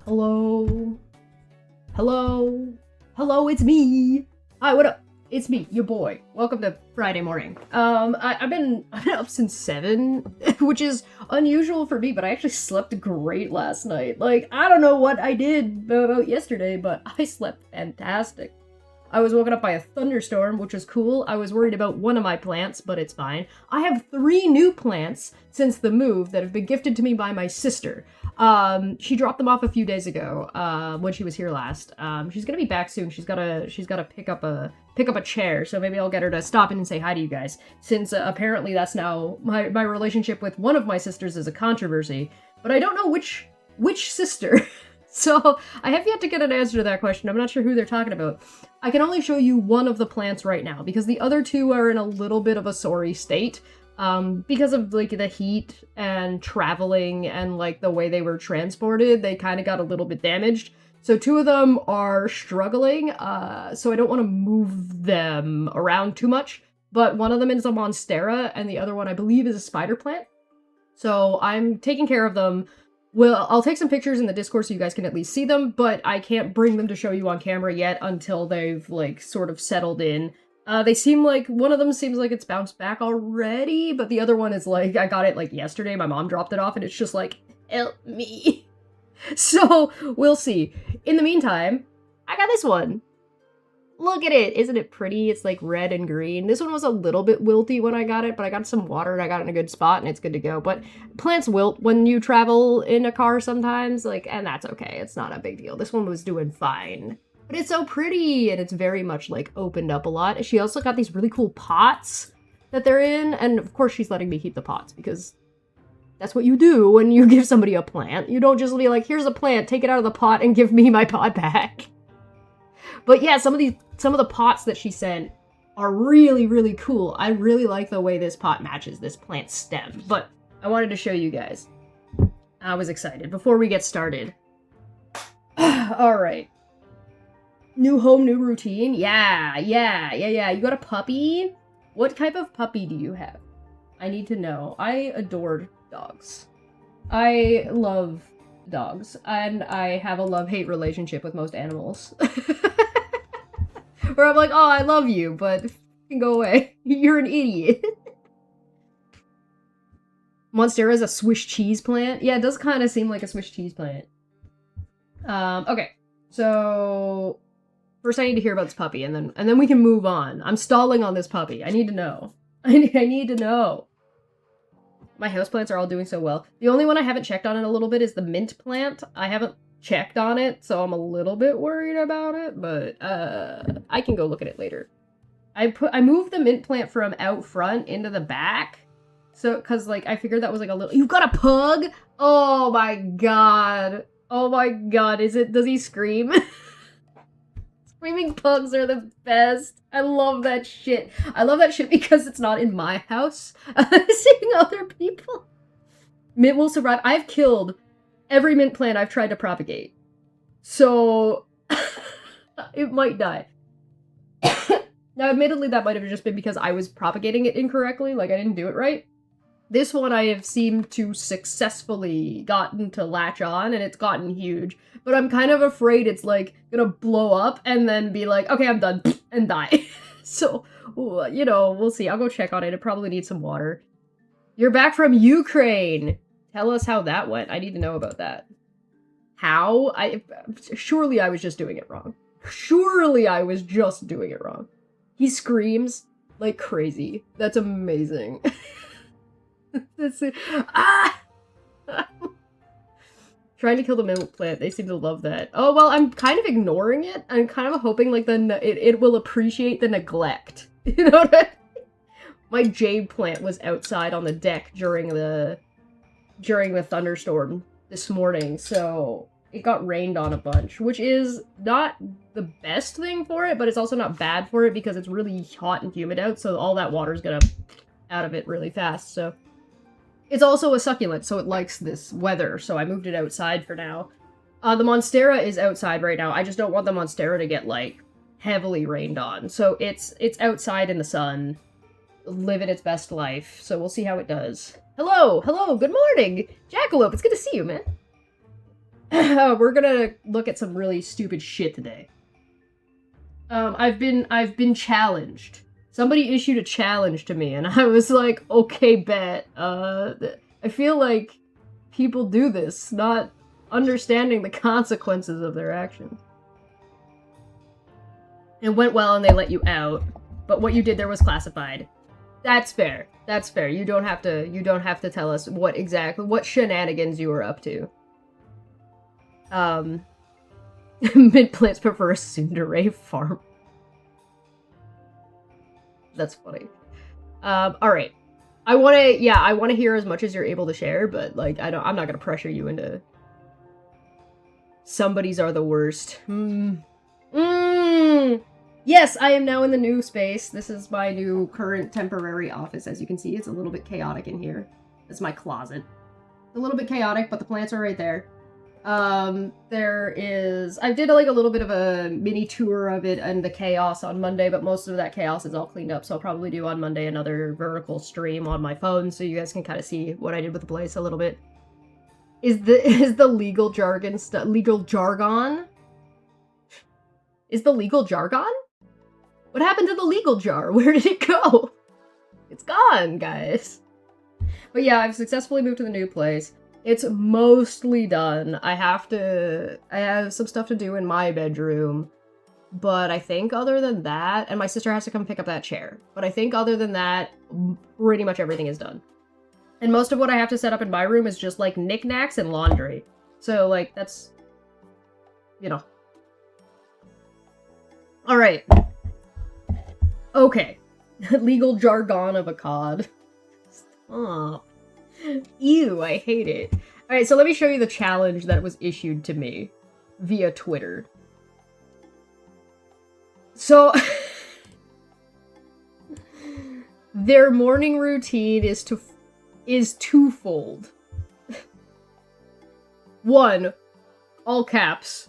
Hello? Hello? Hello, it's me! Hi, what up? It's me, your boy. Welcome to Friday morning. I've been up since 7, which is unusual for me, but I actually slept great last night. Like, I don't know what I did about yesterday, but I slept fantastic. I was woken up by a thunderstorm, which was cool. I was worried about one of my plants, but it's fine. I have 3 new plants since the move that have been gifted to me by my sister. She dropped them off a few days ago, when she was here last. She's gonna be back soon. She's gotta pick up a chair, so maybe I'll get her to stop in and say hi to you guys, since apparently that's now my relationship with one of my sisters is a controversy, but I don't know which sister. So I have yet to get an answer to that question. I'm not sure who they're talking about. I can only show you one of the plants right now because the other 2 are in a little bit of a sorry state. Because of like the heat and traveling and like the way they were transported, they kind of got a little bit damaged. So 2 of them are struggling, so I don't want to move them around too much. But one of them is a monstera and the other one I believe is a spider plant. So I'm taking care of them. Well, I'll take some pictures in the Discord so you guys can at least see them, but I can't bring them to show you on camera yet until they've, like, sort of settled in. They seem like, one of them seems like it's bounced back already, but the other one is like, I got it, like, yesterday, my mom dropped it off, and it's just like, help me. So, we'll see. In the meantime, I got this one. Look at it! Isn't it pretty? It's like red and green. This one was a little bit wilty when I got it, but I got some water and I got it in a good spot and it's good to go. But plants wilt when you travel in a car sometimes, like, and that's okay. It's not a big deal. This one was doing fine. But it's so pretty and it's very much like opened up a lot. She also got these really cool pots that they're in, and of course she's letting me keep the pots because that's what you do when you give somebody a plant. You don't just be like, here's a plant, take it out of the pot and give me my pot back. But yeah, some of the pots that she sent are really, really cool. I really like the way this pot matches this plant stem, but I wanted to show you guys. I was excited. Before we get started. Alright. New home, new routine? Yeah. You got a puppy? What type of puppy do you have? I need to know. I adored dogs. I love dogs, and I have a love-hate relationship with most animals. Where I'm like, oh, I love you, but you can go away. You're an idiot. Monstera is a Swiss cheese plant? Yeah, it does kind of seem like a Swiss cheese plant. Okay. So first I need to hear about this puppy, and then we can move on. I'm stalling on this puppy. I need to know. I need to know. My houseplants are all doing so well. The only one I haven't checked on in a little bit is the mint plant. I haven't checked on it, so I'm a little bit worried about it, but I can go look at it later. I moved the mint plant from out front into the back, so because like I figured that was like a little. You've got a pug? Oh my god! Oh my god! Does he scream? Screaming pugs are the best. I love that shit. I love that shit because it's not in my house. Seeing other people. Mint will survive. I've killed every mint plant I've tried to propagate. So, it might die. Now, admittedly, that might have just been because I was propagating it incorrectly, like I didn't do it right. This one I have seemed to successfully gotten to latch on, and it's gotten huge. But I'm kind of afraid it's, like, gonna blow up and then be like, okay, I'm done, and die. So, you know, we'll see. I'll go check on it. It probably needs some water. You're back from Ukraine! Tell us how that went. I need to know about that. How? Surely I was just doing it wrong. Surely I was just doing it wrong. He screams like crazy. That's amazing. That's it. Ah! Trying to kill the mint plant. They seem to love that. Oh, well, I'm kind of ignoring it. I'm kind of hoping like it will appreciate the neglect. You know what I mean? My jade plant was outside on the deck during the thunderstorm this morning, so it got rained on a bunch, which is not the best thing for it, but it's also not bad for it because it's really hot and humid out, so all that water's gonna out of it really fast, so. It's also a succulent, so it likes this weather, so I moved it outside for now. The monstera is outside right now. I just don't want the monstera to get, like, heavily rained on, so it's outside in the sun, living its best life, so we'll see how it does. Hello! Hello! Good morning! Jackalope, it's good to see you, man! we're gonna look at some really stupid shit today. I've been challenged. Somebody issued a challenge to me, and I was like, okay, bet. I feel like people do this, not understanding the consequences of their actions. It went well and they let you out, but what you did there was classified. That's fair. That's fair. You don't have to tell us what shenanigans you were up to. Mid plants prefer a tsundere farm. That's funny. Alright. I wanna hear as much as you're able to share, but like I'm not gonna pressure you into somebody's are the worst. Yes, I am now in the new space. This is my new current temporary office. As you can see, it's a little bit chaotic in here. It's my closet. It's a little bit chaotic, but the plants are right there. I did like a little bit of a mini tour of it and the chaos on Monday, but most of that chaos is all cleaned up, so I'll probably do on Monday another vertical stream on my phone so you guys can kind of see what I did with the place a little bit. Is the legal jargon legal jargon? Is the legal jargon? What happened to the legal jar? Where did it go? It's gone, guys. But yeah, I've successfully moved to the new place. It's mostly done. I have some stuff to do in my bedroom, but I think other than that, and my sister has to come pick up that chair, but I think other than that, pretty much everything is done. And most of what I have to set up in my room is just like knickknacks and laundry. So like, that's, you know. All right. Okay. Legal jargon of a cod. Stop. Ew, I hate it. Alright, so let me show you the challenge that was issued to me via Twitter. So, their morning routine is twofold. 1, all caps.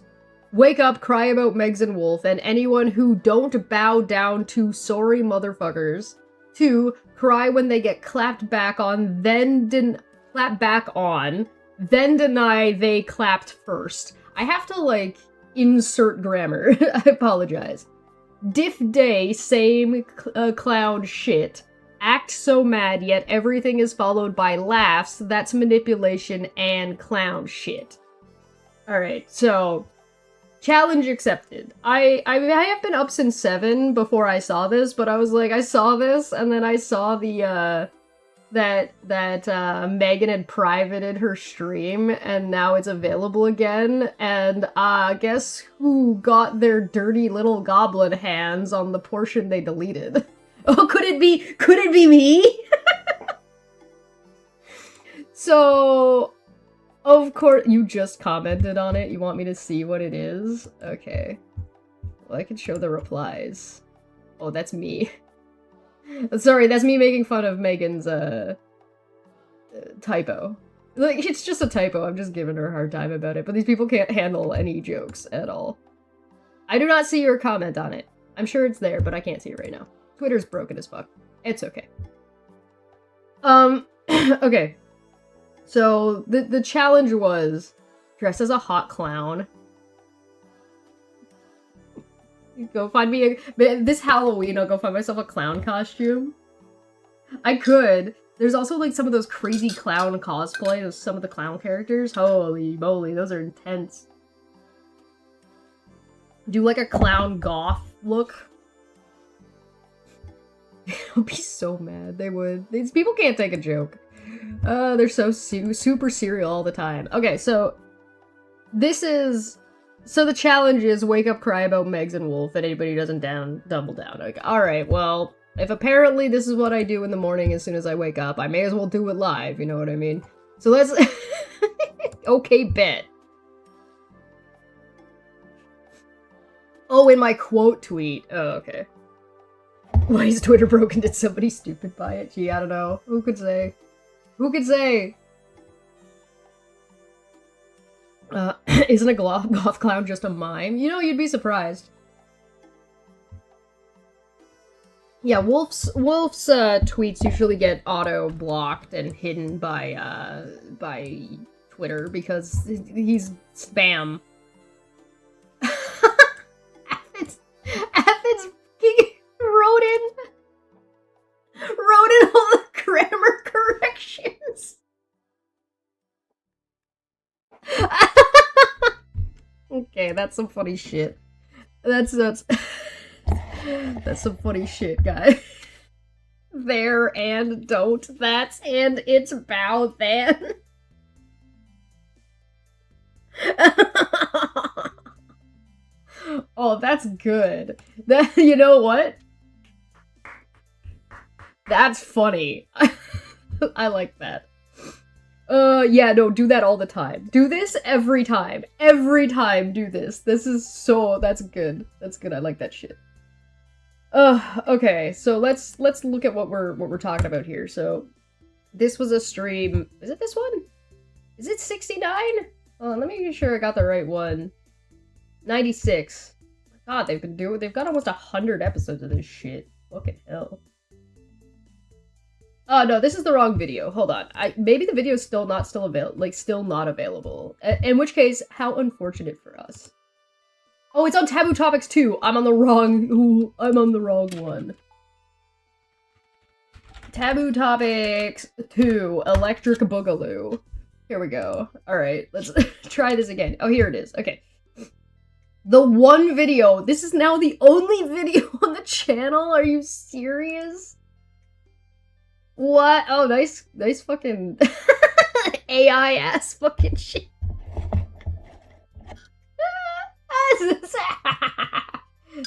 Wake up, cry about Megs and Wolf, and anyone who don't bow down to sorry motherfuckers. 2, cry when they get clapped back on, then deny they clapped first. I have to, like, insert grammar. I apologize. Diff day, same clown shit. Act so mad, yet everything is followed by laughs. That's manipulation and clown shit. Alright, so... challenge accepted. I have been up since 7 before I saw this, but I was like, I saw this, and then I saw the, that Megan had privated her stream, and now it's available again, and, guess who got their dirty little goblin hands on the portion they deleted? Oh, could it be me? So... of course, you just commented on it. You want me to see what it is? Okay. Well, I can show the replies. Oh, that's me. Sorry, that's me making fun of Megan's, typo. Like, it's just a typo. I'm just giving her a hard time about it. But these people can't handle any jokes at all. I do not see your comment on it. I'm sure it's there, but I can't see it right now. Twitter's broken as fuck. It's okay. Okay. So, the challenge was dress as a hot clown. Go find me this Halloween, I'll go find myself a clown costume. I could. There's also, like, some of those crazy clown cosplay of some of the clown characters. Holy moly, those are intense. Do, like, a clown goth look. I'll be so mad. They would. These people can't take a joke. They're so super serial all the time. Okay, so so the challenge is wake up, cry about Megs and Wolf, and anybody who doesn't double down. Like, alright, well, if apparently this is what I do in the morning as soon as I wake up, I may as well do it live, you know what I mean? So let's... okay, bet. Oh, in my quote tweet. Oh, okay. Why is Twitter broken? Did somebody stupid buy it? Gee, I don't know. Who could say? Who could say? Isn't a goth clown just a mime? You know, you'd be surprised. Yeah, Wolf's tweets usually get auto-blocked and hidden by Twitter because he's spam. Athens wrote in all the grammar corrections. Okay, that's some funny shit. That's some funny shit, guy. There and don't. That's and it's bow then. Oh, that's good. That, you know what? That's funny. I like that. Yeah, no, do that all the time. Do this every time. Every time do this. This is so, that's good. That's good. I like that shit. Okay, so let's look at what we're talking about here. So this was a stream. Is it this one? Is it 69? Oh, let me be sure I got the right one. 96. God, they've got almost 100 episodes of this shit. Fucking hell. Oh no, this is the wrong video. Hold on. Maybe the video is still not available. In which case, how unfortunate for us. Oh, it's on Taboo Topics 2. I'm on the wrong one. Taboo Topics 2, Electric Boogaloo. Here we go. Alright, let's try this again. Oh, here it is. Okay. The one video. This is now the only video on the channel? Are you serious? What? Oh, nice fucking AI-ass fucking shit.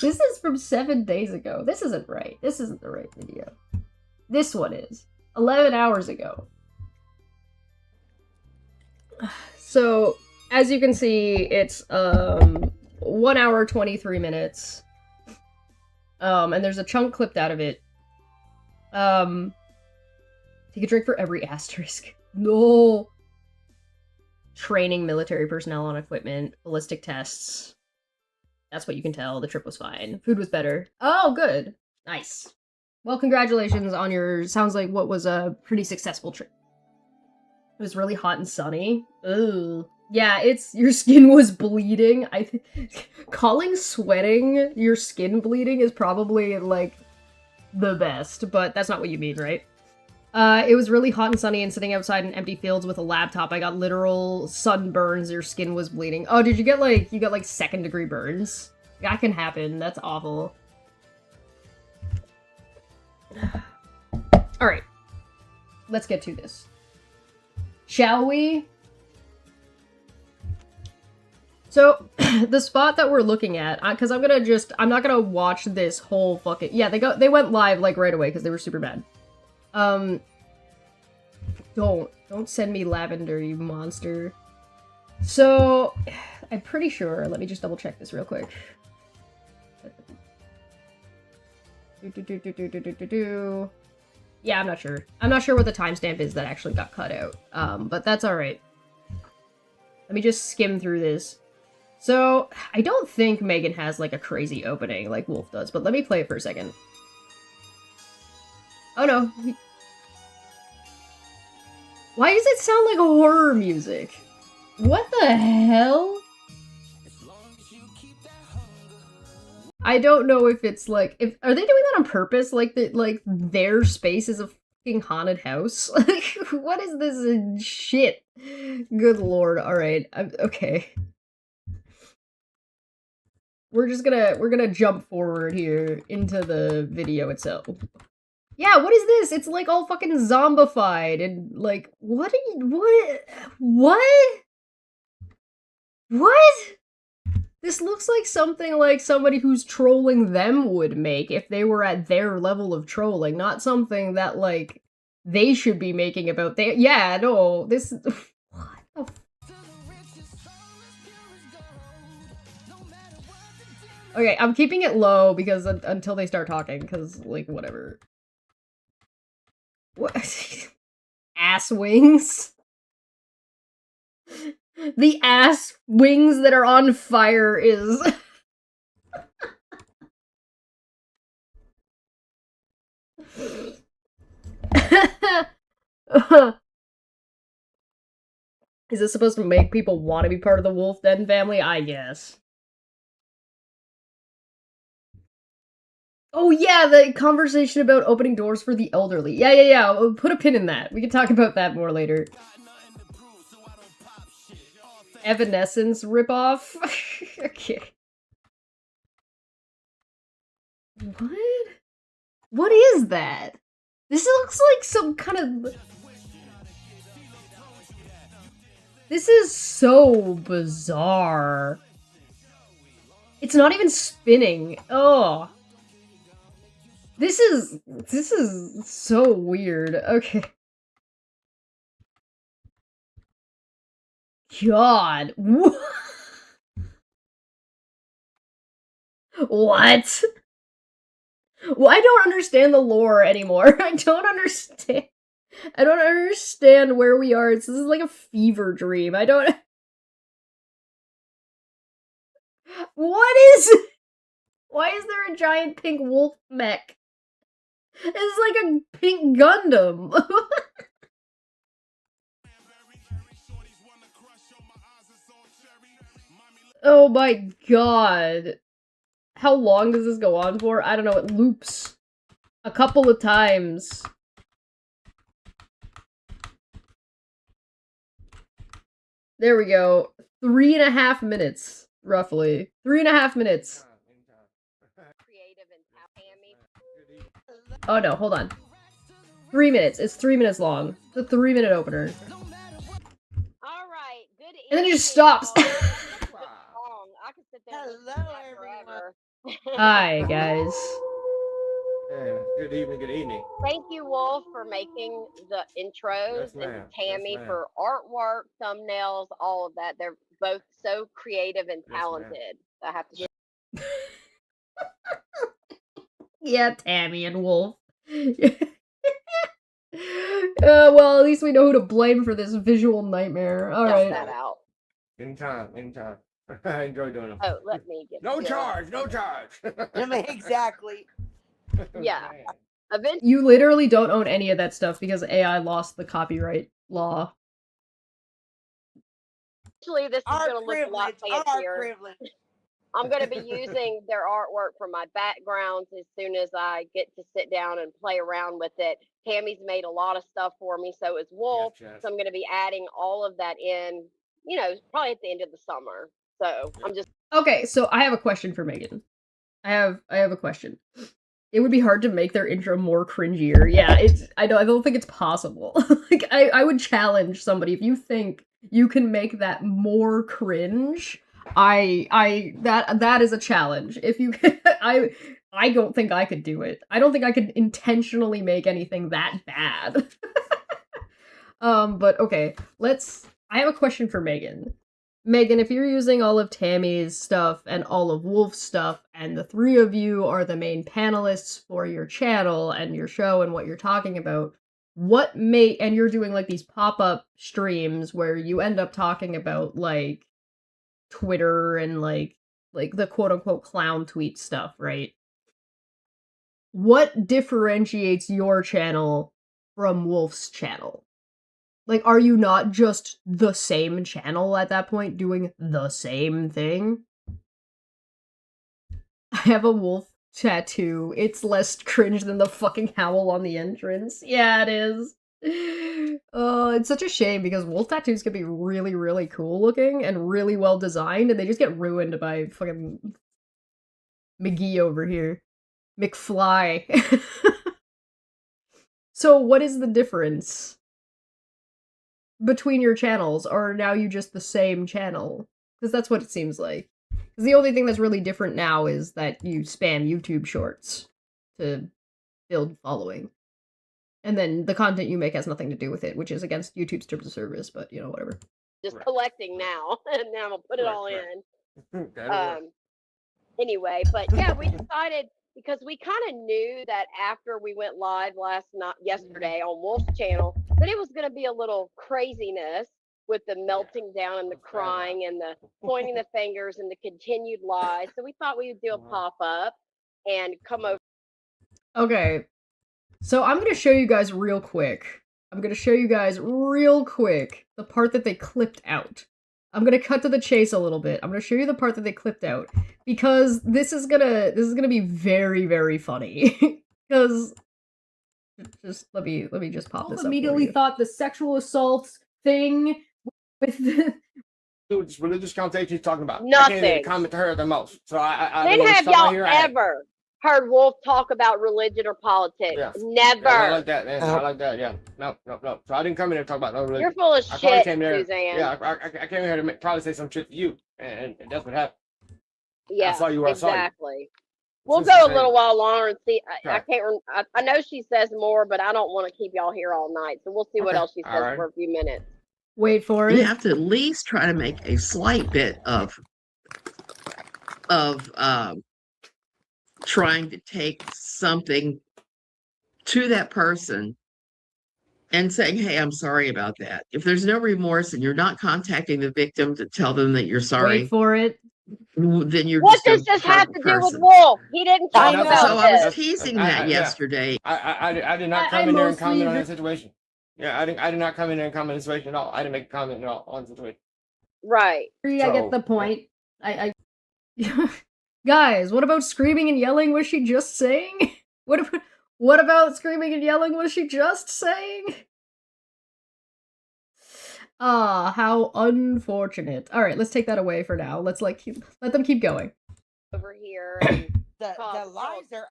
This is from 7 days ago. This isn't right. This isn't the right video. This one is. 11 hours ago. So, as you can see, it's 1 hour, 23 minutes. And there's a chunk clipped out of it. Take a drink for every asterisk. No! Training military personnel on equipment. Ballistic tests. That's what you can tell. The trip was fine. Food was better. Oh, good. Nice. Well, congratulations on your, sounds like what was a pretty successful trip. It was really hot and sunny. Ugh. Yeah, your skin was bleeding. Calling sweating your skin bleeding is probably, like, the best, but that's not what you mean, right? It was really hot and sunny and sitting outside in empty fields with a laptop. I got literal sunburns. Your skin was bleeding. Oh, did you get, like, second-degree burns? That can happen. That's awful. Alright. Let's get to this. Shall we? So, the spot that we're looking at, because I'm not gonna watch this whole fucking, yeah, they went live, like, right away, because they were super bad. Don't send me lavender, you monster. So, I'm pretty sure, let me just double check this real quick. Yeah, I'm not sure. I'm not sure what the timestamp is that actually got cut out. But that's alright. Let me just skim through this. So, I don't think Megan has, like, a crazy opening like Wolf does, but let me play it for a second. Oh no. Why does it sound like horror music? What the hell? I don't know if it's like, are they doing that on purpose? Like their space is a fucking haunted house? Like, what is this shit? Good lord. Alright. Okay. We're gonna jump forward here into the video itself. Yeah, what is this? It's like all fucking zombified and like, what? This looks like something like somebody who's trolling them would make if they were at their level of trolling, not something that like they should be making about their, yeah, no, this, what the f. Okay, I'm keeping it low because until they start talking, because like, whatever. What? Ass wings? The ass wings that are on fire is... Is this supposed to make people want to be part of the Wolf Den family? I guess. Oh yeah, the conversation about opening doors for the elderly. Yeah. We'll put a pin in that. We can talk about that more later. Evanescence ripoff? Okay. What? What is that? This looks like some kind of... This is so bizarre. It's not even spinning. Oh. This is so weird. Okay. God. What? Well, I don't understand the lore anymore. I don't understand where we are. This is like a fever dream. I don't... What is... Why is there a giant pink wolf mech? It's like a pink Gundam. Oh my god. How long does this go on for? I don't know, it loops a couple of times. There we go. 3.5 minutes, roughly. 3.5 minutes. Oh no, hold on. 3 minutes. It's 3 minutes long. It's a 3-minute opener. Alright, good evening. And then it just stops. I could sit there forever. Hi, guys. Yeah, good evening, good evening. Thank you, Wolf, for making the intros, and Tammy for artwork, thumbnails, all of that. They're both so creative and talented. I have to say. Yeah, Tammy and Wolf. Well, at least we know who to blame for this visual nightmare. Alright. That out. Anytime. I enjoy doing them. Oh, let me get No charge. Exactly. Yeah. Eventually, You literally don't own any of that stuff because AI lost the copyright law. this is going to look a lot fancier. I'm going to be using their artwork for my backgrounds as soon as I get to sit down and play around with it. Tammy's made a lot of stuff for me, so is Wolf. Yes. So I'm going to be adding all of that in, probably at the end of the summer. So I'm just... Okay, so I have a question for Megan. I have a question. It would be hard to make their intro more cringier. Yeah, I don't think it's possible. Like, I would challenge somebody, if you think you can make that more cringe, that is a challenge. If you I don't think I could do it. I don't think I could intentionally make anything that bad. But okay, I have a question for Megan. Megan, if you're using all of Tammy's stuff and all of Wolf's stuff, and the three of you are the main panelists for your channel and your show and what you're talking about, and you're doing like these pop-up streams where you end up talking about like Twitter and like the quote-unquote clown tweet stuff, right? What differentiates your channel from Wolf's channel? Like, are you not just the same channel at that point, doing the same thing? I have a wolf tattoo. It's less cringe than the fucking howl on the entrance. Yeah, it is. Oh, it's such a shame because wolf tattoos can be really, really cool looking and really well designed, and they just get ruined by fucking McGee over here. McFly. So, what is the difference between your channels, or are now you just the same channel? Because that's what it seems like. Because the only thing that's really different now is that you spam YouTube shorts to build following. And then the content you make has nothing to do with it, which is against YouTube's terms of service, but, whatever. Just collecting now, and now I'm going to put it all in. Anyway, but yeah, we decided, because we kind of knew that after we went live yesterday on Wolf's channel, that it was going to be a little craziness with the melting down and the crying and the pointing the fingers and the continued lies. So we thought we would do a pop-up and come over. Okay, so I'm going to show you guys real quick I'm gonna show you guys real quick the part that they clipped out. I'm gonna cut to the chase a little bit. I'm gonna show you the part that they clipped out because this is gonna be very, very funny. Because just let me just pop this up. Immediately thought the sexual assault thing with the This religious conversation he's talking about. I Nothing. can't even comment to her the most. So I When don't know have what's talking y'all about here. ever heard Wolf talk about religion or politics? Yeah. Never. Yeah, I like that, man. I like that. Yeah. No. So I didn't come in here to talk about no religion. You're full of I probably shit, came here. Suzanne. Yeah, I came here to probably say some shit to you, and that's what happened. Yeah, I saw you where exactly. I saw you. We'll This is go a insane. little while longer and see. I Okay. can't. I know she says more, but I don't want to keep y'all here all night. So we'll see what Okay. else she says All right. for a few minutes. wait for You it. have to at least try to make a slight bit of trying to take something to that person and saying, hey, I'm sorry about that. If there's no remorse and you're not contacting the victim to tell them that you're sorry, Wait for it. then you're What just does this a have to horrible do with person. Wolf? He didn't Oh, talk nothing. about So I was this. teasing that yesterday. I did not I come in there and comment mostly on that situation. Yeah, I did not come in there and comment on the situation at all. I didn't make a comment at all on the situation. Right. I So, get the point. I Guys, what about screaming and yelling was she just saying? What about screaming and yelling was she just saying? Ah, how unfortunate. Alright, let's take that away for now. Let's let them keep going. Over here. And The cause lies are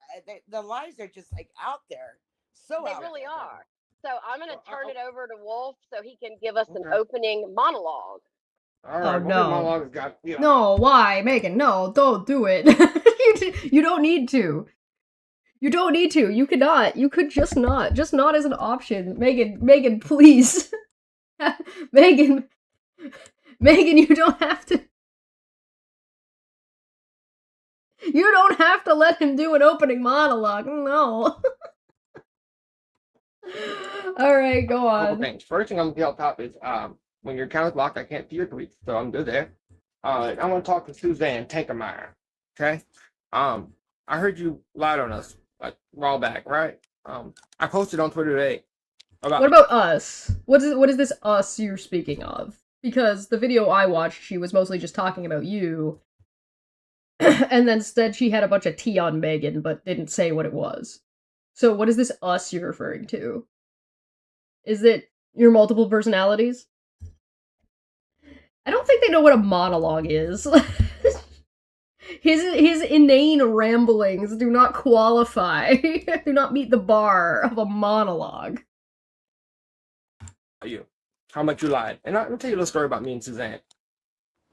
the lies are just like out there. So they out really there. are. So I'm going to Well, turn it over to Wolf so he can give us an Okay. opening monologue. All right. Oh, well, no. my monologue got, you know, No, why? Megan, no, don't do it. You don't need to. You don't need to. You could not. You could just not. Just not as an option. Megan, please. Megan, you don't have to. You don't have to let him do an opening monologue. No. Alright, go couple on. things. First thing I'm gonna tell top is when your account is locked, I can't see your tweets, so I'm good there. I want to talk to Suzanne Tankemeyer. Okay. I heard you lied on us like a while back, right? I posted on Twitter today about What about us? What is this us you're speaking of? Because the video I watched, she was mostly just talking about you. And then instead she had a bunch of tea on Megan, but didn't say what it was. So what is this us you're referring to? Is it your multiple personalities? I don't think they know what a monologue is. His inane ramblings do not qualify, do not meet the bar of a monologue. you, how much you lied, and I'll tell you a little story about me and Suzanne.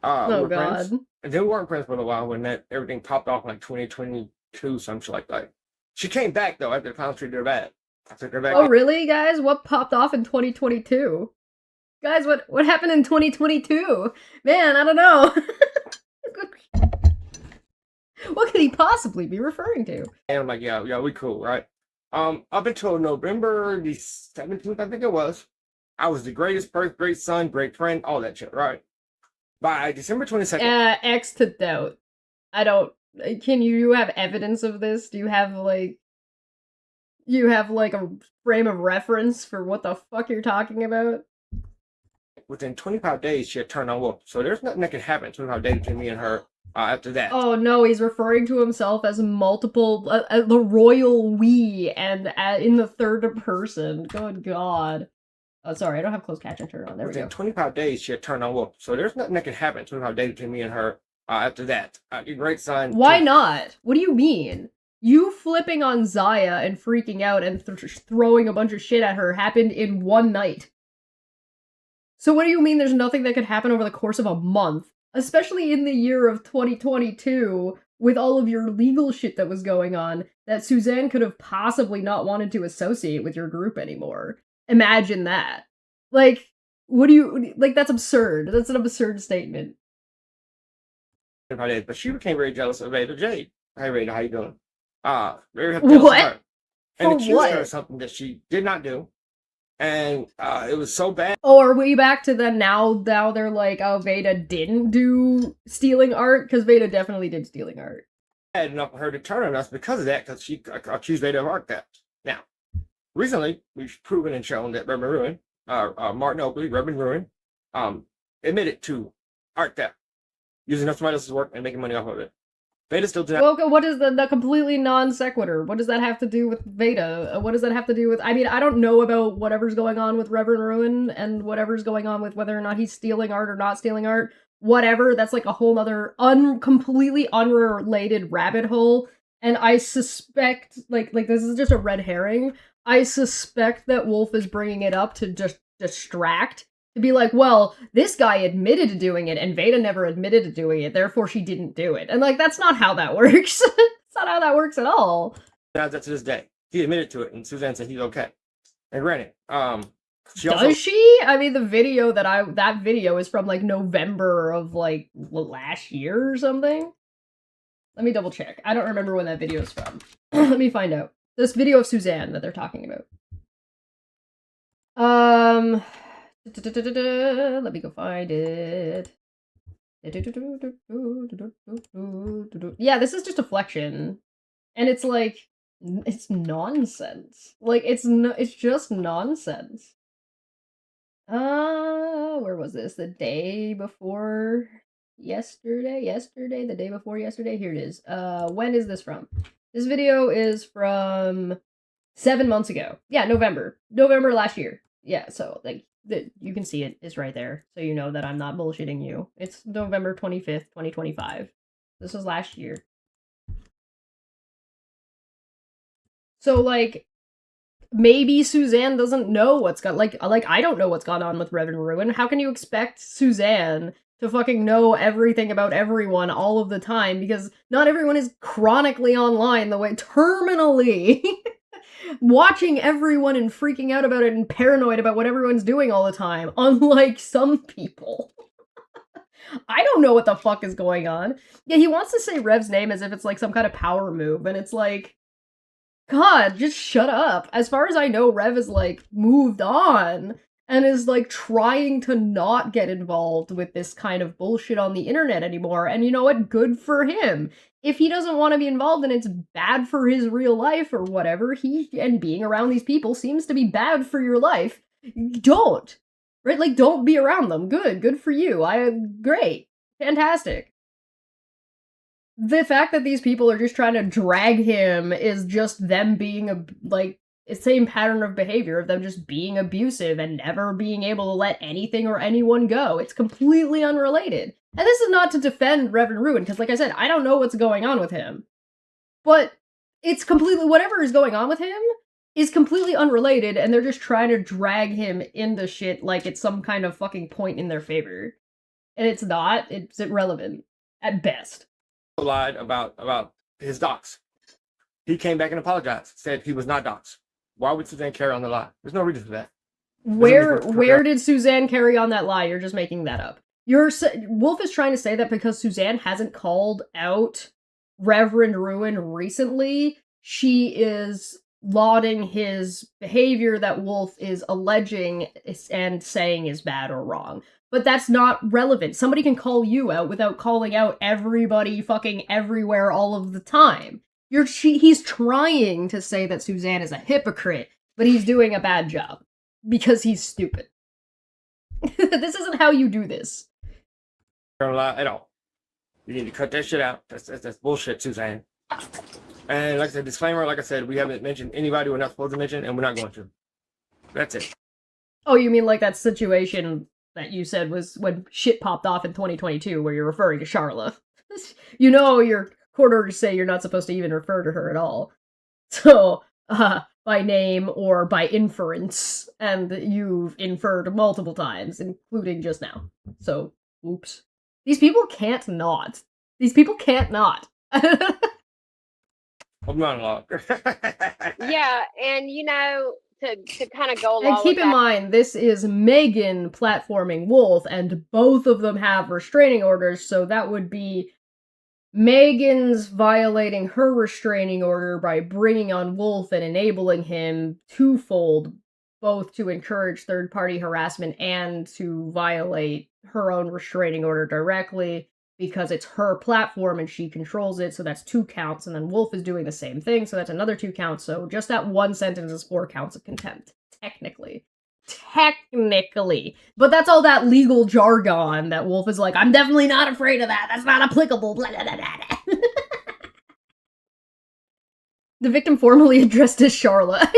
Oh we're god. friends, and then we weren't friends for a while when everything popped off in like 2022, something like that. She came back though after the clowns treated her bad. I took her back. Oh really, guys? What popped off in 2022? Guys, what happened in 2022? Man, I don't know. What could he possibly be referring to? And I'm like, yeah, we cool, right? Up until November the 17th, I think it was, I was the greatest person, great son, great friend, all that shit, right? By December 22nd. X to doubt. I don't. Can you have evidence of this? Do you have like a frame of reference for what the fuck you're talking about? Within 25 days, she had turned on Wolf. So there's nothing that could happen in 25 days between me and her after that. Oh no, he's referring to himself as multiple, the royal we, and in the third person. Good god. Oh, sorry, I don't have closed caption turned on. There we Within go. 25 days, she had turned on Wolf. So there's nothing that could happen in 25 days between me and her after that. Your great son. Why not? What do you mean? You flipping on Zaya and freaking out and throwing a bunch of shit at her happened in one night. So what do you mean there's nothing that could happen over the course of a month? Especially in the year of 2022, with all of your legal shit that was going on, that Suzanne could have possibly not wanted to associate with your group anymore. Imagine that. Like, what do you... Like, that's absurd. That's an absurd statement. But she became very jealous of Ada Jade. Hey, Rada, how you doing? Very jealous What? of her. And For accused what? her of something that she did not do. And it was so bad. Oh, are we back to the now they're like, oh, Veda didn't do stealing art? Because Veda definitely did stealing art. Bad enough for her to turn on us because of that, because she accused Veda of art theft. Now, recently we've proven and shown that Reverend Ruin, Martin Oakley, Reverend Ruin, admitted to art theft, using somebody else's work and making money off of it. Veda still did not. Well, what is the completely non sequitur? What does that have to do with Veda? What does that have to do with? I mean, I don't know about whatever's going on with Reverend Ruin and whatever's going on with whether or not he's stealing art or not stealing art. Whatever, that's like a whole other completely unrelated rabbit hole. And I suspect, like this is just a red herring. I suspect that Wolf is bringing it up to just distract. To be like, well, this guy admitted to doing it, and Veda never admitted to doing it, therefore she didn't do it. And, like, that's not how that works. It's not how that works at all. That's to this day. He admitted to it, and Suzanne said he's okay. And granted, Does she? I mean, the video that video is from, like, November of, like, last year or something? Let me double check. I don't remember when that video is from. Let me find out. This video of Suzanne that they're talking about. Let me go find it. Yeah, this is just a flexion. And it's like, it's nonsense. Like, it's just nonsense. Where was this? The day before yesterday? The day before yesterday? Here it is. When is this from? This video is from 7 months ago. Yeah, November last year. Yeah, so, like, you can see it is right there, so you know that I'm not bullshitting you. It's November 25th, 2025. This was last year. So, like, maybe Suzanne doesn't know what's got, like, I don't know what's gone on with Reverend Ruin. How can you expect Suzanne to fucking know everything about everyone all of the time? Because not everyone is chronically online the way, terminally watching everyone and freaking out about it and paranoid about what everyone's doing all the time, unlike some people. I don't know what the fuck is going on. Yeah, he wants to say Rev's name as if it's like some kind of power move, and it's like, God, just shut up. As far as I know, Rev is like moved on and is like trying to not get involved with this kind of bullshit on the internet anymore. And you know what? Good for him. If he doesn't want to be involved and it's bad for his real life or whatever, and being around these people seems to be bad for your life, don't. Right? Like, don't be around them. Good for you. Great. Fantastic. The fact that these people are just trying to drag him is just them being the same pattern of behavior of them just being abusive and never being able to let anything or anyone go. It's completely unrelated. And this is not to defend Reverend Ruin, because like I said, I don't know what's going on with him. But it's completely, whatever is going on with him is completely unrelated, and they're just trying to drag him into shit like it's some kind of fucking point in their favor. And it's not. It's irrelevant, at best. Lied about his docs. He came back and apologized, said he was not docs. Why would Suzanne carry on the lie? There's no reason for that. Where did Suzanne carry on that lie? You're just making that up. Wolf is trying to say that because Suzanne hasn't called out Reverend Ruin recently, she is lauding his behavior that Wolf is alleging and saying is bad or wrong. But that's not relevant. Somebody can call you out without calling out everybody fucking everywhere all of the time. He's trying to say that Suzanne is a hypocrite, but he's doing a bad job. Because he's stupid. This isn't how you do this. Don't lie at all. You need to cut that shit out. That's bullshit, Suzanne. And like I said, disclaimer, like I said, we haven't mentioned anybody we're not supposed to mention, and we're not going to. That's it. Oh, you mean like that situation that you said was when shit popped off in 2022, where you're referring to Charla. You know your court orders say you're not supposed to even refer to her at all. So, by name or by inference, and you've inferred multiple times, including just now. So, oops. These people can't not. These people can't not. I'm not allowed. Yeah, and you know, to kind of go along And keep with in that, mind, this is Megan platforming Wolf, and both of them have restraining orders, so that would be Megan's violating her restraining order by bringing on Wolf and enabling him twofold, both to encourage third-party harassment and to violate her own restraining order directly. because it's her platform and she controls it, so that's 2 counts, and then Wolf is doing the same thing, so that's another 2 counts, so just that one sentence is 4 counts of contempt, technically. Technically. But that's all that legal jargon that Wolf is like, I'm definitely not afraid of that, that's not applicable, blah, blah, blah, blah. The victim formerly addressed as Charla.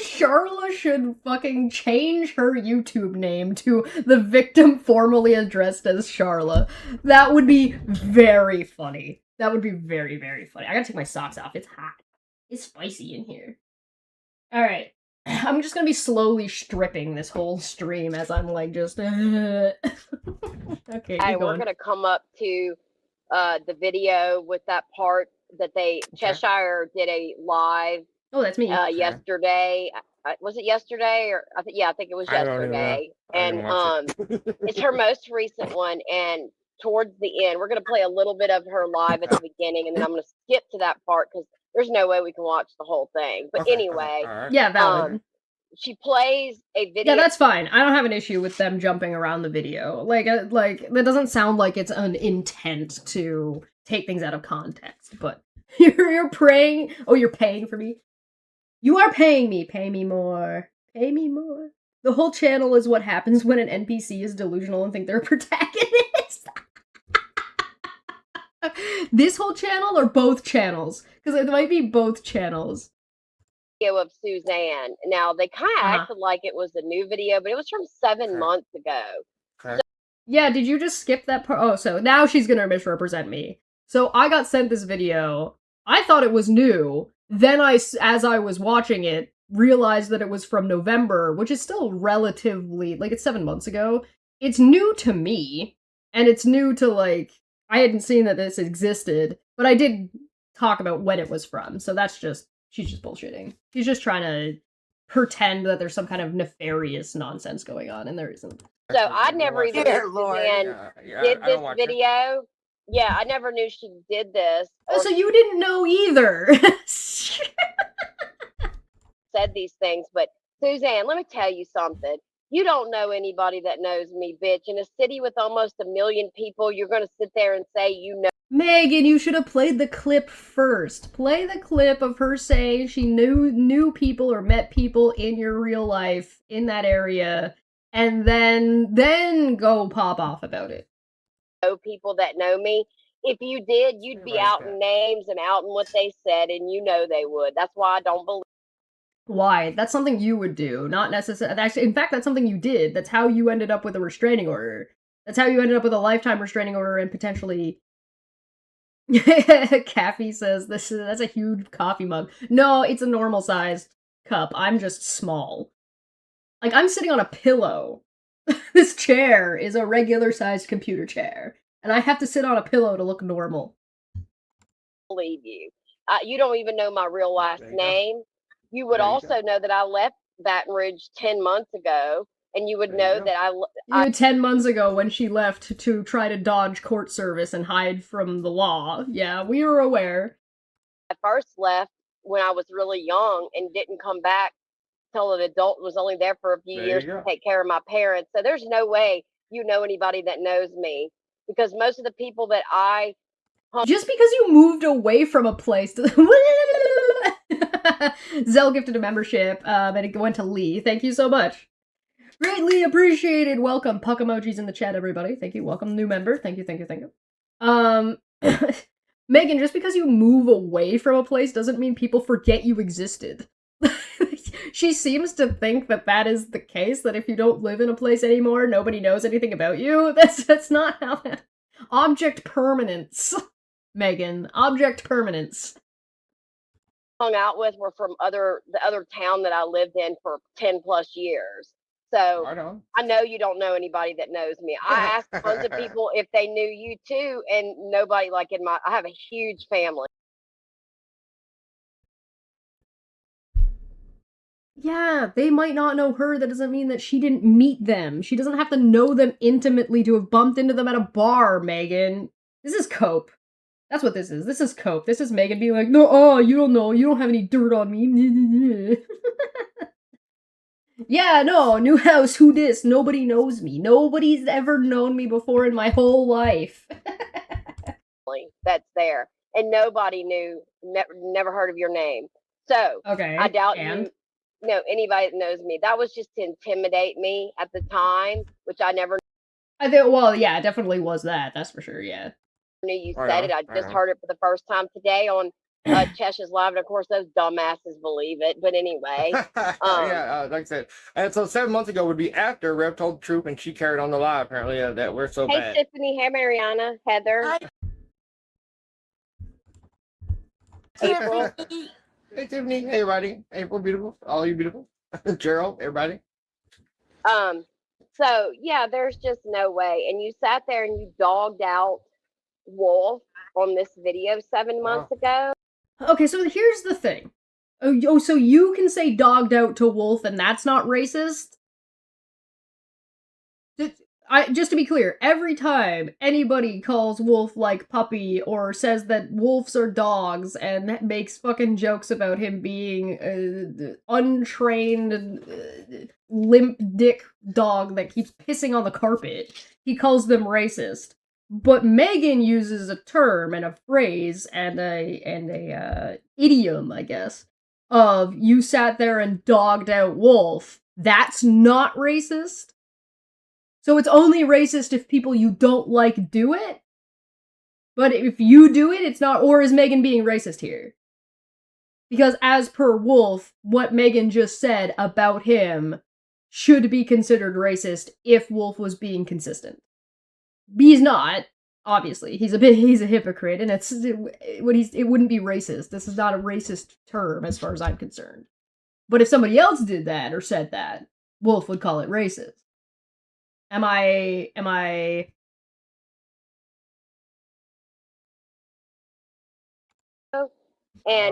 Charla should fucking change her YouTube name to the victim formerly addressed as Charla. That would be very funny. That would be very, very funny. I gotta take my socks off. It's hot. It's spicy in here. Alright. I'm just gonna be slowly stripping this whole stream as I'm like just... Okay, We're gonna come up to the video with that part that Cheshire did a live. Oh, that's me. Yesterday. Was it yesterday or I think it was yesterday. And it's her most recent one. And towards the end, we're gonna play a little bit of her live at the beginning, and then I'm gonna skip to that part because there's no way we can watch the whole thing. But anyway, yeah, valid. She plays a video. Yeah, that's fine. I don't have an issue with them jumping around the video. Like that doesn't sound like it's an intent to take things out of context. But you're praying. Oh, you're paying for me. You are paying me. Pay me more. Pay me more. The whole channel is what happens when an NPC is delusional and think they're a protagonist. This whole channel or both channels? Because it might be both channels. Video of Suzanne. Now, they kind of acted like it was a new video, but it was from 7 months ago. Okay. Yeah, did you just skip that part? Oh, so now she's gonna misrepresent me. So I got sent this video. I thought it was new. Then as I was watching it, realized that it was from November, which is still relatively, like, it's 7 months ago. It's new to me, and it's new to, like, I hadn't seen that this existed, but I did talk about when it was from, so that's just, she's just bullshitting. She's just trying to pretend that there's some kind of nefarious nonsense going on, and there isn't. So I never even knew Suzanne did this video. Yeah, I never knew she did this. So you didn't know either. Said these things, but Suzanne, let me tell you something. You don't know anybody that knows me, bitch. In a city with almost 1 million people, you're going to sit there and say you know. Megan, you should have played the clip first. Play the clip of her saying she knew people or met people in your real life in that area, and then go pop off about it. Know people that know me. If you did, you'd be out in names and out in what they said, and you know they would. That's why I don't believe. Why? That's something you would do, not necessarily. Actually, in fact, that's something you did. That's how you ended up with a restraining order. That's how you ended up with a lifetime restraining order and potentially. Kathy says that's a huge coffee mug. No, it's a normal sized cup. I'm just small. Like, I'm sitting on a pillow. This chair is a regular sized computer chair, and I have to sit on a pillow to look normal. Believe you. You don't even know my real last name. You would also know that I left Baton Rouge 10 months ago, and you would know that I 10 months ago when she left to try to dodge court service and hide from the law. Yeah, we were aware. I first left when I was really young and didn't come back till an adult, was only there for a few years to take care of my parents. So there's no way you know anybody that knows me, because most of the people that I... Just because you moved away from a place... Zell gifted a membership, and it went to Lee. Thank you so much. Greatly appreciated. Welcome. Puck emojis in the chat, everybody. Thank you. Welcome, new member. Thank you, thank you, thank you. Megan, just because you move away from a place doesn't mean people forget you existed. She seems to think that that is the case, that if you don't live in a place anymore, nobody knows anything about you. That's not how that... Object permanence, Megan. Object permanence. Hung out with were from the other town that I lived in for 10 plus years. So I know you don't know anybody that knows me. I asked tons of people if they knew you too, and nobody. Like I have a huge family. Yeah, they might not know her. That doesn't mean that she didn't meet them. She doesn't have to know them intimately to have bumped into them at a bar, Megan. This is cope. That's what this is. This is cope. This is Megan being like, no, you don't know. You don't have any dirt on me. Yeah, no, new house, who dis? Nobody knows me. Nobody's ever known me before in my whole life. That's there, and nobody knew, never heard of your name. So Okay, I doubt and? you know anybody that knows me. That was just to intimidate me at the time, which I never I think, well, yeah, it definitely was that, that's for sure, yeah. knew you Right said on, it. I right just on. heard it for the first time today on Chesh's Live, and of course those dumbasses believe it. But anyway, Yeah, like I said, and so 7 months ago would be after Rev told the truth, and she carried on the lie apparently that we're so hey bad. Tiffany, hey Mariana, Heather, Hi, April. Tiffany. Hey Tiffany, hey everybody, April, beautiful, all you beautiful, Gerald, everybody. So yeah, there's just no way. And you sat there and you dogged out Wolf on this video 7 months ago. Okay, so here's the thing. Oh, so you can say dogged out to Wolf and that's not racist? Just to be clear, every time anybody calls Wolf like puppy or says that wolves are dogs and makes fucking jokes about him being untrained, limp dick dog that keeps pissing on the carpet, he calls them racist. But Megan uses a term and a phrase and a idiom, I guess, of you sat there and dogged out Wolf. That's not racist? So it's only racist if people you don't like do it? But if you do it, it's not, or is Megan being racist here? Because as per Wolf, what Megan just said about him should be considered racist if Wolf was being consistent. He's not, obviously. He's a hypocrite, and it wouldn't be racist. This is not a racist term as far as I'm concerned. But if somebody else did that or said that, Wolf would call it racist. Am I And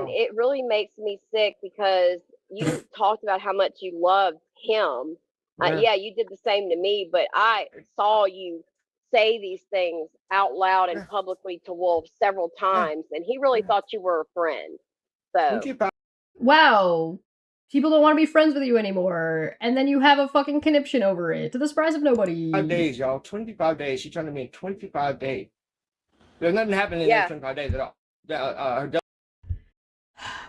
Wow. it really makes me sick because you talked about how much you loved him. Yeah, you did the same to me, but I saw you say these things out loud and publicly to Wolf several times, and he really thought you were a friend. So 25 wow, people don't want to be friends with you anymore, and then you have a fucking conniption over it, to the surprise of nobody. days, y'all. 25 days. She turned to me in 25 days. There's nothing happening in Yeah. those 25 days at all.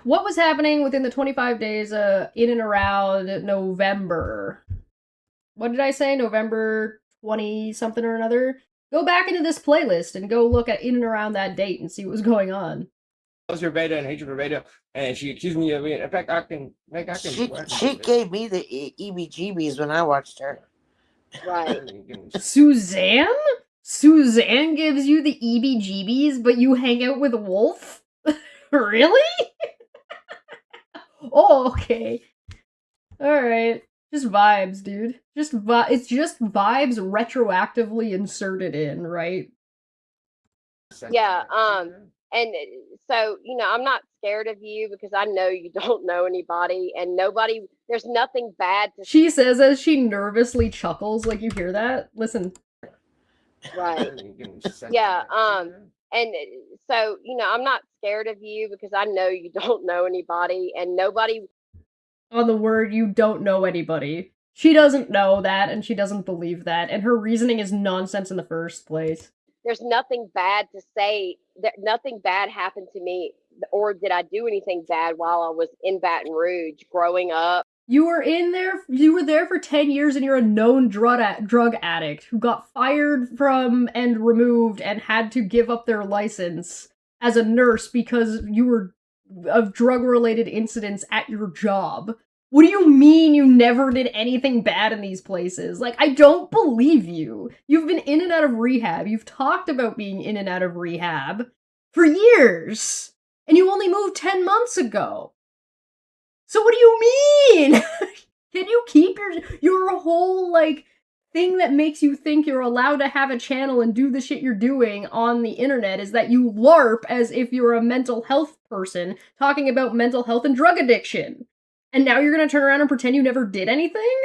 What was happening within the 25 days in and around November? What did I say? November 20 something or another? Go back into this playlist and go look at in and around that date and see what was going on. Loves her Veda and hatred for Veda, and she accused me of being. In fact, I can. She gave me the EBGBs when I watched her. right. Suzanne? Suzanne gives you the EBGBs, but you hang out with Wolf? Really? Oh, okay. Alright. Just vibes, dude. It's just vibes retroactively inserted in, right? Yeah, and so, I'm not scared of you because I know you don't know anybody, and there's nothing bad to She says as she nervously chuckles, like you hear that? Listen. Right. Yeah, and so, I'm not scared of you because I know you don't know anybody, and nobody On the word, you don't know anybody. She doesn't know that, and she doesn't believe that, and her reasoning is nonsense in the first place. there's nothing bad to say. Nothing bad happened to me, or did I do anything bad while I was in Baton Rouge growing up? You were there for 10 years and you're a known drug addict who got fired from and removed and had to give up their license as a nurse because you were of drug-related incidents at your job. What do you mean you never did anything bad in these places? Like, I don't believe you. You've been in and out of rehab. You've talked about being in and out of rehab for years. And you only moved 10 months ago. So what do you mean? Can you keep your whole, like, thing that makes you think you're allowed to have a channel and do the shit you're doing on the internet is that you LARP as if you're a mental health person talking about mental health and drug addiction. And now you're gonna turn around and pretend you never did anything?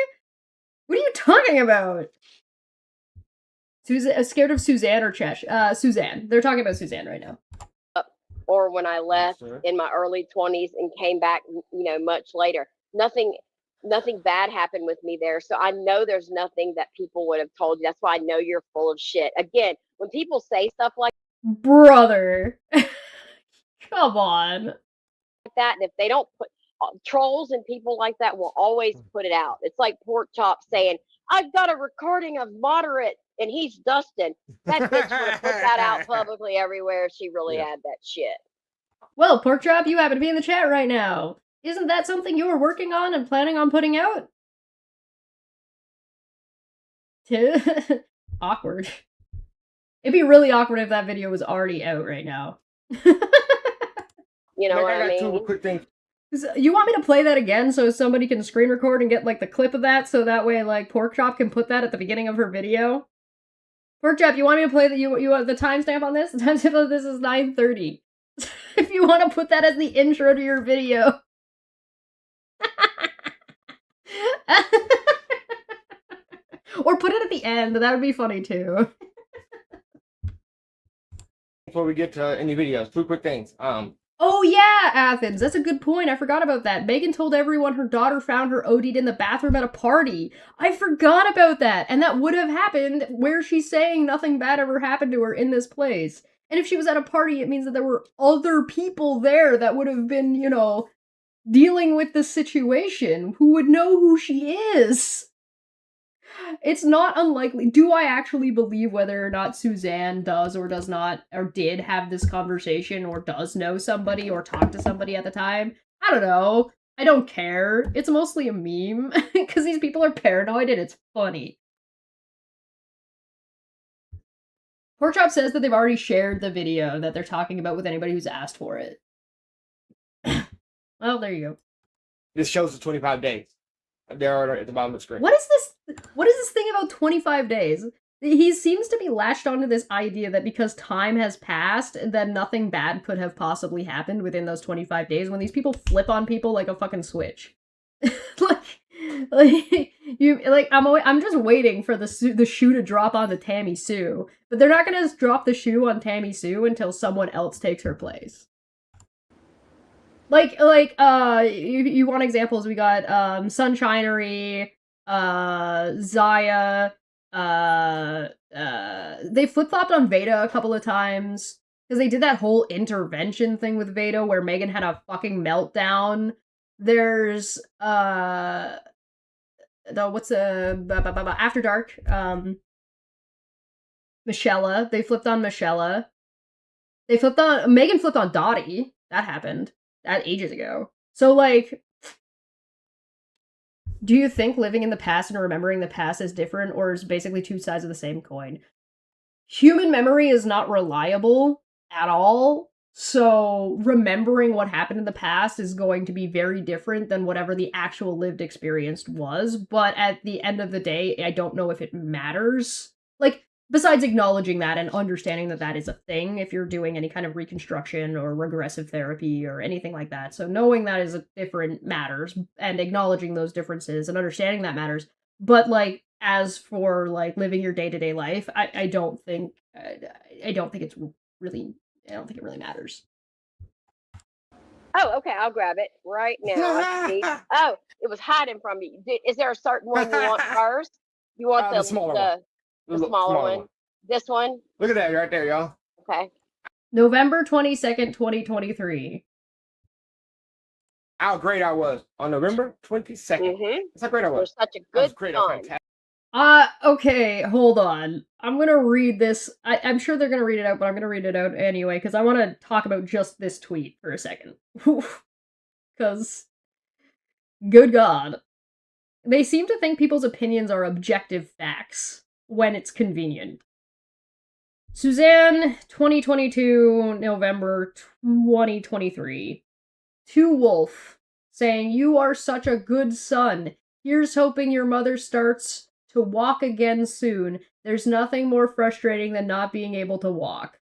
What are you talking about? Scared of Suzanne or Chesh? Suzanne. They're talking about Suzanne right now. Or when I left in my early 20s and came back, much later. Nothing nothing bad happened with me there. So I know there's nothing that people would have told you. That's why I know you're full of shit. Again, when people say stuff like Brother. Come on. that, and if they don't put trolls and people like that will always put it out. It's like Pork Chop saying, I've got a recording of Moderate and he's Dustin. That bitch would have put that out publicly everywhere if she really had that shit. Well, Pork Chop, you happen to be in the chat right now. Isn't that something you were working on and planning on putting out? Awkward. It'd be really awkward if that video was already out right now. You know what I mean? Two quick things. You want me to play that again so somebody can screen record and get, like, the clip of that so that way, like, Pork Chop can put that at the beginning of her video? Pork Chop, you want me to play you want the timestamp on this? The timestamp on this is 9:30. If you want to put that as the intro to your video. Or put it at the end, that would be funny too. Before we get to any videos, two quick things. Oh yeah, Athens, that's a good point. I forgot about that. Megan told everyone her daughter found her OD'd in the bathroom at a party. I forgot about that. And that would have happened where she's saying nothing bad ever happened to her in this place. And if she was at a party, it means that there were other people there that would have been, you know, dealing with the situation, who would know who she is. It's not unlikely. Do I actually believe whether or not Suzanne does or does not, or did have this conversation, or does know somebody, or talk to somebody at the time? I don't know. I don't care. It's mostly a meme, because these people are paranoid and it's funny. Porkchop says that they've already shared the video that they're talking about with anybody who's asked for it. Well, there you go. This shows the 25 days. They're at the bottom of the screen. What is this thing about 25 days? He seems to be lashed onto this idea that because time has passed, that nothing bad could have possibly happened within those 25 days when these people flip on people like a fucking switch. I'm just waiting for the shoe to drop onto Tammy Sue, but they're not gonna drop the shoe on Tammy Sue until someone else takes her place. You want examples? We got Sunshinery, Zaya, they flip-flopped on Veda a couple of times, because they did that whole intervention thing with Veda where Megan had a fucking meltdown. There's, After Dark, Michelle, they flipped on Michelle. Megan flipped on Dottie. That happened. That ages ago. So, like, do you think living in the past and remembering the past is different, or is basically two sides of the same coin? Human memory is not reliable at all, so remembering what happened in the past is going to be very different than whatever the actual lived experience was, but at the end of the day, I don't know if it matters. Like, besides acknowledging that and understanding that that is a thing if you're doing any kind of reconstruction or regressive therapy or anything like that. So knowing that is a different matters, and acknowledging those differences and understanding that matters. But, like, as for, like, living your day-to-day life, I don't think it really matters. Oh, okay, I'll grab it right now. I see. Oh, it was hiding from you. Is there a certain one you want first? You want the smaller one. The smaller one. This one? Look at that right there, y'all. Okay. November 22nd, 2023. How great I was on November 22nd. Mm-hmm. That's how great I was. It was such a good Fantastic. Okay, hold on. I'm gonna read this. I'm sure they're gonna read it out, but I'm gonna read it out anyway, because I want to talk about just this tweet for a second. Because, good God. They seem to think people's opinions are objective facts when it's convenient. Suzanne, 2022, November 2023. To Wolf, saying, "You are such a good son. Here's hoping your mother starts to walk again soon. There's nothing more frustrating than not being able to walk."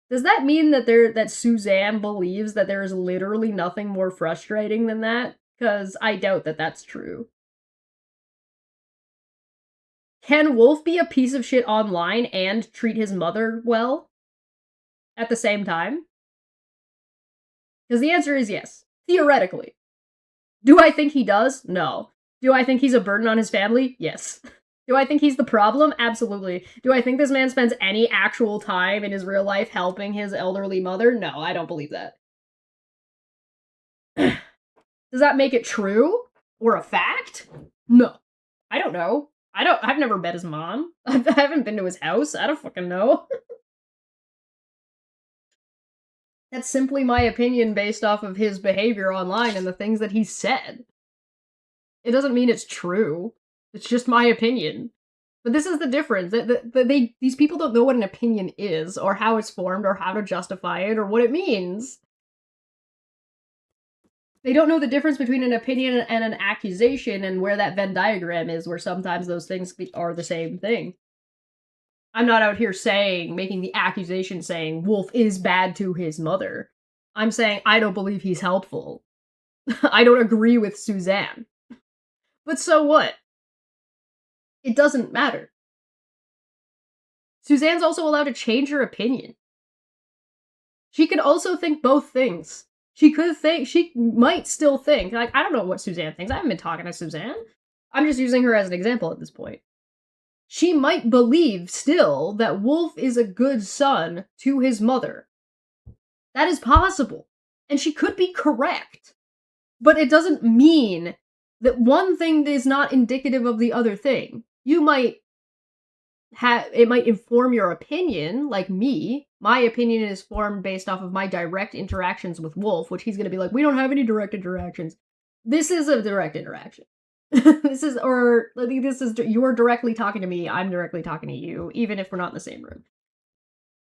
Does that mean that Suzanne believes that there is literally nothing more frustrating than that? Because I doubt that that's true. Can Wolf be a piece of shit online and treat his mother well at the same time? Because the answer is yes. Theoretically. Do I think he does? No. Do I think he's a burden on his family? Yes. Do I think he's the problem? Absolutely. Do I think this man spends any actual time in his real life helping his elderly mother? No, I don't believe that. Does that make it true? Or a fact? No. I don't know. I've never met his mom. I haven't been to his house. I don't fucking know. That's simply my opinion based off of his behavior online and the things that he said. It doesn't mean it's true. It's just my opinion. But this is the difference. These people don't know what an opinion is, or how it's formed, or how to justify it, or what it means. They don't know the difference between an opinion and an accusation, and where that Venn diagram is, where sometimes those things are the same thing. I'm not out here making the accusation saying Wolf is bad to his mother. I'm saying I don't believe he's helpful. I don't agree with Suzanne. But so what? It doesn't matter. Suzanne's also allowed to change her opinion. She could also think both things. She might still think, like, I don't know what Suzanne thinks. I haven't been talking to Suzanne. I'm just using her as an example at this point. She might believe still that Wolf is a good son to his mother. That is possible. And she could be correct. But it doesn't mean that one thing is not indicative of the other thing. It might inform your opinion, like me. My opinion is formed based off of my direct interactions with Wolf, which he's going to be like, we don't have any direct interactions. This is a direct interaction. You're directly talking to me, I'm directly talking to you, even if we're not in the same room.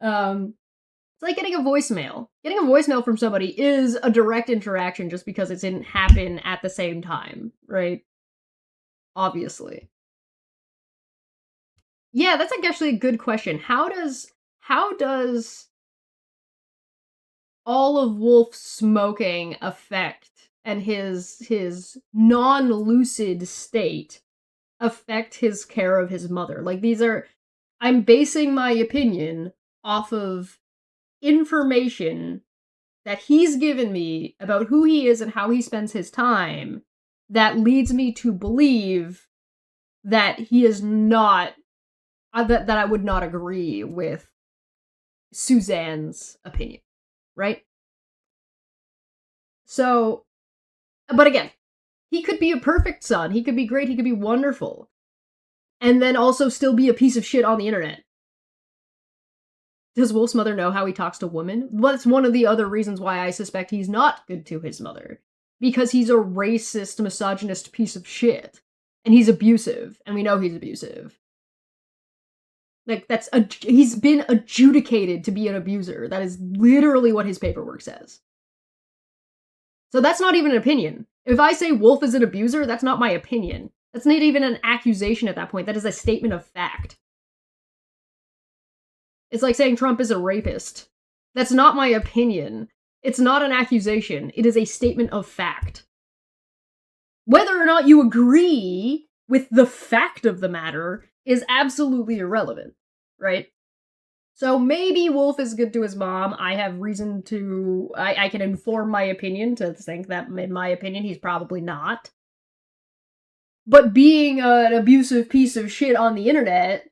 It's like getting a voicemail. Getting a voicemail from somebody is a direct interaction just because it didn't happen at the same time, right? Obviously. Yeah, that's actually a good question. How does all of Wolf's smoking affect and his non-lucid state affect his care of his mother? Like, I'm basing my opinion off of information that he's given me about who he is and how he spends his time that leads me to believe that he is not that I would not agree with Suzanne's opinion, right? So, but again, he could be a perfect son, he could be great, he could be wonderful, and then also still be a piece of shit on the internet. Does Wolf's mother know how he talks to women? Well, that's one of the other reasons why I suspect he's not good to his mother. Because he's a racist, misogynist piece of shit. And he's abusive, and we know he's abusive. Like, he's been adjudicated to be an abuser. That is literally what his paperwork says. So that's not even an opinion. If I say Wolf is an abuser, that's not my opinion. That's not even an accusation at that point. That is a statement of fact. It's like saying Trump is a rapist. That's not my opinion. It's not an accusation. It is a statement of fact. Whether or not you agree with the fact of the matter is absolutely irrelevant, right? So maybe Wolf is good to his mom. I have reason to... I can inform my opinion to think that, in my opinion, he's probably not. But being an abusive piece of shit on the internet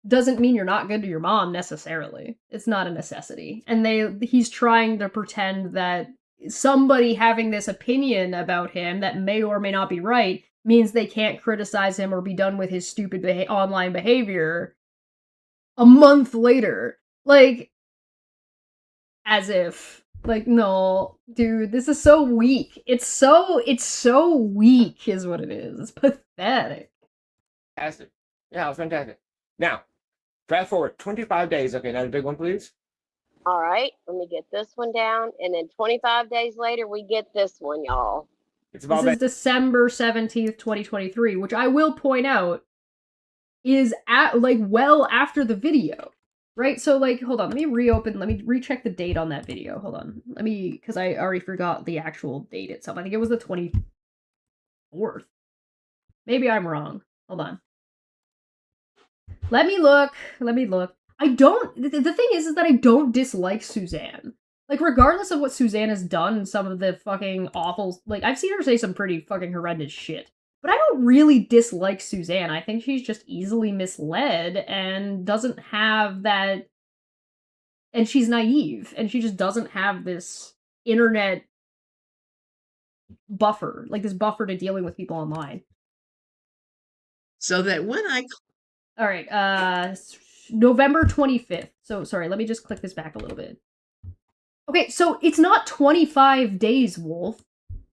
doesn't mean you're not good to your mom, necessarily. It's not a necessity. And he's trying to pretend that somebody having this opinion about him that may or may not be right means they can't criticize him or be done with his stupid online behavior a month later. Like, as if. Like, no, dude, this is so weak. It's so weak is what it is. It's pathetic. Fantastic. Yeah, it was fantastic. Now, fast forward 25 days. Okay, another big one, please. All right, let me get this one down. And then 25 days later, we get this one, y'all. It's about This is December 17th, 2023, which I will point out is well after the video, right? So, like, hold on, let me recheck the date on that video. Hold on. Because I already forgot the actual date itself. I think it was the 24th. Maybe I'm wrong. Hold on. Let me look. The thing is that I don't dislike Suzanne. Like, regardless of what Suzanne has done, some of the fucking awful, like, I've seen her say some pretty fucking horrendous shit. But I don't really dislike Suzanne. I think she's just easily misled and doesn't have that. And she's naive, and she just doesn't have this internet buffer, like this buffer to dealing with people online. So that when I All right, November 25th. So, sorry, let me just click this back a little bit. Okay, so it's not 25 days, Wolf.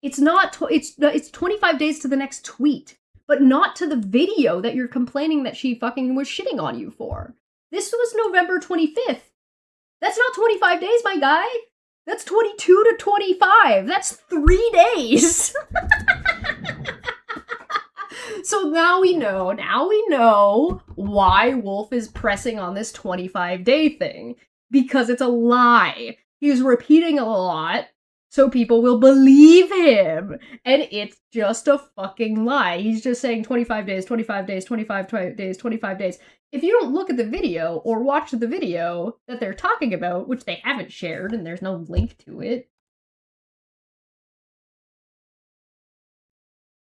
It's not, it's 25 days to the next tweet, but not to the video that you're complaining that she fucking was shitting on you for. This was November 25th. That's not 25 days, my guy. That's 22 to 25. That's 3 days. So now we know why Wolf is pressing on this 25-day thing. Because it's a lie. He's repeating a lot, so people will believe him. And it's just a fucking lie. He's just saying 25 days, 25 days, 25 days, 25 days. If you don't look at the video or watch the video that they're talking about, which they haven't shared and there's no link to it,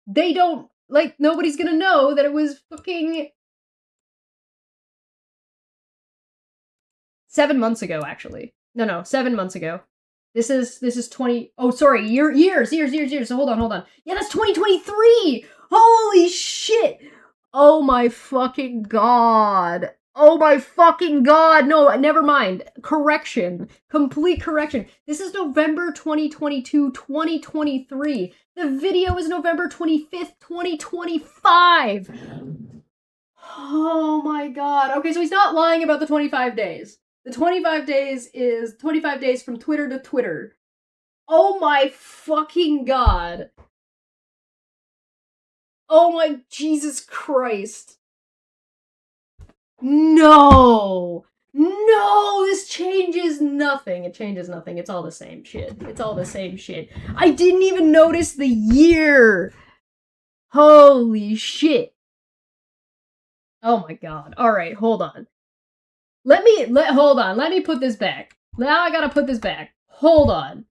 they don't, like, nobody's gonna know that it was fucking 7 months ago, actually. No, 7 months ago. This is 20, oh, sorry, years. So hold on. Yeah, that's 2023! Holy shit! Oh my fucking god. Oh my fucking god. No, never mind. Correction. Complete correction. This is November 2022, 2023. The video is November 25th, 2025. Oh my god. Okay, so he's not lying about the 25 days. The 25 days is 25 days from Twitter to Twitter. Oh my fucking god. Oh my Jesus Christ. No! No! This changes nothing. It changes nothing. It's all the same shit. It's all the same shit. I didn't even notice the year! Holy shit. Oh my god. Alright, hold on. Let me put this back. Now I gotta put this back. Hold on.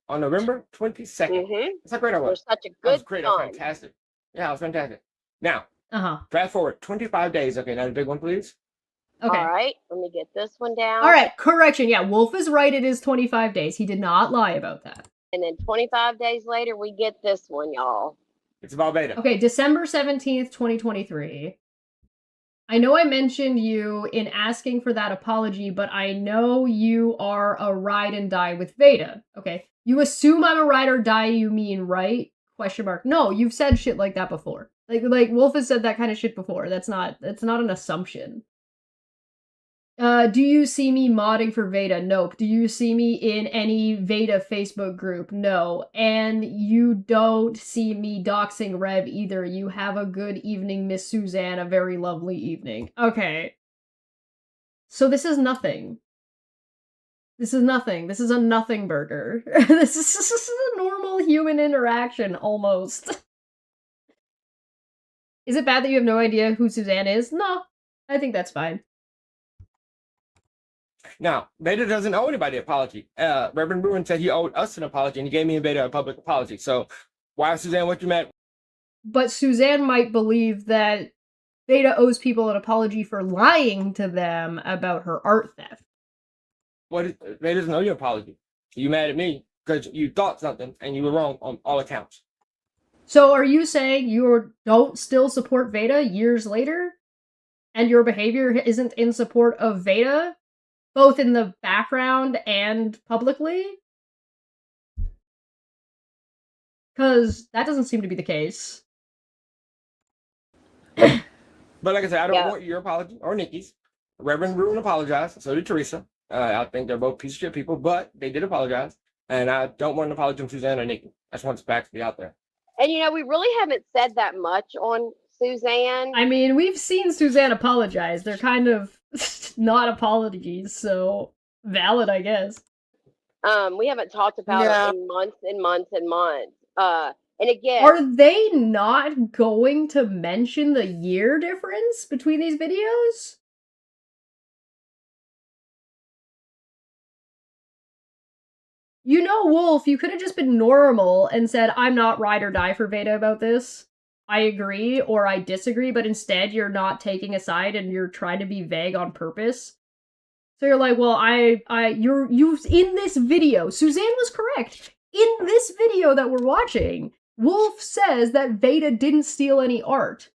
On November 22nd. That's how great I It was was. such a That was good great. That was time. fantastic. Yeah, it was fantastic. Now, Uh-huh. fast forward 25 days. Okay, now the big one, please. Okay. All right, let me get this one down. All right, correction. Yeah, Wolf is right. It is 25 days. He did not lie about that. And then 25 days later, we get this one, y'all. It's about beta. Okay, December 17th, 2023. I know I mentioned you in asking for that apology, but I know you are a ride and die with Veda. Okay, you assume I'm a ride or die, you mean, right? Question mark. No, you've said shit like that before. Like Wolf has said that kind of shit before. That's not an assumption. Do you see me modding for Veda? Nope. Do you see me in any Veda Facebook group? No. And you don't see me doxing Rev either. You have a good evening, Miss Suzanne. A very lovely evening. Okay. So this is nothing. This is nothing. This is a nothing burger. This is a normal human interaction, almost. Is it bad that you have no idea who Suzanne is? No. I think that's fine. Now, Beta doesn't owe anybody an apology. Reverend Bruin said he owed us an apology, and he gave me and Beta a public apology. So, why, Suzanne, what you meant? But Suzanne might believe that Beta owes people an apology for lying to them about her art theft. Beta doesn't owe you an apology. You mad at me because you thought something, and you were wrong on all accounts. So, are you saying you don't still support Veda years later? And your behavior isn't in support of Veda? Both in the background and publicly? Because that doesn't seem to be the case. But like I said, I don't want your apology or Nikki's. Reverend Ruin apologized, so did Teresa. I think they're both piece of shit people, but they did apologize. And I don't want an apology from Suzanne or Nikki. I just want the facts to be out there. And, we really haven't said that much on Suzanne. I mean, we've seen Suzanne apologize. They're kind of not apologies, so valid, I guess. We haven't talked about it in months and months and months. And again, are they not going to mention the year difference between these videos? You know, Wolf, you could have just been normal and said, I'm not ride or die for Veda about this. I agree or I disagree, but instead you're not taking a side and you're trying to be vague on purpose. So you're like, well, you in this video, Suzanne was correct. In this video that we're watching, Wolf says that Veda didn't steal any art.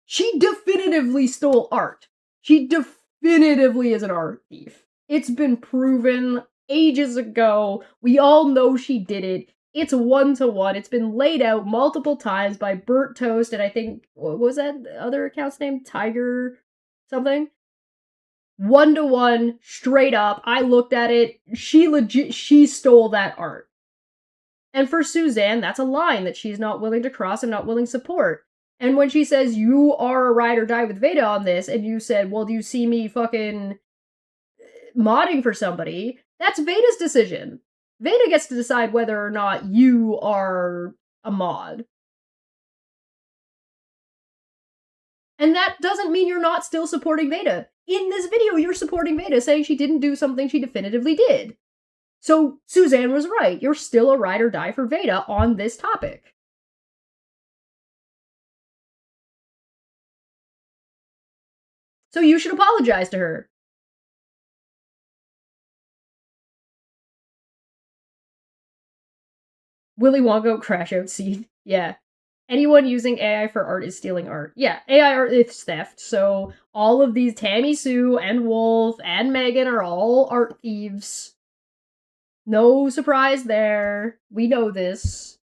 She definitively stole art. She definitively is an art thief. It's been proven ages ago. We all know she did it. It's 1-to-1. It's been laid out multiple times by Burt Toast and I think, what was that other account's name? Tiger something? 1-to-1, straight up. I looked at it. She stole that art. And for Suzanne, that's a line that she's not willing to cross and not willing to support. And when she says, you are a ride or die with Veda on this, and you said, well, do you see me fucking modding for somebody? That's Veda's decision. Veda gets to decide whether or not you are a mod. And that doesn't mean you're not still supporting Veda. In this video, you're supporting Veda, saying she didn't do something she definitively did. So Suzanne was right. You're still a ride or die for Veda on this topic. So you should apologize to her. Willy Wonka crash out scene. Yeah. Anyone using AI for art is stealing art. Yeah, AI art is theft, so all of these Tammy Sue and Wolf and Megan are all art thieves. No surprise there. We know this.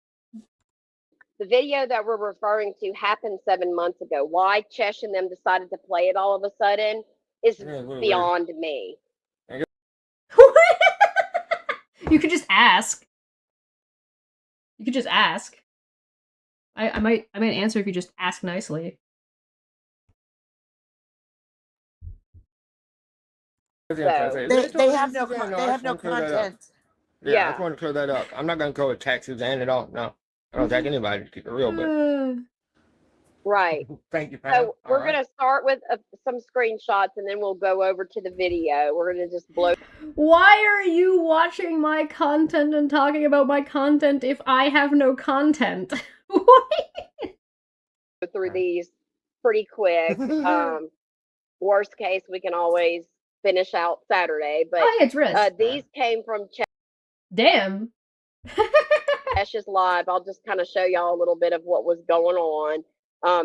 The video that we're referring to happened 7 months ago. Why Chesh and them decided to play it all of a sudden is beyond me. You could just ask. You could just ask. I might answer if you just ask nicely. They have no content. Yeah, I just want to clear that up. I'm not going to go attack Suzanne at all. No, I don't attack anybody to keep it real, but right. Thank you, Pam. So we're going to start with some screenshots and then we'll go over to the video. We're going to just blow. Why are you watching my content and talking about my content if I have no content? Through these pretty quick. Worst case, we can always finish out Saturday, but it's risk. These came from Damn. Chesh's live. I'll just kind of show y'all a little bit of what was going on.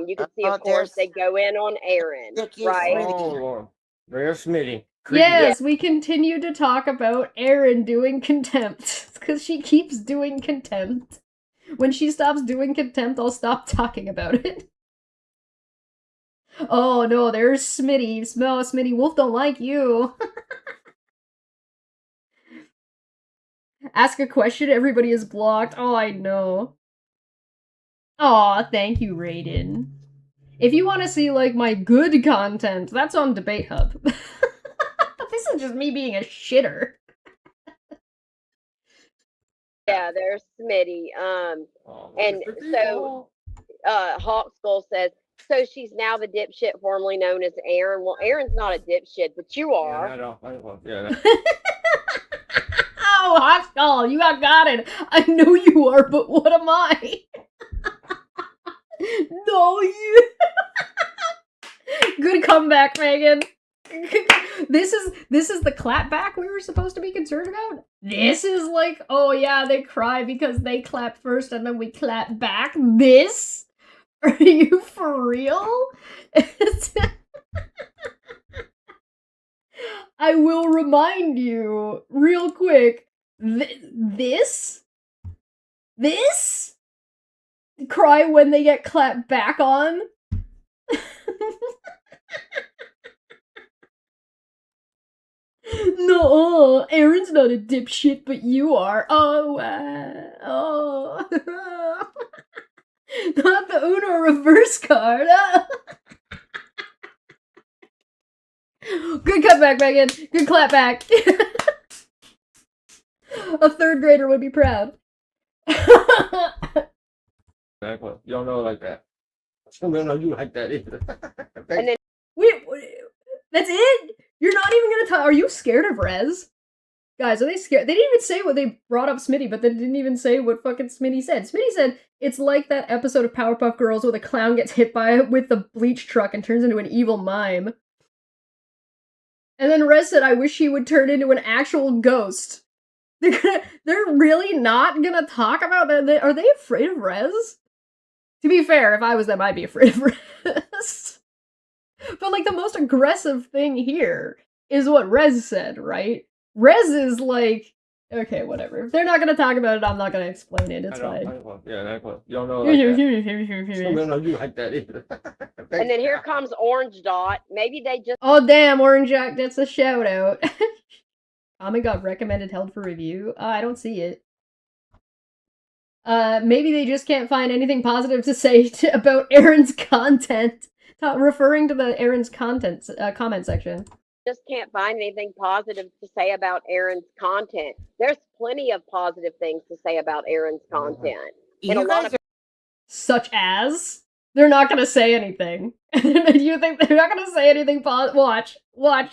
You can see, of course, they go in on Aaron, right? Oh, there's Smitty. Yes, we continue to talk about Aaron doing contempt because she keeps doing contempt. When she stops doing contempt, I'll stop talking about it. Oh no, there's Smitty. Smell, Smitty. Wolf don't like you. Ask a question, everybody is blocked. Oh, I know. Aw, thank you, Raiden. If you want to see, like, my good content, that's on Debate Hub. This is just me being a shitter. Yeah, there's Smitty. And so Hawk Skull says, so she's now the dipshit formerly known as Aaron. Well, Aaron's not a dipshit, but you are. Yeah, I know. Yeah. Oh, Hawk Skull, you got it. I know you are, but what am I? No, you. Good comeback, Megan. This is the clapback we were supposed to be concerned about? This is like, oh yeah, they cry because they clap first and then we clap back? This? Are you for real? I will remind you real quick, this? Cry when they get clapped back on? No, Aaron's not a dipshit, but you are. Oh. Not the Uno reverse card. Good comeback, Megan. Good clap back. A third grader would be proud. Exactly. You don't know it like that. I don't know you like that either. And then Wait, that's it? You're not even gonna talk. Are you scared of Rez? Guys, are they scared? They didn't even say what they brought up Smitty, but they didn't even say what fucking Smitty said. Smitty said, it's like that episode of Powerpuff Girls where the clown gets hit with the bleach truck and turns into an evil mime. And then Rez said, I wish he would turn into an actual ghost. They're really not gonna talk about that? Are they afraid of Rez? To be fair, if I was them, I'd be afraid of Rez. But, like, the most aggressive thing here is what Rez said, right? Rez is like, okay, whatever. If they're not gonna talk about it, I'm not gonna explain it. It's fine. Yeah, you don't know like that. Some don't know you like that either. And then here comes Orange Dot. Maybe they just Oh, damn, Orange Jack gets a shout out. Comic got recommended held for review. I don't see it. Maybe they just can't find anything positive to say about Aaron's content. Referring to the Aaron's content comment section. just can't find anything positive to say about Aaron's content. There's plenty of positive things to say about Aaron's content. And a lot of such as they're not gonna say anything. You think they're not gonna say anything positive? Watch.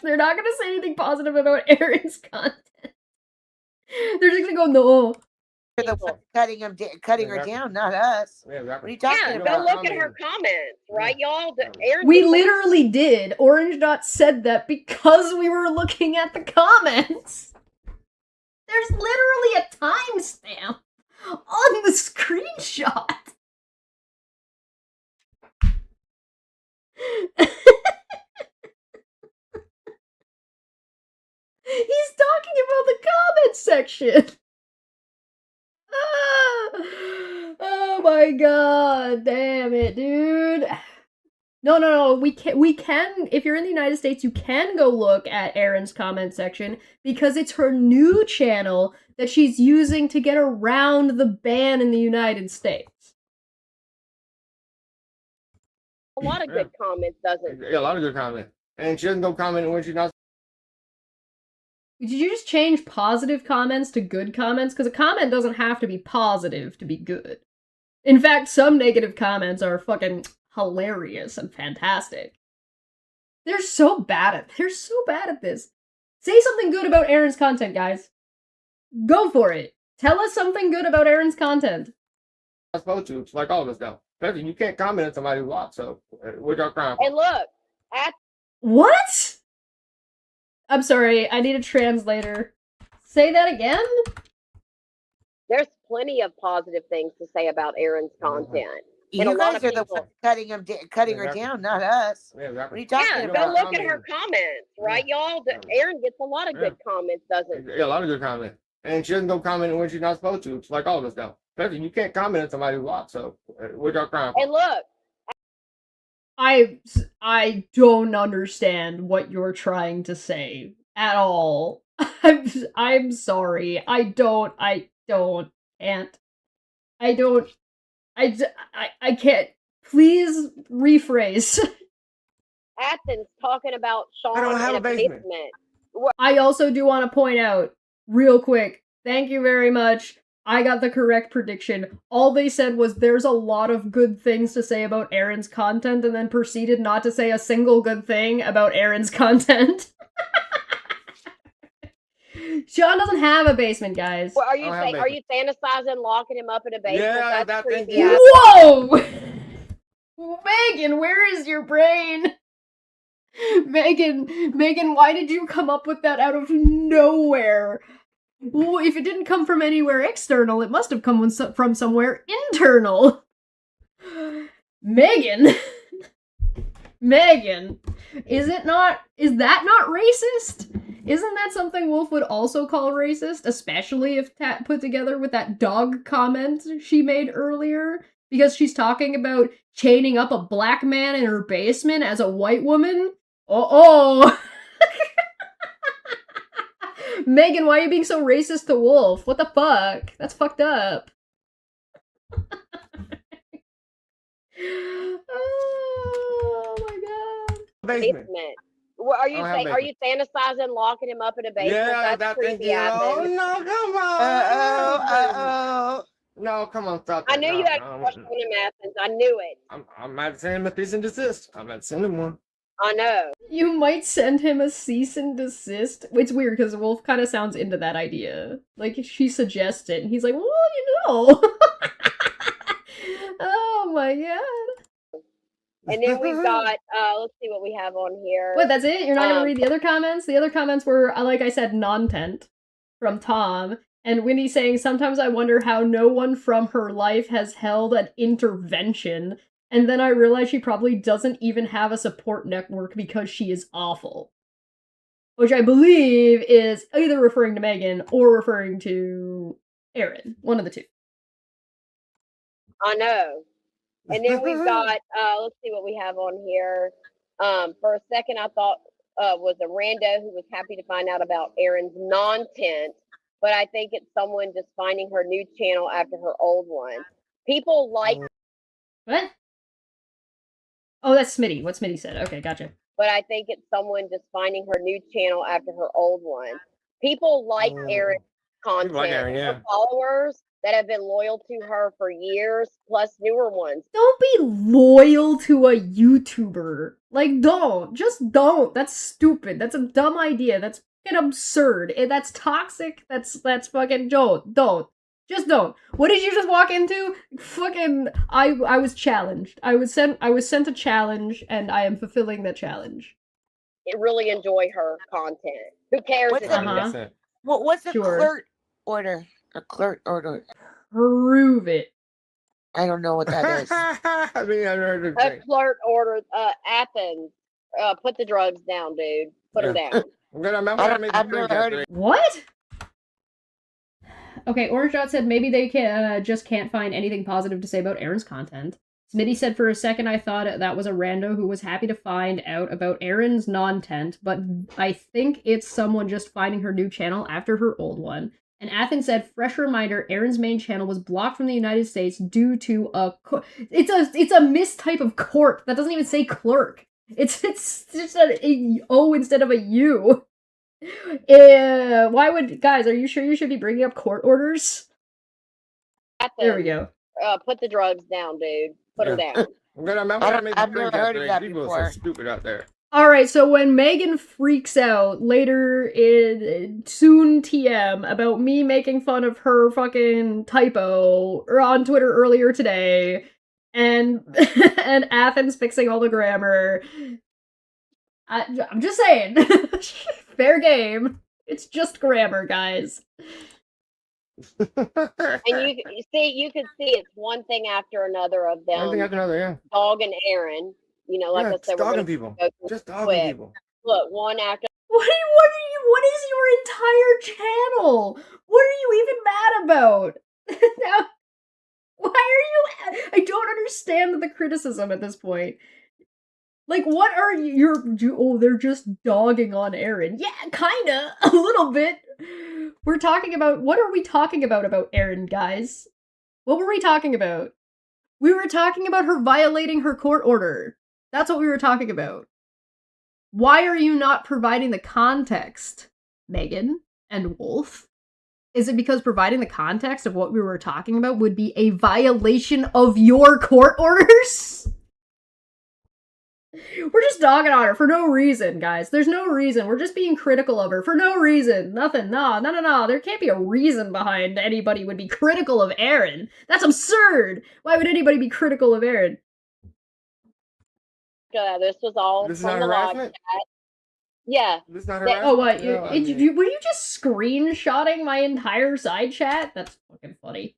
They're not gonna say anything positive about Aaron's content. They're just gonna go no. They're the one cutting her down, not us. What are you talking about? Go look at her comments, right, y'all? Aaron We literally did. Orange Dot said that because we were looking at the comments. There's literally a timestamp on the screenshot. He's talking about the comment section. Oh my god, damn it, dude. No, we can, if you're in the United States, you can go look at Erin's comment section because it's her new channel that she's using to get around the ban in the United States. A lot of good comments, doesn't Yeah, a lot of good comments. And she doesn't go comment when she's not. Did you just change positive comments to good comments? Because a comment doesn't have to be positive to be good. In fact, some negative comments are fucking hilarious and fantastic. They're so bad at this. Say something good about Erin's content, guys. Go for it. Tell us something good about Erin's content. Not supposed to. It's like all of us now. Especially you can't comment on somebody who lost. So what y'all crying for? And look, What? I'm sorry, I need a translator. Say that again? there's plenty of positive things to say about Aaron's content. And a You lot guys of are the people- one cutting her down, not us. Yeah, What are you talking Yeah, about? go look at her comments, right, y'all? Aaron gets a lot of good comments, doesn't Yeah, a lot of good comments. And she doesn't go comment when she's not supposed to. It's like all of us now. Especially you can't comment on somebody who lost. So what y'all crying for? And look, I don't understand what you're trying to say at all. I'm sorry. I can't. Please rephrase. Athens talking about Sean I don't have in a basement. I also do want to point out, real quick, thank you very much. I got the correct prediction. All they said was there's a lot of good things to say about Aaron's content, and then proceeded not to say a single good thing about Aaron's content. Sean doesn't have a basement, guys. Well, are you fantasizing locking him up in a basement? Yeah, That's that thing- creepy. Whoa! Megan, where is your brain? Megan, why did you come up with that out of nowhere? Well, if it didn't come from anywhere external, it must have come from somewhere internal. Megan, is that not racist? Isn't that something Wolf would also call racist, especially if put together with that dog comment she made earlier? Because she's talking about chaining up a black man in her basement as a white woman? Uh-oh! Megan, why are you being so racist to Wolf? What the fuck? That's fucked up. Oh my god. Basement. Well, are you fantasizing locking him up in a basement? Yeah, That's that thing. creepy. Oh no, come on. Uh-oh. No, come on, stop that. I knew you had a crush on him, Athens. I knew it. I'm not sending him a cease and desist. I'm not sending one. I know. You might send him a cease and desist. It's weird because Wolf kind of sounds into that idea. Like, she suggests it, and he's like, well, you know. Oh my god. And then we've got, let's see what we have on here. What, that's it? You're not gonna read the other comments? The other comments were, like I said, non-tent from Tom. And Winnie saying, sometimes I wonder how no one from her life has held an intervention. And then I realize she probably doesn't even have a support network because she is awful. Which I believe is either referring to Megan or referring to Erin. One of the two. I know. And then we've got, let's see what we have on here. For a second, I thought was a rando who was happy to find out about Erin's non-tent, but I think it's someone just finding her new channel after her old one. People like... What? Oh, that's Smitty. What Smitty said. Okay, gotcha. But I think it's someone just finding her new channel after her old one. People like Erin's content. Like Erin, yeah. Her followers that have been loyal to her for years, plus newer ones. Don't be loyal to a YouTuber. Like, don't. Just don't. That's stupid. That's a dumb idea. That's fucking absurd. That's toxic. That's fucking... Don't. Just don't. What did you just walk into? Fucking... I was challenged. I was sent a challenge, and I am fulfilling that challenge. I really enjoy her content. Who cares? What's the Sure. clerk order? A clerk order. Prove it. I don't know what that is. I mean, I heard it. A clerk ordered Athens. Put the drugs down, dude. Put her down. I've never heard of it. What? Okay, Orange Dot said maybe they just can't find anything positive to say about Erin's content. Smitty said for a second I thought that was a rando who was happy to find out about Erin's non-tent, but I think it's someone just finding her new channel after her old one. And Athens said, fresh reminder, Erin's main channel was blocked from the United States due to a... It's a mistype of court. That doesn't even say clerk. It's just an O instead of a U. Why would... Guys, are you sure you should be bringing up court orders? Athens, There we go. Put the drugs down, dude. Put her down. I've never heard of that People before. are so stupid out there. Alright, so when Megan freaks out later in soon TM about me making fun of her fucking typo on Twitter earlier today, and and Athens fixing all the grammar, I'm just saying, fair game. It's just grammar, guys. And you could see it's one thing after another of them. One thing after another, yeah. Dog and Aaron. You know, like I said, we're dogging gonna people. go through Just it dogging quick. people. Look, one after. What is your entire channel? What are you even mad about? Now, why are you... I don't understand the criticism at this point. Like, what are they're just dogging on Aaron. Yeah, kinda. A little bit. We're talking about... What are we talking about Aaron, guys? What were we talking about? We were talking about her violating her court order. That's what we were talking about. Why are you not providing the context, Megan and Wolf? Is it because providing the context of what we were talking about would be a violation of your court orders? We're just dogging on her for no reason, guys. There's no reason. We're just being critical of her for no reason. Nothing. No. There can't be a reason behind anybody would be critical of Aaron. That's absurd. Why would anybody be critical of Aaron? This was all This is from not the live harassment? chat. Yeah. This is not They- harassment? Oh, what? No, I mean- Were you just screenshotting my entire side chat? That's fucking funny.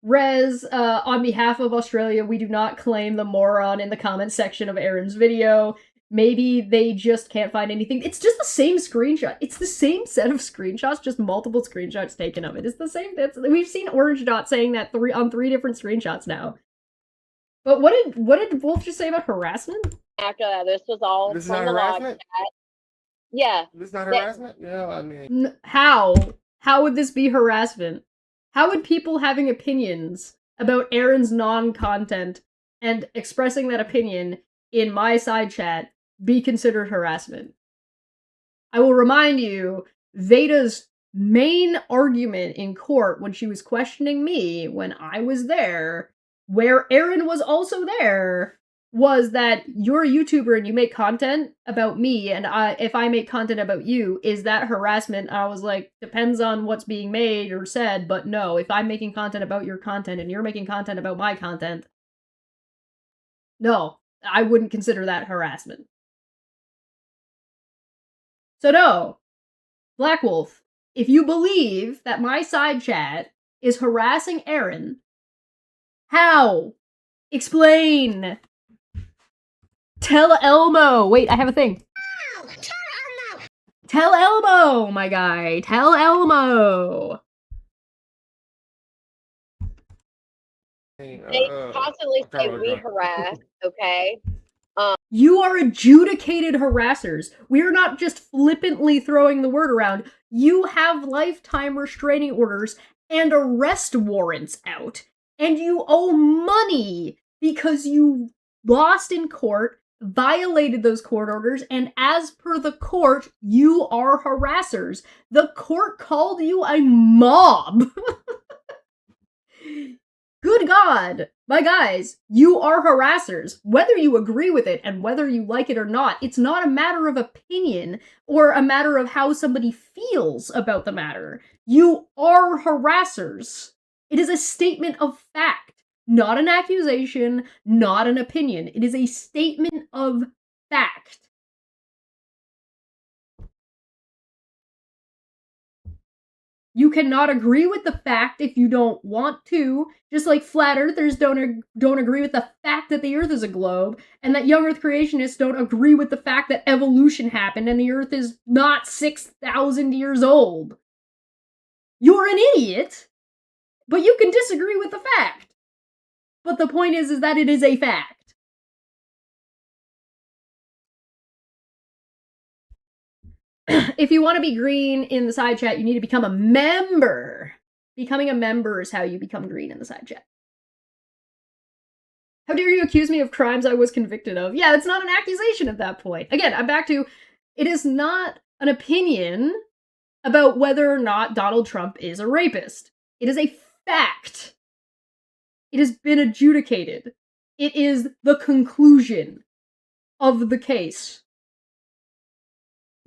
Rez, on behalf of Australia, we do not claim the moron in the comment section of Aaron's video. Maybe they just can't find anything. It's just the same screenshot. It's the same set of screenshots, just multiple screenshots taken of it. It's the same. We've seen Orange Dot saying that on three different screenshots now. But what did Wolf just say about harassment? After that, this was all This is from not the live harassment? chat. Yeah. This is not harassment? No, I mean... How? How would this be harassment? How would people having opinions about Aaron's non-content and expressing that opinion in my side chat be considered harassment? I will remind you, Veda's main argument in court when she was questioning me when I was there, where Aaron was also there, was that you're a YouTuber and you make content about me, and if I make content about you, is that harassment? I was like, depends on what's being made or said, but no, if I'm making content about your content and you're making content about my content, no, I wouldn't consider that harassment. So no, Black Wolf, if you believe that my side chat is harassing Aaron, how? Explain! Tell Elmo! Wait, I have a thing. Tell Elmo, my guy! Tell Elmo! They constantly say we harass, okay? You are adjudicated harassers. We are not just flippantly throwing the word around. You have lifetime restraining orders and arrest warrants out. And you owe money because you lost in court, violated those court orders, and as per the court, you are harassers. The court called you a mob. Good God, my guys, you are harassers. Whether you agree with it and whether you like it or not, it's not a matter of opinion or a matter of how somebody feels about the matter. You are harassers. It is a statement of fact, not an accusation, not an opinion. It is a statement of fact. You cannot agree with the fact if you don't want to, just like flat earthers don't agree with the fact that the earth is a globe, and that young earth creationists don't agree with the fact that evolution happened and the earth is not 6,000 years old. You're an idiot, but you can disagree with the fact. But the point is that it is a fact. If you want to be green in the side chat, you need to become a member. Becoming a member is how you become green in the side chat. How dare you accuse me of crimes I was convicted of? Yeah, it's not an accusation at that point. Again, I'm back to, it is not an opinion about whether or not Donald Trump is a rapist. It is a fact. It has been adjudicated. It is the conclusion of the case.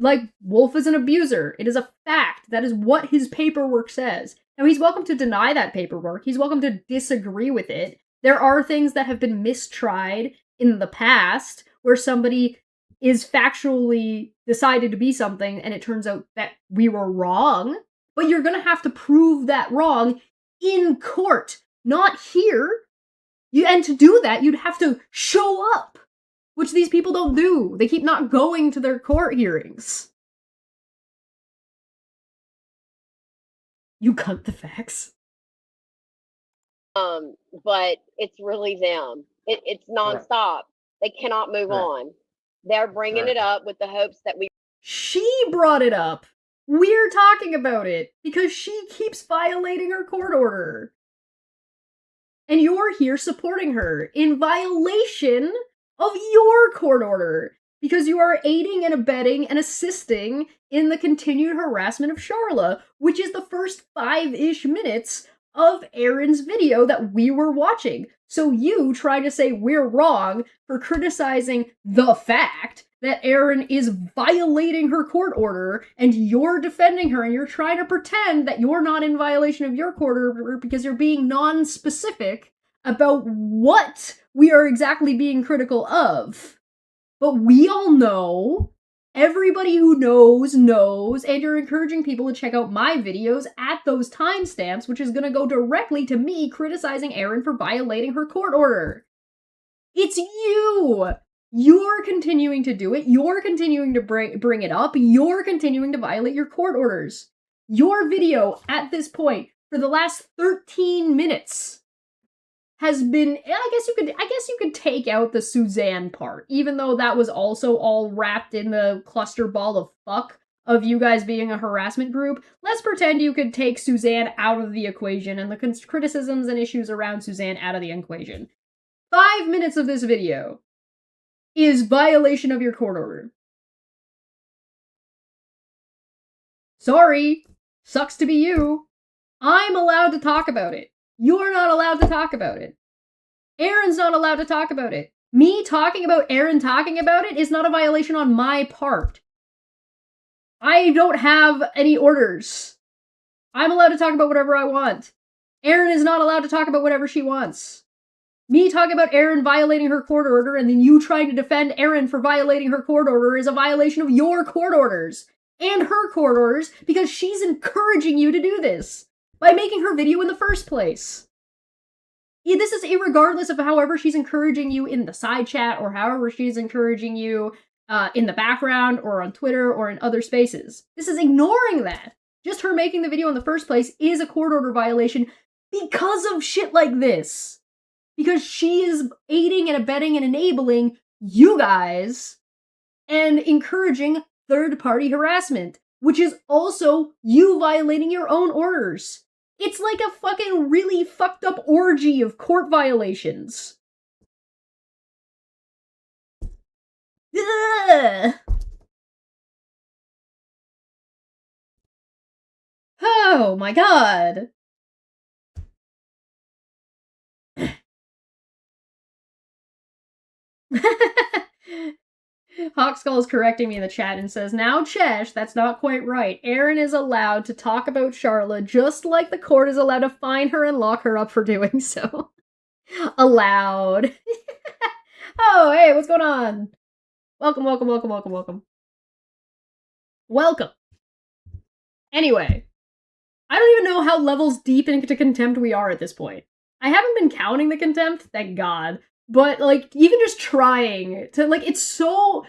Like, Wolf is an abuser. It is a fact. That is what his paperwork says. Now, he's welcome to deny that paperwork. He's welcome to disagree with it. There are things that have been mistried in the past where somebody is factually decided to be something and it turns out that we were wrong. But you're going to have to prove that wrong in court, not here. And to do that, you'd have to show up, which these people don't do. They keep not going to their court hearings. You cut the facts. But it's really them. It's nonstop. They cannot move on. They're bringing it up with the hopes that we... She brought it up. We're talking about it because she keeps violating her court order. And you're here supporting her in violation of your court order because you are aiding and abetting and assisting in the continued harassment of Charla, which is the first 5-ish minutes of Aaron's video that we were watching. So you try to say we're wrong for criticizing the fact that Aaron is violating her court order, and you're defending her, and you're trying to pretend that you're not in violation of your court order because you're being non-specific about what we are exactly being critical of. But we all know, everybody who knows, and you're encouraging people to check out my videos at those timestamps, which is going to go directly to me criticizing Aaron for violating her court order. It's you! You're continuing to do it. You're continuing to bring it up. You're continuing to violate your court orders. Your video at this point for the last 13 minutes has been, I guess you could take out the Suzanne part, even though that was also all wrapped in the cluster ball of fuck of you guys being a harassment group. Let's pretend you could take Suzanne out of the equation and the criticisms and issues around Suzanne out of the equation. 5 minutes of this video is violation of your court order. Sorry, sucks to be you. I'm allowed to talk about it. You're not allowed to talk about it. Aaron's not allowed to talk about it. Me talking about Aaron talking about it is not a violation on my part. I don't have any orders. I'm allowed to talk about whatever I want. Aaron is not allowed to talk about whatever she wants. Me talking about Aaron violating her court order and then you trying to defend Aaron for violating her court order is a violation of your court orders and her court orders because she's encouraging you to do this by making her video in the first place. This is irregardless of however she's encouraging you in the side chat or however she's encouraging you in the background or on Twitter or in other spaces. This is ignoring that. Just her making the video in the first place is a court order violation because of shit like this. Because she is aiding and abetting and enabling you guys and encouraging third-party harassment, which is also you violating your own orders. It's like a fucking really fucked up orgy of court violations. Ugh. Oh my god. Hawkskull is correcting me in the chat and says, now Chesh, that's not quite right. Aaron is allowed to talk about Charlotte just like the court is allowed to fine her and lock her up for doing so. Allowed. Oh, hey, what's going on? Welcome, welcome, welcome, welcome, welcome. Welcome. Anyway, I don't even know how levels deep into contempt we are at this point. I haven't been counting the contempt, thank God. But, like, even just trying to, like, it's so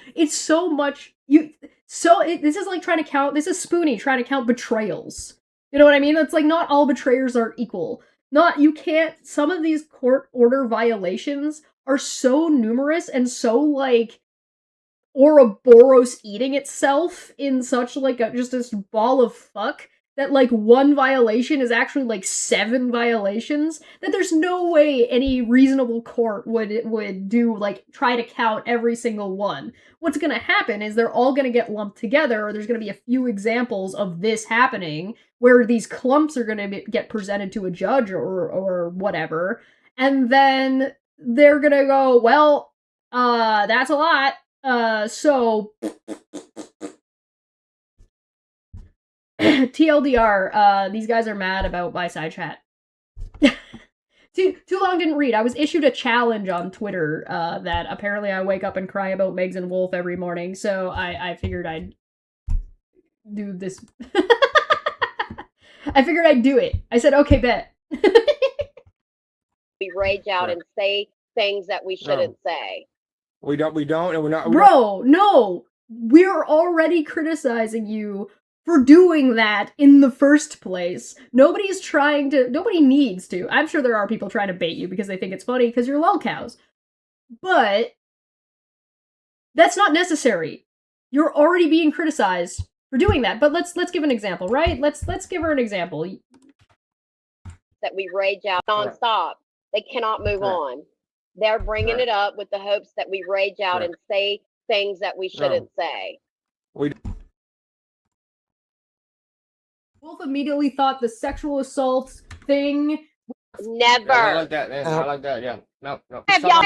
much, this is like trying to count, this is Spoonie trying to count betrayals. You know what I mean? It's like, not all betrayers are equal. You can't, some of these court order violations are so numerous and so, like, Ouroboros eating itself in such, like, just this ball of fuck that, like, one violation is actually, like, 7 violations, that there's no way any reasonable court would do, like, try to count every single one. What's gonna happen is they're all gonna get lumped together, or there's gonna be a few examples of this happening, where these clumps are gonna get presented to a judge or whatever, and then they're gonna go, well, that's a lot, so... TLDR, these guys are mad about my side chat. Too long didn't read. I was issued a challenge on Twitter that apparently I wake up and cry about Megs and Wolf every morning, so I figured I'd do this. I figured I'd do it. I said, okay, bet. We rage out and say things that we shouldn't say. We don't, and we're not. Bro, no! We're already criticizing you for doing that in the first place. Nobody needs to. I'm sure there are people trying to bait you because they think it's funny because you're lolcows. But that's not necessary. You're already being criticized for doing that. But let's give an example, right? Let's give her an example. That we rage out nonstop. They cannot move on. They're bringing it up with the hopes that we rage out and say things that we shouldn't say. Wolf immediately thought the sexual assault thing. Never. Yeah, I like that, man. I like that, yeah. No. Have y'all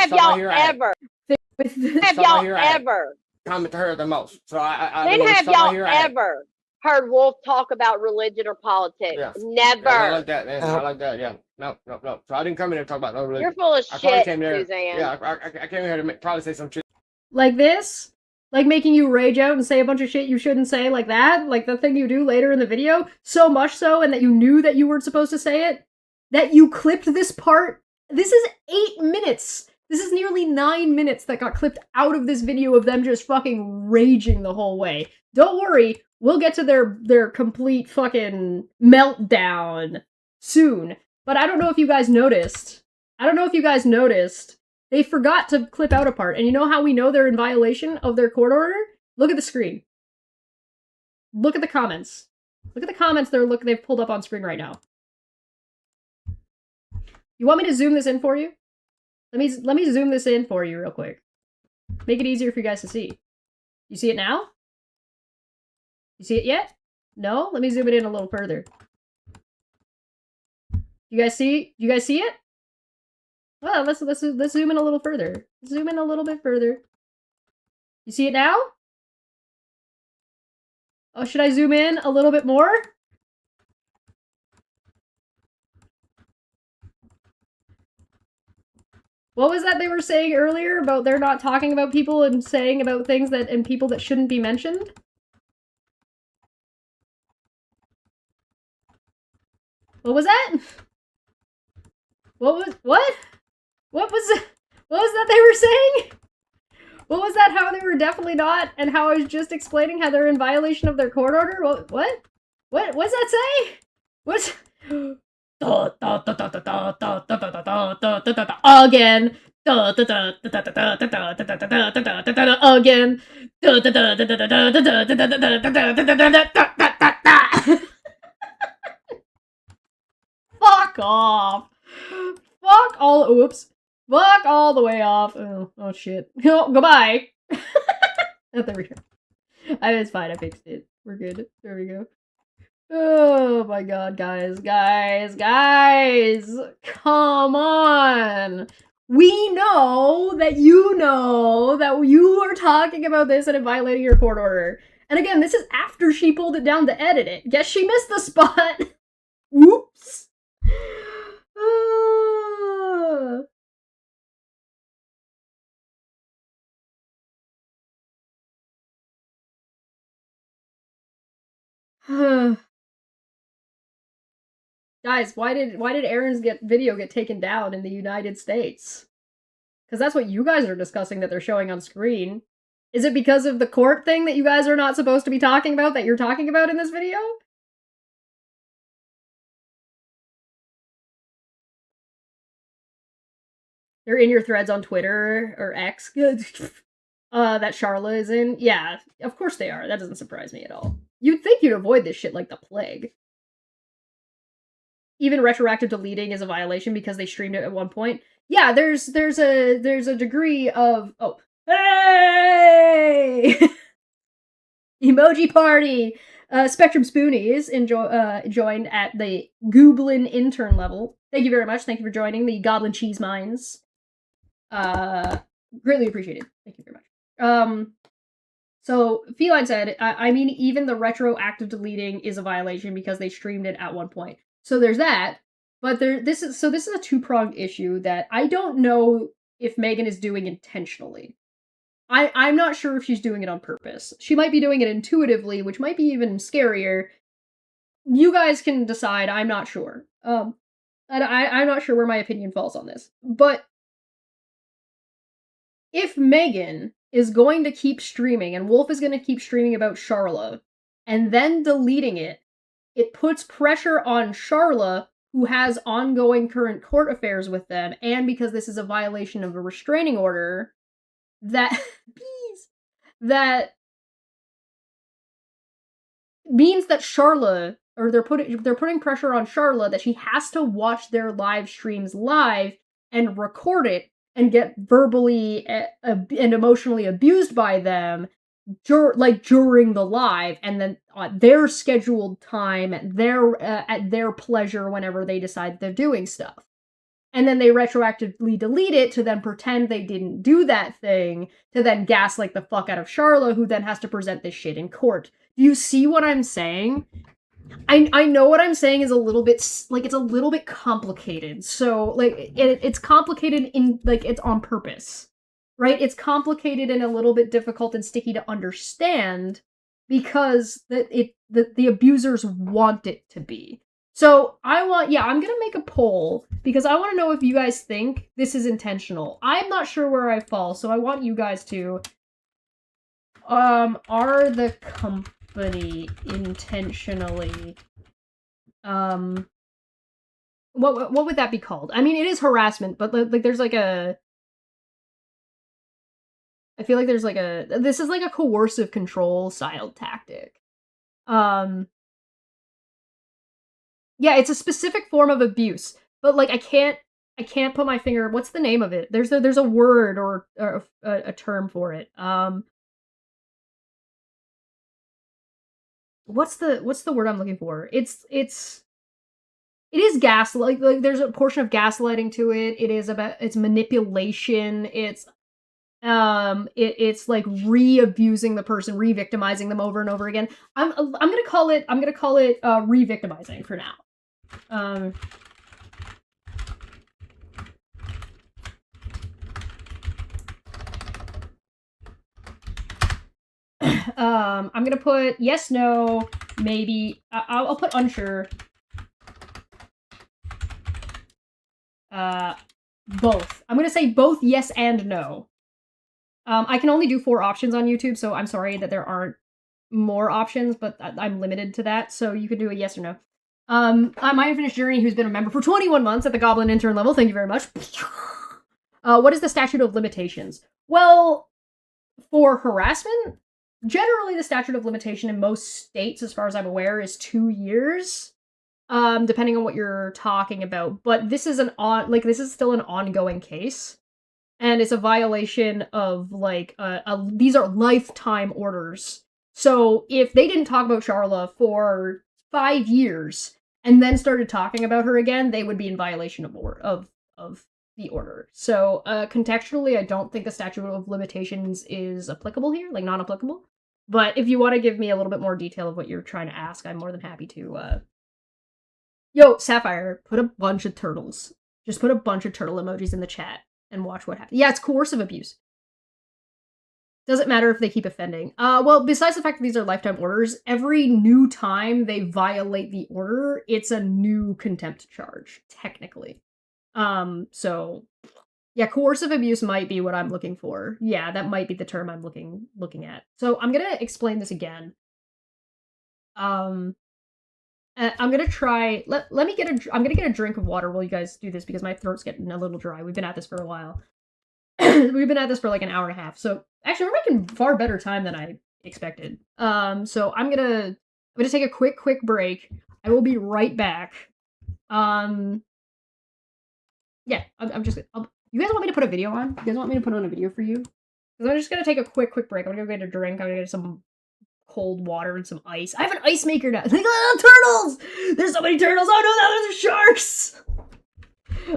ever comment to her the most? So have y'all ever heard Wolf talk about religion or politics? Yeah. Never. Yeah, I like that, man. I like that, yeah. No. So I didn't come in here to talk about no religion. You're full of shit, Suzanne. Yeah, I came here to probably say some shit. Like this? Like making you rage out and say a bunch of shit you shouldn't say like that? Like the thing you do later in the video? So much so, and that you knew that you weren't supposed to say it? That you clipped this part? This is 8 minutes! This is nearly 9 minutes that got clipped out of this video of them just fucking raging the whole way. Don't worry, we'll get to their complete fucking meltdown soon. But I don't know if you guys noticed. They forgot to clip out a part. And you know how we know they're in violation of their court order? Look at the screen. Look at the comments. Look at the comments they've pulled up on screen right now. You want me to zoom this in for you? Let me zoom this in for you real quick. Make it easier for you guys to see. You see it now? You see it yet? No? Let me zoom it in a little further. You guys see it? Well, let's zoom in a little further. Zoom in a little bit further. You see it now? Oh, should I zoom in a little bit more? What was that they were saying earlier about they're not talking about people and saying about things that and people that shouldn't be mentioned? What was that? What was that they were saying? What was that? How they were definitely not, and how I was just explaining how they're in violation of their court order? What? What's that say? What's again? Again. Fuck off. Fuck all. Oops. Fuck all the way off. Oh shit. Oh, goodbye. Oh, there we go. It's fine. I fixed it. We're good. There we go. Oh my god, guys. Come on. We know that you are talking about this and violating your court order. And again, this is after she pulled it down to edit it. Guess she missed the spot. Oops. Guys, why did Aaron's video get taken down in the United States? Because that's what you guys are discussing that they're showing on screen. Is it because of the court thing that you guys are not supposed to be talking about that you're talking about in this video? They're in your threads on Twitter or X that Charla is in. Yeah, of course they are. That doesn't surprise me at all. You'd think you'd avoid this shit like the plague. Even retroactive deleting is a violation because they streamed it at one point. Yeah, there's a degree of hey emoji party. Spectrum Spoonies joined at the Goblin intern level. Thank you very much. Thank you for joining the Goblin Cheese Mines. Greatly appreciated. Thank you very much. So Feline said, I mean, even the retroactive deleting is a violation because they streamed it at one point. So there's that. But this is a two-pronged issue that I don't know if Megan is doing intentionally. I'm not sure if she's doing it on purpose. She might be doing it intuitively, which might be even scarier. You guys can decide. I'm not sure. And I'm not sure where my opinion falls on this. But if Megan is going to keep streaming, and Wolf is going to keep streaming about Charla, and then deleting it, it puts pressure on Charla, who has ongoing current court affairs with them, and because this is a violation of a restraining order, that means that Charla, or they're putting pressure on Charla that she has to watch their live streams live and record it and get verbally and emotionally abused by them during the live, and then their scheduled time at their pleasure whenever they decide they're doing stuff. And then they retroactively delete it to then pretend they didn't do that thing, to then gaslight the fuck out of Charla, who then has to present this shit in court. Do you see what I'm saying? I know what I'm saying is a little bit, it's a little bit complicated. So, it's complicated in, it's on purpose. Right? It's complicated and a little bit difficult and sticky to understand because the abusers want it to be. So I'm gonna make a poll because I want to know if you guys think this is intentional. I'm not sure where I fall, so I want you guys to. Are the company intentionally? What would that be called? I mean, it is harassment, but there's a. I feel like there's this is like a coercive control style tactic. Yeah, it's a specific form of abuse, but I can't put my finger. What's the name of it? There's a word or a term for it. What's the word I'm looking for? It's it is gaslight. Like there's a portion of gaslighting to it. It is about it's manipulation. It's like re-abusing the person, re-victimizing them over and over again. I'm gonna call it re-victimizing for now. I'm gonna put yes, no, maybe. I'll put unsure. Both. I'm gonna say both yes and no. I can only do 4 options on YouTube, so I'm sorry that there aren't more options, but I'm limited to that, so you could do a yes or no. My Unfinished Journey, who's been a member for 21 months at the Goblin Intern level, thank you very much. What is the statute of limitations? Well, for harassment, generally the statute of limitation in most states, as far as I'm aware, is 2 years. Depending on what you're talking about. But this is this is still an ongoing case. And it's a violation of, like, these are lifetime orders. So if they didn't talk about Charla for 5 years and then started talking about her again, they would be in violation of the order. So contextually, I don't think the statute of limitations is applicable here, like non-applicable. But if you want to give me a little bit more detail of what you're trying to ask, I'm more than happy to. Yo, Sapphire, put a bunch of turtles. Just put a bunch of turtle emojis in the chat and watch what happens. Yeah, it's coercive abuse. Doesn't matter if they keep offending. Well, besides the fact that these are lifetime orders, every new time they violate the order, it's a new contempt charge, technically. So yeah, coercive abuse might be what I'm looking for. Yeah, that might be the term I'm looking at. So I'm gonna explain this again. I'm gonna try. I'm gonna get a drink of water while you guys do this because my throat's getting a little dry. We've been at this for a while. We've been at this for like an hour and a half. So actually, we're making far better time than I expected. So I'm gonna take a quick break. I will be right back. Yeah, I'm just. You guys want me to put a video on? You guys want me to put on a video for you? Because I'm just gonna take a quick break. I'm gonna go get a drink. I'm gonna get some cold water and some ice. I have an ice maker now. Like, turtles! There's so many turtles. Oh no, those are sharks!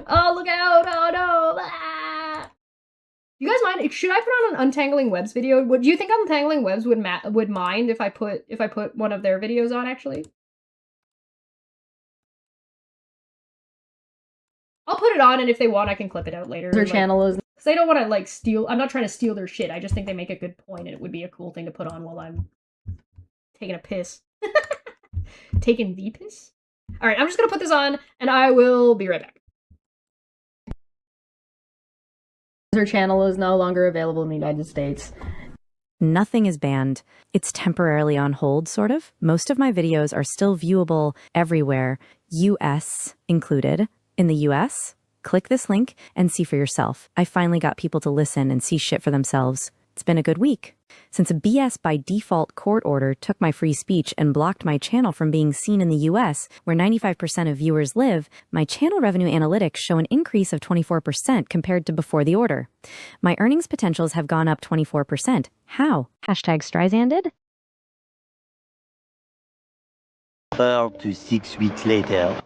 Oh, look out! Oh no! Ah! You guys mind? Should I put on an Untangling Webs video? Do you think Untangling Webs would mind if I put one of their videos on? Actually, I'll put it on, and if they want, I can clip it out later. Their channel is. Because they don't want to like steal. I'm not trying to steal their shit. I just think they make a good point, and it would be a cool thing to put on while I'm taking a piss. Taking the piss? Alright, I'm just gonna put this on, and I will be right back. Her channel is no longer available in the United States. Nothing is banned. It's temporarily on hold, sort of. Most of my videos are still viewable everywhere, US included. In the US, click this link and see for yourself. I finally got people to listen and see shit for themselves. It's been a good week. Since a BS by default court order took my free speech and blocked my channel from being seen in the US, where 95% of viewers live, my channel revenue analytics show an increase of 24% compared to before the order. My earnings potentials have gone up 24%. How? Hashtag Streisanded? 4 to 6 weeks later.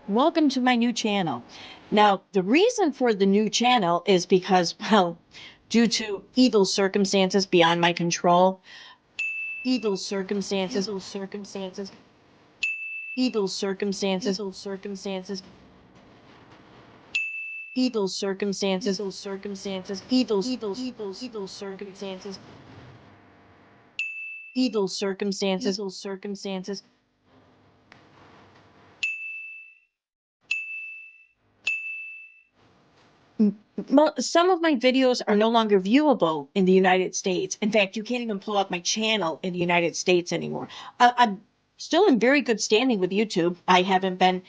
Welcome to my new channel. Now, the reason for the new channel is because, well, due to evil circumstances beyond my control, evil circumstances, evil circumstances, evil circumstances, evil circumstances, evil circumstances, evil circumstances, evil circumstances, evil circumstances, evil circumstances. Some of my videos are no longer viewable in the United States. In fact, you can't even pull up my channel in the United States anymore. I'm still in very good standing with YouTube. I haven't been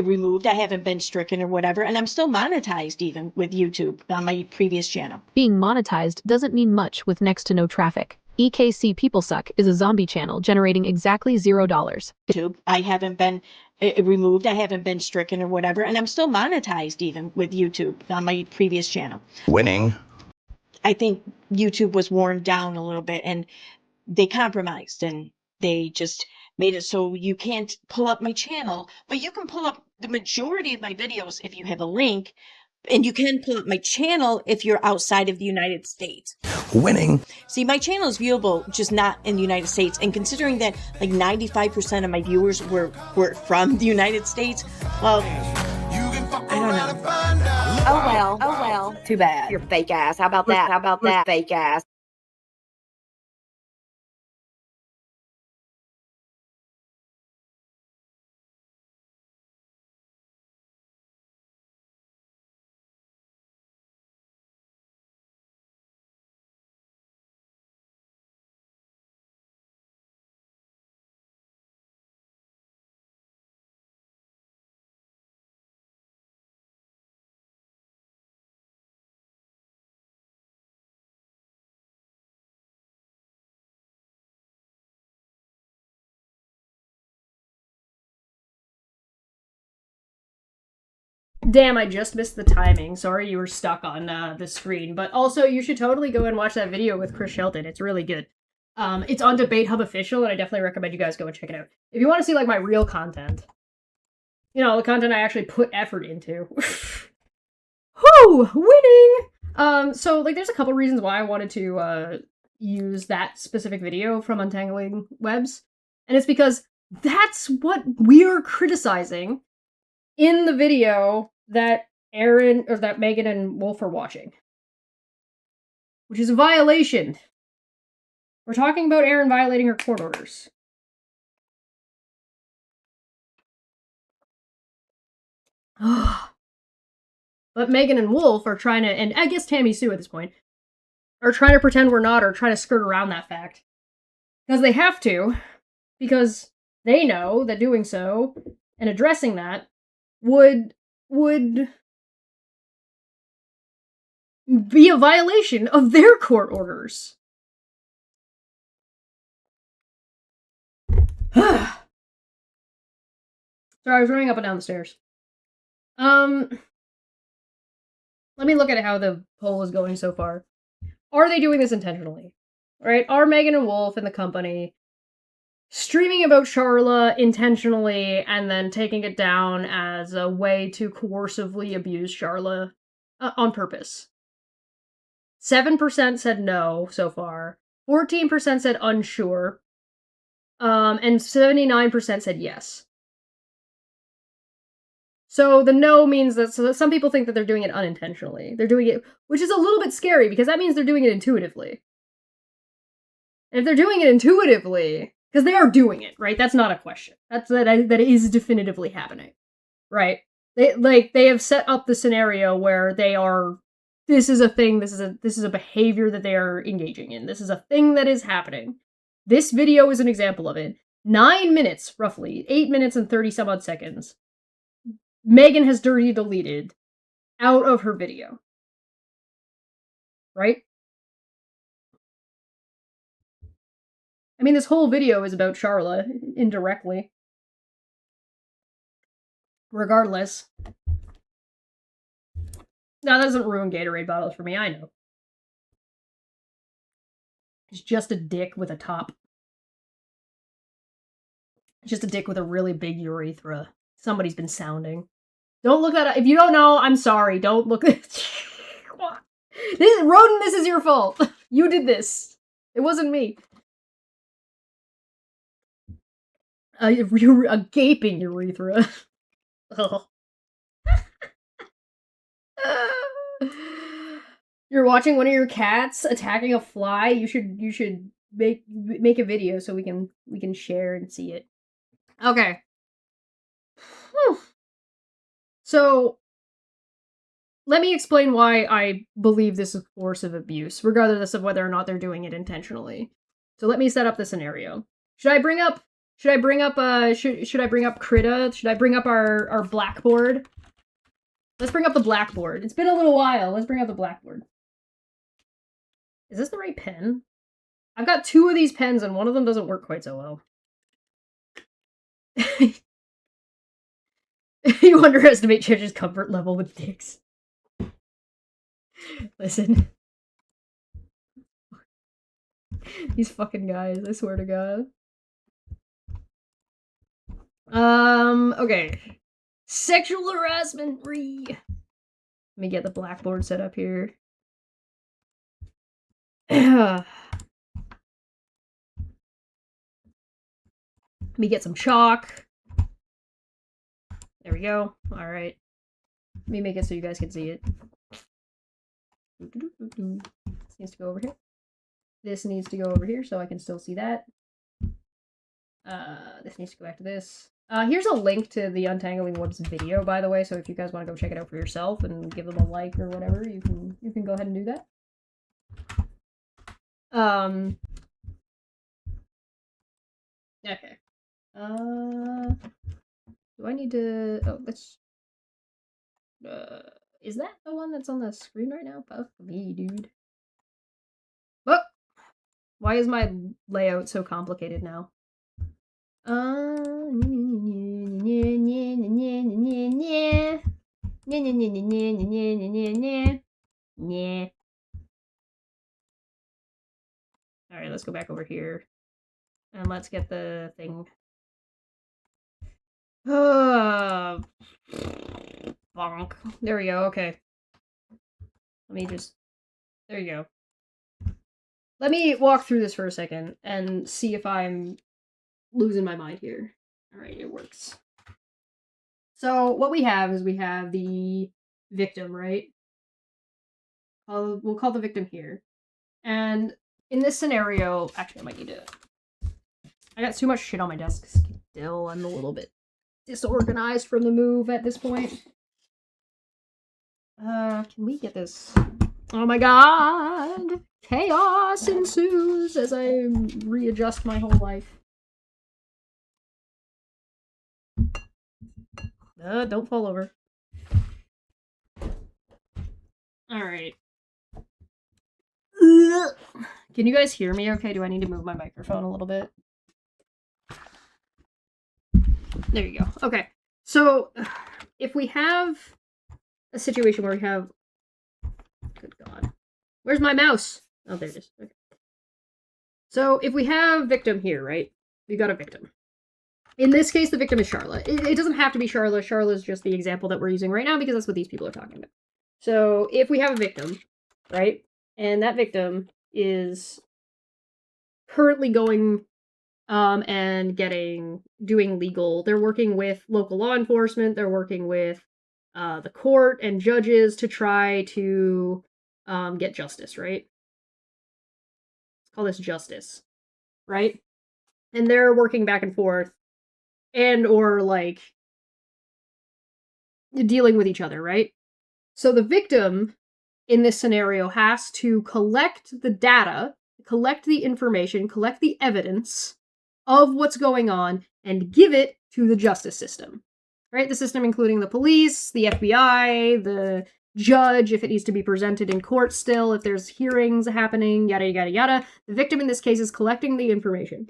removed. I haven't been stricken or whatever. And I'm still monetized even with YouTube on my previous channel. Being monetized doesn't mean much with next to no traffic. EKC People Suck is a zombie channel generating exactly $0. YouTube. I haven't been removed. I haven't been stricken or whatever. And I'm still monetized even with YouTube on my previous channel. Winning. I think YouTube was worn down a little bit and they compromised and they just made it so you can't pull up my channel, but you can pull up the majority of my videos if you have a link, and you can pull up my channel if you're outside of the United States. Winning. See, my channel is viewable, just not in the United States. And considering that like 95% of my viewers were from the United States, well, I don't know. Oh well. Too bad. You're fake ass. How about that? How about that? Fake ass. Damn, I just missed the timing. Sorry you were stuck on the screen. But also, you should totally go and watch that video with Chris Shelton. It's really good. It's on Debate Hub Official, and I definitely recommend you guys go and check it out. If you want to see, like, my real content. You know, the content I actually put effort into. Whoo! Winning! So, like, there's a couple reasons why I wanted to use that specific video from Untangling Webs. And it's because that's what we're criticizing in the video that that Megan and Wolf are watching. Which is a violation. We're talking about Erin violating her court orders. But Megan and Wolf are trying to, and I guess Tammy Sue at this point, are trying to pretend we're not, or trying to skirt around that fact. Because they have to, because they know that doing so, and addressing that, would be a violation of their court orders. Sorry, I was running up and down the stairs. Let me look at how the poll is going so far. Are they doing this intentionally? Right? Are Megan and Wolf and the company streaming about Charla intentionally and then taking it down as a way to coercively abuse Charla on purpose? 7% said no so far. 14% said unsure. And 79% said yes. So the no means that some people think that they're doing it unintentionally. They're doing it, which is a little bit scary because that means they're doing it intuitively. And if they're doing it intuitively, because they are doing it, right? That's not a question. That is definitively happening, right? They have set up the scenario where they are. This is a thing. This is a behavior that they are engaging in. This is a thing that is happening. This video is an example of it. 9 minutes, roughly 8 minutes and 30 some odd seconds. Megan has dirty deleted out of her video. Right? I mean, this whole video is about Charla, indirectly. Regardless. Now, that doesn't ruin Gatorade bottles for me, I know. He's just a dick with a top. Just a dick with a really big urethra. Somebody's been sounding. Don't look that up. If you don't know, I'm sorry. Don't look at Roden, this is your fault. You did this. It wasn't me. A gaping urethra. Oh. You're watching one of your cats attacking a fly. You should make a video so we can share and see it. Okay. Whew. So let me explain why I believe this is coercive abuse, regardless of whether or not they're doing it intentionally. So let me set up the scenario. Should I bring up Krita? Should I bring up our blackboard? Let's bring up the blackboard. It's been a little while. Let's bring up the blackboard. Is this the right pen? I've got 2 of these pens and one of them doesn't work quite so well. You underestimate Church's comfort level with dicks. Listen. These fucking guys, I swear to God. Okay. Sexual harassment free. Let me get the blackboard set up here. Let me get some chalk. There we go. Alright. Let me make it so you guys can see it. This needs to go over here. This needs to go over here so I can still see that. This needs to go back to this. Here's a link to the Untangling Webs video, by the way, so if you guys want to go check it out for yourself and give them a like or whatever, you can go ahead and do that. Okay. Do I need to... Oh, let's... is that the one that's on the screen right now? Fuck me, dude. Oh! Why is my layout so complicated now? Alright, let's go back over here. And let's get the thing. Bonk. There we go, okay. Let me just... There you go. Let me walk through this for a second and see if I'm losing my mind here. Alright, it works. So, what we have is we have the victim, right? We'll call the victim here. And in this scenario... Actually, I might need to... I got too much shit on my desk still. I'm a little bit disorganized from the move at this point. Can we get this? Oh my god! Chaos ensues as I readjust my whole life. Don't fall over. Alright. Can you guys hear me okay? Do I need to move my microphone a little bit? There you go. Okay. So, if we have a situation where we have... Good God. Where's my mouse? Oh, there it is. Okay. So, if we have victim here, right? We got a victim. In this case, the victim is Charlotte. It doesn't have to be Charlotte. Charlotte is just the example that we're using right now because that's what these people are talking about. So, if we have a victim, right? And that victim is currently going... and doing legal. They're working with local law enforcement. They're working with the court and judges to try to get justice, right? Let's call this justice, right? And they're working back and forth and or like dealing with each other, right? So the victim in this scenario has to collect the data, collect the information, collect the evidence of what's going on and give it to the justice system, right? The system including the police, the FBI, the judge, if it needs to be presented in court still, if there's hearings happening, yada, yada, yada. The victim in this case is collecting the information.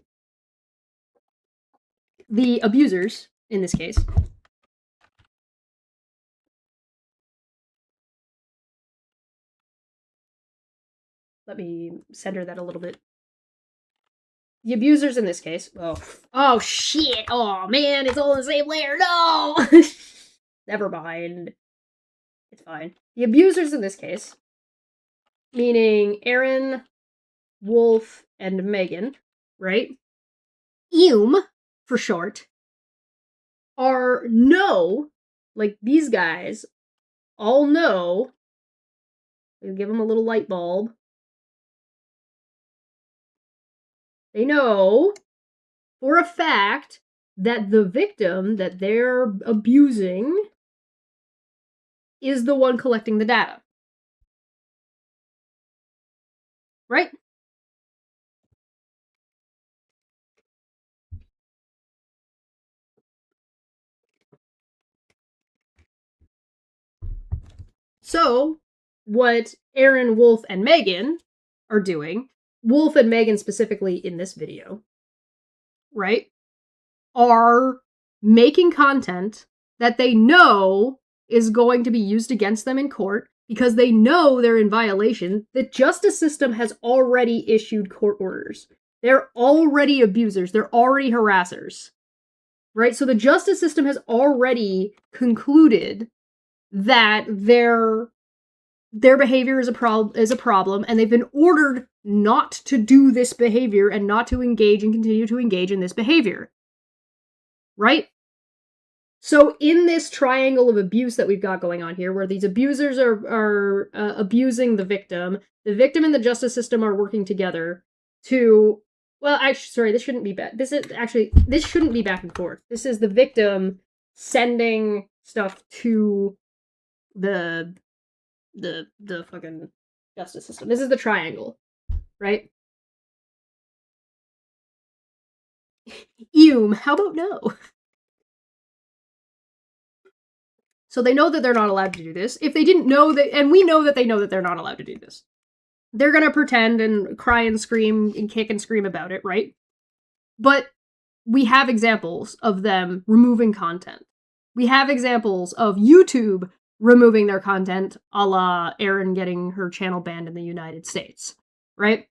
The abusers, in this case, let me center that a little bit. The abusers in this case... Oh, shit! Oh, man, it's all in the same layer! No! Never mind. It's fine. The abusers in this case, meaning Aaron, Wolf, and Megan, right? For short, like these guys, all know... We'll give them a little light bulb. They know for a fact that the victim that they're abusing is the one collecting the data. Right? So, what Aaron, Wolf, and Megan are doing, Wolf and Megan specifically in this video, right, are making content that they know is going to be used against them in court because they know they're in violation. The justice system has already issued court orders. They're already abusers. They're already harassers. right? So the justice system has already concluded that their behavior is a problem, and they've been ordered not to do this behavior and not to engage and continue to engage in this behavior. Right? So in this triangle of abuse that we've got going on here, where these abusers are abusing the victim and the justice system are working together to, well, actually, sorry, this shouldn't be bad. This shouldn't be back and forth. This is the victim sending stuff to the fucking justice system. This is the triangle, right? How about no? So they know that they're not allowed to do this. If they didn't know that, and we know that they know that they're not allowed to do this, they're gonna pretend and cry and scream and kick and scream about it, right? But we have examples of them removing content. We have examples of YouTube removing their content, a la Erin getting her channel banned in the United States, right?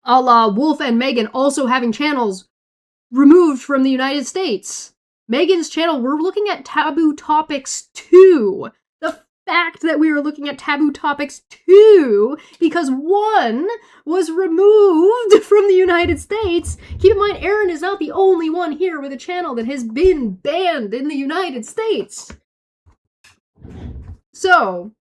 A la Wolf and Megan also having channels removed from the United States. Megan's channel, we're looking at Taboo Topics 2. The fact that we were looking at Taboo Topics 2 because 1 was removed from the United States. Keep in mind, Erin is not the only one here with a channel that has been banned in the United States. So,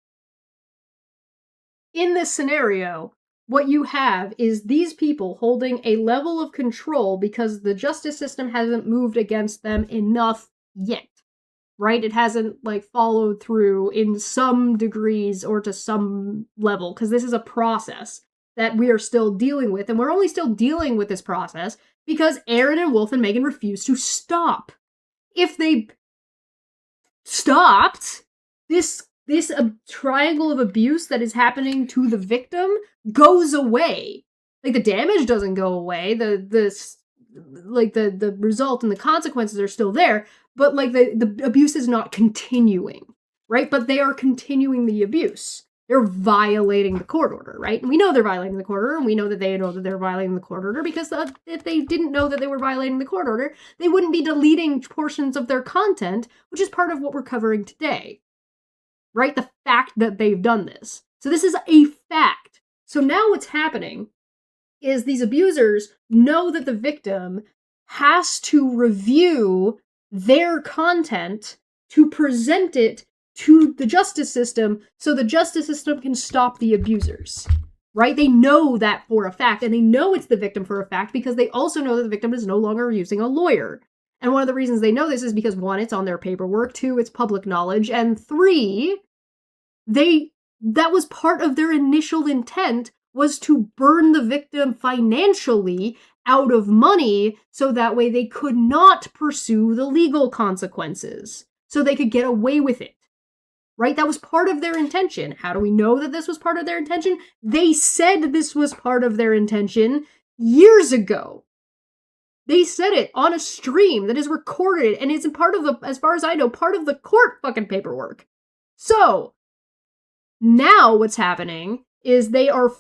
in this scenario, what you have is these people holding a level of control because the justice system hasn't moved against them enough yet, right? It hasn't, followed through in some degrees or to some level, because this is a process that we are still dealing with, and we're only still dealing with this process because Erin and Wolf and Megan refuse to stop. If they stopped, this triangle of abuse that is happening to the victim goes away. The damage doesn't go away. The result and the consequences are still there, but the abuse is not continuing, right? But they are continuing the abuse. They're violating the court order, right? And we know they're violating the court order, and we know that they know that they're violating the court order because if they didn't know that they were violating the court order, they wouldn't be deleting portions of their content, which is part of what we're covering today. Right? The fact that they've done this. So this is a fact. So now what's happening is these abusers know that the victim has to review their content to present it to the justice system so the justice system can stop the abusers. Right? They know that for a fact, and they know it's the victim for a fact because they also know that the victim is no longer using a lawyer. And one of the reasons they know this is because 1, it's on their paperwork, 2, it's public knowledge, and 3, that was part of their initial intent was to burn the victim financially out of money so that way they could not pursue the legal consequences. So they could get away with it. Right? That was part of their intention. How do we know that this was part of their intention? They said this was part of their intention years ago. They said it on a stream that is recorded and is part of the, as far as I know, part of the court fucking paperwork. So, now what's happening is they are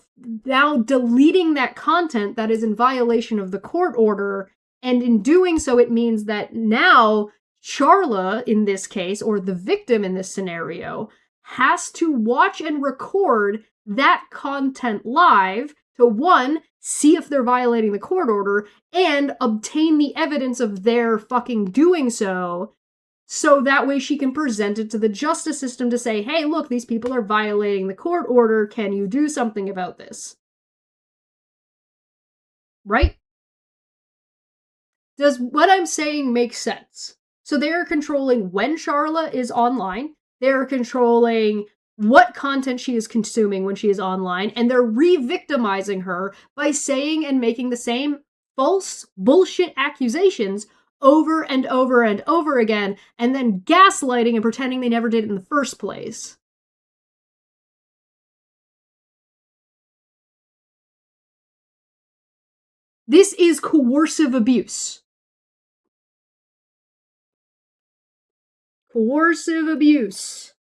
now deleting that content that is in violation of the court order, and in doing so, it means that now Charla, in this case, or the victim in this scenario, has to watch and record that content live to, 1, see if they're violating the court order, and obtain the evidence of their fucking doing so that way she can present it to the justice system to say, hey, look, these people are violating the court order, can you do something about this? Right? Does what I'm saying make sense? So they are controlling when Charla is online, they're controlling what content she is consuming when she is online, and they're re-victimizing her by saying and making the same false bullshit accusations over and over and over again, and then gaslighting and pretending they never did it in the first place. This is coercive abuse. Coercive abuse.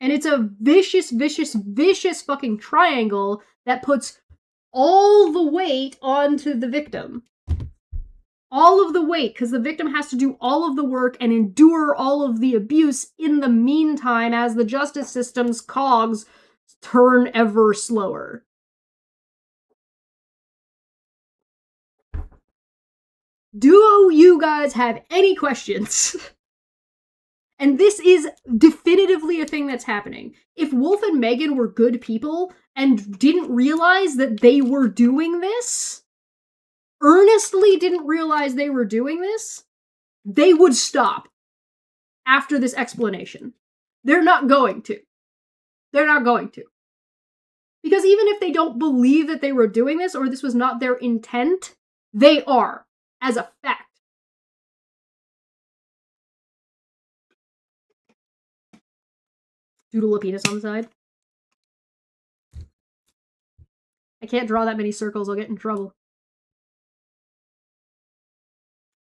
And it's a vicious, vicious, vicious fucking triangle that puts all the weight onto the victim. all of the weight, because the victim has to do all of the work and endure all of the abuse in the meantime as the justice system's cogs turn ever slower. Do you guys have any questions? And this is definitively a thing that's happening. If Wolf and Megan were good people and didn't realize that they were doing this, earnestly didn't realize they were doing this, they would stop after this explanation. They're not going to. They're not going to. Because even if they don't believe that they were doing this or this was not their intent, they are, as a fact. Doodle a penis on the side. I can't draw that many circles, I'll get in trouble.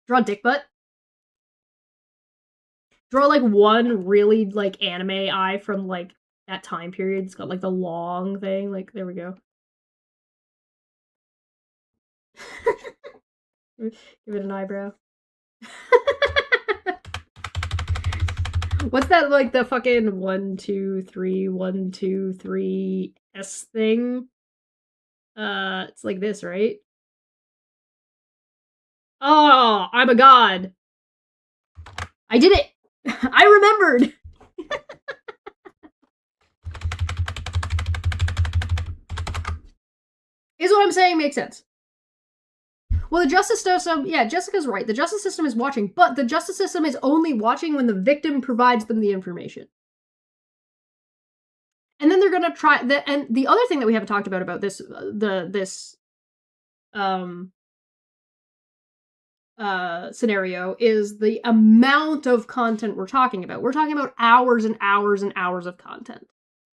Draw dick butt. Draw like one really like anime eye from like that time period. It's got like the long thing. Like, there we go. Give it an eyebrow. What's that, like, the fucking 1, 2, 3, 1, 2, 3 S thing? It's like this, right? Oh, I'm a god. I did it. I remembered. Is what I'm saying makes sense. Well, the justice system, yeah, Jessica's right. The justice system is watching, but the justice system is only watching when the victim provides them the information. And then they're gonna try, and the other thing that we haven't talked about this, scenario is the amount of content we're talking about. We're talking about hours and hours and hours of content,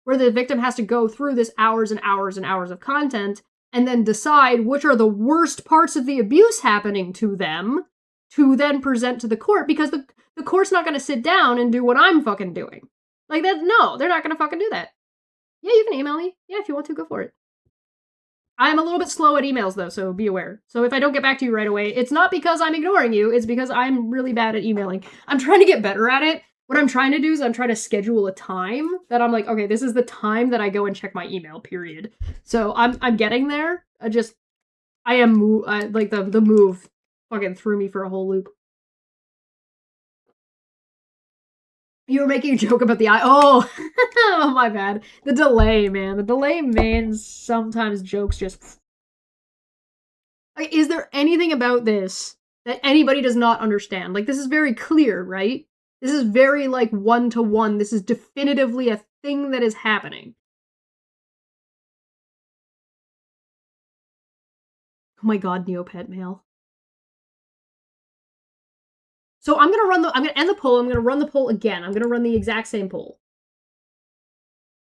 where the victim has to go through this hours and hours and hours of content and then decide which are the worst parts of the abuse happening to them to then present to the court, because the court's not going to sit down and do what I'm fucking doing. Like, that, no, they're not going to fucking do that. Yeah, you can email me. Yeah, if you want to, go for it. I'm a little bit slow at emails, though, so be aware. So if I don't get back to you right away, it's not because I'm ignoring you, it's because I'm really bad at emailing. I'm trying to get better at it. What I'm trying to do is I'm trying to schedule a time that I'm like, okay, this is the time that I go and check my email, period. So I'm getting there. I am, like, the move fucking threw me for a whole loop. You were making a joke about the eye. Oh, oh, my bad. The delay, man. The delay means sometimes jokes just... Like, is there anything about this that anybody does not understand? Like, this is very clear, right? This is very, like, one-to-one. This is definitively a thing that is happening. Oh my god, Neopet mail. So I'm gonna end the poll, I'm gonna run the poll again. I'm gonna run the exact same poll.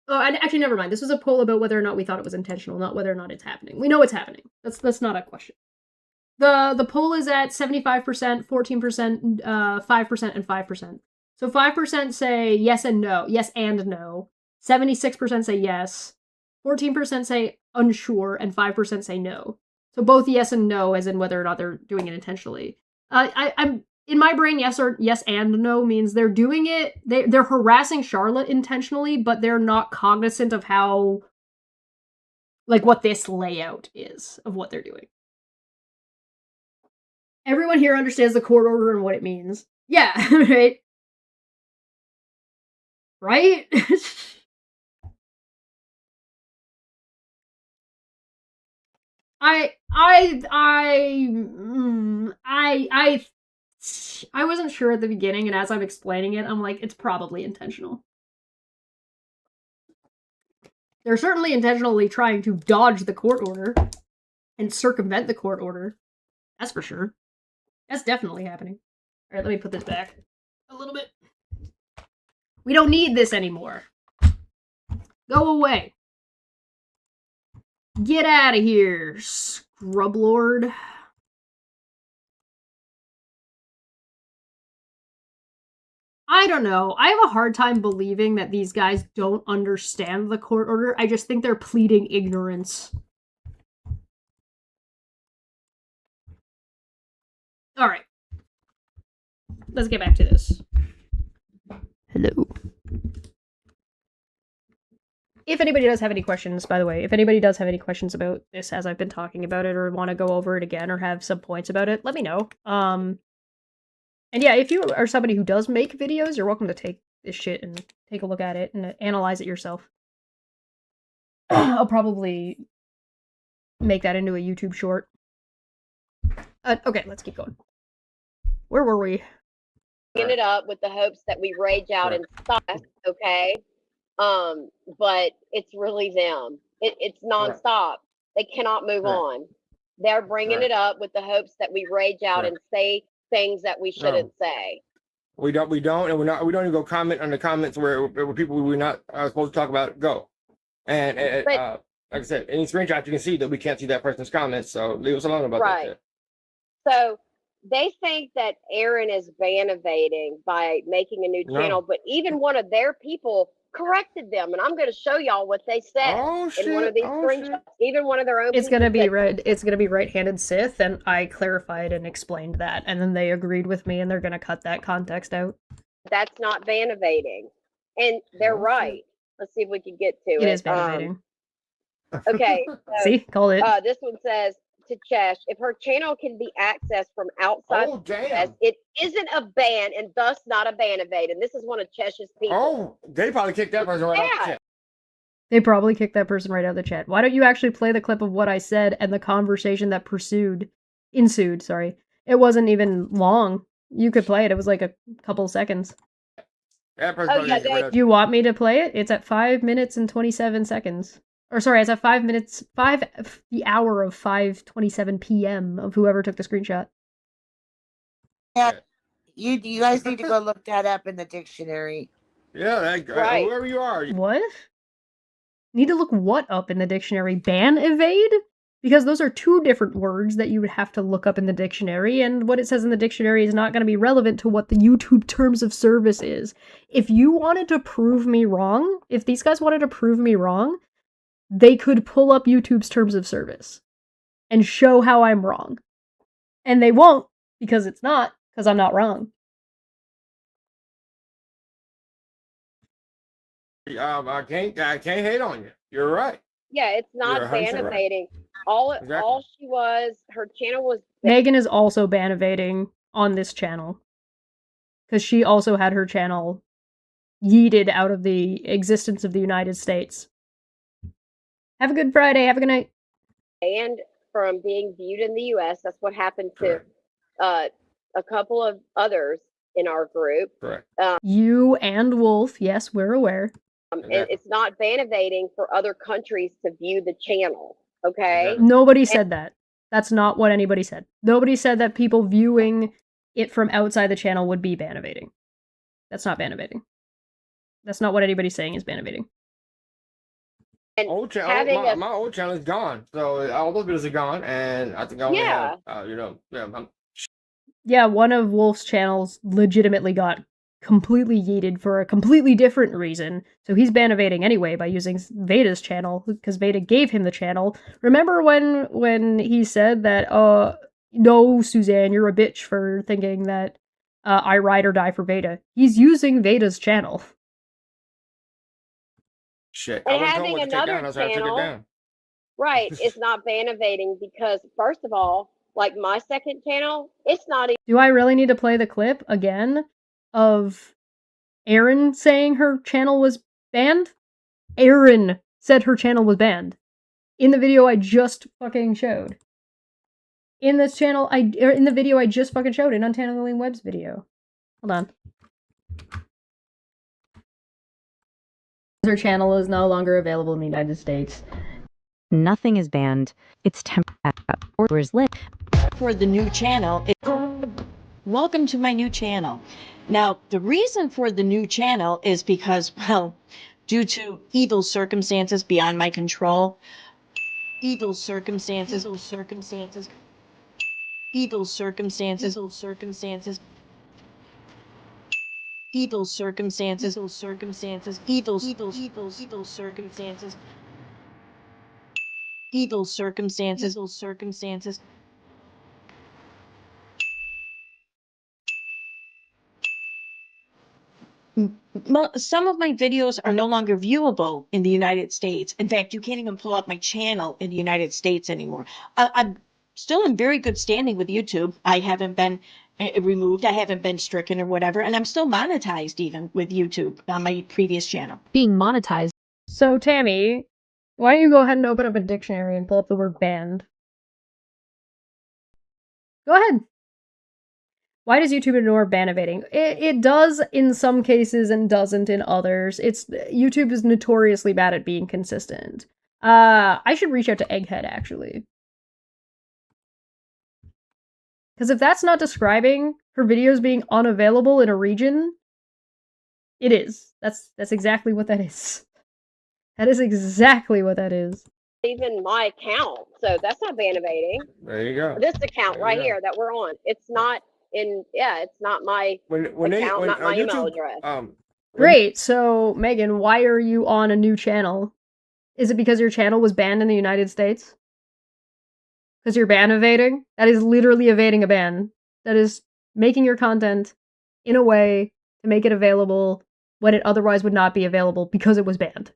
Oh, actually, never mind. This was a poll about whether or not we thought it was intentional, not whether or not it's happening. We know it's happening. That's not a question. The poll is at 75%, 14%, 5%, and 5%. So 5% say yes and no, yes and no. 76% say yes. 14% say unsure, and 5% say no. So both yes and no, as in whether or not they're doing it intentionally. I'm in my brain, yes and no means they're doing it. They're harassing Charlotte intentionally, but they're not cognizant of how, like, what this layout is of what they're doing. Everyone here understands the court order and what it means. Yeah, right? Right? I wasn't sure at the beginning, and as I'm explaining it, I'm like, it's probably intentional. They're certainly intentionally trying to dodge the court order and circumvent the court order. That's for sure. That's definitely happening. All right, let me put this back a little bit. We don't need this anymore. Go away. Get out of here, scrub lord. I don't know. I have a hard time believing that these guys don't understand the court order. I just think they're pleading ignorance. All right. Let's get back to this. Hello. If anybody does have any questions, by the way, if anybody does have any questions about this as I've been talking about it or want to go over it again or have some points about it, let me know. And yeah, if you are somebody who does make videos, you're welcome to take this shit and take a look at it and analyze it yourself. I'll probably make that into a YouTube short. Okay, let's keep going. Where were we? Ended up with the hopes that we rage out and stop, okay? But it's really them. It's nonstop. They cannot move on. They're bringing it up with the hopes that we rage out and say things that we shouldn't say. We don't, and we don't even go comment on the comments where people we're not supposed to talk about go. And like I said, any screenshot you can see that we can't see that person's comments, so leave us alone about that shit. So they think that Aaron is evading by making a new channel, but even one of their people corrected them, and I'm going to show y'all what they said in one of these screenshots. Even one of their own. It's going to be It's going to be right-handed Sith, and I clarified and explained that, and then they agreed with me, and they're going to cut that context out. That's not ban evading, and they're right. Let's see if we can get to it. It is ban evading. Okay. So, see, called it. This one says to Chesh, if her channel can be accessed from outside US, it isn't a ban and thus not a ban evade. And this is one of Chesh's people. Oh, they probably kicked that person right out the chat. They probably kicked that person right out of the chat. Why don't you actually play the clip of what I said and the conversation that ensued, sorry. It wasn't even long. You could play it. It was like a couple seconds. Do you want me to play it? It's at 5 minutes and 27 seconds. Or sorry, it's at the hour of 5:27 p.m. of whoever took the screenshot. Yeah, you guys need to go look that up in the dictionary. Yeah, whoever you are. What? Need to look what up in the dictionary? Ban evade? Because those are two different words that you would have to look up in the dictionary, and what it says in the dictionary is not going to be relevant to what the YouTube terms of service is. If you wanted to prove me wrong, if these guys wanted to prove me wrong, they could pull up YouTube's terms of service and show how I'm wrong. And they won't, because I'm not wrong. I can't hate on you. You're right. Yeah, it's not ban evading. Right. All she was, her channel was. Megan is also ban evading on this channel. Because she also had her channel yeeted out of the existence of the United States. Have a good Friday. Have a good night. And from being viewed in the U.S., that's what happened to a couple of others in our group. Correct. You and Wolf, yes, we're aware. It's not ban evading for other countries to view the channel, okay? Nobody said that. That's not what anybody said. Nobody said that people viewing it from outside the channel would be ban evading. That's not ban evading. That's not what anybody's saying is ban evading. And my old channel is gone, so all those videos are gone, and I think I only have, yeah, one of Wolf's channels legitimately got completely yeeted for a completely different reason, so he's ban evading anyway by using Veda's channel, because Veda gave him the channel. Remember when he said that, no, Suzanne, you're a bitch for thinking that I ride or die for Veda. He's using Veda's channel. Shit. And having another channel, right, is not ban evading because, first of all, like my second channel, it's not even. Do I really need to play the clip again of Erin saying her channel was banned? Erin said her channel was banned. In the video I just fucking showed. In this channel, in the video I just fucking showed, in Untangling Web's video. Hold on. Her channel is no longer available in the United States. Nothing is banned. It's temporary lit. For the new channel, welcome to my new channel. Now, the reason for the new channel is because, well, due to evil circumstances beyond my control, evil circumstances, evil circumstances, evil circumstances, evil circumstances, evil circumstances, evil circumstances, evil circumstances, evil circumstances, evil circumstances, Some of my videos are no longer viewable in the United States. In fact, you can't even pull up my channel in the United States anymore. I'm still in very good standing with YouTube. I haven't been removed. I haven't been stricken or whatever. And I'm still monetized even with YouTube on my previous channel. Being monetized. So, Tammy, why don't you go ahead and open up a dictionary and pull up the word banned? Go ahead. Why does YouTube ignore ban evading? It does in some cases and doesn't in others. YouTube is notoriously bad at being consistent. I should reach out to Egghead, actually. Because if that's not describing her videos being unavailable in a region, it is. That's exactly what that is. That is exactly what that is. Even my account, so that's not ban evading. There you go. This account right here that we're on, it's not in. Yeah, it's not my account, not my email address. Great. So, Megan, why are you on a new channel? Is it because your channel was banned in the United States? Because you're ban evading? That is literally evading a ban. That is making your content in a way to make it available when it otherwise would not be available because it was banned.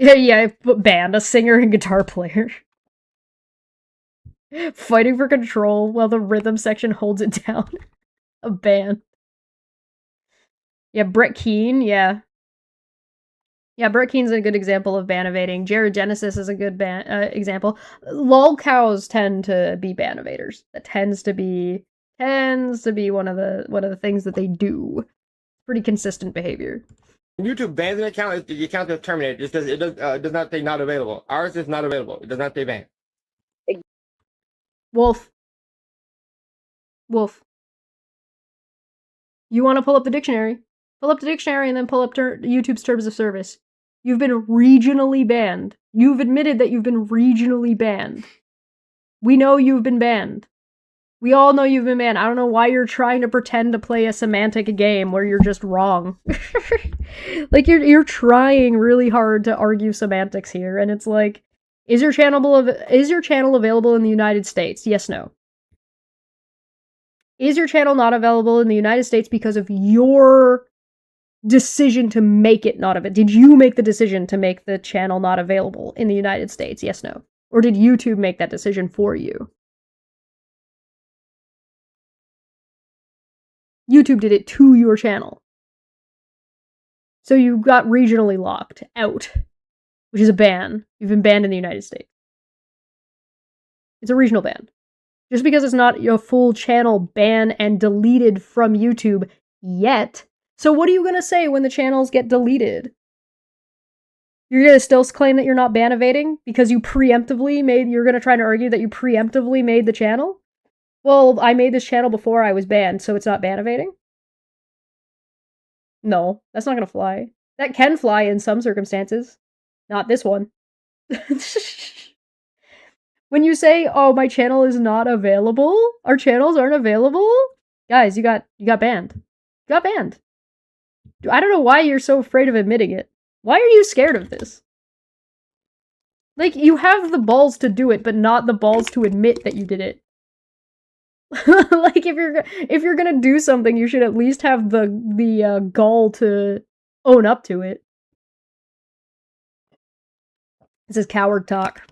Yeah, banned. A singer and guitar player. Fighting for control while the rhythm section holds it down. A ban. Yeah, Brett Keane, yeah. Yeah, Brett Keane's a good example of ban evading. Jared Genesis is a good example. Lolcows tend to be ban evaders. That tends to be one of the things that they do. Pretty consistent behavior. YouTube bans an account, the account is terminated. It does not say not available. Ours is not available. It does not say ban. Wolf. You want to pull up the dictionary? Pull up the dictionary and then pull up YouTube's terms of service. You've been regionally banned. You've admitted that you've been regionally banned. We know you've been banned. We all know you've been banned. I don't know why you're trying to pretend to play a semantic game where you're just wrong. Like, you're trying really hard to argue semantics here, and it's like, is your channel available in the United States? Yes, no. Is your channel not available in the United States because of your decision to make it not available? Did you make the decision to make the channel not available in the United States? Yes, no. Or did YouTube make that decision for you? YouTube did it to your channel. So you got regionally locked out, which is a ban. You've been banned in the United States. It's a regional ban. Just because it's not a full channel ban and deleted from YouTube yet. So what are you going to say when the channels get deleted? You're going to still claim that you're not ban evading because you're going to try to argue that you preemptively made the channel? Well, I made this channel before I was banned, so it's not ban evading? No, that's not going to fly. That can fly in some circumstances. Not this one. When you say, oh, my channel is not available, our channels aren't available, guys, you got banned. You got banned. I don't know why you're so afraid of admitting it. Why are you scared of this? Like, you have the balls to do it, but not the balls to admit that you did it. Like, if you're gonna do something, you should at least have the gall to own up to it. This is coward talk.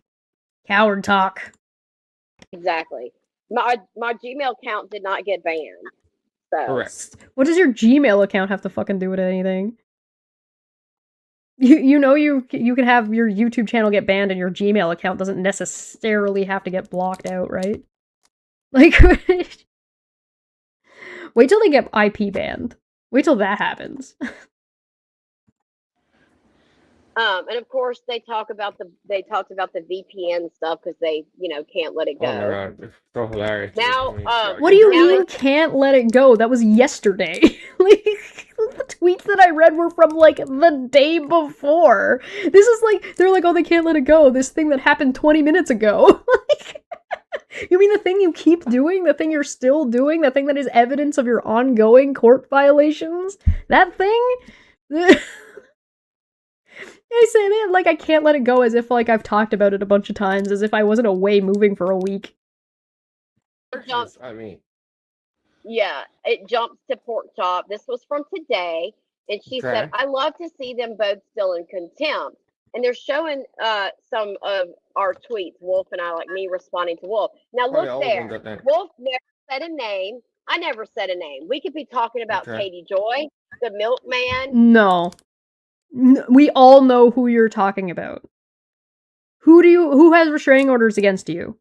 Coward talk. Exactly. My Gmail account did not get banned. So. Correct. What does your Gmail account have to fucking do with anything? You know you can have your YouTube channel get banned and your Gmail account doesn't necessarily have to get blocked out, right? Like, wait till they get IP banned. Wait till that happens. And of course they talked about the VPN stuff because they can't let it go. Oh my god, it's so hilarious. Now, what do you mean can't let it go? That was yesterday. Like, the tweets that I read were from like the day before. This is like, they're like, oh, they can't let it go. This thing that happened 20 minutes ago. Like, you mean the thing you keep doing? The thing you're still doing? The thing that is evidence of your ongoing court violations? That thing? I say that like I can't let it go as if like I've talked about it a bunch of times, as if I wasn't away moving for a week. jumps. I mean, Yeah, it jumps to pork chop. This was from today, and she said, okay. "I love to see them both still in contempt." And they're showing some of our tweets, Wolf and I, like me responding to Wolf. Now Probably look all of them there, got that. Wolf never said a name. I never said a name. We could be talking about Okay. Katie Joy, the milkman. No. We all know who you're talking about. Who has restraining orders against you?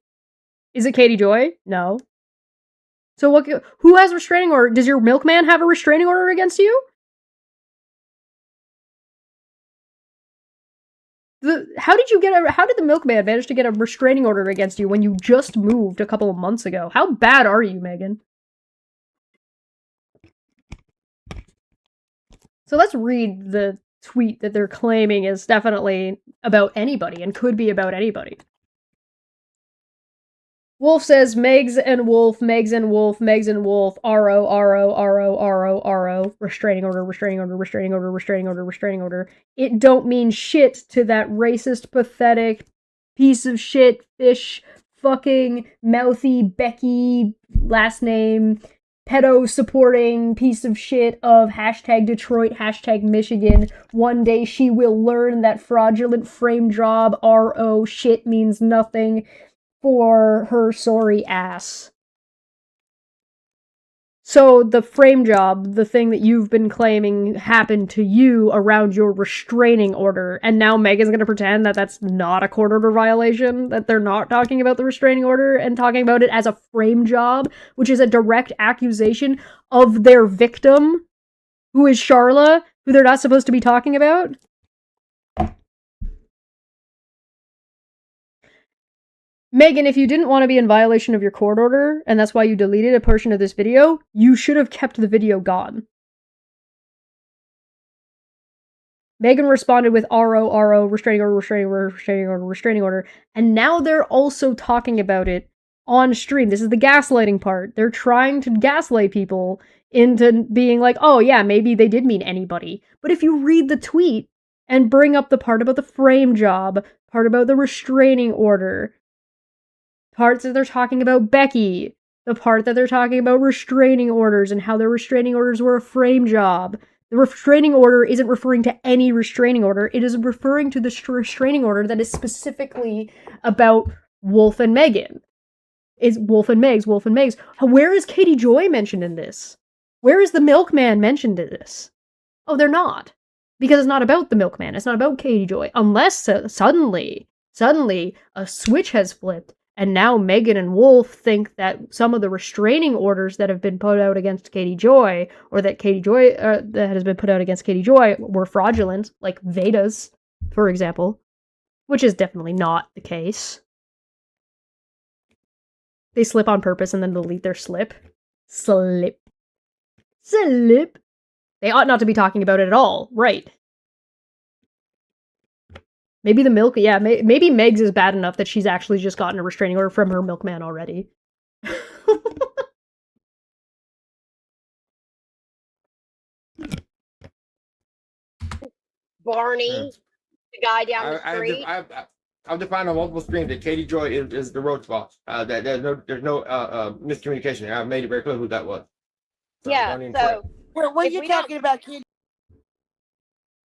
Is it Katie Joy? No. So who has restraining order? Does your milkman have a restraining order against you? How did the milkman manage to get a restraining order against you when you just moved a couple of months ago? How bad are you, Megan? So let's read the tweet that they're claiming is definitely about anybody and could be about anybody. Wolf says Megs and Wolf, Megs and Wolf, Megs and Wolf, RO, RO, RO, RO, RO, restraining order, restraining order, restraining order, restraining order, restraining order. It don't mean shit to that racist, pathetic, piece of shit, fish, fucking, mouthy, Becky, last name, pedo-supporting piece of shit of hashtag Detroit, hashtag Michigan. One day she will learn that fraudulent frame job, RO, shit means nothing for her sorry ass. So the frame job, the thing that you've been claiming happened to you around your restraining order, and now Megan's gonna pretend that that's not a court order violation, that they're not talking about the restraining order and talking about it as a frame job, which is a direct accusation of their victim, who is Charla, who they're not supposed to be talking about? Megan, if you didn't want to be in violation of your court order, and that's why you deleted a portion of this video, you should have kept the video gone. Megan responded with RO, RO, restraining order, restraining order, restraining order, restraining order, and now they're also talking about it on stream. This is the gaslighting part. They're trying to gaslight people into being like, oh yeah, maybe they did mean anybody. But if you read the tweet and bring up the part about the frame job, part about the restraining order, parts that they're talking about Becky, the part that they're talking about restraining orders and how their restraining orders were a frame job. The restraining order isn't referring to any restraining order. It is referring to the restraining order that is specifically about Wolf and Megan. It's Wolf and Megs, Wolf and Megs. Where is Katie Joy mentioned in this? Where is the milkman mentioned in this? Oh, they're not. Because it's not about the milkman. It's not about Katie Joy. Unless suddenly a switch has flipped and now Megan and Wolf think that some of the restraining orders that have been put out against Katie Joy, or that that has been put out against Katie Joy, were fraudulent, like Veda's, for example, which is definitely not the case. They slip on purpose and then delete their slip. Slip. They ought not to be talking about it at all, right? Maybe maybe Megs is bad enough that she's actually just gotten a restraining order from her milkman already. Barney, the guy down the street. I've defined on multiple streams that Katie Joy is the roach boss. There's no miscommunication. I made it very clear who that was. So yeah. So what are you talking about, Katie?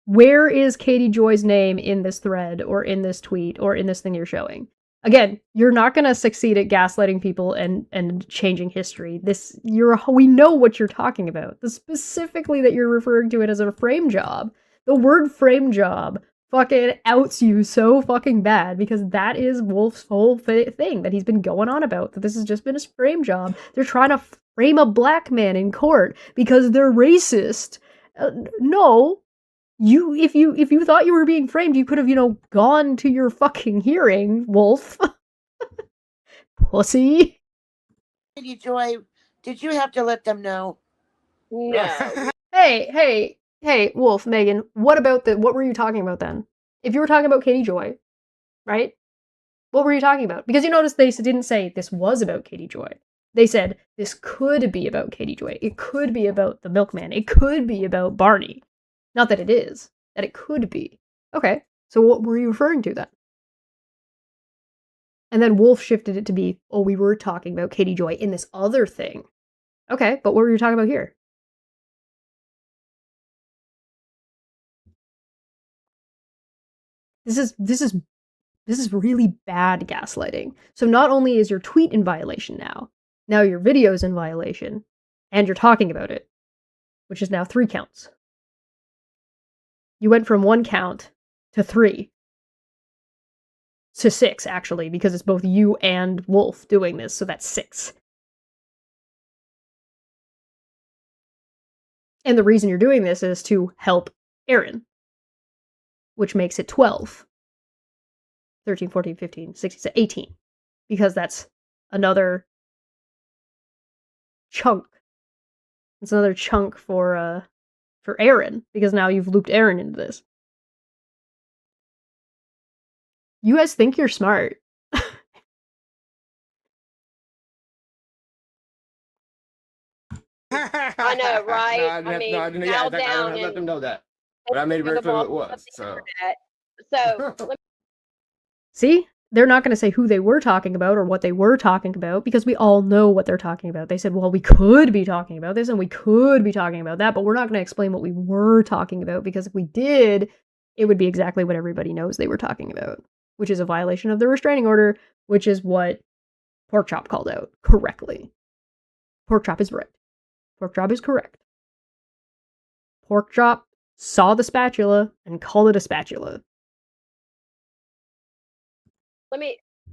Where is Katie Joy's name in this thread or in this tweet or in this thing you're showing? Again, you're not going to succeed at gaslighting people and changing history. We know what you're talking about. Specifically that you're referring to it as a frame job. The word frame job fucking outs you so fucking bad because that is Wolf's whole thing that he's been going on about, that this has just been a frame job. They're trying to frame a black man in court because they're racist. No. If you thought you were being framed, you could have, gone to your fucking hearing, Wolf. Pussy. Katie Joy, did you have to let them know? No. Hey, Wolf, Megan, what were you talking about then? If you were talking about Katie Joy, right? What were you talking about? Because you notice they didn't say this was about Katie Joy. They said this could be about Katie Joy. It could be about the milkman. It could be about Barney. Not that it is, that it could be. Okay, so what were you referring to then? And then Wolf shifted it to be, oh, we were talking about Katie Joy in this other thing. Okay, but what were you talking about here? This is really bad gaslighting. So not only is your tweet in violation now your video's in violation, and you're talking about it, which is now 3 counts. You went from 1 count to 3. To 6, actually, because it's both you and Wolf doing this, so that's 6. And the reason you're doing this is to help Aaron, which makes it 12. 13, 14, 15, 16, 18. Because that's another chunk. It's another chunk for Aaron, because now you've looped Aaron into this. You guys think you're smart. I know, right? I didn't let them know that. But I made it very clear what it was. So See? They're not going to say who they were talking about or what they were talking about, because we all know what they're talking about. They said, well, we could be talking about this and we could be talking about that, but we're not going to explain what we were talking about, because if we did, it would be exactly what everybody knows they were talking about, which is a violation of the restraining order, which is what Pork Chop called out correctly. Pork Chop is right. Pork Chop is correct. Pork Chop saw the spatula and called it a spatula.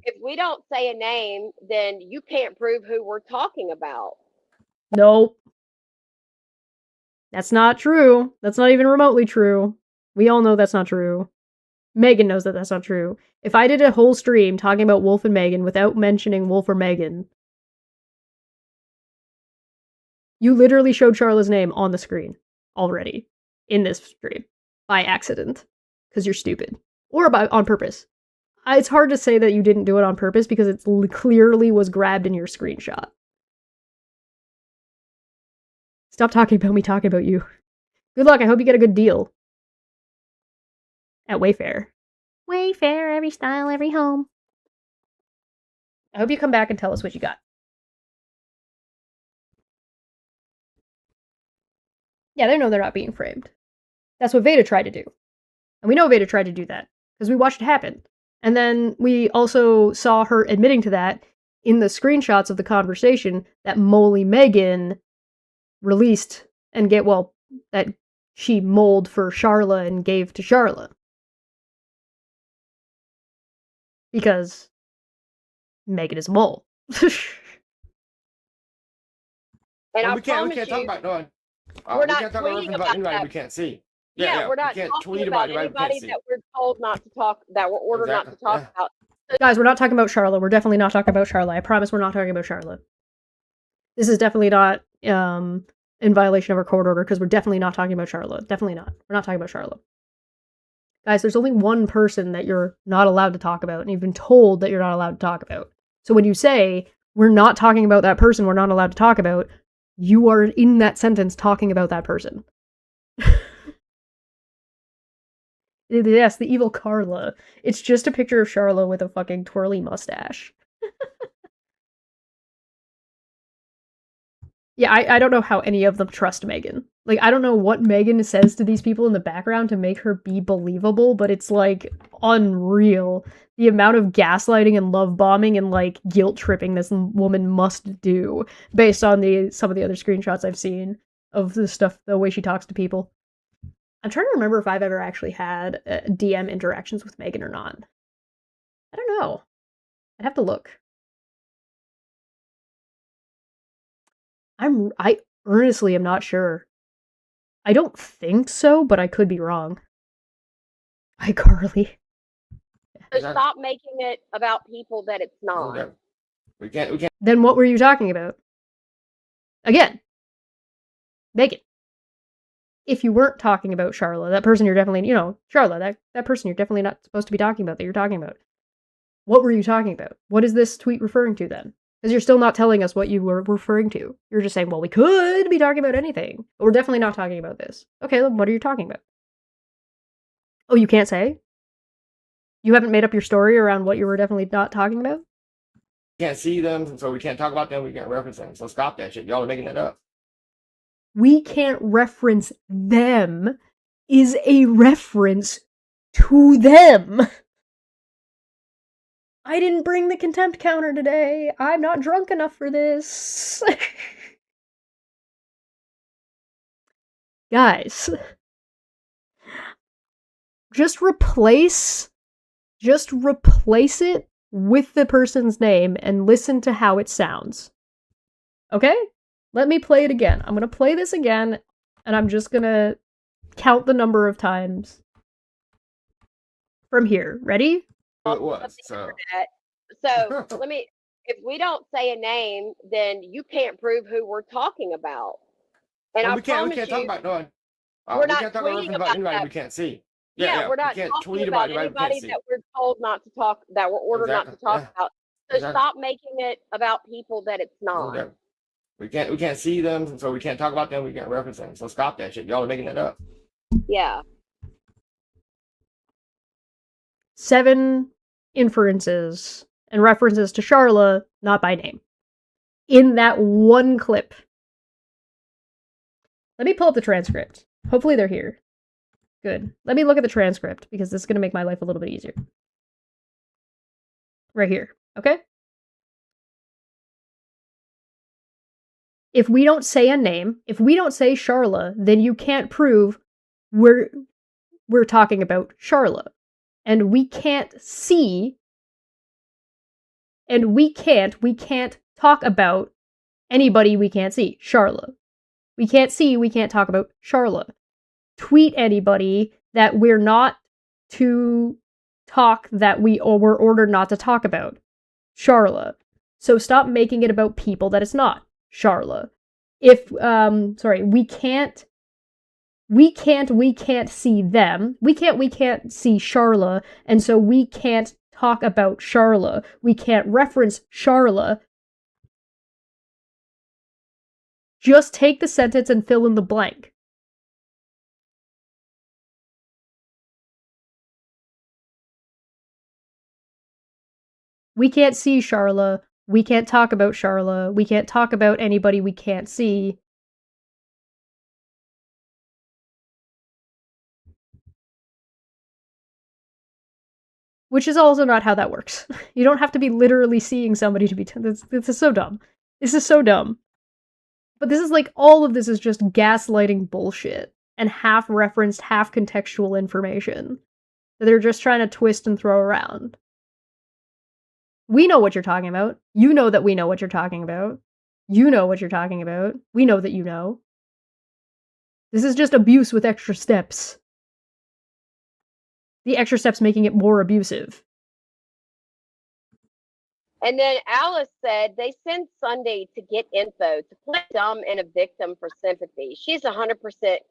if we don't say a name, then you can't prove who we're talking about. Nope. That's not true. That's not even remotely true. We all know that's not true. Megan knows that that's not true. If I did a whole stream talking about Wolf and Megan without mentioning Wolf or Megan, you literally showed Charlotte's name on the screen already in this stream by accident because you're stupid or on purpose. It's hard to say that you didn't do it on purpose because it clearly was grabbed in your screenshot. Stop talking about me talking about you. Good luck. I hope you get a good deal at Wayfair. Wayfair, every style, every home. I hope you come back and tell us what you got. Yeah, they know they're not being framed. That's what Veda tried to do. And we know Veda tried to do that because we watched it happen. And then we also saw her admitting to that in the screenshots of the conversation that Moly Megan released and that she molded for Charla and gave to Charla. Because Megan is a mole. And we can't talk about no one. We're not tweeting about anybody we can't see. Yeah, we're not talking about anybody that we're told not to talk, that we're ordered not to talk about. Guys, we're not talking about Charla. We're definitely not talking about Charla. I promise we're not talking about Charla. This is definitely not in violation of our court order because we're definitely not talking about Charla. Definitely not. We're not talking about Charla. Guys, there's only one person that you're not allowed to talk about, and you've been told that you're not allowed to talk about. So when you say, we're not talking about that person we're not allowed to talk about, you are in that sentence talking about that person. Yes, the evil Carla. It's just a picture of Charla with a fucking twirly mustache. Yeah, I don't know how any of them trust Megan. Like, I don't know what Megan says to these people in the background to make her be believable, but it's, like, unreal. The amount of gaslighting and love bombing and, like, guilt tripping this woman must do based on some of the other screenshots I've seen of the stuff, the way she talks to people. I'm trying to remember if I've ever actually had DM interactions with Megan or not. I don't know. I'd have to look. I honestly am not sure. I don't think so, but I could be wrong. Hi, Carly. So stop making it about people that it's not. Okay. We can't. Then what were you talking about? Again, Megan. If you weren't talking about Charla, that person you're definitely, Charla, that person you're definitely not supposed to be talking about that you're talking about. What were you talking about? What is this tweet referring to then? Because you're still not telling us what you were referring to. You're just saying, well, we could be talking about anything, but we're definitely not talking about this. Okay, then what are you talking about? Oh, you can't say? You haven't made up your story around what you were definitely not talking about? can't see them, so we can't talk about them. We can't reference them. So stop that shit. Y'all are making that up. We can't reference them is a reference to them. I didn't bring the contempt counter today. I'm not drunk enough for this. Guys, just replace it with the person's name and listen to how it sounds. Okay? Let me play it again. I'm gonna play this again, and I'm just gonna count the number of times from here. Ready? It was, so. So if we don't say a name, then you can't prove who we're talking about. And Well, I we can't promise talk you, about no one. we're We not can't talk tweeting about anybody that. we can't see. Yeah, we're not we can't talking tweet about anybody we can't anybody see. that we're told not to talk, that we're ordered not to talk about. So stop making it about people that it's not. Okay. We can't see them, so we can't talk about them. We can't reference them. So stop that shit. Y'all are making that up. Yeah. 7 inferences and references to Charla, not by name, in that one clip. Let me pull up the transcript. Hopefully they're here. Good. Let me look at the transcript, because this is going to make my life a little bit easier. Right here, okay? If we don't say a name, if we don't say Charla, then you can't prove we're talking about Charla. And we can't see, and we can't talk about anybody we can't see. Charla. We can't see, we can't talk about Charla. Tweet anybody that we're not to talk, that we were ordered not to talk about. Charla. So stop making it about people that it's not. Charla. If we can't see them. We can't see Charla, and so we can't talk about Charla. We can't reference Charla. Just take the sentence and fill in the blank. We can't see Charla. We can't talk about Charla. We can't talk about anybody we can't see. Which is also not how that works. You don't have to be literally seeing somebody to be... This is so dumb. This is so dumb. But this is like, all of this is just gaslighting bullshit. And half-referenced, half-contextual information that they're just trying to twist and throw around. We know what you're talking about. You know that we know what you're talking about. You know what you're talking about. We know that you know. This is just abuse with extra steps. The extra steps making it more abusive. And then Alice said they send Sunday to get info, to play dumb and a victim for sympathy. She's 100%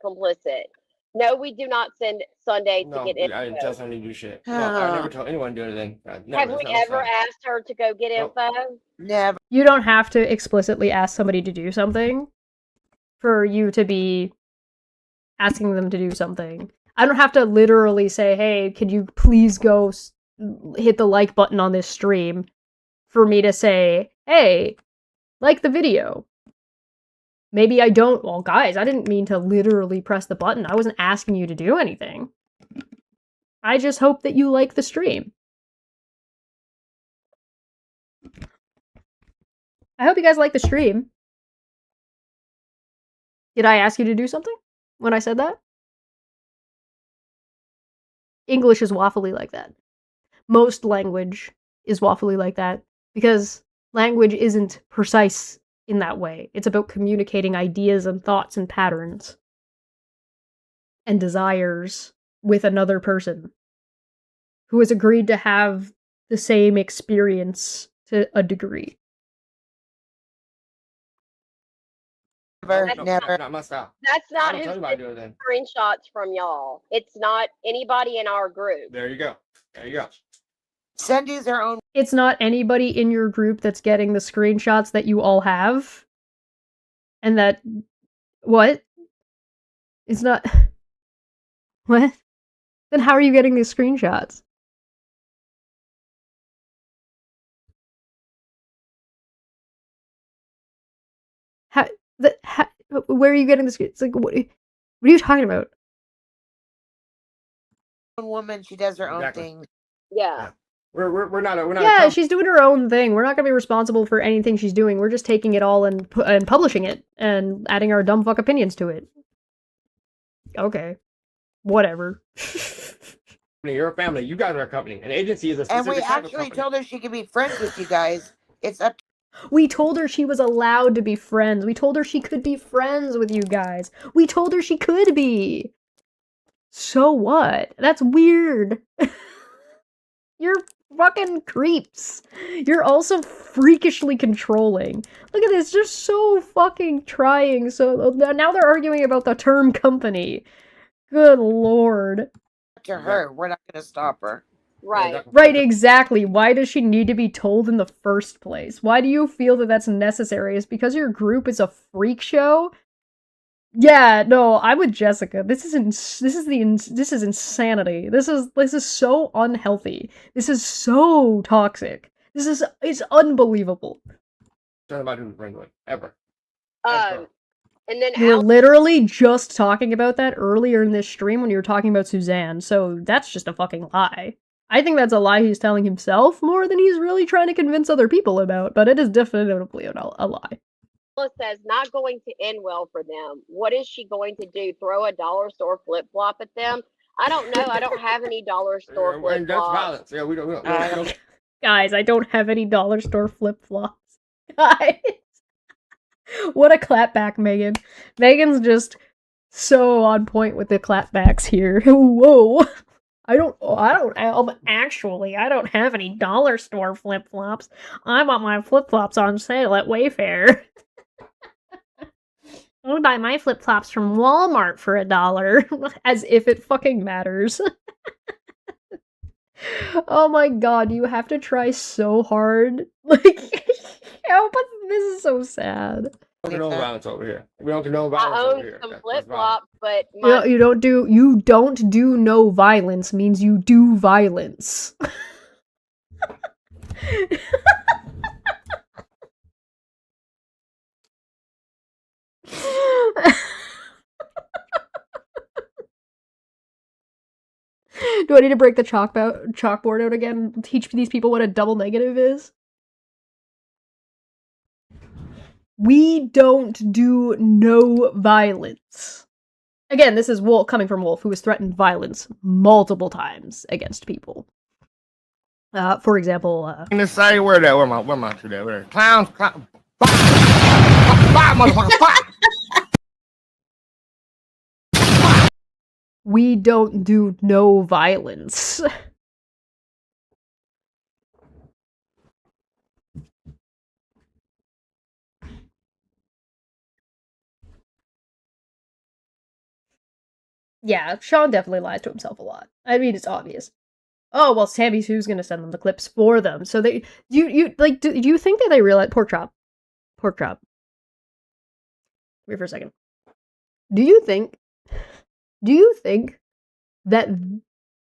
complicit. No, we do not send Sunday to get info. I didn't tell Sunday to do shit. No, I never told anyone to do anything. Have we ever asked her to go get info? Never. You don't have to explicitly ask somebody to do something for you to be asking them to do something. I don't have to literally say, hey, could you please go hit the like button on this stream for me to say, hey, like the video. Maybe I don't. Well, guys, I didn't mean to literally press the button. I wasn't asking you to do anything. I just hope that you like the stream. I hope you guys like the stream. Did I ask you to do something when I said that? English is waffly like that. Most language is waffly like that because language isn't precise in that way. It's about communicating ideas and thoughts and patterns and desires with another person who has agreed to have the same experience to a degree. Never. Not my style. That's not I who's don't tell you then. screenshots from y'all. It's not anybody in our group. There you go. There you go. Cindy's her own. It's not anybody in your group that's getting the screenshots that you all have. And that... What? It's not... What? Then how are you getting these screenshots? Where are you getting this? It's like, what are you talking about? Woman, she does her own Exactly. thing. Yeah. We're not a Yeah, she's doing her own thing. We're not gonna be responsible for anything she's doing. We're just taking it all and publishing it and adding our dumb fuck opinions to it. Okay, whatever. You're a family. You guys are a company. An agency is a specific And we type of actually company. told her she could be friends with you guys. It's up. We told her she was allowed to be friends. We told her she could be friends with you guys. We told her she could be. So what? That's weird. You're fucking creeps. You're also freakishly controlling. Look at this, just so fucking trying. So now they're arguing about the term company. Good lord. To her, we're not going to stop her. Right. Right, exactly. Why does she need to be told in the first place? Why do you feel that that's necessary? Is because your group is a freak show? Yeah, no, I'm with Jessica. This is insanity. This is so unhealthy. This is so toxic. It's unbelievable. Talking about who's friends with ever. And then You were literally just talking about that earlier in this stream when you were talking about Suzanne, so that's just a fucking lie. I think that's a lie he's telling himself more than he's really trying to convince other people about, but it is definitively a lie. Alice says not going to end well for them. What is she going to do? Throw a dollar store flip flop at them? I don't know. I don't have any dollar store flip And that's flops. violence. Yeah, we don't. Guys, I don't have any dollar store flip flops. Guys. What a clapback, Megan. Megan's just so on point with the clapbacks here. Whoa. I don't have any dollar store flip-flops. I bought my flip-flops on sale at Wayfair. I buy my flip-flops from Walmart for $1. As if it fucking matters. Oh my god, you have to try so hard. Like, oh, but this is so sad. We don't condone violence over here. We don't condone violence over here. I own some flip flops, but You don't do no violence means you do violence. Do I need to break the chalkboard out again and teach these people what a double negative is? We don't do no violence. Again, this is Wolf coming from Wolf, who has threatened violence multiple times against people. For example, I'm gonna say where my two there? Clowns. Fire, motherfucker, fire! We don't do no violence. Yeah, Sean definitely lies to himself a lot. I mean, it's obvious. Oh, well, Sammy Sue's gonna send them the clips for them. So do you think that they realize pork chop? Wait for a second. Do you think that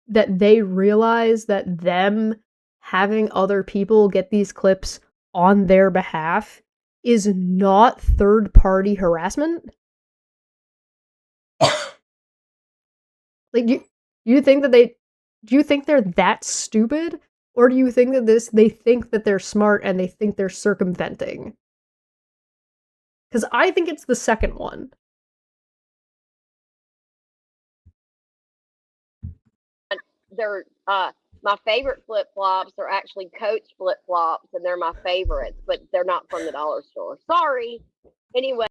they realize that them having other people get these clips on their behalf is not third-party harassment? Like, do you think they're that stupid? Or do you think that they think that they're smart and they think they're circumventing? Because I think it's the second one. They're my favorite flip flops are actually Coach flip flops, and they're my favorites, but they're not from the dollar store. Sorry. Anyway.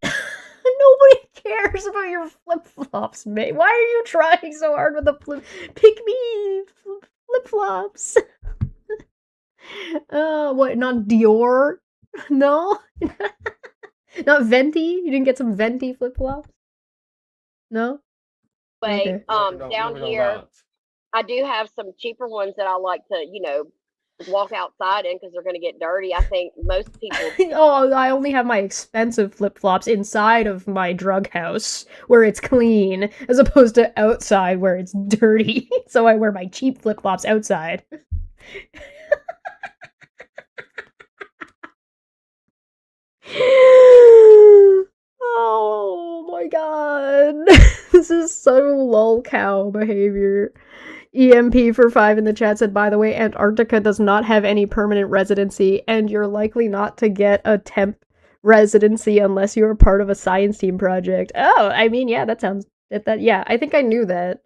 Nobody cares about your flip-flops, mate. Why are you trying so hard with the pick me flip-flops? What, not Dior? No? Not Venti? You didn't get some Venti flip-flops? No? Anyway, Okay. down here, I do have some cheaper ones that I like to, walk outside in because they're going to get dirty. I think most people. Oh, I only have my expensive flip-flops inside of my drug house where it's clean, as opposed to outside where it's dirty. So I wear my cheap flip-flops outside. Oh my god. This is so lol cow behavior. EMP for 5 in the chat said, by the way, Antarctica does not have any permanent residency, and you're likely not to get a temp residency unless you're part of a science team project. Oh, I mean, yeah, that sounds... yeah, I think I knew that.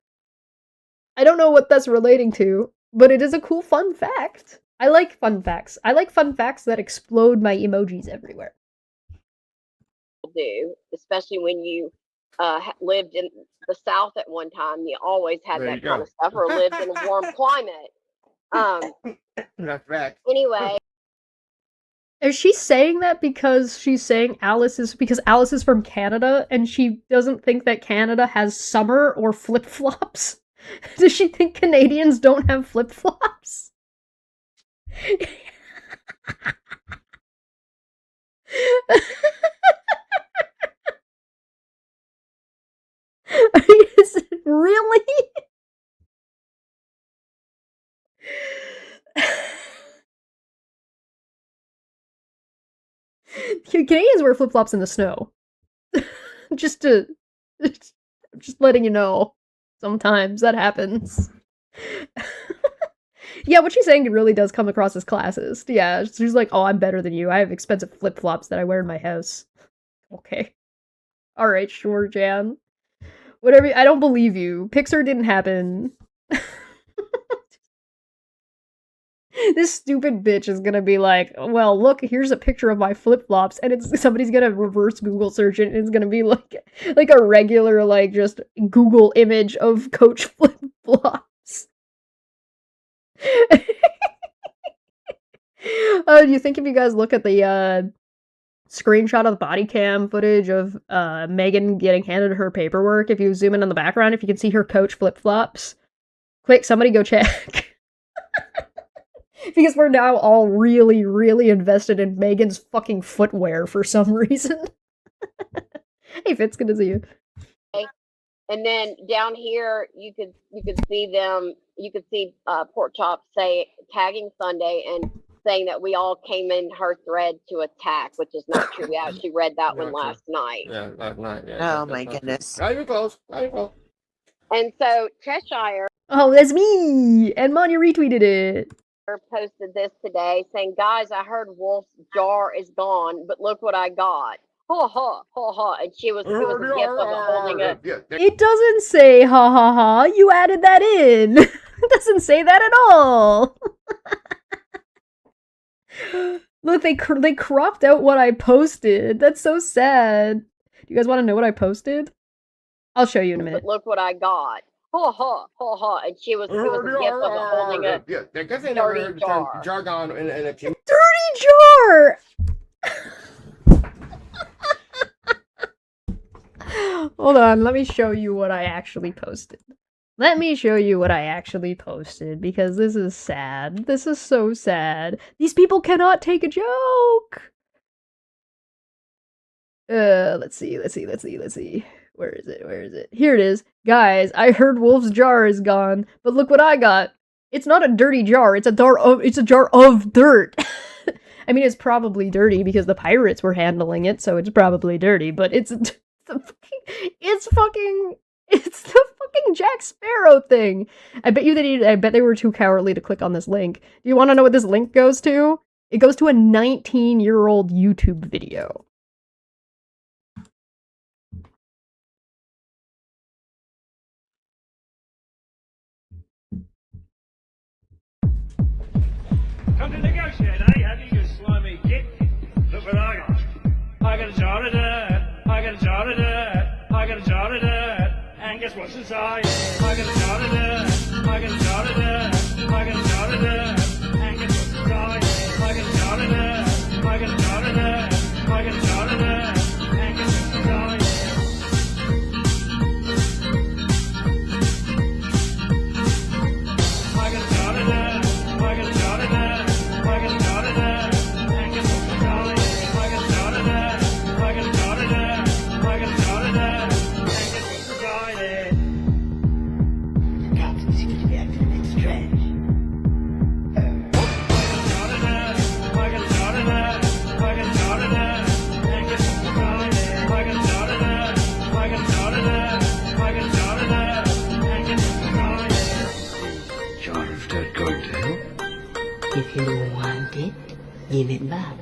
I don't know what that's relating to, but it is a cool fun fact. I like fun facts. I like fun facts that explode my emojis everywhere. Do, especially when you lived in the South at one time, you always had There that you kind go. of stuff, or lived in a warm climate. That's right. Anyway, Is she saying that because she's saying Alice is from Canada and she doesn't think that Canada has summer or flip-flops? Does she think Canadians don't have flip-flops? Really? Canadians wear flip-flops in the snow. just letting you know. Sometimes that happens. Yeah, what she's saying really does come across as classist. Yeah, she's like, oh, I'm better than you. I have expensive flip-flops that I wear in my house. Okay. Alright, sure, Jan. Whatever, I don't believe you. Pixar didn't happen. This stupid bitch is gonna be like, well, look, here's a picture of my flip-flops, and somebody's gonna reverse Google search it, and it's gonna be like a regular, like, just Google image of Coach flip-flops. Do you think if you guys look at the screenshot of the body cam footage of Megan getting handed her paperwork, if you zoom in on the background, if you can see her Coach flip-flops, quick, somebody go check. Because we're now all really, really invested in Megan's fucking footwear for some reason. Hey Fitz, good to see you. and then down here you could see them. You could see Pork Chop say tagging Sunday and saying that we all came in her thread to attack, which is not true. We actually read that one last night. Yeah, last night. Yeah, Oh my goodness. Not even close. Not even close. And so Cheshire Oh, that's me! And Monya retweeted it. posted this today saying, guys, I heard Wolf's jar is gone, but look what I got. Ha ha ha ha. And it was a gift of the holding it. It doesn't say ha ha ha. You added that in. It doesn't say that at all. Look, they cropped out what I posted. That's so sad. Do you guys want to know what I posted? I'll show you in a minute. But look what I got. Ha ha ha ha. And it was a gift of the holding it. Yeah, I guess I never heard the term jargon in a team. Dirty jar! Hold on, let me show you what I actually posted. Let me show you what I actually posted, because this is sad. This is so sad. These people cannot take a joke! Let's see. Where is it? Here it is. Guys, I heard Wolf's jar is gone, but look what I got. It's not a dirty jar, it's a jar of dirt. I mean, it's probably dirty because the pirates were handling it, so it's probably dirty, but it's the fucking Jack Sparrow thing. I bet they were too cowardly to click on this link. Do you want to know what this link goes to? It goes to a 19-year-old YouTube video. Come to negotiate, eh? Have you, you slimy git? Look what I got. I got a jar of dirt. I got a jar of dirt. I got a jar of dirt. And guess what's inside? I got a jar of dirt. I got a jar of dirt. I got a jar of dirt. And guess what's inside? I got a jar of dirt. I got a jar of dirt. I got a jar of dirt. And guess what's inside? I got a jar of dirt. I got a jar of dirt. I got a jar of dirt. And guess what's inside? I got a jar of dirt. I got a jar of dirt. I got a jar of dirt. And guess what's inside it? Cops seem to be acting extra. jar of dirt going to help? If you want it, give it back.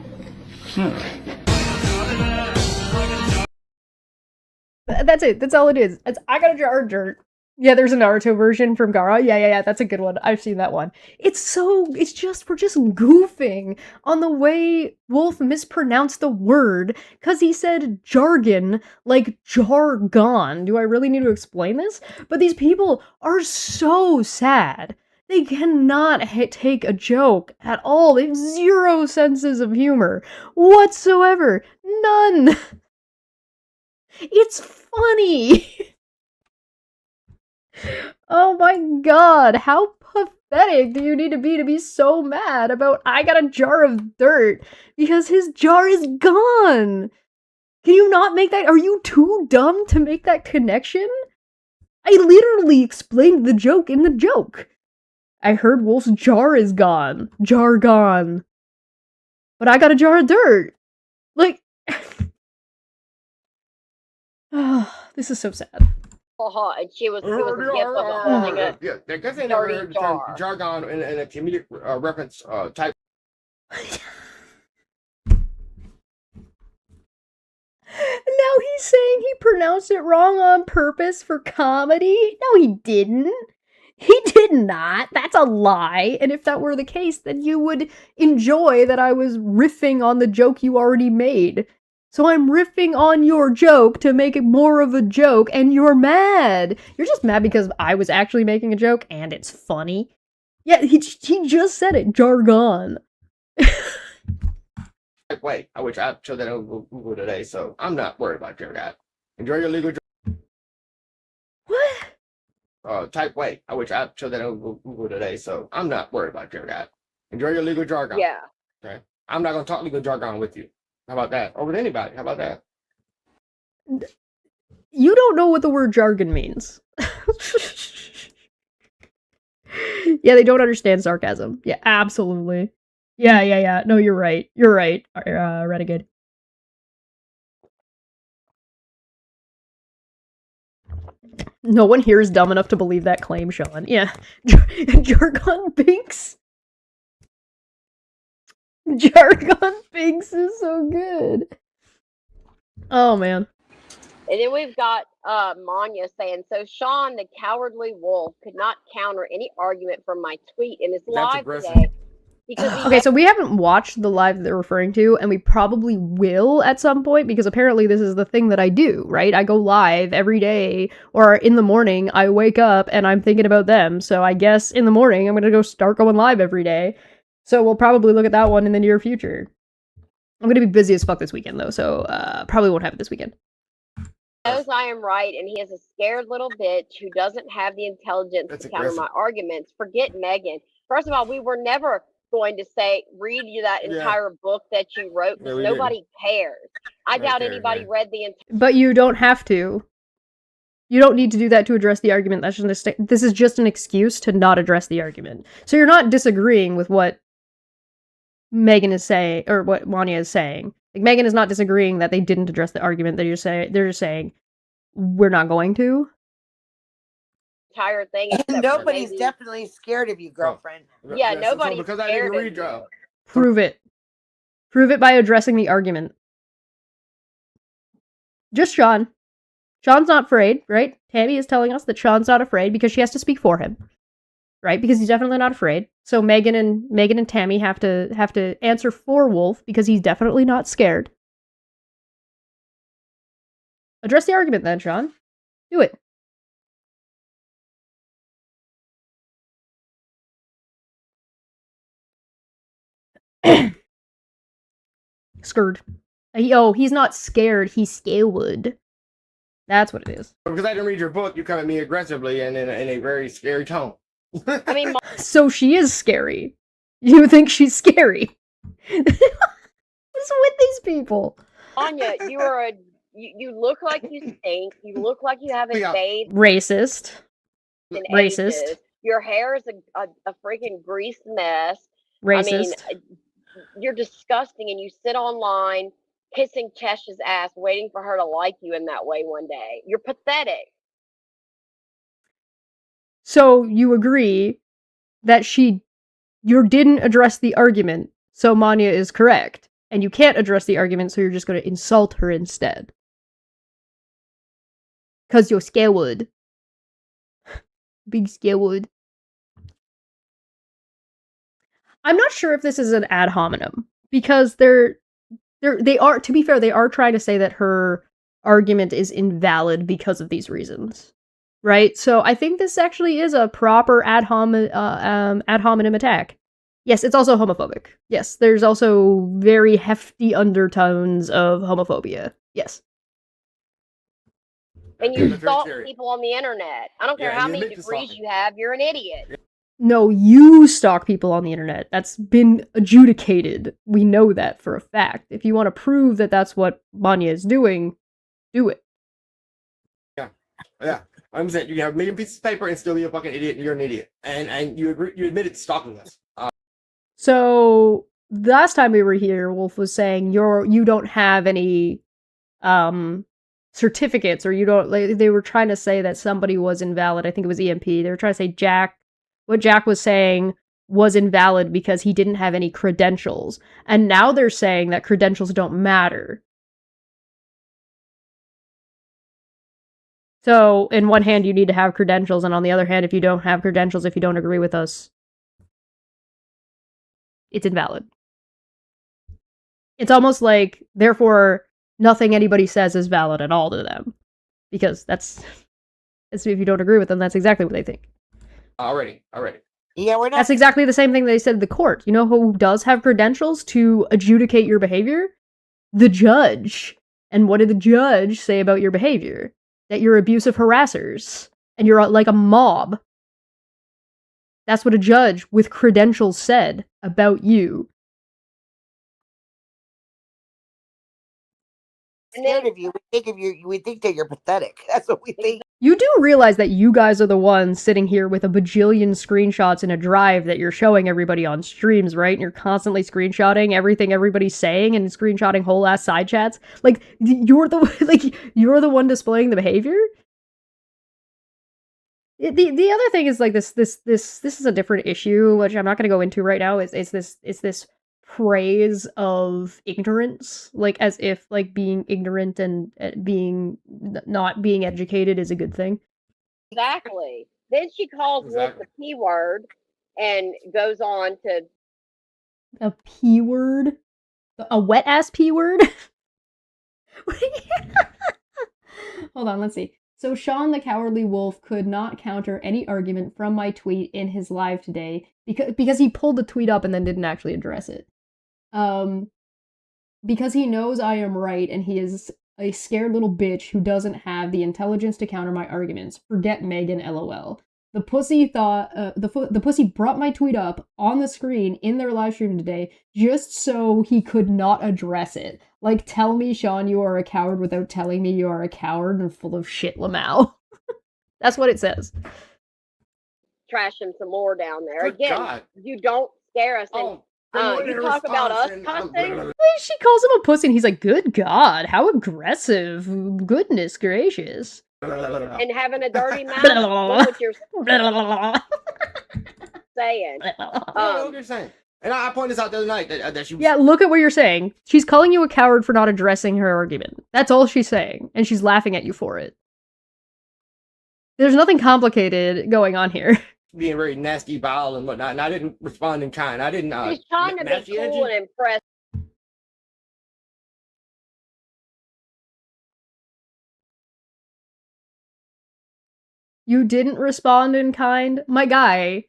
That's it. That's all it is. I got a jar of dirt. Yeah, there's a Naruto version from Gaara. Yeah. That's a good one. I've seen that one. We're just goofing on the way Wolf mispronounced the word because he said jargon like jargon. Do I really need to explain this? But these people are so sad. They cannot take a joke at all. They have zero senses of humor whatsoever. None. It's funny. Oh my god, how pathetic do you need to be so mad about I got a jar of dirt because his jar is gone? Can you not make that? Are you too dumb to make that connection? I literally explained the joke in the joke. I heard Wolf's jar is gone. Jar gone. But I got a jar of dirt. Like, this is so sad. And it was a gift of holding a Yeah, because they never dirty heard the term jar. jargon in a comedic reference type. Now he's saying he pronounced it wrong on purpose for comedy? No, he didn't. He did not. That's a lie. And if that were the case, then you would enjoy that I was riffing on the joke you already made. So I'm riffing on your joke to make it more of a joke, and you're mad. You're just mad because I was actually making a joke, and it's funny. Yeah, he just said it. Jargon. Wait, I wish I showed that on Google today, so I'm not worried about your guy. Enjoy your legal. What? Type wait. I wish I showed that on Google today, so I'm not worried about your guy. Enjoy your legal jargon. Yeah. Okay. I'm not gonna talk legal jargon with you. How about that? Or with anybody. How about that? You don't know what the word jargon means. Yeah, they don't understand sarcasm. Yeah, absolutely. Yeah. No, you're right. You're right, Renegade. No one here is dumb enough to believe that claim, Sean. Yeah. Jargon Binks? Jargon Binks is so good. Oh, man. And then we've got Manya saying, so Sean, the cowardly wolf, could not counter any argument from my tweet in his live today. Because Okay, so we haven't watched the live that they're referring to, and we probably will at some point, because apparently this is the thing that I do, right? I go live every day, or in the morning, I wake up and I'm thinking about them, so I guess in the morning I'm gonna start going live every day. So we'll probably look at that one in the near future. I'm gonna be busy as fuck this weekend, though, so probably won't have it this weekend. knows I am right, and he is a scared little bitch who doesn't have the intelligence to counter my arguments. Forget Megan. First of all, we were never going to read you that entire book that you wrote, because nobody cares. I doubt anybody read the entire. But you don't have to. You don't need to do that to address the argument. That's just this is just an excuse to not address the argument. So you're not disagreeing with what Megan is saying, or what Manya is saying. Like, Megan is not disagreeing that they didn't address the argument. They're just saying we're not going to. Entire thing. Nobody's definitely scared of you, girlfriend. Yeah, nobody's because I scared didn't read of you. Prove it. Prove it by addressing the argument. Just Sean. Sean's not afraid, right? Tammy is telling us that Sean's not afraid because she has to speak for him. Right? Because he's definitely not afraid. So Megan and Tammy have to answer for Wolf because he's definitely not scared. Address the argument then, Sean. Do it. Scared. Oh, he's not scared, he's scared. That's what it is. Because I didn't read your book, you come at me aggressively and in a very scary tone. I mean, so she is scary. You think she's scary? What's with these people? Anya, you are you look like you stink. You look like you haven't bathed. Racist. Racist. Ages. Your hair is a freaking greased mess. Racist. I mean, you're disgusting, and you sit online kissing Chesh's ass, waiting for her to like you in that way one day. You're pathetic. So you agree that you didn't address the argument, so Manya is correct. And you can't address the argument, so you're just going to insult her instead. Because you're scared. Big scared. I'm not sure if this is an ad hominem, because they are, to be fair, they are trying to say that her argument is invalid because of these reasons. Right? So I think this actually is a proper ad hominem attack. Yes, it's also homophobic. Yes, there's also very hefty undertones of homophobia. Yes. And you stalk people on the internet. I don't care how many degrees you have, you're an idiot. No, you stalk people on the internet. That's been adjudicated. We know that for a fact. If you want to prove that that's what Manya is doing, do it. Yeah. I'm saying you have a million pieces of paper and still be a fucking idiot, and you're an idiot. And you admitted stalking us. So last time we were here, Wolf was saying you don't have any certificates, or you don't. Like, they were trying to say that somebody was invalid. I think it was EMP. They were trying to say what Jack was saying was invalid because he didn't have any credentials, and now they're saying that credentials don't matter. So, in one hand, you need to have credentials, and on the other hand, if you don't have credentials, if you don't agree with us, it's invalid. It's almost like, therefore, nothing anybody says is valid at all to them. Because that's if you don't agree with them, that's exactly what they think. Already. Yeah, we're not. That's exactly the same thing they said in the court. You know who does have credentials to adjudicate your behavior? The judge. And what did the judge say about your behavior? That you're abusive harassers. And you're like a mob. That's what a judge with credentials said about you. Scared of you. We think that you're pathetic. That's what we think. You do realize that you guys are the ones sitting here with a bajillion screenshots in a drive that you're showing everybody on streams, right? And you're constantly screenshotting everything everybody's saying and screenshotting whole ass side chats. Like you're the one displaying the behavior. The other thing is like this is a different issue, which I'm not going to go into right now. It's this praise of ignorance, like as if like being ignorant and not being educated is a good thing. Exactly. Then she calls Wolf the P word and goes on to a P word, a wet ass P word. Hold on, let's see. So Sean the Cowardly Wolf could not counter any argument from my tweet in his live today because he pulled the tweet up and then didn't actually address it. Because he knows I am right and he is a scared little bitch who doesn't have the intelligence to counter my arguments. Forget Megan, lol. The pussy thought the pussy brought my tweet up on the screen in their live stream today just so he could not address it. Like, tell me, Sean, you are a coward without telling me you are a coward and full of shit, Lamau. That's what it says. trash him some more down there. Good Again, God. You don't scare us. And you talk about us cussing. She calls him a pussy and he's like, good God, how aggressive. Goodness gracious. And having a dirty mouth. Look what you're saying. I don't know what you're saying. And I pointed this out the other night that she was... Yeah, look at what you're saying. She's calling you a coward for not addressing her argument. That's all she's saying. And she's laughing at you for it. There's nothing complicated going on here. Being very nasty, vile, and whatnot. And I didn't respond in kind. I didn't... She's trying to be cool and impress. You didn't respond in kind? My guy,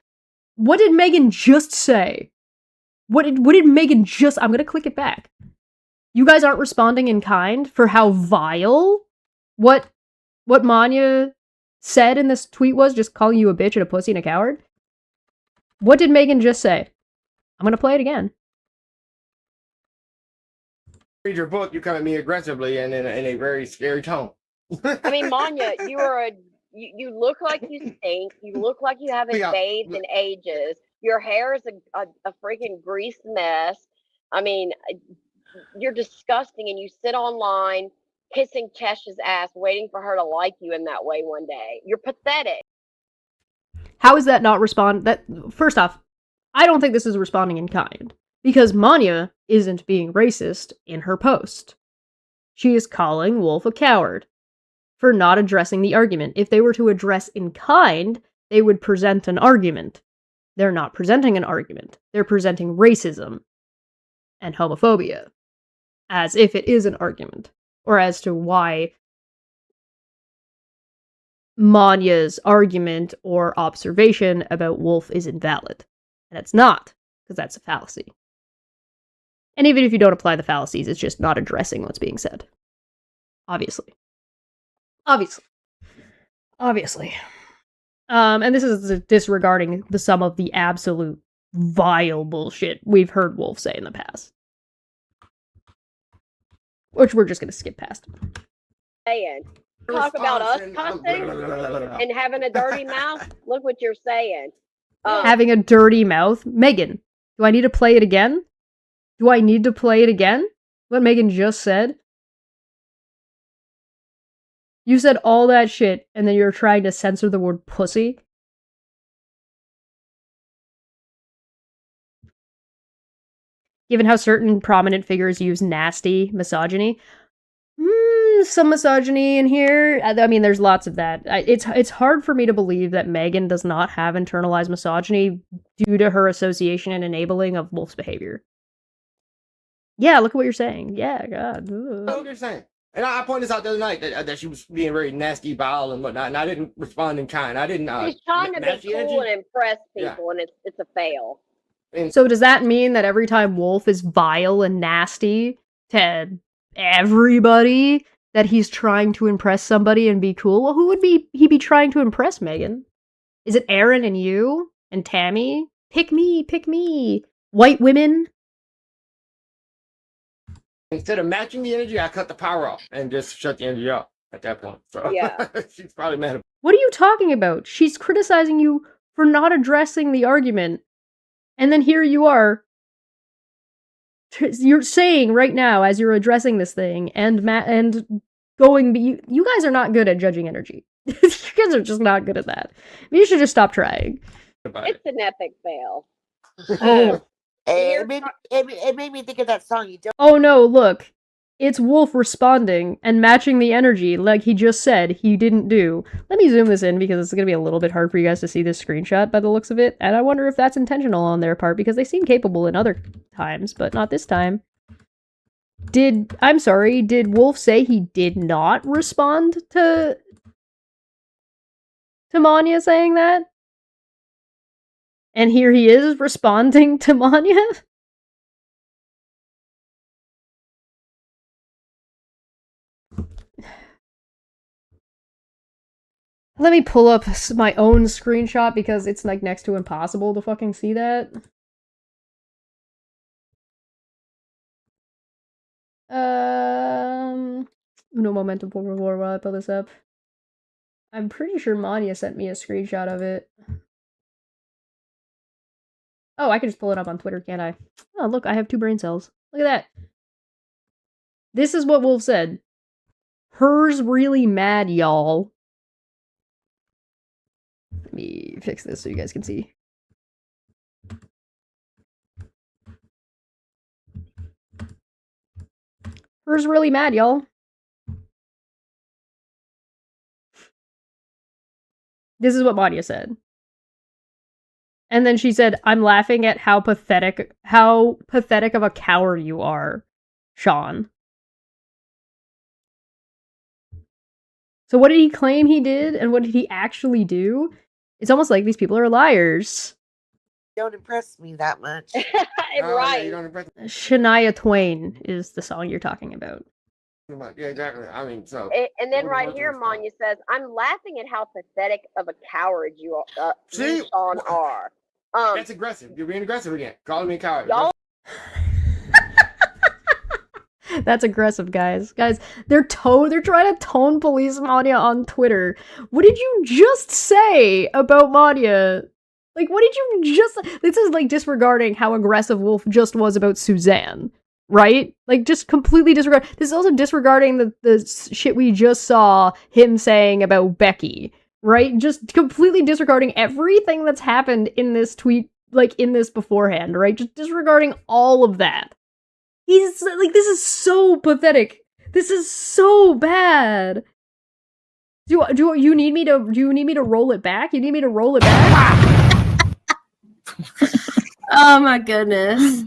what did Megan just say? What did Megan just... I'm gonna click it back. You guys aren't responding in kind for how vile what Manya said in this tweet was, just calling you a bitch and a pussy and a coward? What did Megan just say? I'm gonna play it again. Read your book, you come at me aggressively and in a very scary tone. I mean, Manya, you are you look like you stink. You look like you haven't bathed in ages. Your hair is a freaking grease mess. I mean, you're disgusting, and you sit online kissing Kesha's ass, waiting for her to like you in that way one day. You're pathetic. How is that not first off, I don't think this is responding in kind. Because Manya isn't being racist in her post. She is calling Wolf a coward for not addressing the argument. If they were to address in kind, they would present an argument. They're not presenting an argument. They're presenting racism and homophobia as if it is an argument, or as to why Manya's argument or observation about Wolf is invalid. And it's not, because that's a fallacy. And even if you don't apply the fallacies, it's just not addressing what's being said. Obviously. And this is disregarding some of the absolute vile bullshit we've heard Wolf say in the past. Which we're just going to skip past. Saying. Talk about us cussing and having a dirty mouth. Look what you're saying. Having a dirty mouth? Megan, do I need to play it again? What Megan just said? You said all that shit, and then you're trying to censor the word pussy? Given how certain prominent figures use nasty misogyny. Some misogyny in here. I mean, there's lots of that. It's hard for me to believe that Megan does not have internalized misogyny due to her association and enabling of Wolf's behavior. Yeah, look at what you're saying. Yeah, God. Look what you're saying. And I pointed this out the other night that she was being very nasty, vile, and whatnot, and I didn't respond in kind. I didn't. She's trying to be cool and impress people, and it's a fail. So does that mean that every time Wolf is vile and nasty to everybody, that he's trying to impress somebody and be cool? Well, who would he be trying to impress, Megan? Is it Aaron and you and Tammy? Pick me. White women? Instead of matching the energy, I cut the power off and just shut the energy off at that point. So yeah. She's probably mad. What are you talking about? She's criticizing you for not addressing the argument. And then here you are. You're saying right now, as you're addressing this thing, and you guys are not good at judging energy. You guys are just not good at that. You should just stop trying. It's an epic fail. Oh. It made me think of that song. You don't. Oh no, look. It's Wolf responding and matching the energy like he just said he didn't do. Let me zoom this in because it's going to be a little bit hard for you guys to see this screenshot by the looks of it. And I wonder if that's intentional on their part because they seem capable in other times, but not this time. Did Wolf say he did not respond to Manya saying that? And here he is responding to Manya? Let me pull up my own screenshot because it's like next to impossible to fucking see that. Uno momento por favor while I pull this up. I'm pretty sure Manya sent me a screenshot of it. Oh, I can just pull it up on Twitter, can't I? Oh, look, I have 2 brain cells. Look at that. This is what Wolf said. Her's really mad, y'all. Let me fix this so you guys can see. Her's really mad, y'all. This is what Manya said. And then she said, I'm laughing at how pathetic of a coward you are, Sean. So what did he claim he did, and what did he actually do? It's almost like these people are liars. Don't impress me that much. Right. Shania Twain is the song you're talking about. Yeah, exactly. I mean, so. And then right here, Manya says, I'm laughing at how pathetic of a coward you Sean are. That's aggressive. You're being aggressive again. Calling me a coward. That's aggressive, guys. Guys, they're trying to tone police Manya on Twitter. What did you just say about Manya? Like, what did you just... This is, like, disregarding how aggressive Wolf just was about Suzanne, right? Like, just completely disregard... This is also disregarding the shit we just saw him saying about Becky, right? Just completely disregarding everything that's happened in this tweet, like in this beforehand, right? Just disregarding all of that. He's like, this is so pathetic. This is so bad. Do you need me to roll it back? You need me to roll it back? Oh my goodness.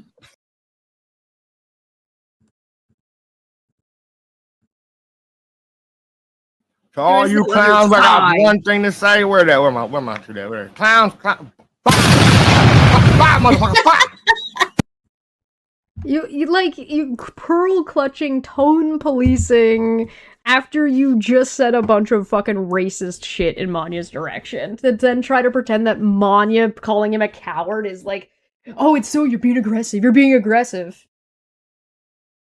To all Here's you the other clowns, I got side. one thing to say. Where my shit at? Where? Clowns. Fire, motherfucker, fire! You pearl clutching, tone policing after you just said a bunch of fucking racist shit in Manya's direction. To then try to pretend that Manya calling him a coward is like, oh, it's so you're being aggressive. You're being aggressive.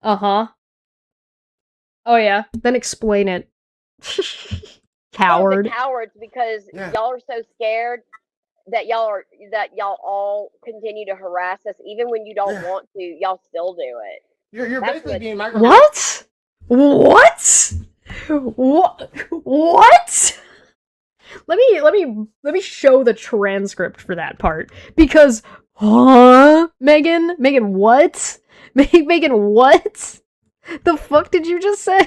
Uh-huh. Oh yeah. Then explain it. Coward. Y'all are the cowards because y'all are so scared that y'all all continue to harass us even when you don't want to. Y'all still do it. You're basically being micro. What? What? What? Let me show the transcript for that part because Megan, what? Megan, what? The fuck did you just say?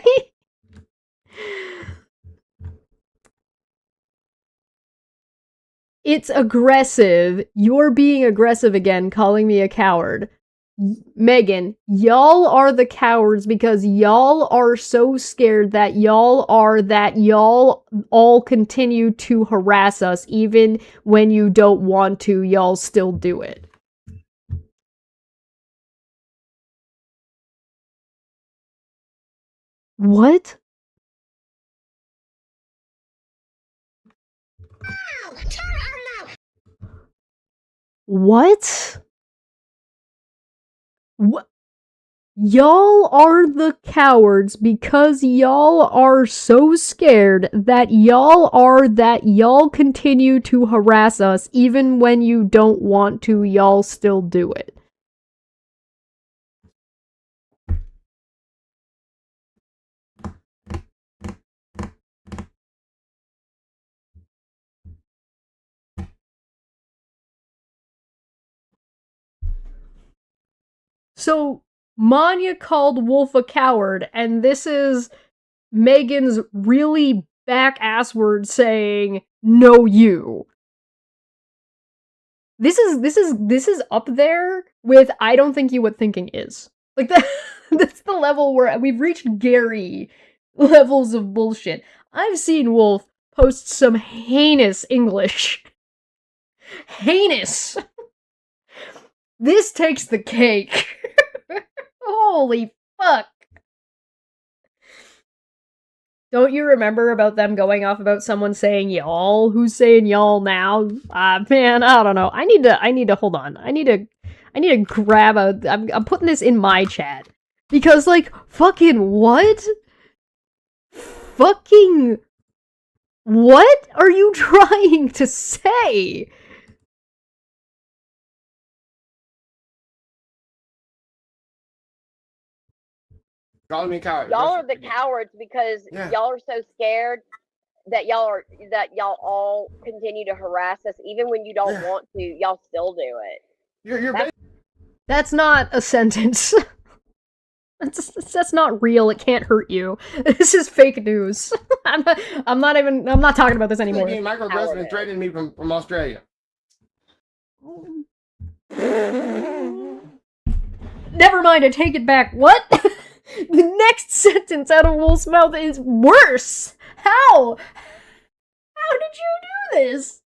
It's aggressive. You're being aggressive again, calling me a coward. Megan, y'all are the cowards because y'all are so scared that y'all all continue to harass us even when you don't want to, y'all still do it. What? What? What? Y'all are the cowards because y'all are so scared that y'all continue to harass us even when you don't want to, y'all still do it. So, Manya called Wolf a coward, and this is Megan's really back-ass word saying, no you. This is up there with I don't think you what thinking is. Like, that's the level where we've reached Gary levels of bullshit. I've seen Wolf post some heinous English. Heinous! This takes the cake. Holy fuck. Don't you remember about them going off about someone saying y'all? Who's saying y'all now? Man, I don't know. I need to hold on. I need to grab I'm putting this in my chat. Because, like, fucking what? Fucking what are you trying to say? Calling me a coward. Y'all are the cowards because y'all are so scared that y'all all continue to harass us even when you don't want to. Y'all still do it. That's not a sentence. That's not real. It can't hurt you. This is fake news. I'm not talking about this anymore. Being microaggressive and threatening me from Australia. Never mind, I take it back. What? The next sentence out of Wolf's mouth is worse. How? How did you do this?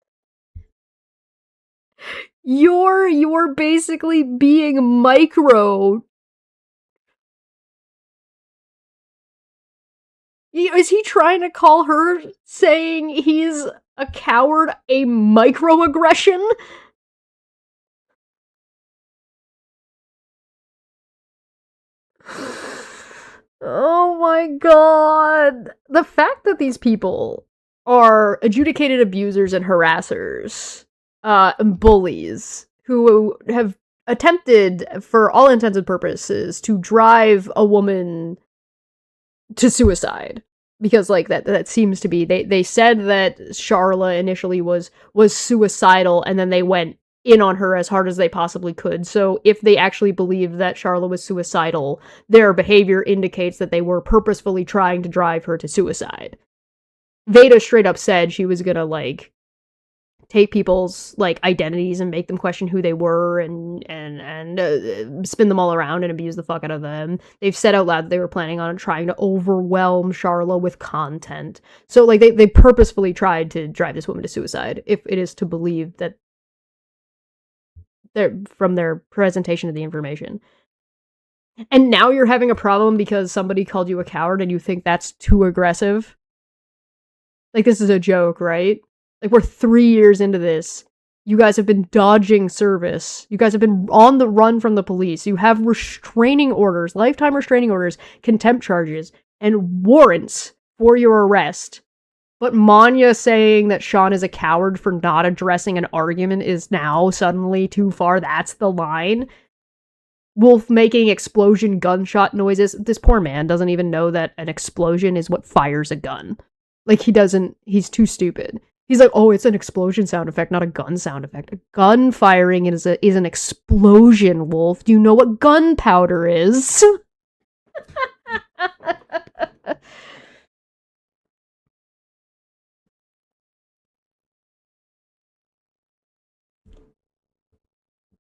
You're basically being micro. Is he trying to call her saying he's a coward a microaggression? Oh my god. The fact that these people are adjudicated abusers and harassers, and bullies, who have attempted, for all intents and purposes, to drive a woman to suicide, because like that seems to be they said that Charla initially was suicidal, and then they went in on her as hard as they possibly could. So if they actually believed that Charla was suicidal, their behavior indicates that they were purposefully trying to drive her to suicide. Veda straight up said she was gonna like take people's like identities and make them question who they were and spin them all around and abuse the fuck out of them. They've said out loud that they were planning on trying to overwhelm Charla with content. So like they purposefully tried to drive this woman to suicide, if it is to believe that they're from their presentation of the information. And now you're having a problem because somebody called you a coward and you think that's too aggressive? Like, this is a joke, right? Like, we're 3 years into this. You guys have been dodging service. You guys have been on the run from the police. You have restraining orders, lifetime restraining orders, contempt charges, and warrants for your arrest. But Manya saying that Sean is a coward for not addressing an argument is now suddenly too far. That's the line. Wolf making explosion gunshot noises. This poor man doesn't even know that an explosion is what fires a gun. Like, he's too stupid. He's like, oh, it's an explosion sound effect, not a gun sound effect. A gun firing is an explosion, Wolf. Do you know what gunpowder is?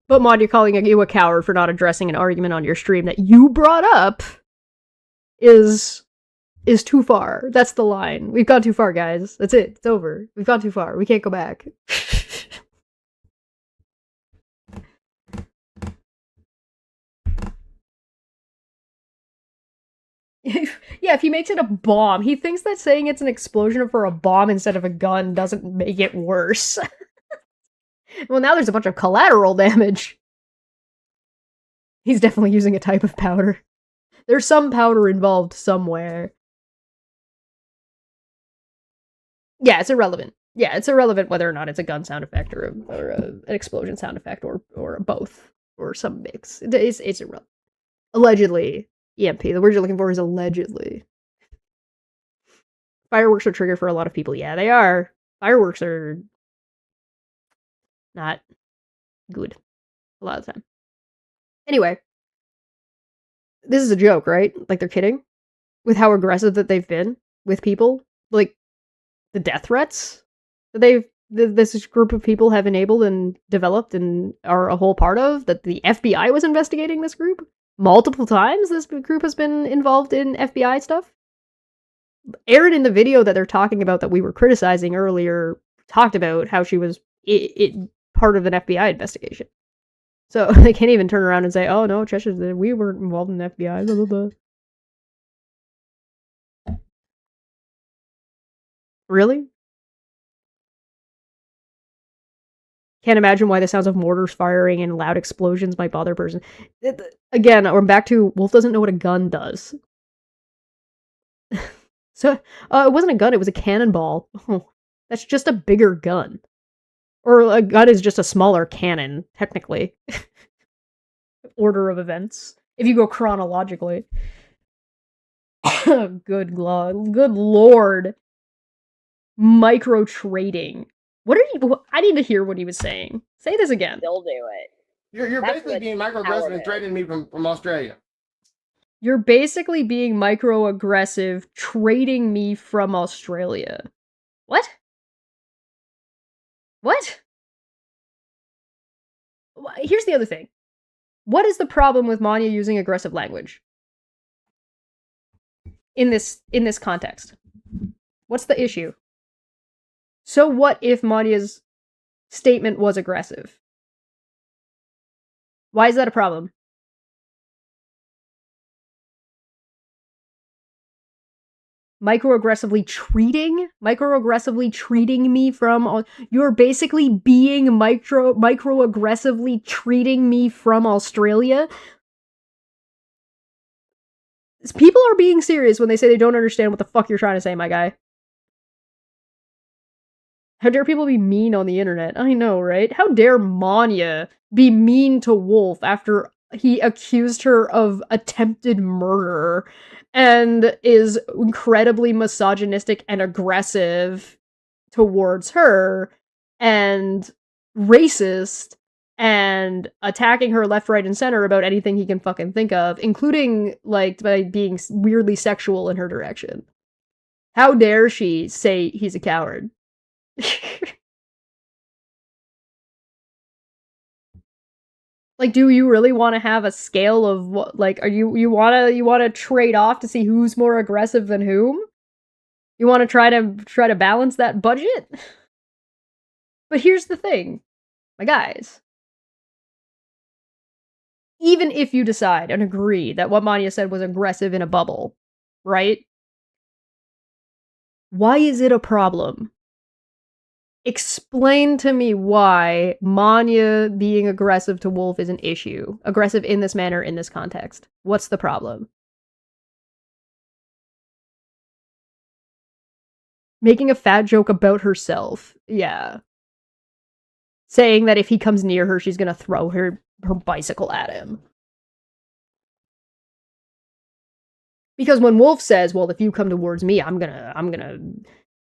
But Mod, you're calling you a coward for not addressing an argument on your stream that you brought up is too far. That's the line. We've gone too far, guys. That's it. It's over. We've gone too far. We can't go back. Yeah, if he makes it a bomb, he thinks that saying it's an explosion for a bomb instead of a gun doesn't make it worse. Well, now there's a bunch of collateral damage. He's definitely using a type of powder. There's some powder involved somewhere. Yeah, it's irrelevant. Yeah, it's irrelevant whether or not it's a gun sound effect or an explosion sound effect or both or some mix. It's irrelevant. Allegedly. EMP. The word you're looking for is allegedly. Fireworks are trigger for a lot of people. Yeah, they are. Fireworks are not good a lot of the time. Anyway, this is a joke, right? Like, they're kidding with how aggressive that they've been with people. Like, the death threats that this group of people have enabled and developed and are a whole part of, that the FBI was investigating this group multiple times. This group has been involved in FBI stuff. Erin, in the video that they're talking about that we were criticizing earlier, talked about how she was part of an FBI investigation. So they can't even turn around and say, oh no, Cheshire, we weren't involved in the FBI, blah, blah, blah. Really? Can't imagine why the sounds of mortars firing and loud explosions might bother a person. Again, we're back to Wolf doesn't know what a gun does. So, it wasn't a gun, it was a cannonball. Oh, that's just a bigger gun. Or a gun is just a smaller cannon, technically. Order of events. If you go chronologically. Good lord. Micro trading. What are you? I need to hear what he was saying. Say this again. They'll do it. You're basically being microaggressive and trading me from Australia. You're basically being microaggressive, trading me from Australia. What? What? Here's the other thing. What is the problem with Manya using aggressive language? In this context. What's the issue? So what if Manya's statement was aggressive? Why is that a problem? Microaggressively treating me from... You're basically being microaggressively treating me from Australia? People are being serious when they say they don't understand what the fuck you're trying to say, my guy. How dare people be mean on the internet? I know, right? How dare Manya be mean to Wolf after he accused her of attempted murder and is incredibly misogynistic and aggressive towards her and racist and attacking her left, right, and center about anything he can fucking think of, including, like, by being weirdly sexual in her direction. How dare she say he's a coward? Like, do you really want to have a scale of what, like, are you want to trade off to see who's more aggressive than whom? You want to try to balance that budget? But here's the thing, my guys. Even if you decide and agree that what Manya said was aggressive in a bubble, right? Why is it a problem? Explain to me why Manya being aggressive to Wolf is an issue. Aggressive in this manner, in this context. What's the problem? Making a fat joke about herself. Yeah. Saying that if he comes near her, she's gonna throw her bicycle at him. Because when Wolf says, well, if you come towards me, I'm gonna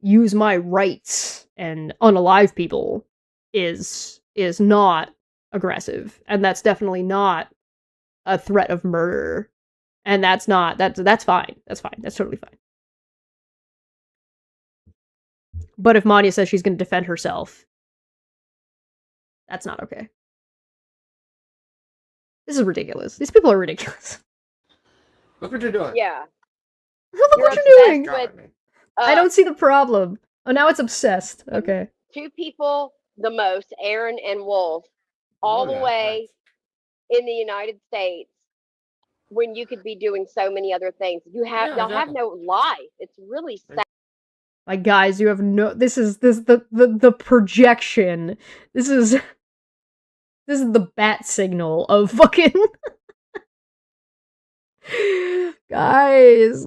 use my rights and unalive people, is not aggressive. And that's definitely not a threat of murder. And that's fine. That's fine. That's totally fine. But if Manya says she's gonna defend herself, that's not okay. This is ridiculous. These people are ridiculous. Look what you're doing. Yeah. Look You're what you're doing! obsessed I don't see the problem. Oh, now it's obsessed. Okay. Two people the most, Aaron and Wolf, all the way in the United States, when you could be doing so many other things. Y'all have no life. It's really sad. My guys, you have no. The projection. This is the bat signal of fucking. Guys.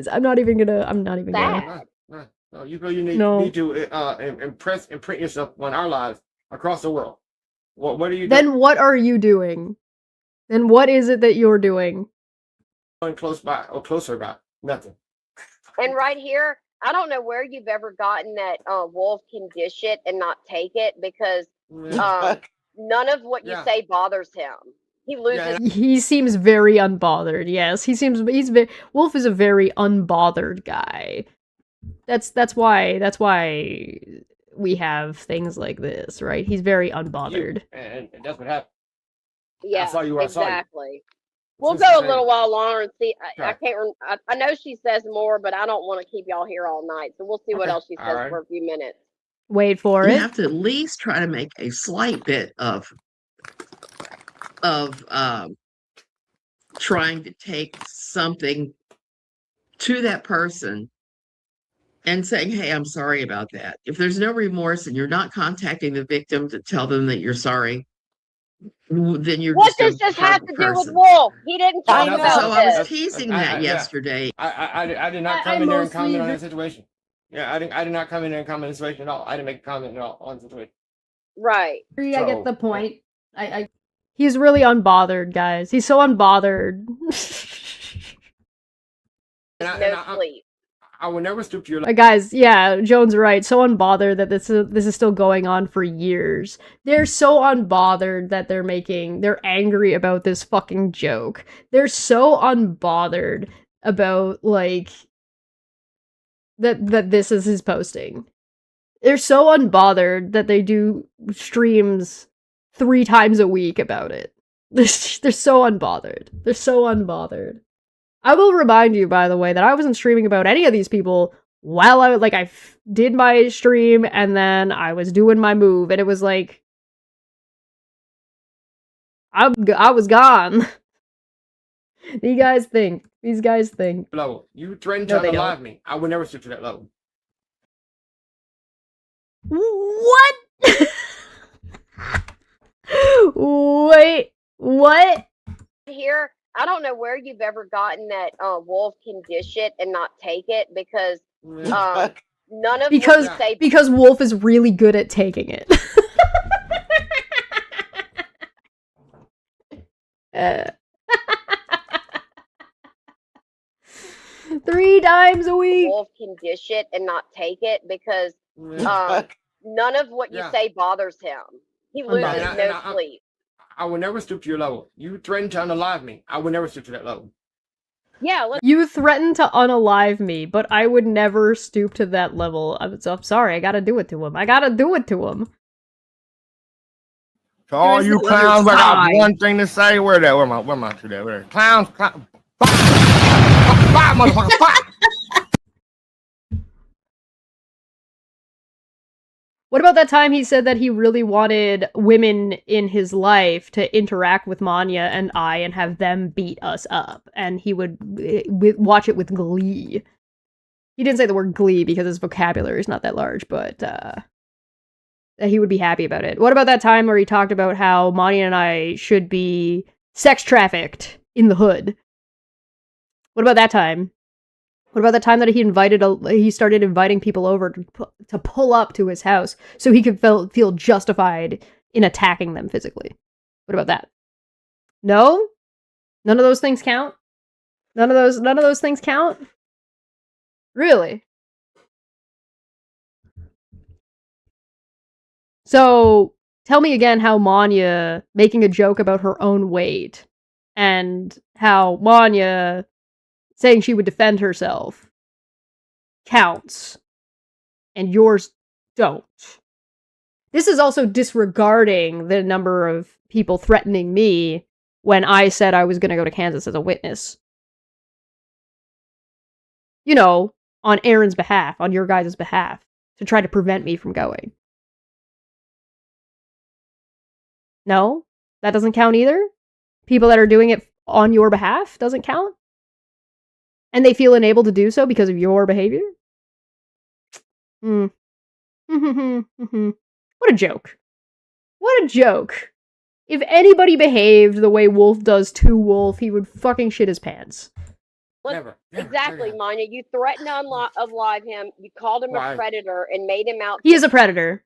I'm not even gonna. No, you need to imprint yourself on our lives across the world. What are you doing? Then what are you doing? Then what is it that you're doing? Going close by or closer by? Nothing. And right here, I don't know where you've ever gotten that Wolf can dish it and not take it, because none of what you say bothers him. He loses. He seems very unbothered. Yes, Wolf is a very unbothered guy. That's why we have things like this, right? He's very unbothered. And that's what happened. Yeah, I saw you. Exactly. We'll go a little while longer and see. I know she says more, but I don't want to keep y'all here all night. So we'll see what else she says for a few minutes. Wait for it. You have to at least try to make a slight bit of trying to take something to that person and saying, hey, I'm sorry about that. If there's no remorse and you're not contacting the victim to tell them that you're sorry, then you're what does this have to do with Wolf? He didn't talk about this. So I was teasing that yesterday. I did not come in there and comment on that situation. Yeah, I did not come in there and comment on the situation at all. I didn't make a comment at all on the situation. Right. I get the point. He's really unbothered, guys. He's so unbothered. No sleep. I will never stoop to your guys, yeah, Joan's right. So unbothered that this is still going on for years. They're so unbothered that they're angry about this fucking joke. They're so unbothered about, like, that this is his posting. They're so unbothered that they do streams 3 times a week about it. They're so unbothered. They're so unbothered. I will remind you, by the way, that I wasn't streaming about any of these people while I did my stream and then I was doing my move, and it was like I was gone. These guys think. Level. You threatened to unalive me. I would never stoop to that level. What? Wait, what? Here, I don't know where you've ever gotten that Wolf can dish it and not take it, because none of because Wolf is really good at taking it. 3 times a week. Wolf can dish it and not take it because Yeah. none of what you Yeah. say bothers him. He I'm loses not- no sleep. I will never stoop to your level. You threatened to unalive me. I will never stoop to that level. Yeah, let's You threatened to unalive me, but I would never stoop to that level. I'm sorry, I gotta do it to him. I gotta do it to him. To all Here's you the other clowns, I got side. one thing to say. Where my two there? Where? Clowns, clowns. Fire, motherfucker, fire! What about that time he said that he really wanted women in his life to interact with Manya and I and have them beat us up, and he would watch it with glee. He didn't say the word glee because his vocabulary is not that large, but he would be happy about it. What about that time where he talked about how Manya and I should be sex trafficked in the hood? What about that time? What about the time that he started inviting people over to pull up to his house so he could feel justified in attacking them physically? What about that? No? None of those things count? None of those things count? Really? So, tell me again how Manya making a joke about her own weight and how Manya saying she would defend herself counts, and yours don't. This is also disregarding the number of people threatening me when I said I was going to go to Kansas as a witness. You know, on Aaron's behalf, on your guys' behalf, to try to prevent me from going. No? That doesn't count either? People that are doing it on your behalf doesn't count? And they feel unable to do so because of your behavior? What a joke. What a joke. If anybody behaved the way Wolf does to Wolf, he would fucking shit his pants. Never. exactly, Manya. You threatened to unalive him. You called him Why? a predator and made him out. He is a predator.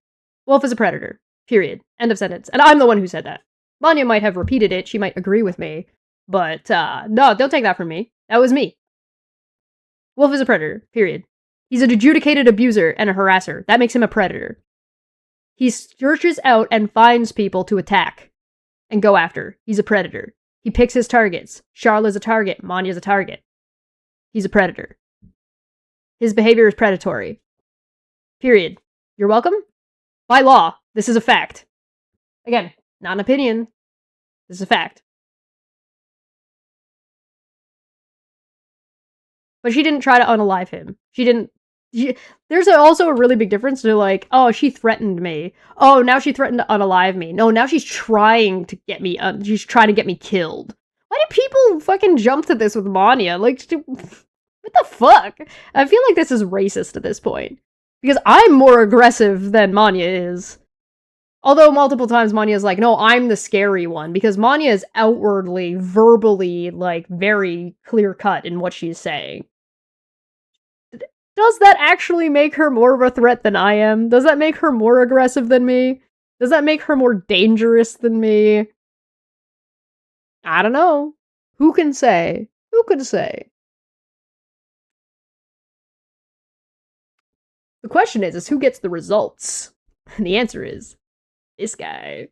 Wolf is a predator. Period. End of sentence. And I'm the one who said that. Manya might have repeated it. She might agree with me. But, no, don't take that from me. That was me. Wolf is a predator. Period. He's an adjudicated abuser and a harasser. That makes him a predator. He searches out and finds people to attack and go after. He's a predator. He picks his targets. Charlotte's a target. Manya's a target. He's a predator. His behavior is predatory. Period. You're welcome? By law, this is a fact. Again, not an opinion. This is a fact. But she didn't try to unalive him. There's also a really big difference to like, oh, she threatened me. Oh, now she threatened to unalive me. No, now she's trying to get me, she's trying to get me killed. Why do people fucking jump to this with Manya? Like, what the fuck? I feel like this is racist at this point. Because I'm more aggressive than Manya is. Although multiple times Manya's like, no, I'm the scary one. Because Manya is outwardly, verbally, like, very clear-cut in what she's saying. Does that actually make her more of a threat than I am? Does that make her more aggressive than me? Does that make her more dangerous than me? I don't know. Who can say? Who could say? The question is who gets the results? And the answer is, this guy.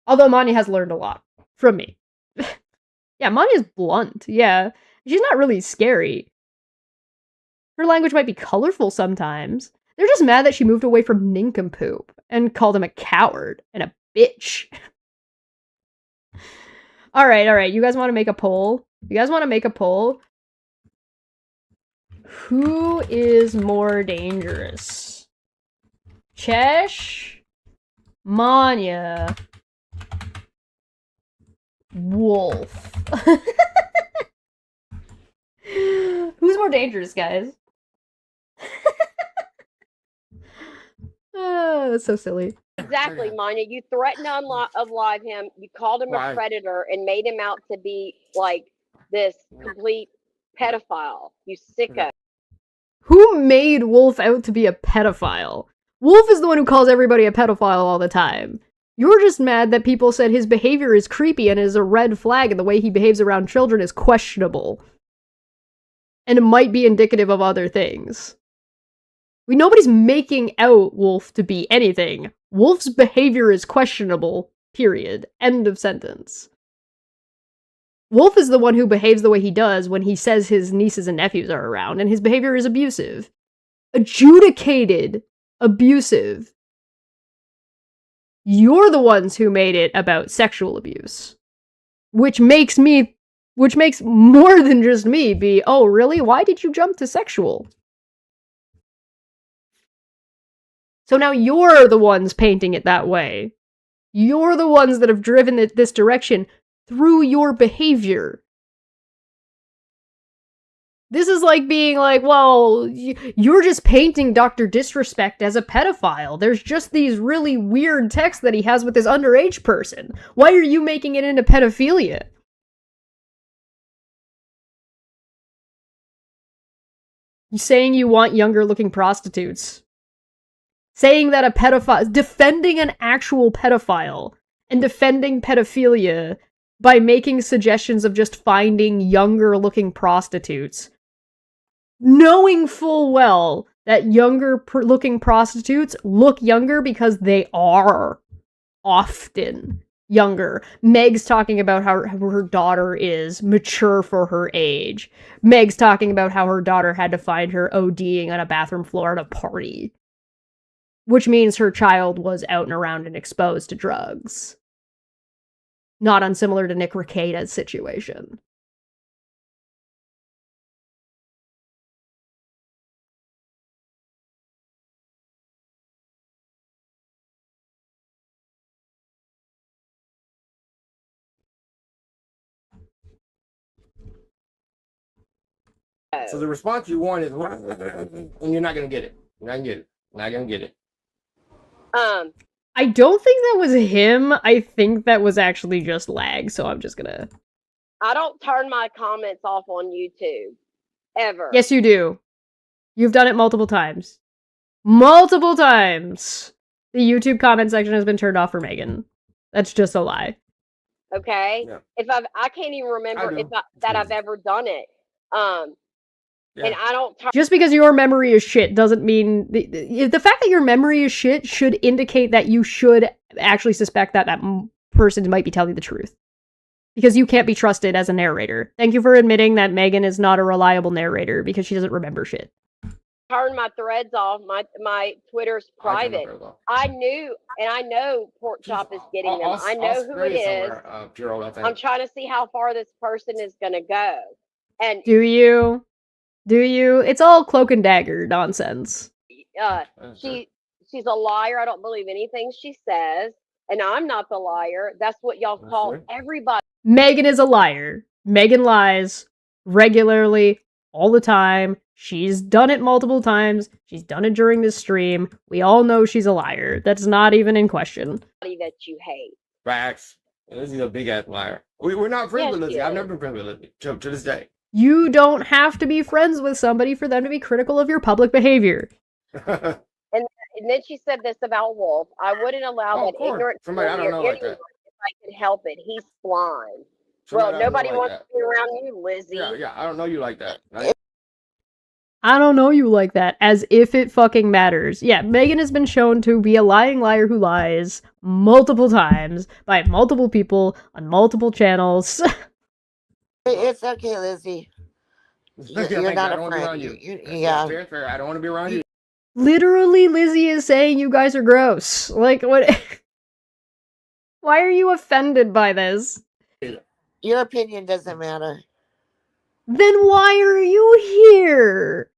Although Manya has learned a lot from me. Yeah, Manya's blunt. Yeah. She's not really scary. Her language might be colorful sometimes. They're just mad that she moved away from Nincompoop and called him a coward and a bitch. Alright. You guys want to make a poll? Who is more dangerous? Chesh? Manya? Wolf? Who's more dangerous, guys? That's so silly. Exactly, Manya. You threatened to unalive him. You called him Why? a predator and made him out to be like this complete pedophile. You sicko. Who made Wolf out to be a pedophile? Wolf is the one who calls everybody a pedophile all the time. You're just mad that people said his behavior is creepy and is a red flag and the way he behaves around children is questionable. And it might be indicative of other things. Nobody's making out Wolf to be anything. Wolf's behavior is questionable, period. End of sentence. Wolf is the one who behaves the way he does when he says his nieces and nephews are around, and his behavior is abusive. Adjudicated abusive. You're the ones who made it about sexual abuse. Which makes more than just me be, oh, really? Why did you jump to sexual? So now you're the ones painting it that way. You're the ones that have driven this direction through your behavior. This is like being like, well, you're just painting Dr. Disrespect as a pedophile. There's just these really weird texts that he has with this underage person. Why are you making it into pedophilia? You saying you want younger looking prostitutes. Saying that a pedophile, defending an actual pedophile and defending pedophilia by making suggestions of just finding younger looking prostitutes. Knowing full well that younger looking prostitutes look younger because they are often younger. Meg's talking about how her daughter is mature for her age. Meg's talking about how her daughter had to find her ODing on a bathroom floor at a party. Which means her child was out and around and exposed to drugs. Not unsimilar to Nick Rekieta's situation. So the response you want is, and you're not gonna get it. You're not gonna get it. Not gonna get it. I don't think that was him. I think that was actually just lag, so I'm just gonna... I don't turn my comments off on YouTube. Ever. Yes, you do. You've done it multiple times. Multiple times! The YouTube comment section has been turned off for Megan. That's just a lie. Okay? Yeah. I can't even remember that I've ever done it. Yeah. And I don't... Just because your memory is shit doesn't mean... The fact that your memory is shit should indicate that you should actually suspect that that person might be telling the truth. Because you can't be trusted as a narrator. Thank you for admitting that Megan is not a reliable narrator because she doesn't remember shit. Turn my threads off. My Twitter's private. I knew, and I know Pork Chop is getting them. I know who it is. I'm trying to see how far this person is going to go. And Do you? It's all cloak and dagger nonsense. She's a liar. I don't believe anything she says. And I'm not the liar. That's what y'all call everybody. Megan is a liar. Megan lies regularly, all the time. She's done it multiple times. She's done it during this stream. We all know she's a liar. That's not even in question. That you hate. Facts. Lizzie's a big ass liar. We're not friends with Lizzie. I've never been friends with Lizzie to this day. You don't have to be friends with somebody for them to be critical of your public behavior. And then she said this about Wolf. I wouldn't allow that ignorant somebody I don't know like that. If I could help it. He's blind. Well, nobody wants to be around you, Lizzie. Yeah, I don't know you like that. I don't know you like that, as if it fucking matters. Yeah, Megan has been shown to be a lying liar who lies multiple times by multiple people on multiple channels. It's okay, Lizzie. You're not a friend. Yeah. Fair. I don't want to be around you. Literally, Lizzie is saying you guys are gross. Like, what? Why are you offended by this? Your opinion doesn't matter. Then why are you here?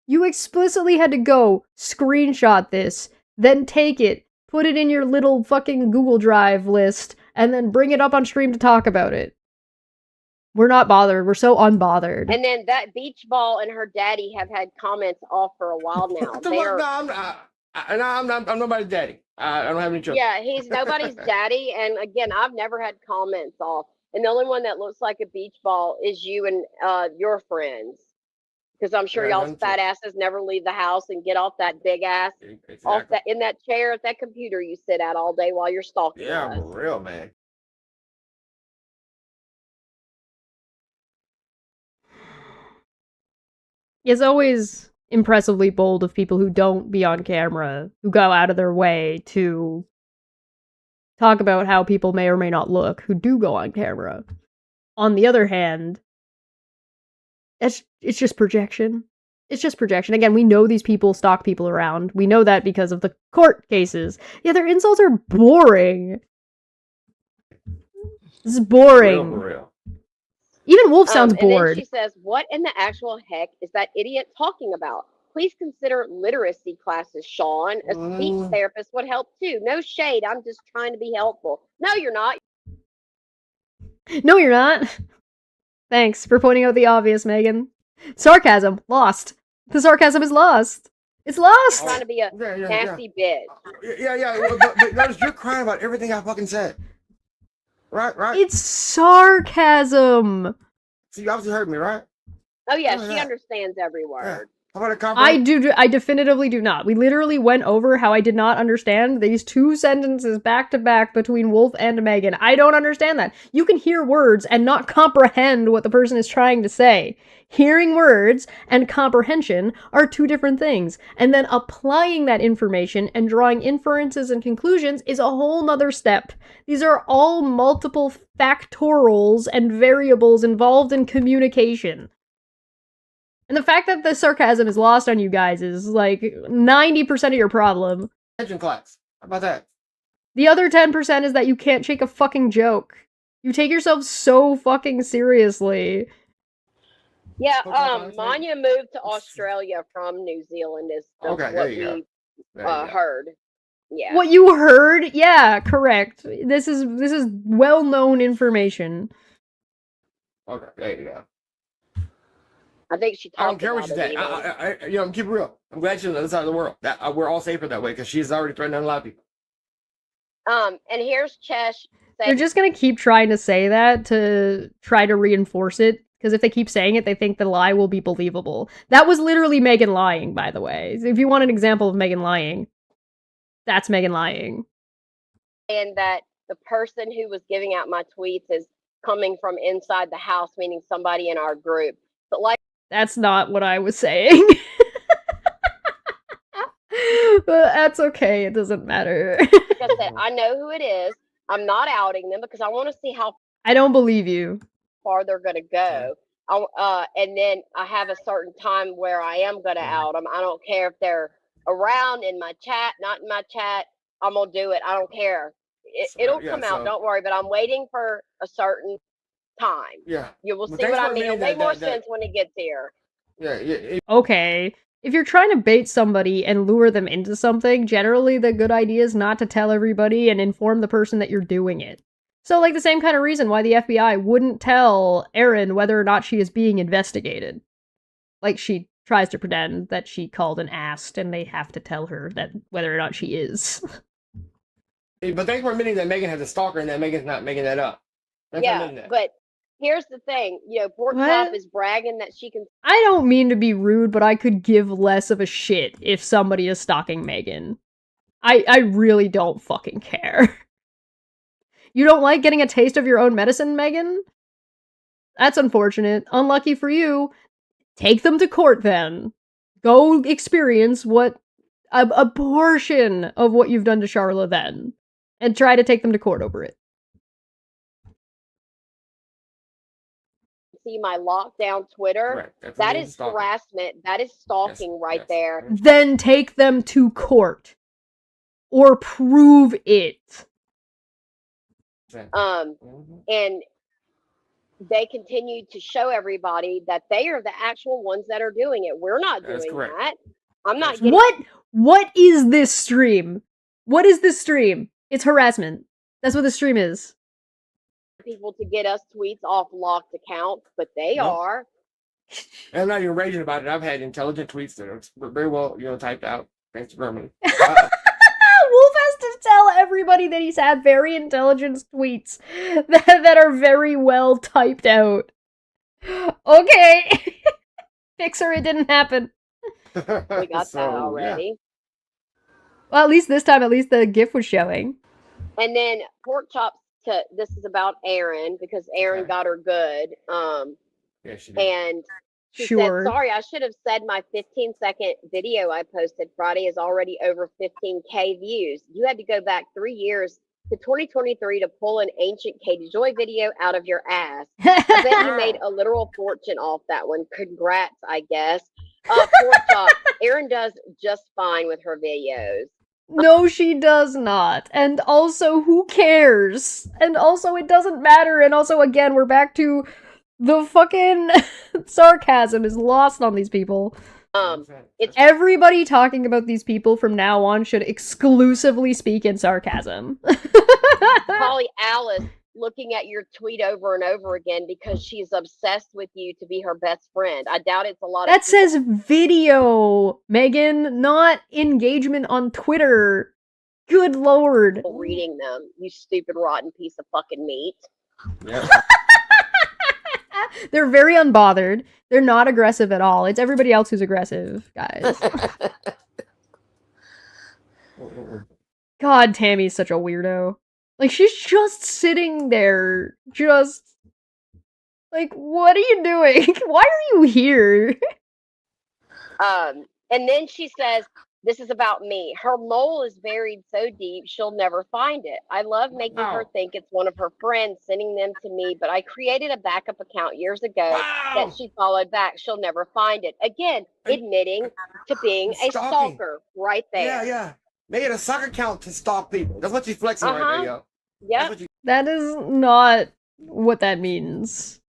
You explicitly had to go screenshot this, then take it, put it in your little fucking Google Drive list, and then bring it up on stream to talk about it. We're not bothered. We're so unbothered. And then that beach ball and her daddy have had comments off for a while now. I'm nobody's daddy. I don't have any children. Yeah, he's nobody's daddy. And again, I've never had comments off. And the only one that looks like a beach ball is you and your friends. Because I'm sure y'all's fat asses never leave the house and get off that big ass, off that in that chair at that computer you sit at all day while you're stalking us. For real, man. It's always impressively bold of people who don't be on camera, who go out of their way to talk about how people may or may not look who do go on camera. On the other hand, it's just projection. It's just projection. Again, we know these people stalk people around. We know that because of the court cases. Yeah, their insults are boring. This is boring. For real. Even Wolf sounds And bored. then she says, "What in the actual heck is that idiot talking about? Please consider literacy classes, Sean. A speech therapist would help too. No shade. I'm just trying to be helpful." No, you're not. No, you're not. Thanks for pointing out the obvious, Megan. Sarcasm. Lost. The sarcasm is lost. It's lost! Trying to be a nasty bitch. Yeah. But notice you're crying about everything I fucking said. Right? It's sarcasm! So you obviously heard me, right? Oh yeah, she understands every word. Yeah. How about a compliment? I definitively do not. We literally went over how I did not understand these two sentences back to back between Wolf and Megan. I don't understand that. You can hear words and not comprehend what the person is trying to say. Hearing words and comprehension are two different things. And then applying that information and drawing inferences and conclusions is a whole nother step. These are all multiple factorials and variables involved in communication. And the fact that the sarcasm is lost on you guys is, like, 90% of your problem. Attention class. How about that? The other 10% is that you can't take a fucking joke. You take yourself so fucking seriously. Yeah, Manya moved to Australia from New Zealand is what we heard. Yeah. What you heard? Yeah, correct. This is well-known information. Okay, there you go. I think she talked I don't care what about you say. I'm keep it real. I'm glad she's on the other side of the world. That we're all safer that way because she's already threatening a lot of people. And here's Chesh saying, They're just gonna keep trying to say that to try to reinforce it, because if they keep saying it, they think the lie will be believable. That was literally Megan lying, by the way. If you want an example of Megan lying, that's Megan lying. and that the person who was giving out my tweets is coming from inside the house, meaning somebody in our group. But like, that's not what I was saying. But that's okay. It doesn't matter. Like I said, I know who it is. I'm not outing them because I want to see how I don't believe you. far they're going to go. And then I have a certain time where I am going to out them. I don't care if they're around in my chat, not in my chat. I'm going to do it. I don't care. It'll come out. Don't worry. But I'm waiting for a certain time. Yeah. You will see what I mean. It'll make more sense when it gets here. Yeah. Okay. If you're trying to bait somebody and lure them into something, generally the good idea is not to tell everybody and inform the person that you're doing it. So, like, the same kind of reason why the FBI wouldn't tell Erin whether or not she is being investigated. Like, she tries to pretend that she called and asked, and they have to tell her that whether or not she is. But thanks for admitting that Megan has a stalker and that Megan's not making that up. But here's the thing. Pork Chop is bragging that she can... I don't mean to be rude, but I could give less of a shit if somebody is stalking Megan. I really don't fucking care. You don't like getting a taste of your own medicine, Megan? That's unfortunate. Unlucky for you. Take them to court then. Go experience what a portion of what you've done to Charla then. And try to take them to court over it. See my lockdown Twitter. Right. That is harassment. That is stalking there. Then take them to court. Or prove it. And they continue to show everybody that they are the actual ones that are doing it. We're not doing that. I'm not getting... What is this stream? What is this stream? It's harassment. That's what the stream is. People to get us tweets off locked accounts, but they are. And I'm not even raging about it. I've had intelligent tweets that are very well, typed out. Thanks to Germany. Wolf has to tell everybody that he's had very intelligent tweets that are very well typed out. Okay. Fixer, it didn't happen. We got that already. Yeah. Well, at least this time, the GIF was showing. And then Pork Chop, this is about Erin, because Erin got her good. Yeah, she did. And She Sure. said, sorry, I should have said my 15-second video I posted Friday is already over 15K views. You had to go back 3 years to 2023 to pull an ancient Katie Joy video out of your ass. I bet you made a literal fortune off that one. Congrats, I guess. Pork chop. Erin does just fine with her videos. No, she does not. And also, who cares? And also, it doesn't matter. And also, again, we're back to the fucking sarcasm is lost on these people. It's Everybody talking about these people from now on should exclusively speak in sarcasm. Holly Alice looking at your tweet over and over again because she's obsessed with you to be her best friend. I doubt it's a lot That of people says video, Megan, not engagement on Twitter. Good lord. reading them, you stupid rotten piece of fucking meat. Yeah. They're very unbothered. They're not aggressive at all. It's everybody else who's aggressive, guys. God, Tammy's such a weirdo. Like, she's just sitting there, just... Like, what are you doing? Why are you here? And then she says, this is about me. Her mole is buried so deep, she'll never find it. I love making her think it's one of her friends sending them to me, but I created a backup account years ago that she followed back. She'll never find it. Again, admitting to being a Stalking. stalker right there. Yeah. Made a soccer account to stalk people. That's what she's flexing right there, yo. Yep. That is not what that means.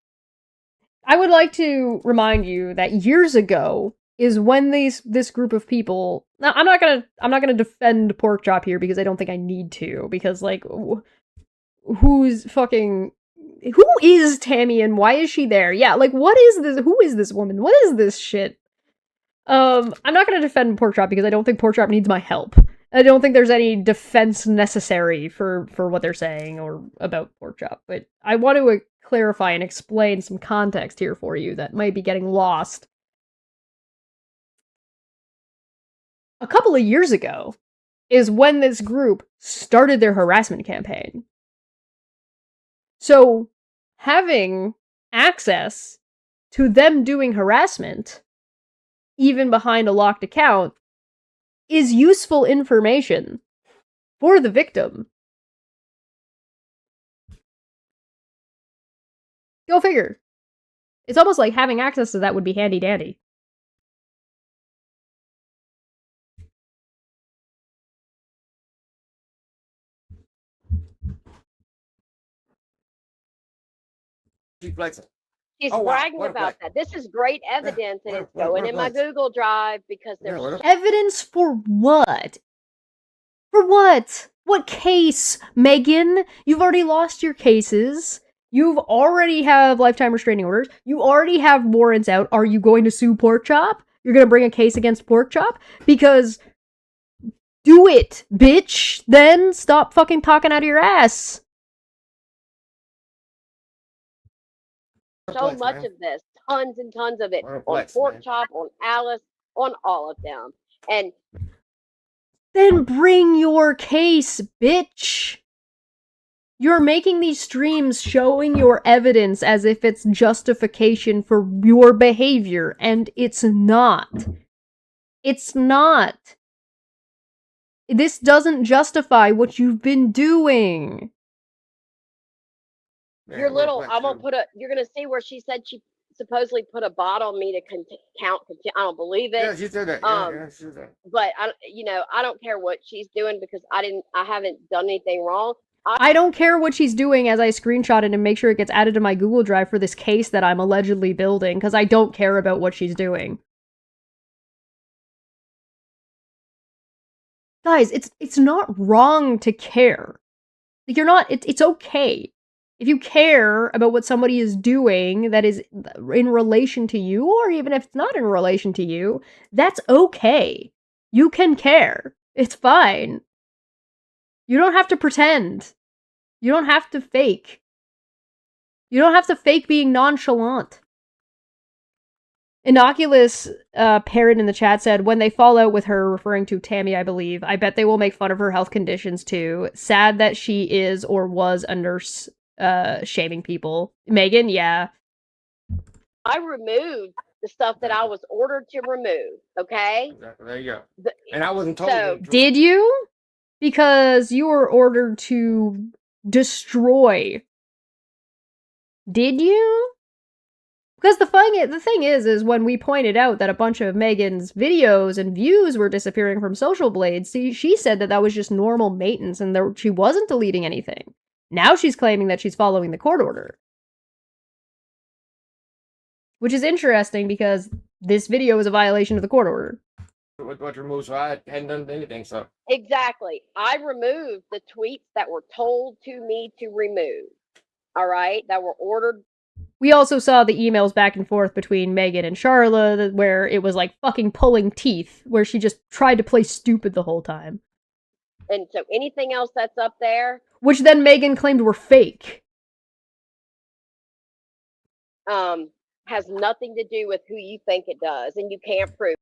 I would like to remind you that years ago is when this group of people. Now, I'm not gonna defend Pork Chop here because I don't think I need to, because like who is Tammy and why is she there? Yeah, like what is this? Who is this woman? What is this shit? I'm not gonna defend Pork Chop because I don't think Pork Chop needs my help. I don't think there's any defense necessary for what they're saying or about Pork Chop, but I want to clarify and explain some context here for you that might be getting lost. A couple of years ago is when this group started their harassment campaign. So, having access to them doing harassment, even behind a locked account, is useful information for the victim. Go figure. It's almost like having access to that would be handy dandy. She's flexing. She's Oh, wow. bragging What a about that. This is great evidence, and it's what going a in my flex. Google Drive because there's Evidence for what? For what? What case, Megan? You've already lost your cases. You've already have lifetime restraining orders. You already have warrants out. Are you going to sue Pork Chop? You're going to bring a case against Pork Chop? Because do it, bitch. Then stop fucking talking out of your ass. so much of this, tons and tons of it, What a on flex, Pork man. Chop, on Alice, on all of them. And Then bring your case, bitch. You're making these streams showing your evidence as if it's justification for your behavior, and it's not. It's not. This doesn't justify what you've been doing. you're little, you're going to see where she said she supposedly put a bot on me to count. I don't believe it. Yeah, she said that. Yeah, she said that. But I don't care what she's doing because I haven't done anything wrong. I don't care what she's doing as I screenshot it and make sure it gets added to my Google Drive for this case that I'm allegedly building, because I don't care about what she's doing. Guys, it's not wrong to care. Like, you're not, it's okay. If you care about what somebody is doing that is in relation to you, or even if it's not in relation to you, that's okay. You can care. It's fine. You don't have to pretend. You don't have to fake. You don't have to fake being nonchalant. Innocuous Parrot in the chat said, when they fall out with her, referring to Tammy, I believe, I bet they will make fun of her health conditions too. Sad that she is or was a nurse shaming people. Megan, yeah. I removed the stuff that I was ordered to remove. Okay. Exactly. There you go. The- And I wasn't told. So- Did you? Because you were ordered to destroy. Did you? Because the thing is when we pointed out that a bunch of Megan's videos and views were disappearing from Social Blade, she said that was just normal maintenance and she wasn't deleting anything. Now she's claiming that she's following the court order. Which is interesting because this video is a violation of the court order. What removed, so I hadn't done anything, so. Exactly. I removed the tweets that were told to me to remove. All right, that were ordered. We also saw the emails back and forth between Megan and Charla, where it was like fucking pulling teeth, where she just tried to play stupid the whole time. And so anything else that's up there, which then Megan claimed were fake, has nothing to do with who you think it does, and you can't prove.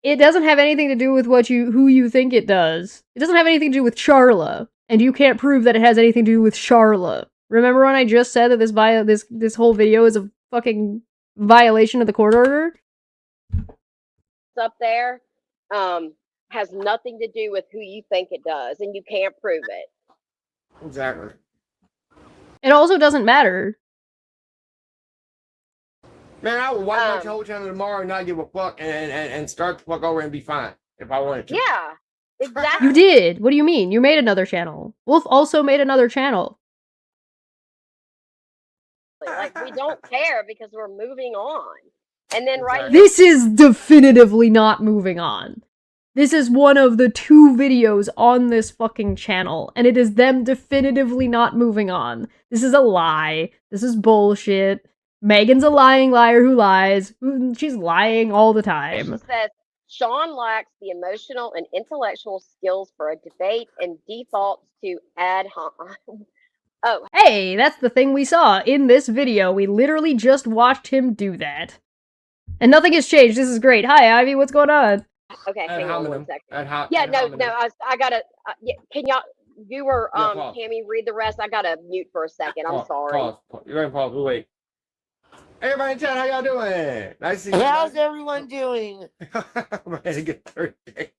It doesn't have anything to do with who you think it does. It doesn't have anything to do with Charla, and you can't prove that it has anything to do with Charla. Remember when I just said that this whole video is a fucking violation of the court order? Up there, has nothing to do with who you think it does, and you can't prove it. Exactly. It also doesn't matter. Man, I would wipe my whole channel tomorrow and not give a fuck and start the fuck over and be fine if I wanted to. Yeah, exactly. You did. What do you mean? You made another channel. Wolf also made another channel. Like, we don't care because we're moving on. And then This is definitively not moving on. This is one of the 2 videos on this fucking channel, and it is them definitively not moving on. This is a lie. This is bullshit. Megan's a lying liar who lies. She's lying all the time. She says, Sean lacks the emotional and intellectual skills for a debate and defaults to ad hominem. Oh. Hey, that's the thing we saw in this video. We literally just watched him do that. And nothing has changed. This is great. Hi, Ivy. What's going on? Okay, hang on 1 second. I gotta, can y'all, you were, Tammy, read the rest. I gotta mute for a second. I'm sorry. Pause. You're right, pause. We'll wait. Everybody in chat, how y'all doing? Nice to see you. How's everyone doing? I'm ready to get Thursday.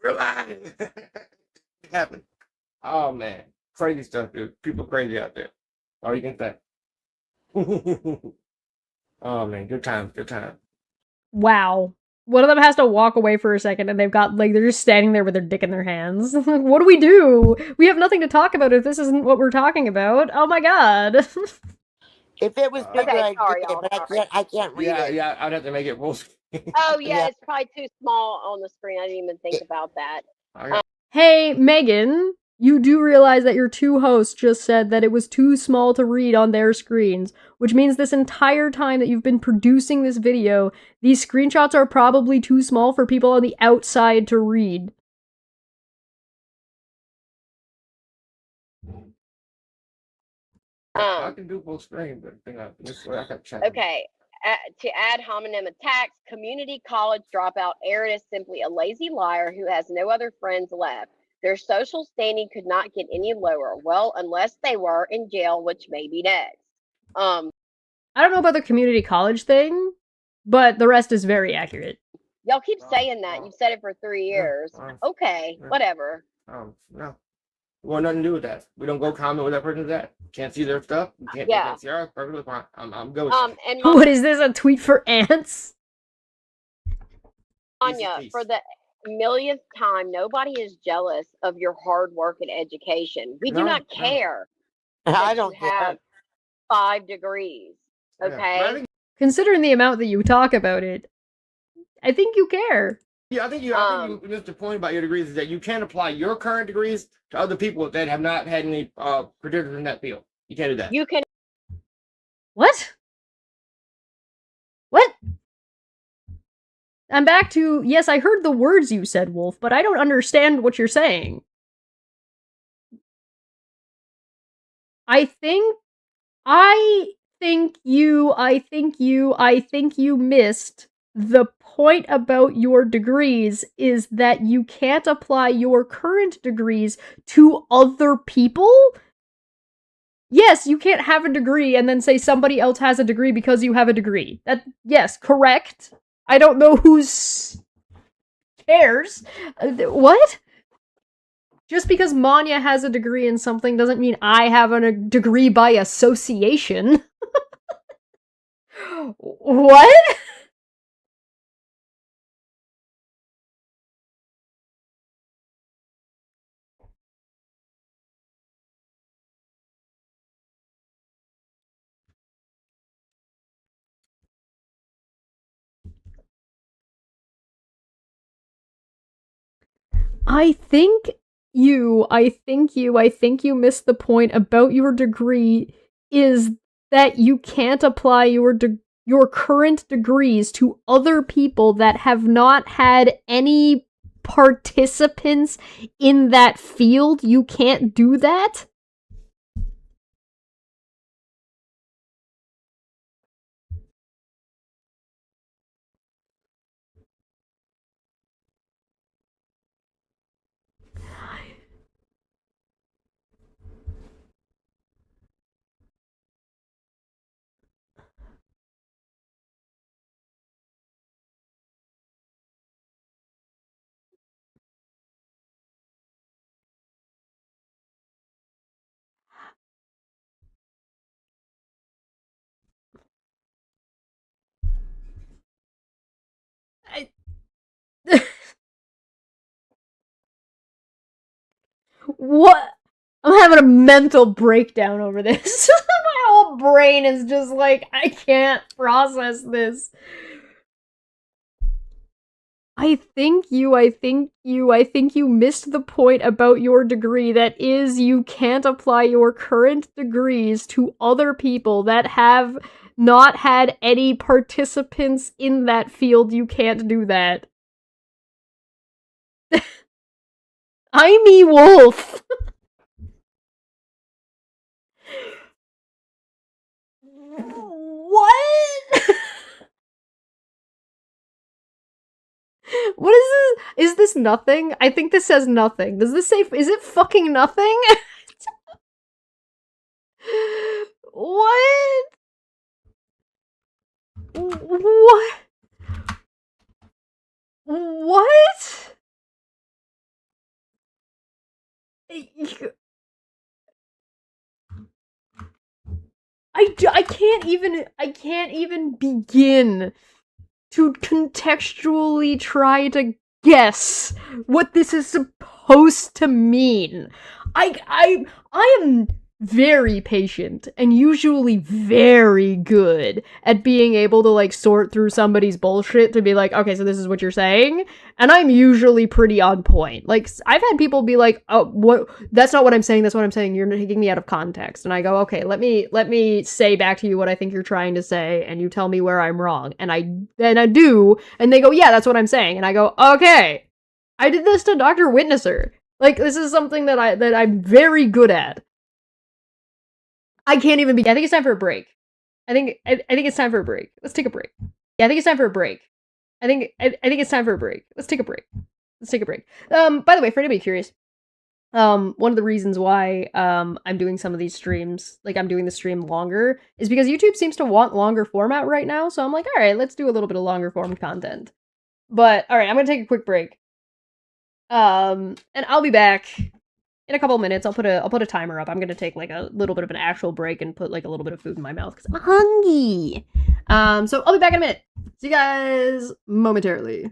We're live. It happened. Oh, man. Crazy stuff, dude. People crazy out there. All you can say. Oh, man. Good time. Good time. Wow. One of them has to walk away for a second and they've got, like, they're just standing there with their dick in their hands. What do we do? We have nothing to talk about if this isn't what we're talking about. Oh my god. If it was bigger, I'd do it, but I can't read it. Yeah, I'd have to make it full screen. Oh, yeah, it's probably too small on the screen. I didn't even think about that. Hey, Megan, you do realize that your 2 hosts just said that it was too small to read on their screens, which means this entire time that you've been producing this video, these screenshots are probably too small for people on the outside to read. I can do full screen, but this way I can check. Okay. To ad hominem attacks, community college dropout Aaron is simply a lazy liar who has no other friends left. Their social standing could not get any lower. Well, unless they were in jail, which may be next. I don't know about the community college thing, but the rest is very accurate. Y'all keep saying that. You've said it for 3 years. Okay, whatever. No. We want nothing to do with that. We don't go comment where that person's at. Can't see their stuff. They can't see ours. Perfectly fine. I'm good with that. And what is this, a tweet for ants? Anya, for the millionth time, nobody is jealous of your hard work and education. We do not care. I don't have 5 degrees. Okay. Considering the amount that you talk about it, I think you care. Yeah, I think you missed the point about your degrees is that you can't apply your current degrees to other people that have not had any credentials in that field. You can't do that. You can. What? What? I'm back to, yes, I heard the words you said, Wolf, but I don't understand what you're saying. I think you missed the point about your degrees is that you can't apply your current degrees to other people? Yes, you can't have a degree and then say somebody else has a degree because you have a degree. Yes, correct. I don't know who's cares. What? Just because Manya has a degree in something doesn't mean I have a degree by association. What? I think you missed the point about your degree is that you can't apply your current degrees to other people that have not had any participants in that field. You can't do that? What? I'm having a mental breakdown over this. My whole brain is just like, I can't process this. I think you missed the point about your degree. That is, you can't apply your current degrees to other people that have not had any participants in that field. You can't do that. I'm E. Wolf. What? What is this? Is this nothing? I think this says nothing. Does this say, is it fucking nothing? What? What? What? I can't even begin to contextually try to guess what this is supposed to mean. I am very patient and usually very good at being able to like sort through somebody's bullshit to be like, okay, so this is what you're saying, and I'm usually pretty on point. Like, I've had people be like, oh, what, that's not what I'm saying, that's what I'm saying, you're taking me out of context, and I go, okay, let me say back to you what I think you're trying to say, and you tell me where I'm wrong, and I do, and they go, yeah, that's what I'm saying, and I go, okay, I did this to Dr. Witnesser. Like, this is something that I'm very good at. I can't even be. I think it's time for a break. I think it's time for a break. Let's take a break. Yeah, I think it's time for a break. I think it's time for a break. Let's take a break. Let's take a break. By the way, for anybody curious, one of the reasons why I'm doing some of these streams, like I'm doing the stream longer, is because YouTube seems to want longer format right now. So I'm like, all right, let's do a little bit of longer form content. But all right, I'm gonna take a quick break. And I'll be back in a couple minutes. I'll put a timer up. I'm gonna take like a little bit of an actual break and put like a little bit of food in my mouth because I'm hungry. So I'll be back in a minute. See you guys momentarily.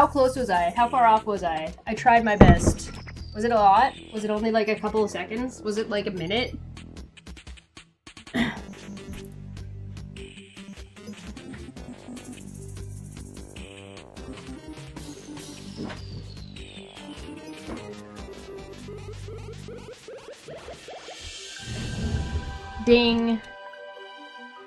How close was I? How far off was I? I tried my best. Was it a lot? Was it only like a couple of seconds? Was it like a minute? Ding.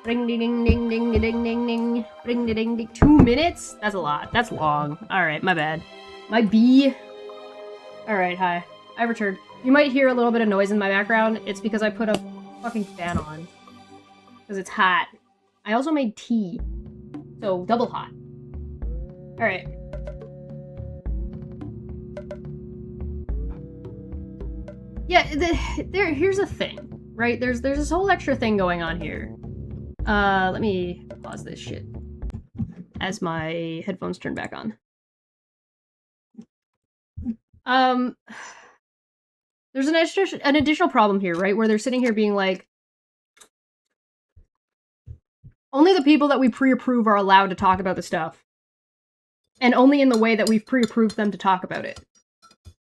Ring ding ding ding ding ding ding ding. Ring ding ding. 2 minutes? That's a lot. That's long. Alright, my bad. My B. Alright, hi. I returned. You might hear a little bit of noise in my background. It's because I put a fucking fan on. Because it's hot. I also made tea. So, double hot. Alright. Yeah, here's the thing, right? There's this whole extra thing going on here. Let me pause this shit as my headphones turn back on. There's an additional problem here, right? Where they're sitting here being like, only the people that we pre-approve are allowed to talk about the stuff. And only in the way that we've pre-approved them to talk about it.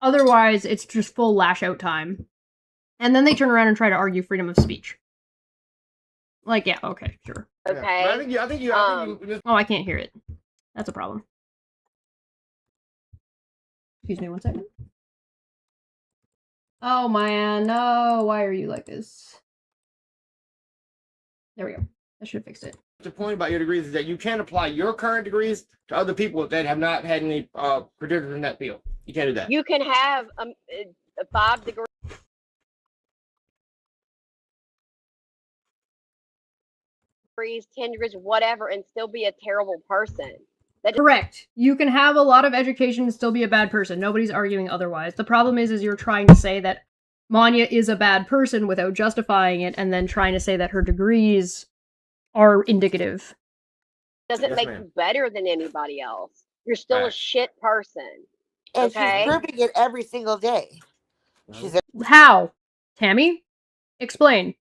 Otherwise, it's just full lash-out time. And then they turn around and try to argue freedom of speech. Like, yeah, okay, sure. Okay. I think you Oh, I can't hear it. That's a problem. Excuse me one second. Oh, man, no. Why are you like this? There we go. I should have fixed it. The point about your degrees is that you can't apply your current degrees to other people that have not had any credentials in that field. You can't do that. You can have a 5 degree. 10 degrees, whatever, and still be a terrible person. Correct. You can have a lot of education and still be a bad person. Nobody's arguing otherwise. The problem is you're trying to say that Manya is a bad person without justifying it, and then trying to say that her degrees are indicative. Doesn't make you better than anybody else. You're still a shit person. And Okay? she's proving it every single day. How? Tammy? Explain.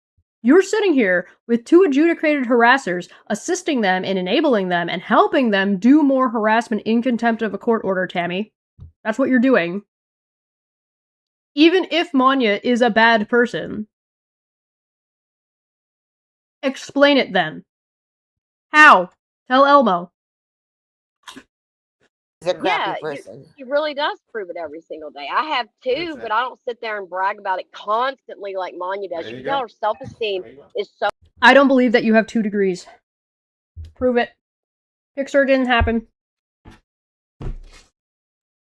You're sitting here with 2 adjudicated harassers, assisting them and enabling them and helping them do more harassment in contempt of a court order, Tammy. That's what you're doing. Even if Manya is a bad person. Explain it then. How? Tell Elmo. She's a crappy person. He really does prove it every single day. I have too, but I don't sit there and brag about it constantly like Manya does. You know, her self-esteem is so... I don't believe that you have 2 degrees. Prove it. Pixar didn't happen.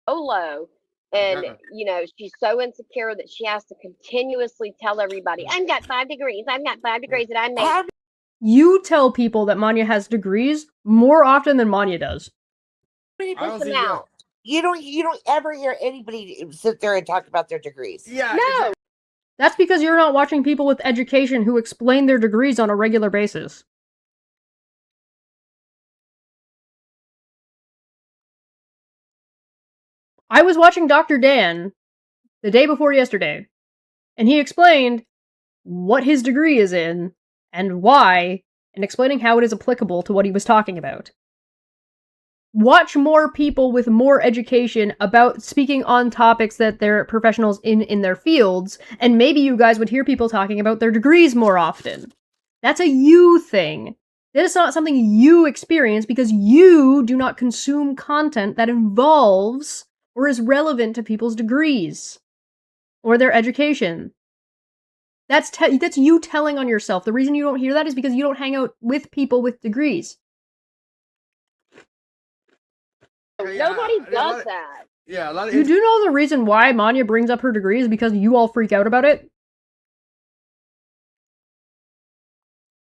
low. And, you know, she's so insecure that she has to continuously tell everybody, I've got 5 degrees, I've got 5 degrees, and I made... You tell people that Manya has degrees more often than Manya does. You don't ever hear anybody sit there and talk about their degrees. Yeah. No. That's because you're not watching people with education who explain their degrees on a regular basis. I was watching Dr. Dan the day before yesterday, and he explained what his degree is in and why, and explaining how it is applicable to what he was talking about. Watch more people with more education about speaking on topics that they're professionals in their fields, and maybe you guys would hear people talking about their degrees more often. That's a you thing. That is not something you experience because you do not consume content that involves or is relevant to people's degrees or their education. That's you telling on yourself. The reason you don't hear that is because you don't hang out with people with degrees. Nobody does that. Yeah, a lot of You do know the reason why Manya brings up her degree is because you all freak out about it?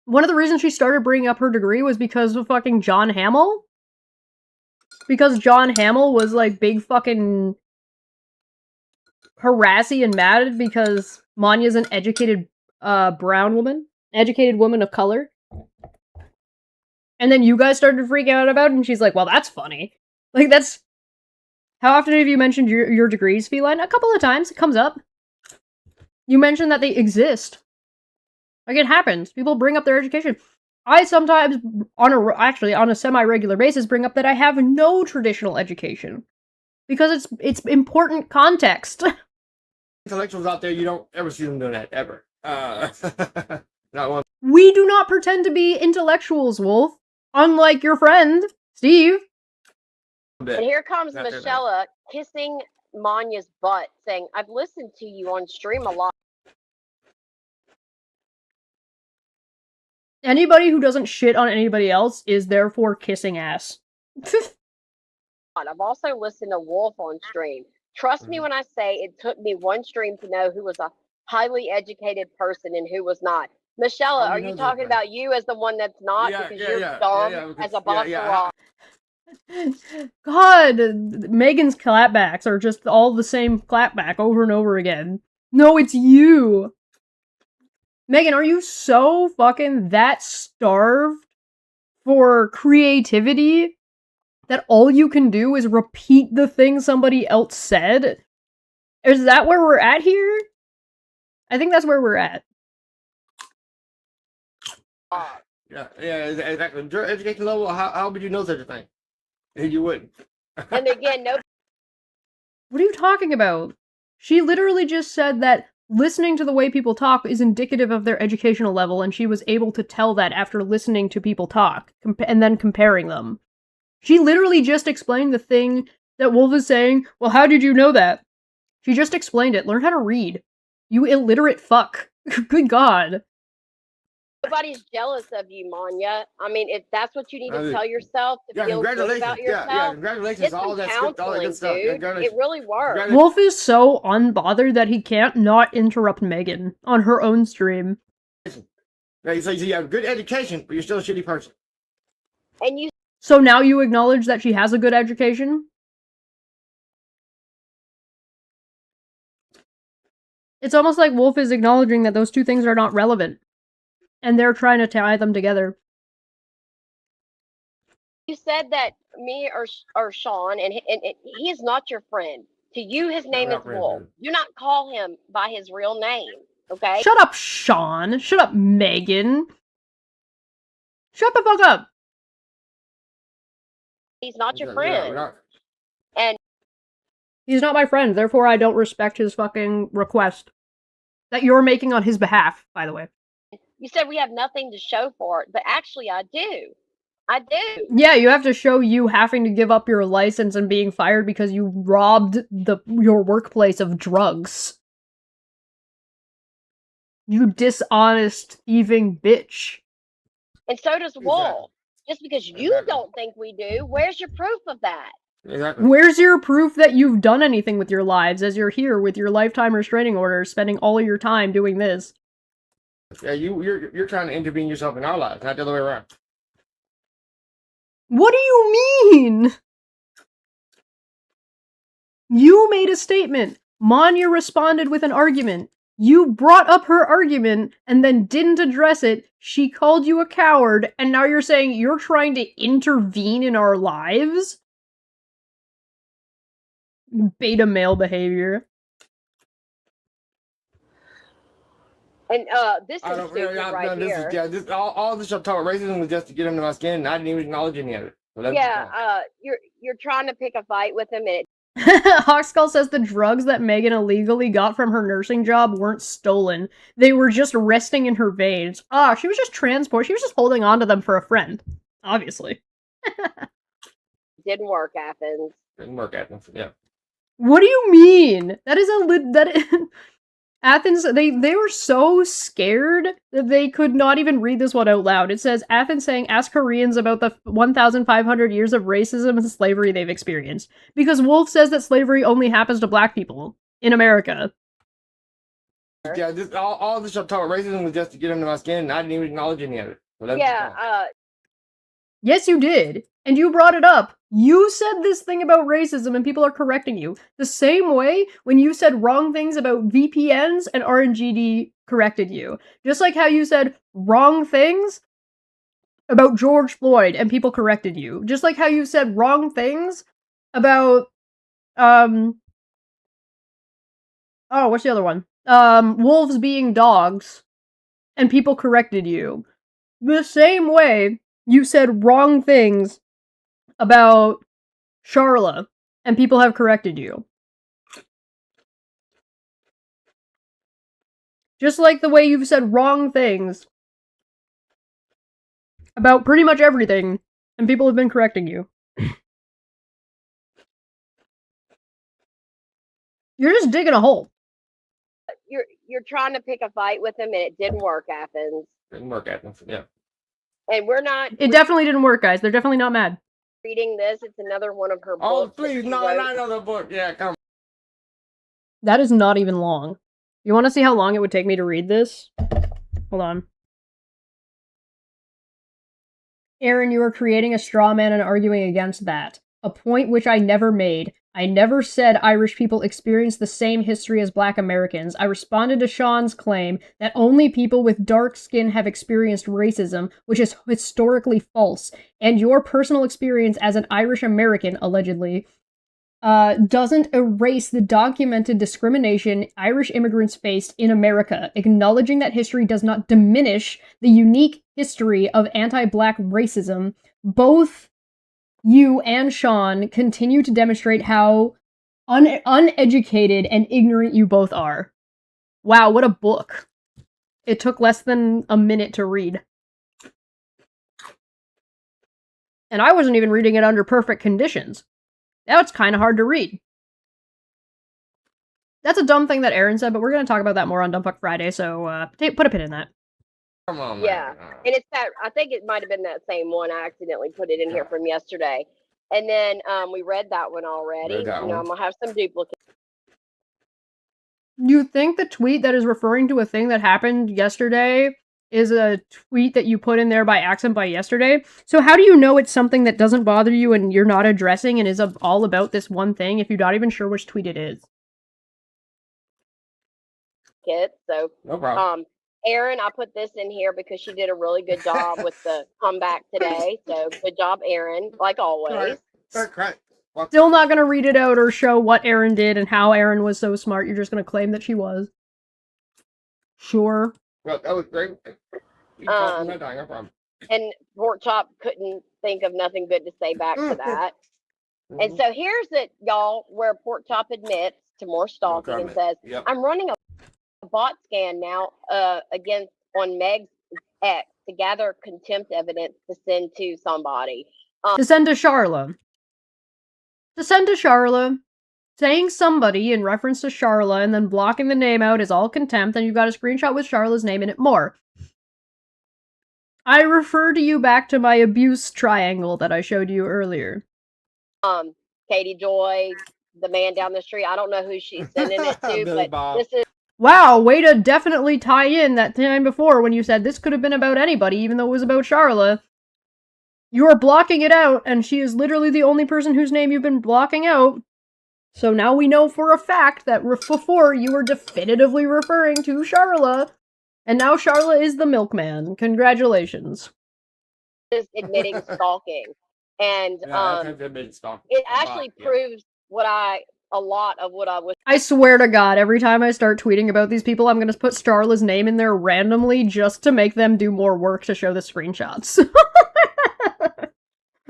One of the reasons she started bringing up her degree was because of fucking John Hamill? Because John Hamill was like big fucking harassy and mad because Manya's an educated brown woman, educated woman of color. And then you guys started freaking out about it, and she's like, well, that's funny. Like, that's... How often have you mentioned your degrees, Feline? A couple of times. It comes up. You mentioned that they exist. Like, it happens. People bring up their education. I sometimes, on a semi-regular basis, bring up that I have no traditional education. Because it's important context. Intellectuals out there, you don't ever see them doing that, ever. Not one. We do not pretend to be intellectuals, Wolf. Unlike your friend, Steve. And here comes Michelle kissing Manya's butt, saying, I've listened to you on stream a lot. Anybody who doesn't shit on anybody else is therefore kissing ass. I've also listened to Wolf on stream. Trust me when I say it took me one stream to know who was a highly educated person and who was not. Michelle, are you talking about you as the one that's not because you're dumb as a box of rock? God, Megan's clapbacks are just all the same clapback over and over again. No, it's you. Megan, are you so fucking that starved for creativity that all you can do is repeat the thing somebody else said? Is that where we're at here? I think that's where we're at. Yeah, exactly. Your education level, how would you know such a thing? You wouldn't. And again, no. What are you talking about? She literally just said that listening to the way people talk is indicative of their educational level, and she was able to tell that after listening to people talk, and then comparing them. She literally just explained the thing that Wolf is saying. Well, how did you know that? She just explained it. Learn how to read. You illiterate fuck. Good God. Nobody's jealous of you, Manya. I mean, if that's what you need to tell yourself to feel good about yourself, yeah, congratulations. get some All that script, all that good stuff. dude. It really works. Wolf is so unbothered that he can't not interrupt Megan on her own stream. Right, so you have good education, but you're still a shitty person. And you. So now you acknowledge that she has a good education? It's almost like Wolf is acknowledging that those two things are not relevant. And they're trying to tie them together. You said that me or Sean, and he is not your friend. To you, his name is Wolf. Do not call him by his real name, okay? Shut up, Sean. Shut up, Megan. Shut the fuck up. He's not your friend. And he's not my friend, therefore I don't respect his fucking request. That you're making on his behalf, by the way. You said we have nothing to show for it, but actually I do. I do. Yeah, you have to show you having to give up your license and being fired because you robbed your workplace of drugs. You dishonest, thieving bitch. And so does Wolf. Just because you don't think we do, where's your proof of that? Exactly. Where's your proof that you've done anything with your lives as you're here with your lifetime restraining order, spending all of your time doing this? Yeah, you're trying to intervene yourself in our lives, not the other way around. What do you mean? You made a statement. Manya responded with an argument. You brought up her argument and then didn't address it. She called you a coward, and now you're saying you're trying to intervene in our lives? Beta male behavior. And this is stupid right here. All this talk about racism was just to get under my skin, and I didn't even acknowledge any of it. So you're trying to pick a fight with him, and Hawkskull says the drugs that Megan illegally got from her nursing job weren't stolen. They were just resting in her veins. She was just she was just holding on to them for a friend. Obviously. Didn't work, Athens. Didn't work, Athens, yeah. What do you mean? That is Athens, they were so scared that they could not even read this one out loud. It says, Athens saying, ask Koreans about the 1,500 years of racism and slavery they've experienced. Because Wolf says that slavery only happens to black people in America. Yeah, all this talk about racism was just to get under my skin, and I didn't even acknowledge any of it. So yes, you did. And you brought it up. You said this thing about racism and people are correcting you. The same way when you said wrong things about VPNs and RNGD corrected you. Just like how you said wrong things about George Floyd and people corrected you. Just like how you said wrong things about, what's the other one? Wolves being dogs and people corrected you. the same way you said wrong things about Charla, and people have corrected you. Just like the way you've said wrong things about pretty much everything, and people have been correcting you. You're just digging a hole. You're trying to pick a fight with him, and it didn't work, Athens. Didn't work, Athens. Yeah. And we're not. It definitely didn't work, guys. They're definitely not mad. Reading this, it's another one of her books. Oh, please, no, not another book. Yeah, come on. That is not even long. You want to see how long it would take me to read this? Hold on. Aaron, you are creating a straw man and arguing against that. A point which I never made. I never said Irish people experience the same history as Black Americans. I responded to Sean's claim that only people with dark skin have experienced racism, which is historically false, and your personal experience as an Irish American, allegedly, doesn't erase the documented discrimination Irish immigrants faced in America. Acknowledging that history does not diminish the unique history of anti-Black racism. Both you and Sean continue to demonstrate how uneducated and ignorant you both are. Wow, what a book. It took less than a minute to read. And I wasn't even reading it under perfect conditions. Now it's kind of hard to read. That's a dumb thing that Aaron said, but we're going to talk about that more on Dumbfuck Friday, so put a pin in that. Come on, man. Yeah, and it's that. I think it might have been that same one. I accidentally put it in here from yesterday, and then we read that one already. I'm gonna have some duplicates. You think the tweet that is referring to a thing that happened yesterday is a tweet that you put in there by accident by yesterday? So how do you know it's something that doesn't bother you and you're not addressing and is all about this one thing if you're not even sure which tweet it is? So no problem. Erin, I put this in here because she did a really good job with the comeback today. So good job, Erin, like always. Still not going to read it out or show what Erin did and how Erin was so smart. You're just going to claim that she was. Sure. Well, that was great. And Pork Chop couldn't think of nothing good to say back to that. And so here's it, y'all, where Pork Chop admits to more stalking and says, I'm running a bot scan now against on Meg's ex to gather contempt evidence to send to somebody. To send to Charla. To send to Charla. Saying somebody in reference to Charla and then blocking the name out is all contempt, and you've got a screenshot with Charla's name in it more. I refer to you back to my abuse triangle that I showed you earlier. Katie Joy, the man down the street. I don't know who she's sending it to, but this is. Wow, way to definitely tie in that time before when you said this could have been about anybody, even though it was about Charla. You are blocking it out, and she is literally the only person whose name you've been blocking out. So now we know for a fact that before you were definitively referring to Charla, and now Charla is the milkman. Congratulations. Is admitting stalking. And it actually proves a lot of what I was. I swear to God, every time I start tweeting about these people, I'm gonna put Charla's name in there randomly just to make them do more work to show the screenshots.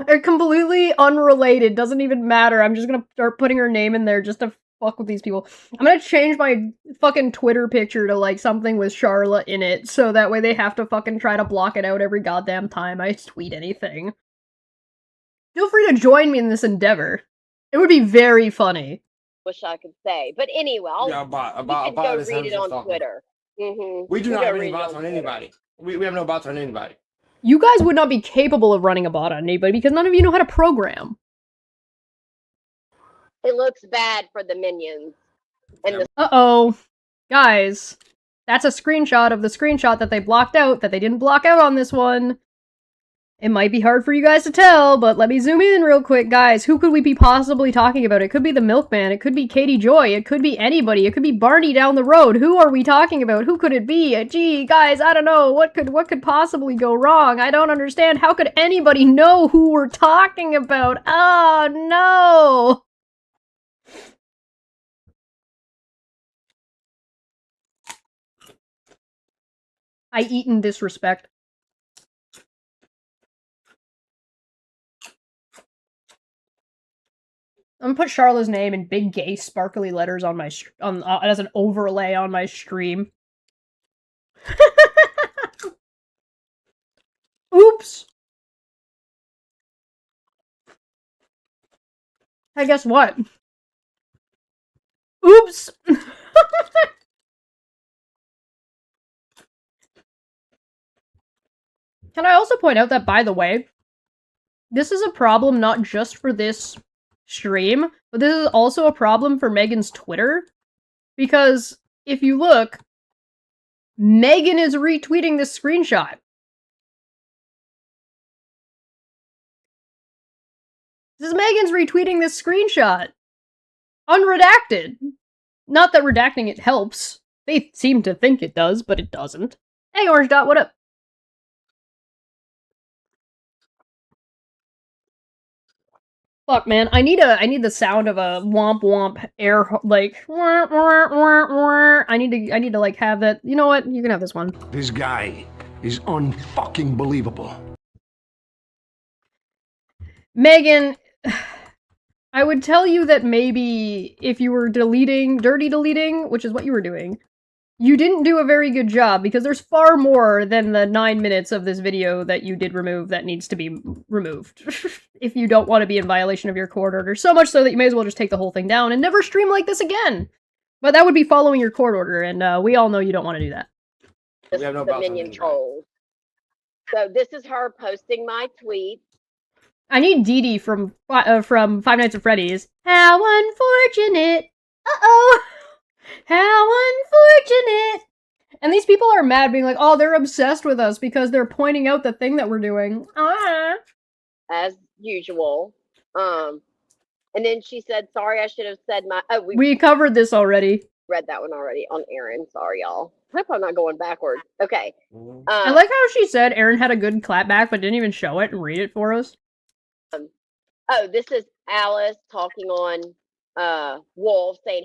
They're completely unrelated, doesn't even matter. I'm just gonna start putting her name in there just to fuck with these people. I'm gonna change my fucking Twitter picture to like something with Charla in it, so that way they have to fucking try to block it out every goddamn time I tweet anything. Feel free to join me in this endeavor. It would be very funny. Wish I could say, but anyway, you can go read it on Twitter. We do not have any bots on anybody. We have no bots on anybody. You guys would not be capable of running a bot on anybody because none of you know how to program. It looks bad for the minions. And uh-oh. Guys, that's a screenshot of the screenshot that they blocked out that they didn't block out on this one. It might be hard for you guys to tell, but let me zoom in real quick, guys. Who could we be possibly talking about? It could be the milkman. It could be Katie Joy. It could be anybody. It could be Barney down the road. Who are we talking about? Who could it be? Gee, guys, I don't know. What could possibly go wrong? I don't understand. How could anybody know who we're talking about? Oh, no! I eat in disrespect. I'm gonna put Charlotte's name in big, gay, sparkly letters on my as an overlay on my stream. Oops. Hey, guess what? Oops. Can I also point out that, by the way, this is a problem not just for this stream, but this is also a problem for Megan's Twitter. Because if you look, Megan is retweeting this screenshot. This is Megan's retweeting this screenshot. Unredacted. Not that redacting it helps. They seem to think it does, but it doesn't. Hey, Orange Dot, what up? Fuck, man, I need the sound of a womp womp air like wah, wah, wah, wah. I need to like have that. You know what? You can have this one. This guy is unfucking believable. Megan, I would tell you that maybe if you were dirty deleting, which is what you were doing, you didn't do a very good job, because there's far more than the 9 minutes of this video that you did remove that needs to be removed. If you don't want to be in violation of your court order. So much so that you may as well just take the whole thing down and never stream like this again. But that would be following your court order, and we all know you don't want to do that. This is the minion trolls. So this is her posting my tweet. I need Dee Dee from Five Nights at Freddy's. How unfortunate! Uh-oh! How unfortunate! And these people are mad, being like, oh, they're obsessed with us because they're pointing out the thing that we're doing. Ah. As usual. And then she said, sorry, I should have said my... Oh, we covered this already. Read that one already on Aaron. Sorry, y'all. Hope I'm not going backwards. Okay. I like how she said Aaron had a good clapback, but didn't even show it and read it for us. Oh, this is Alice talking on Wolf, saying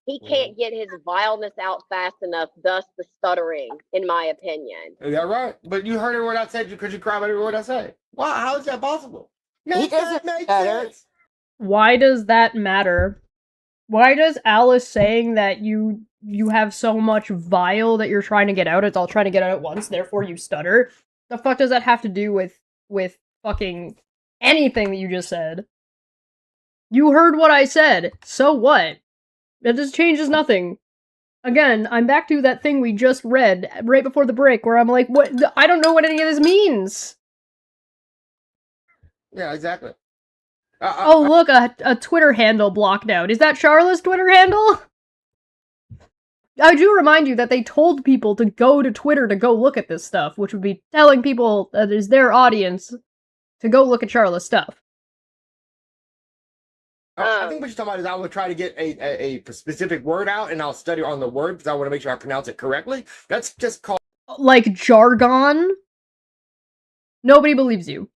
he can't get his vileness out fast enough, thus the stuttering, in my opinion. Is that right? But you heard every word I said because you cried about every word I said. Wow, how is that possible? He doesn't stutter. Why does that matter? Why does Alice saying that you have so much vile that you're trying to get out, it's all trying to get out at once, therefore you stutter? The fuck does that have to do with fucking anything that you just said? You heard what I said, so what? That just changes nothing. Again, I'm back to that thing we just read right before the break where I'm like, what? I don't know what any of this means. Yeah, exactly. Oh, look, a Twitter handle blocked out. Is that Charlotte's Twitter handle? I do remind you that they told people to go to Twitter to go look at this stuff, which would be telling people that is their audience to go look at Charlotte's stuff. I think what you're talking about is I would try to get a specific word out, and I'll study on the word because I want to make sure I pronounce it correctly. That's just called... Like jargon? Nobody believes you.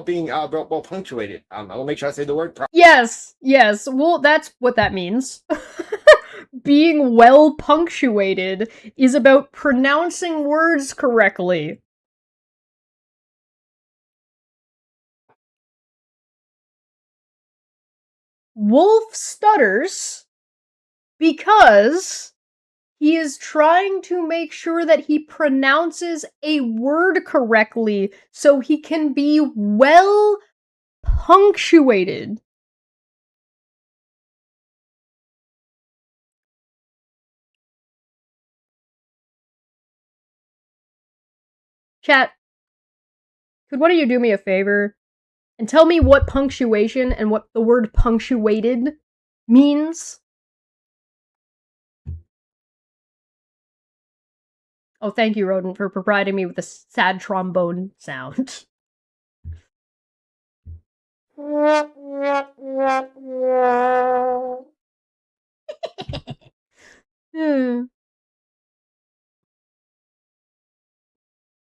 Being well punctuated. I'll make sure I say the word properly. Yes, yes. Well, that's what that means. Being well punctuated is about pronouncing words correctly. Wolf stutters because he is trying to make sure that he pronounces a word correctly so he can be well punctuated. Chat, could one of you do me a favor and tell me what punctuation and what the word punctuated means? Oh, thank you, Rodent, for providing me with a sad trombone sound.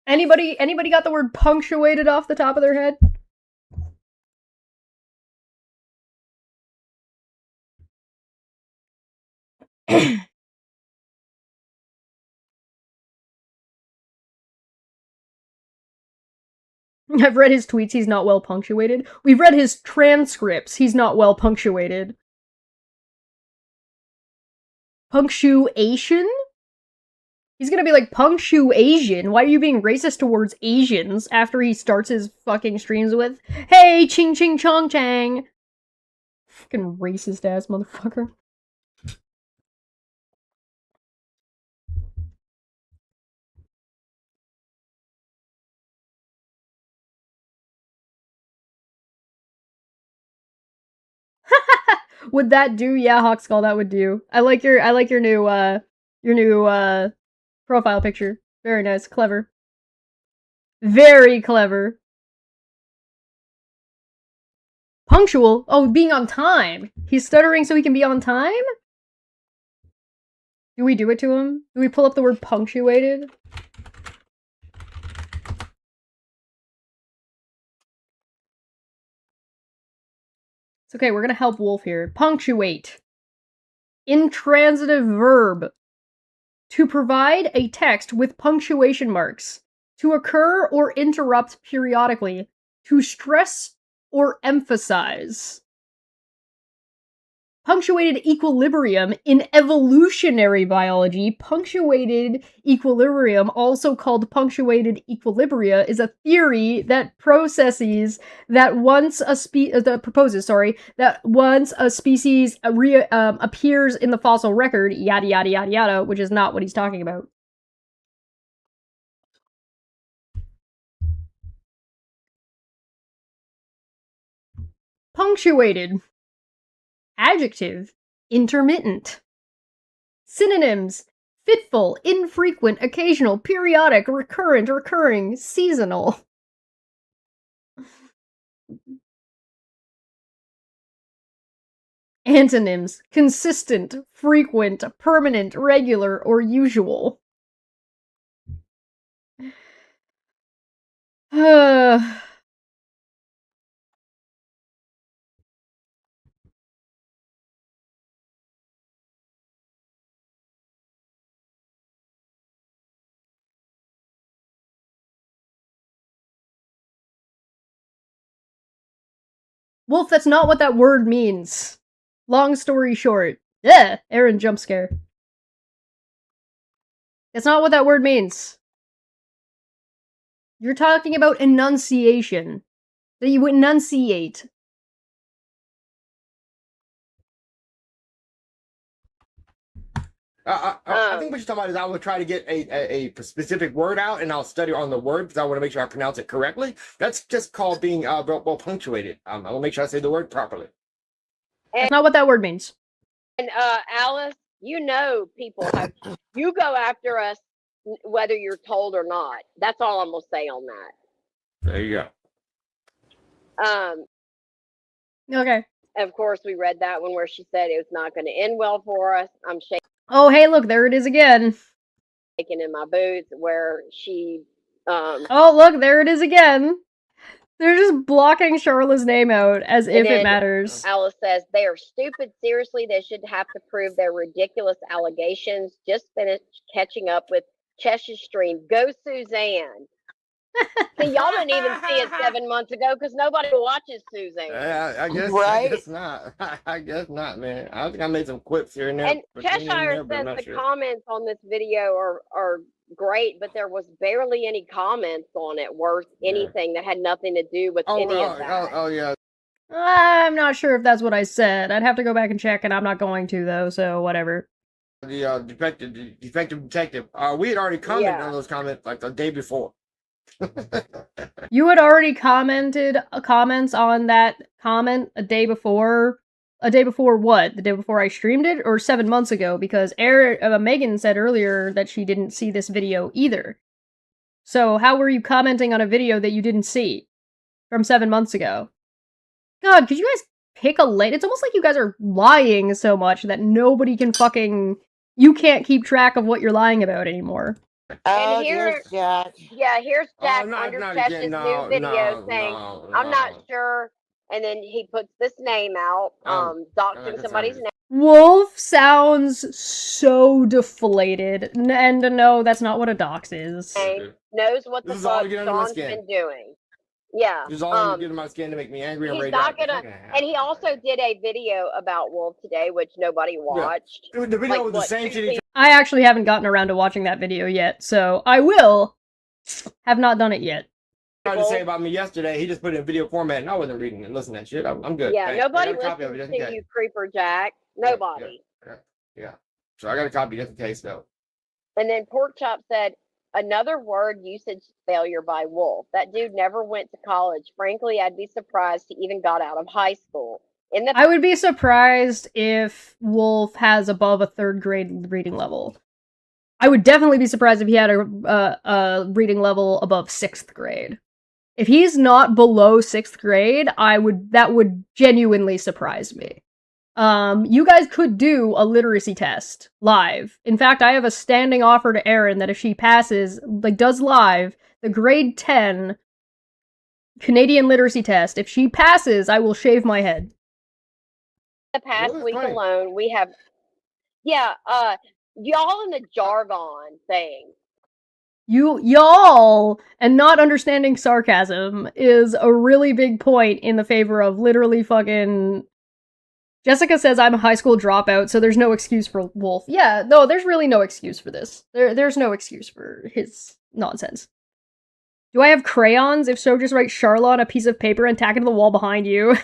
Anybody got the word punctuated off the top of their head? I've read his tweets, he's not well punctuated. We've read his transcripts, he's not well punctuated. Punctuation? He's gonna be like, punctuation? Why are you being racist towards Asians after he starts his fucking streams with, hey, ching ching chong chang? Fucking racist ass motherfucker. Would that do? Yeah, Hawkskull, that would do. I like your new profile picture. Very nice, clever. Very clever. Punctual? Oh, being on time. He's stuttering so he can be on time? Do we do it to him? Do we pull up the word punctuated? It's okay, we're gonna help Wolf here. Punctuate. Intransitive verb. To provide a text with punctuation marks. To occur or interrupt periodically. To stress or emphasize. Punctuated equilibrium in evolutionary biology. Punctuated equilibrium, also called punctuated equilibria, is a theory that proposes that once a species appears in the fossil record, yada yada yada yada, which is not what he's talking about. Punctuated. Adjective, intermittent. Synonyms, fitful, infrequent, occasional, periodic, recurrent, recurring, seasonal. Antonyms, consistent, frequent, permanent, regular, or usual. Wolf, that's not what that word means. Long story short. Aaron jump scare. That's not what that word means. You're talking about enunciation. That you enunciate. I think what you're talking about is I would try to get a specific word out, and I'll study on the word because I want to make sure I pronounce it correctly. That's just called being well punctuated. I will make sure I say the word properly. That's not what that word means. And Alice, you know people have you go after us whether you're told or not. That's all I'm gonna say on that. There you go. Okay. Of course, we read that one where she said it was not going to end well for us. I'm shaking. Oh, hey, look, there it is again. Shaking in my boots where she. Oh, look, there it is again. They're just blocking Charlotte's name out as if it matters. Alice says they are stupid. Seriously, they should have to prove their ridiculous allegations. Just finished catching up with Cheshire Stream. Go, Suzanne. See, y'all didn't even see it 7 months ago because nobody watches Suzanne. I guess not. I guess not, man. I think I made some quips here and there. And Cheshire says the comments on this video are great, but there was barely any comments on it worth anything that had nothing to do with any of that. Oh, yeah. I'm not sure if that's what I said. I'd have to go back and check, and I'm not going to, though, so whatever. The defective detective. We had already commented on those comments like the day before. You had already commented comments on that comment a day before. A day before what? The day before I streamed it, or 7 months ago? Because Megan said earlier that she didn't see this video either. So how were you commenting on a video that you didn't see from 7 months ago? God, could you guys pick a lane? It's almost like you guys are lying so much that nobody can fucking. You can't keep track of what you're lying about anymore. And here's Jack. Yeah, here's Jack under Chesh's new video saying, I'm not sure. And then he puts this name out, doxing somebody's name. Wolf sounds so deflated. And no, that's not what a dox is. Knows what the fuck Sean's been doing. Yeah. Just all getting my skin to make me angry and He's ready not to gonna. And he also did a video about Wolf today, which nobody watched. Dude, the video was the same shit. I actually haven't gotten around to watching that video yet, so I will. Have not done it yet. Tried to say about me yesterday. He just put it in video format, and I wasn't reading and listening to that shit. I'm good. Yeah, Thanks. nobody I got a copy of it listens just in to case. you, Creeper Jack. Nobody. Yeah. So I got a copy just in case, though. And then Pork Chop said, another word usage failure by Wolf. That dude never went to college. Frankly, I'd be surprised he even got out of high school. I would be surprised if Wolf has above a 3rd grade reading level. I would definitely be surprised if he had a reading level above 6th grade. If he's not below 6th grade, that would genuinely surprise me. You guys could do a literacy test live. In fact, I have a standing offer to Erin that if she passes, does live, the grade 10 Canadian literacy test, if she passes, I will shave my head. The past week alone, we have, y'all in the jargon thing. Y'all and not understanding sarcasm is a really big point in the favor of literally fucking. Jessica says I'm a high school dropout, so there's no excuse for Wolf. Yeah, no, there's really no excuse for this. There's no excuse for his nonsense. Do I have crayons? If so, just write Charlotte on a piece of paper and tack it to the wall behind you.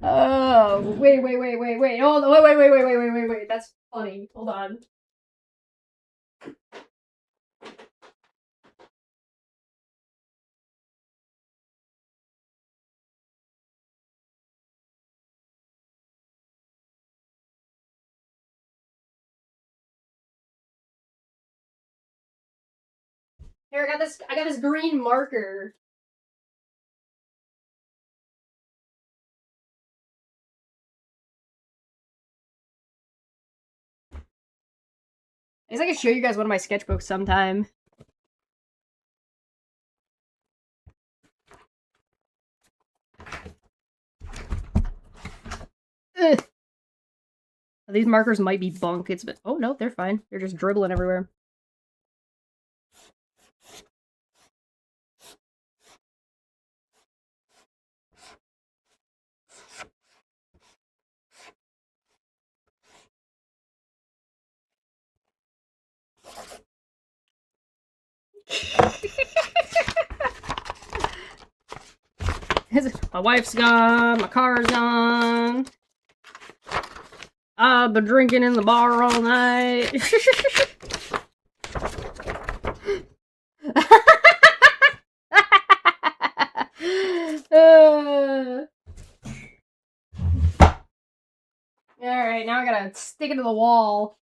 Oh, wait. Oh, wait. That's funny. Hold on. Here, I got this green marker. I guess I can show you guys one of my sketchbooks sometime. Ugh. These markers might be bunk. Oh no, they're fine. They're just dribbling everywhere. My wife's gone, my car's gone. I've been drinking in the bar all night. Alright, now I gotta stick it to the wall.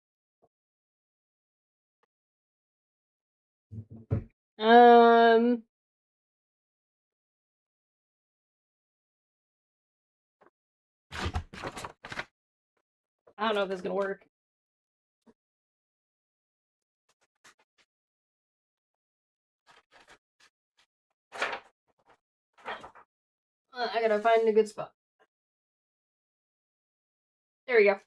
I don't know if this is gonna work. I gotta find a good spot. There we go.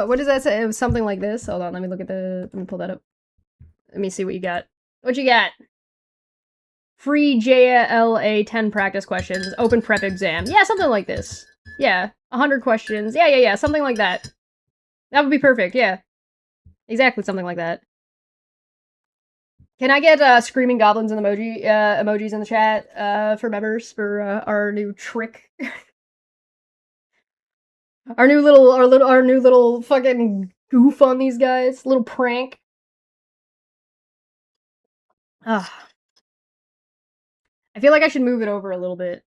What does that say? It was something like this. Hold on, let me pull that up. Let me see what you got. What you got? Free JLA 10 practice questions, open prep exam. Yeah, something like this. Yeah, 100 questions. Yeah, something like that. That would be perfect, yeah. Exactly something like that. Can I get screaming goblins and emojis in the chat for members for our new trick? our new little fucking goof on these guys, little prank. I feel like I should move it over a little bit.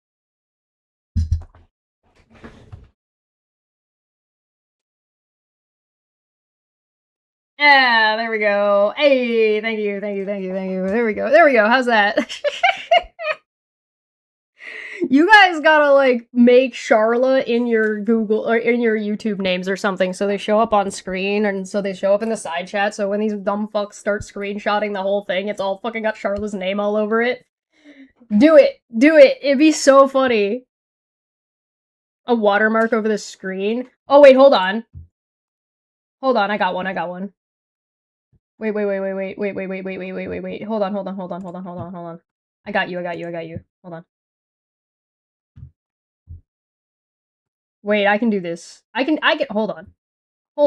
Yeah, there we go. Hey, thank you. There we go. How's that? You guys gotta, like, make Charla in your Google, or in your YouTube names or something, so they show up on screen, and so they show up in the side chat, so when these dumb fucks start screenshotting the whole thing, it's all fucking got Charla's name all over it. Do it! It'd be so funny. a watermark over the screen. Oh, wait, hold on. Hold on, I got one. Wait. Hold on. I got you. Hold on. Wait, I can do this. Hold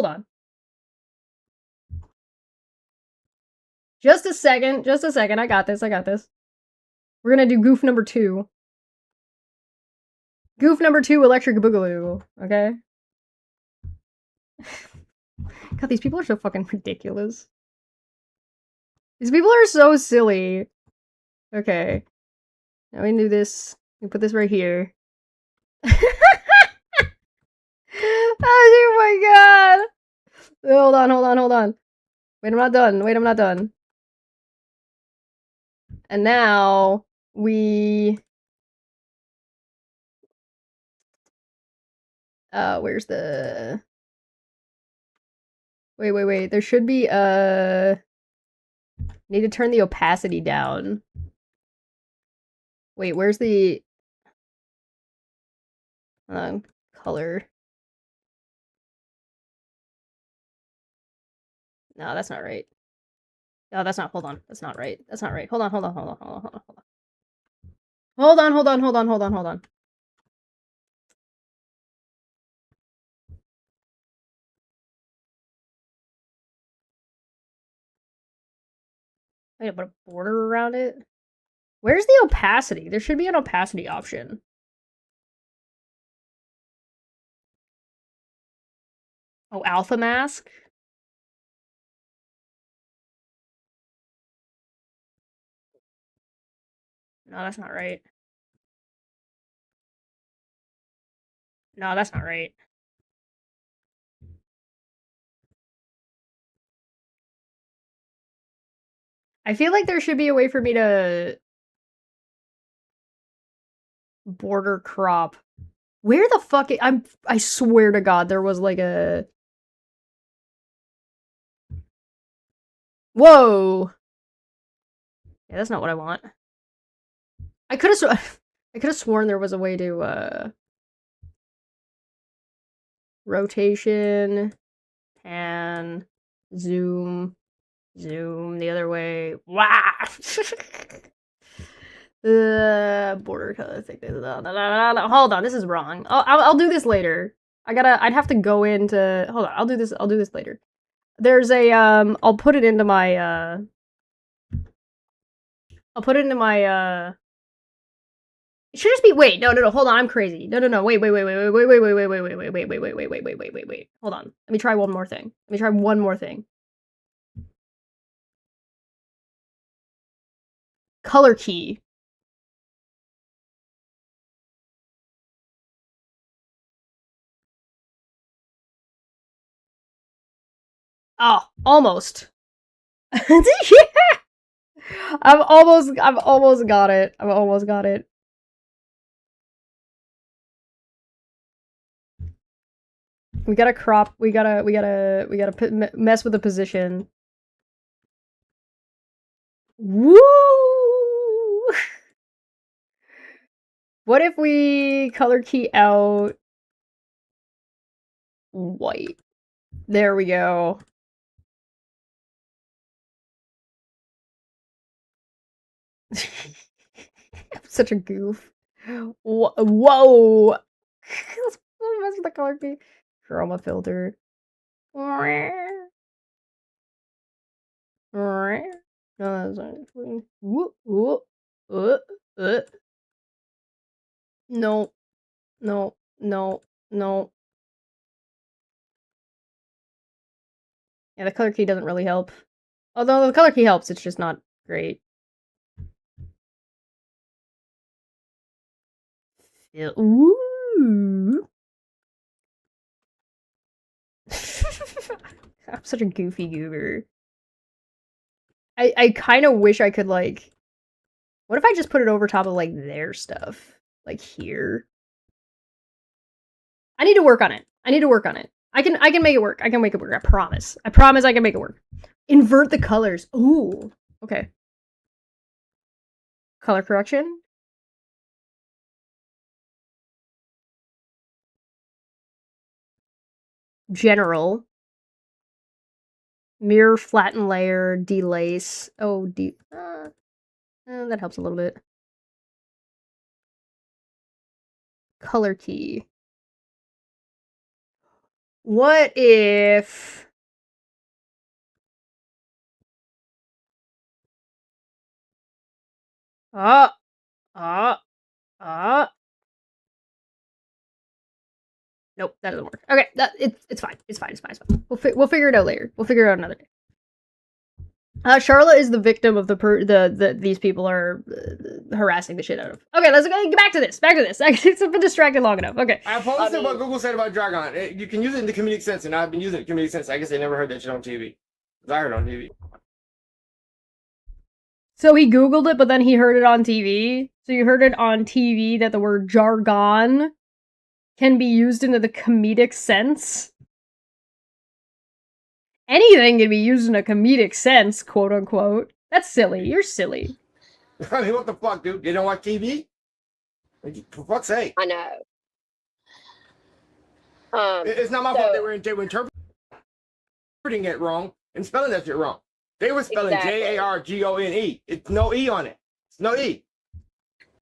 on. Just a second. I got this. We're gonna do goof number 2. Goof number 2, Electric Boogaloo. Okay? God, these people are so fucking ridiculous. These people are so silly. Okay. Now we can do this. We put this right here. Oh my god! Hold on. Wait, I'm not done. And now we where's the wait, there should be need to turn the opacity down. Wait, where's the color? No, that's not right. No, that's not. Hold on. That's not right. Hold on. Hold on. I gotta put a border around it. Where's the opacity? There should be an opacity option. Oh, alpha mask? No, that's not right. No, that's not right. I feel like there should be a way for me to border crop. Where the fuck I swear to God there was like a Whoa. Yeah, that's not what I want. I could have sworn there was a way to rotation, pan, zoom the other way. Wow. Border color thickness. No. Hold on, this is wrong. I'll do this later. I'd have to go into. Hold on, I'll do this later. There's a I'll put it into my It should just be. Wait, no. Hold on, I'm crazy. No. Wait. Hold on. Let me try one more thing. Color key. Oh, almost. Yeah. I've almost got it. We gotta crop. We gotta mess with the position. Woo! What if we color key out white? There we go. I'm such a goof. Whoa! Let's mess with the color key. Chroma filter. No, that's not. No. Yeah, the color key doesn't really help. Although the color key helps, it's just not great. Ooh. I'm such a goofy goober. I kind of wish I could, like... What if I just put it over top of, like, their stuff? Like, here? I need to work on it. I can make it work. I promise. I promise I can make it work. Invert the colors. Ooh. Okay. Color correction. general. Mirror, flatten layer, delace. Oh, that helps a little bit. Color key. What if... Ah, ah, ah. Nope, that doesn't work. Okay, it's fine. It's fine. It's fine. It's fine. We'll figure it out later. We'll figure it out another day. Charlotte is the victim of these people are harassing the shit out of. Okay, let's get back to this. It's been distracted long enough. Okay. I posted what Google said about Dragon. You can use it in the comedic sense, and I've been using it in the comedic sense. I guess they never heard that shit on TV. Because I heard it on TV. So he Googled it, but then he heard it on TV. So you heard it on TV that the word jargon can be used into the comedic sense. Anything can be used in a comedic sense, quote unquote. That's silly. You're silly. I mean, what the fuck, dude? You don't watch TV? For fuck's sake. I know. It's not my fault they were interpreting it wrong and spelling that shit wrong. They were spelling Jargone. It's no E on it. It's no E.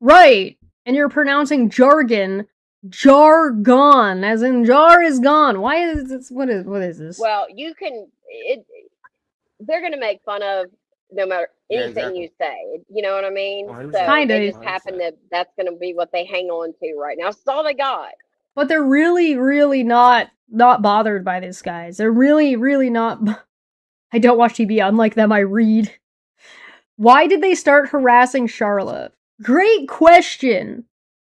Right. And you're pronouncing jargon. Jargon, as in jar is gone. Why is this? What is this? Well, you can. They're gonna make fun of no matter anything you say. You know what I mean? 100%. So Kinda. they just happen to. That's gonna be what they hang on to right now. That's all they got. But they're really, really not bothered by this, guys. They're really, really not. I don't watch TV. Unlike them, I read. Why did they start harassing Charlotte? Great question.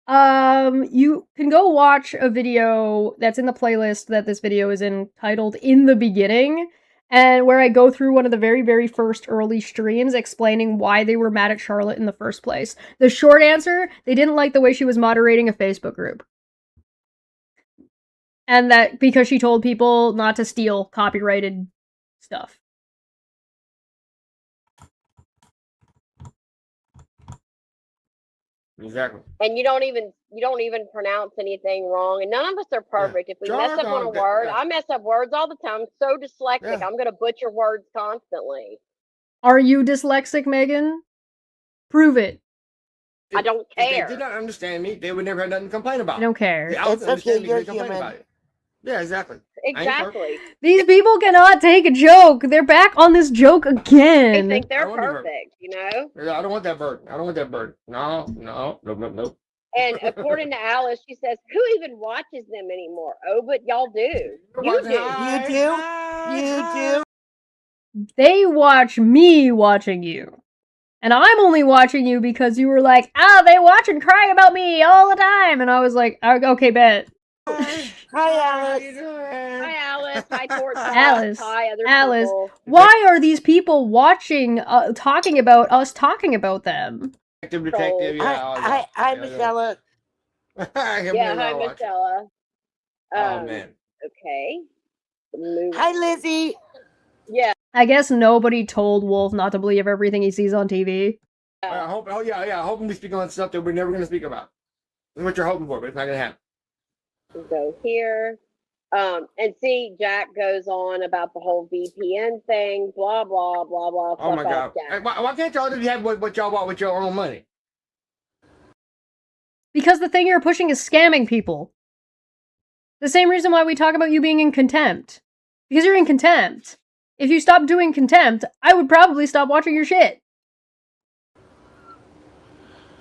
You can go watch a video that's in the playlist that this video is in, titled In the Beginning, and where I go through one of the very, very first early streams explaining why they were mad at Charlotte in the first place. The short answer, they didn't like the way she was moderating a Facebook group. And that because she told people not to steal copyrighted stuff. Exactly. And you don't even pronounce anything wrong. And none of us are perfect. If we mess up on a word, I mess up words all the time. I'm so dyslexic. I'm gonna butcher words constantly. Are you dyslexic, Megan? Prove it. I don't care. If they did not understand me, they would never have nothing to complain about. I don't care. It's okay, you're human. About it. Yeah, exactly. Exactly. These people cannot take a joke. They're back on this joke again. They think they're perfect, you know? I don't want that bird. I don't want that bird. No. And according to Alice, she says, who even watches them anymore? Oh, but y'all do. You do. You do. They watch me watching you. And I'm only watching you because you were like, they watch and cry about me all the time. And I was like, okay, bet. Hi, Alice. Hi, Alice. Hi, Torch. Alice. Hi, other Alice. people. Why are these people watching, talking about us talking about them? Detective, Hi, Michelle. Hi, Michelle. Oh, man. Okay. Hi, Lizzie. Yeah. I guess nobody told Wolf not to believe everything he sees on TV. I hope. I hope we speak on stuff that we're never going to speak about. That's what you're hoping for, but it's not going to happen. Go here. And see, Jack goes on about the whole VPN thing, blah, blah, blah, blah. Oh my God. Why can't y'all just have what y'all want with your own money? Because the thing you're pushing is scamming people. The same reason why we talk about you being in contempt. Because you're in contempt. If you stopped doing contempt, I would probably stop watching your shit.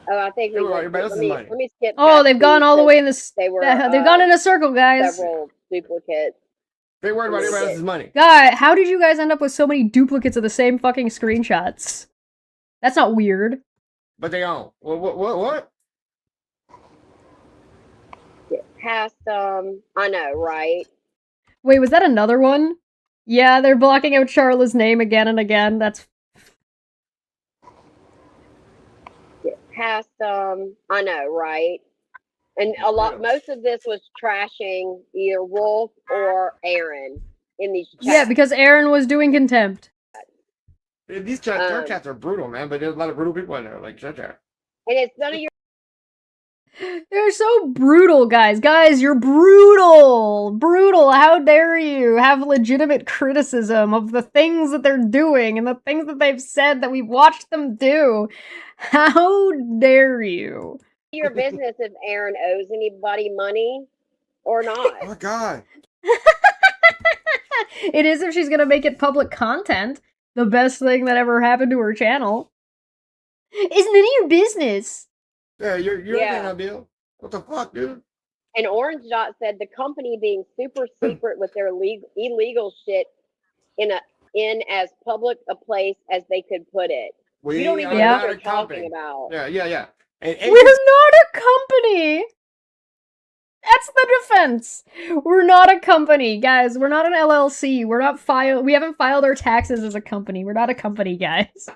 Oh, I think let me skip. Oh, they've gone all the way in this. They've gone in a circle, guys. Several duplicates. They worried about everybody else's money. God, how did you guys end up with so many duplicates of the same fucking screenshots? That's not weird. But they own. What? Get past them. I know, right? Wait, was that another one? Yeah, they're blocking out Charlotte's name again and again. That's... Get past them. I know, right? And most of this was trashing either Wolf or Aaron in these chats. Yeah, because Aaron was doing contempt. These chats are brutal, man, but there's a lot of brutal people in there, like Church. And it's none of your... They're so brutal, guys. Guys, you're brutal. Brutal. How dare you have legitimate criticism of the things that they're doing and the things that they've said that we've watched them do. How dare you? Your business if Aaron owes anybody money or not. Oh, God. It is if she's gonna make it public content. The best thing that ever happened to her channel. It's none of your business. Yeah, you're Yeah. yeah. Bill. What the fuck, dude? And Orange Dot said the company being super secret with their illegal shit in as public a place as they could put it. We You don't even are know not what a you're talking company. about. Yeah. And We're not a company. That's the defense. We're not a company, guys. We're not an LLC. We're not we haven't filed our taxes as a company. We're not a company, guys.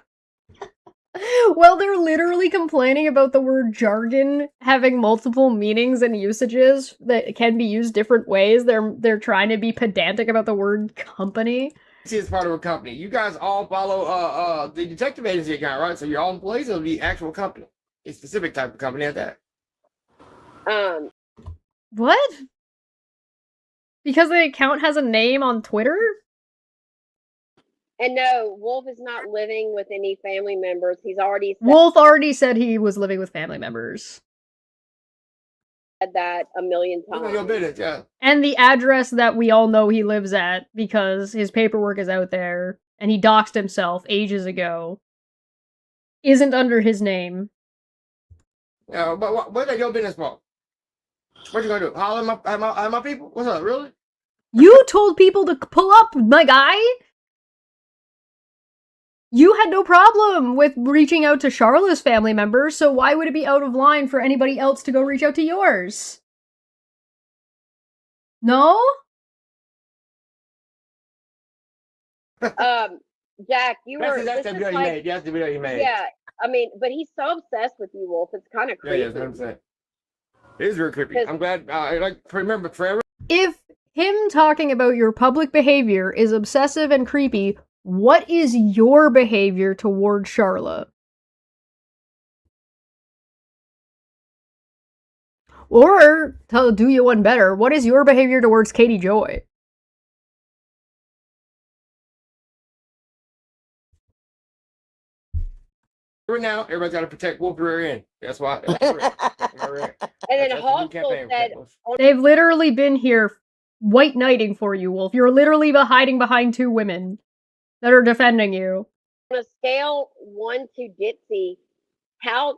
Well, they're literally complaining about the word jargon having multiple meanings and usages that can be used different ways. They're trying to be pedantic about the word company. See, it's part of a company. You guys all follow the detective agency account, right? So you're all employees of the actual company. A specific type of company at that. What? Because the account has a name on Twitter? And no, Wolf is not living with any family members. He's already Wolf already said he was living with family members. said that a million times. Your business, yeah. And the address that we all know he lives at because his paperwork is out there and he doxed himself ages ago isn't under his name. Yeah, but what's that your business for? What you gonna do? Holler at my people? What's up, really? You told people to pull up, my guy! You had no problem with reaching out to Charla's family members, so why would it be out of line for anybody else to go reach out to yours? No? Jack, you were. That's this the is video you made. That's the video you made. Yeah, I mean, but he's so obsessed with you, Wolf. It's kind of creepy. Yeah, that's what I'm saying. It is very creepy. I'm glad. Remember forever. If him talking about your public behavior is obsessive and creepy, what is your behavior toward Charla? Or, to do you one better, what is your behavior towards Katie Joy? Right now, everybody's got to protect Wolf rear end. That's why. And then Hawksville said, They've literally been here white knighting for you, Wolf. You're literally hiding behind two women that are defending you. on a scale 1 to Ditzy, how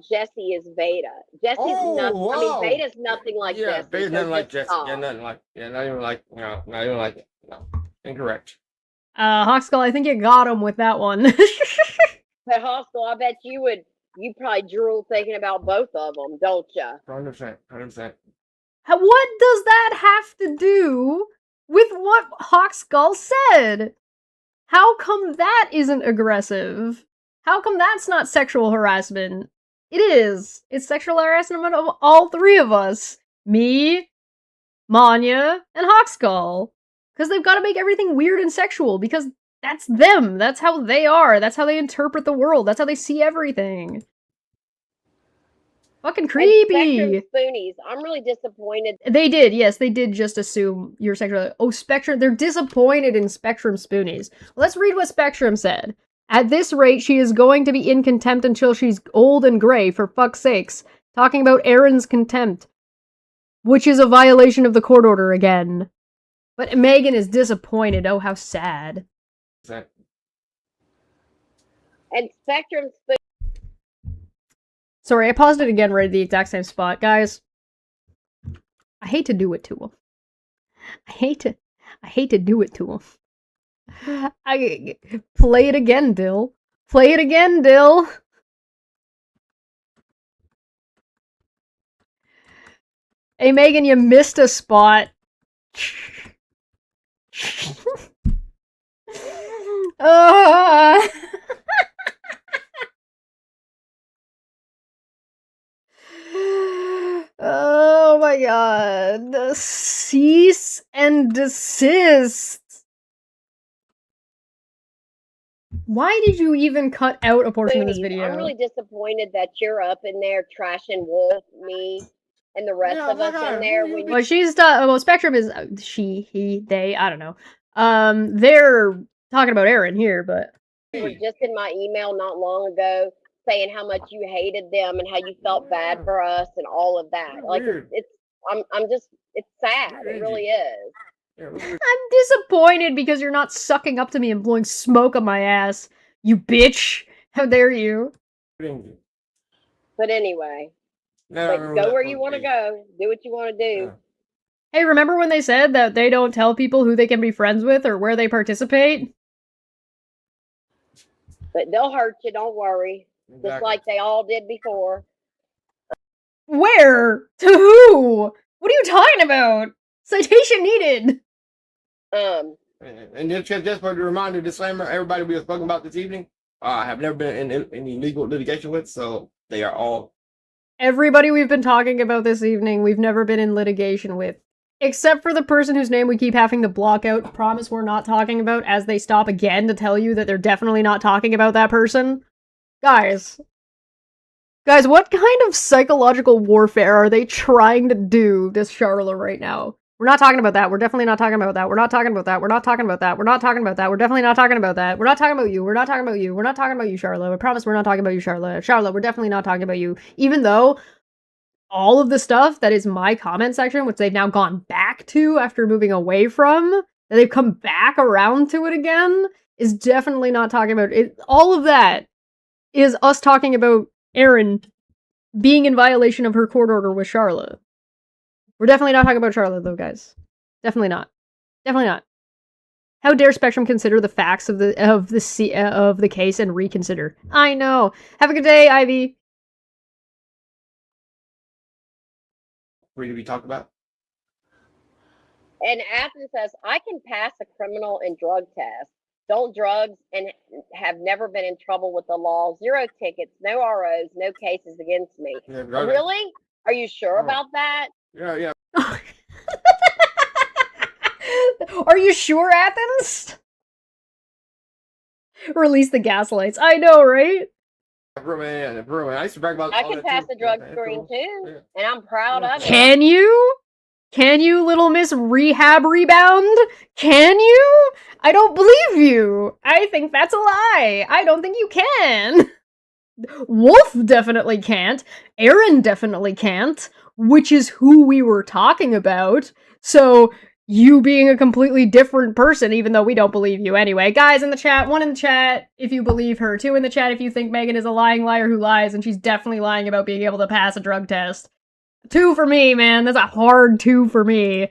Jesse is Veda? Jesse's nothing. I mean, Veda's nothing like yeah, Jesse. Veda's so nothing like just Jesse. stop. Yeah, nothing like. Yeah, not even like. No, not even like it. No, incorrect. Hawkskull, I think you got him with that one. But Hostel, I bet you probably drool thinking about both of them, don't you? 100%. 100%. What does that have to do with what Hawkskull said? How come that isn't aggressive? How come that's not sexual harassment? It is. It's sexual harassment of all three of us. Me, Manya, and Hawkskull. Because they've got to make everything weird and sexual, because that's them. That's how they are. That's how they interpret the world. That's how they see everything. Fucking creepy. And Spectrum Spoonies. I'm really disappointed. They did, yes, they did just assume you're sexual. Oh, Spectrum, they're disappointed in Spectrum Spoonies. Let's read what Spectrum said. At this rate, she is going to be in contempt until she's old and gray, for fuck's sakes. Talking about Aaron's contempt. Which is a violation of the court order again. But Megan is disappointed. Oh, how sad. And Spectrum Spoonies. Sorry, I paused it again right at the exact same spot. Guys, I hate to do it to him. I hate to do it to him. Play it again, Dill. Play it again, Dill. Hey, Megan, you missed a spot. Oh my god. Cease and desist. Why did you even cut out a portion of this Goonies, video? I'm really disappointed that you're up in there trashing Wolf, me, and the rest of us in there when Well, she's well, Spectrum is she, he, they, I don't know. They're talking about Aaron here, but you were just in my email not long ago saying how much you hated them and how you felt bad for us and all of that. Like it's I'm just it's sad. It really is. I'm disappointed because you're not sucking up to me and blowing smoke up my ass. You bitch! How dare you? But anyway, go where you want to go. Do what you want to do. Hey, remember when they said that they don't tell people who they can be friends with or where they participate? But they'll hurt you, don't worry. Exactly. Just like they all did before. Where? To who? What are you talking about? Citation needed. And just for the reminder, disclaimer, everybody we are spoken about this evening, I have never been in any legal litigation with, so they are all... Everybody we've been talking about this evening, we've never been in litigation with. Except for the person whose name we keep having to block out, promise we're not talking about, as they stop again to tell you that they're definitely not talking about that person. Guys, what kind of psychological warfare are they trying to do to Charlotte right now? We're not talking about that. We're definitely not talking about that. We're not talking about that. We're not talking about that. We're not talking about that. We're definitely not talking about that. We're not talking about you. We're not talking about you. We're not talking about you, Charlotte. I promise we're not talking about you, Charlotte. Charlotte, we're definitely not talking about you. Even though all of the stuff that is my comment section, which they've now gone back to after moving away from, and they've come back around to it again, is definitely not talking about it. All of that is us talking about Erin being in violation of her court order with Charlotte. We're definitely not talking about Charlotte, though, guys. Definitely not. Definitely not. How dare Spectrum consider the facts of the case and reconsider? I know. Have a good day, Ivy. Free to be talked about. And Athens says, I can pass a criminal and drug test. Don't drugs and have never been in trouble with the law. 0 tickets, no ROs, no cases against me. Yeah, really? Are you sure about that? Yeah. Are you sure, Athens? Release the gaslights. I know, right? I used to brag about I can pass the drug screen too, and I'm proud of it. Can you? Can you, little Miss Rehab Rebound? Can you? I don't believe you. I think that's a lie. I don't think you can. Wolf definitely can't. Aaron definitely can't, which is who we were talking about. So, you being a completely different person, even though we don't believe you anyway. Guys in the chat, 1 in the chat if you believe her, 2 in the chat if you think Megan is a lying liar who lies, and she's definitely lying about being able to pass a drug test. 2 for me, man. That's a hard 2 for me.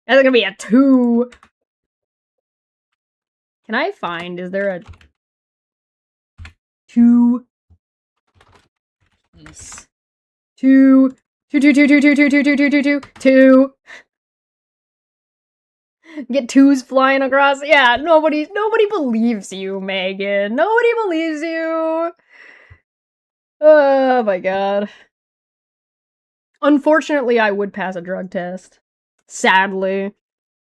That's gonna be a 2. Can I find, is there a 2? Yes. 2. 2, 2, 2, 2, 2, 2, 2, 2, 2, 2, 2, 2. Get 2s flying across. Yeah, nobody believes you, Megan. Nobody believes you. Oh my god. Unfortunately, I would pass a drug test. Sadly.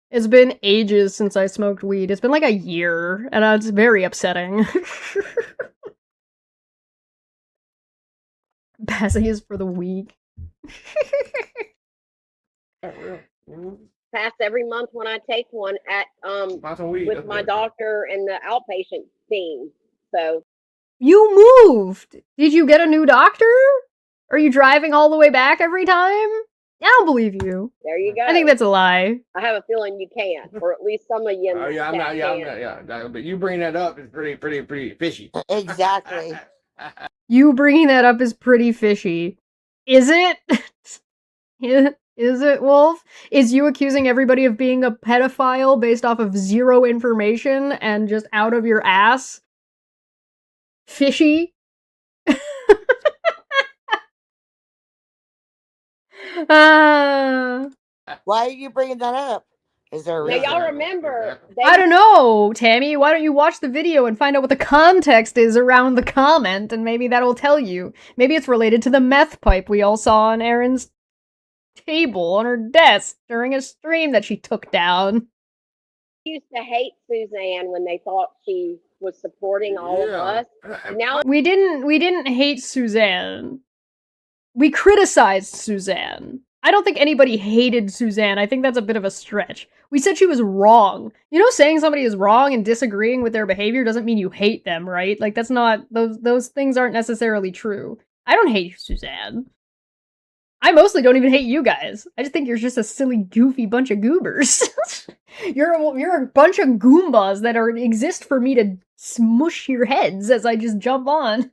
It's been ages since I smoked weed. It's been like a year, and it's very upsetting. Passing is for the weak. Pass every month when I take one at with my doctor and the outpatient team. So you moved. Did you get a new doctor? Are you driving all the way back every time? I don't believe you. There you go. I think that's a lie. I have a feeling you can't, or at least some of you. I'm not. But you bringing that up is pretty fishy. Exactly. You bringing that up is pretty fishy. Is it? Is it, Wolf? Is you accusing everybody of being a pedophile based off of 0 information and just out of your ass? Fishy? Why are you bringing that up? Is there a reason? Now, y'all remember... I don't know, Tammy. Why don't you watch the video and find out what the context is around the comment, and maybe that'll tell you. Maybe it's related to the meth pipe we all saw on Erin's table on her desk during a stream that she took down. Used to hate Suzanne when they thought she was supporting all of us. And now We didn't hate Suzanne. We criticized Suzanne. I don't think anybody hated Suzanne. I think that's a bit of a stretch. We said she was wrong. You know, saying somebody is wrong and disagreeing with their behavior doesn't mean you hate them, right? Like, that's not, those things aren't necessarily true. I don't hate Suzanne. I mostly don't even hate you guys. I just think you're just a silly, goofy bunch of goobers. You're a bunch of Goombas that exist for me to smush your heads as I just jump on.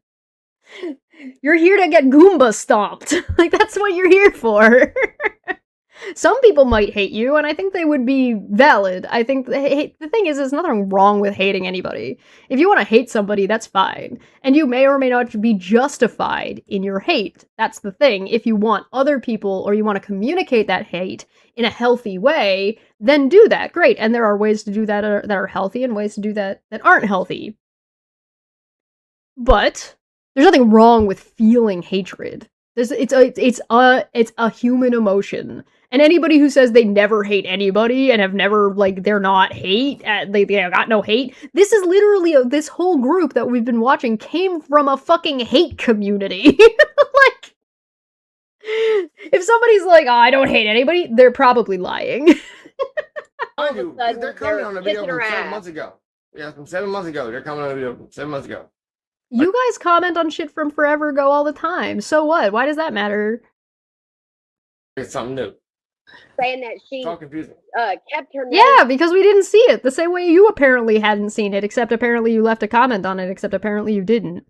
You're here to get Goomba stomped. Like, that's what you're here for. Some people might hate you, and I think they would be valid. I think the thing is, there's nothing wrong with hating anybody. If you want to hate somebody, that's fine. And you may or may not be justified in your hate. That's the thing. If you want other people, or you want to communicate that hate in a healthy way, then do that. Great. And there are ways to do that that are healthy, and ways to do that that aren't healthy. But there's nothing wrong with feeling hatred. It's a human emotion. And anybody who says they never hate anybody and have never, like, they're not hate, they got no hate, this is literally, this whole group that we've been watching came from a fucking hate community. Like, if somebody's like, oh, I don't hate anybody, they're probably lying. all of a sudden, they're coming on a video kissing her from 7 ass. months ago. Yeah, from 7 months ago. They're coming on a video from 7 months ago. You guys comment on shit from forever ago all the time. So what? Why does that matter? It's something new. Saying that she It's all confusing. kept her name. Yeah, because we didn't see it. The same way you apparently hadn't seen it, except apparently you left a comment on it, except apparently you didn't.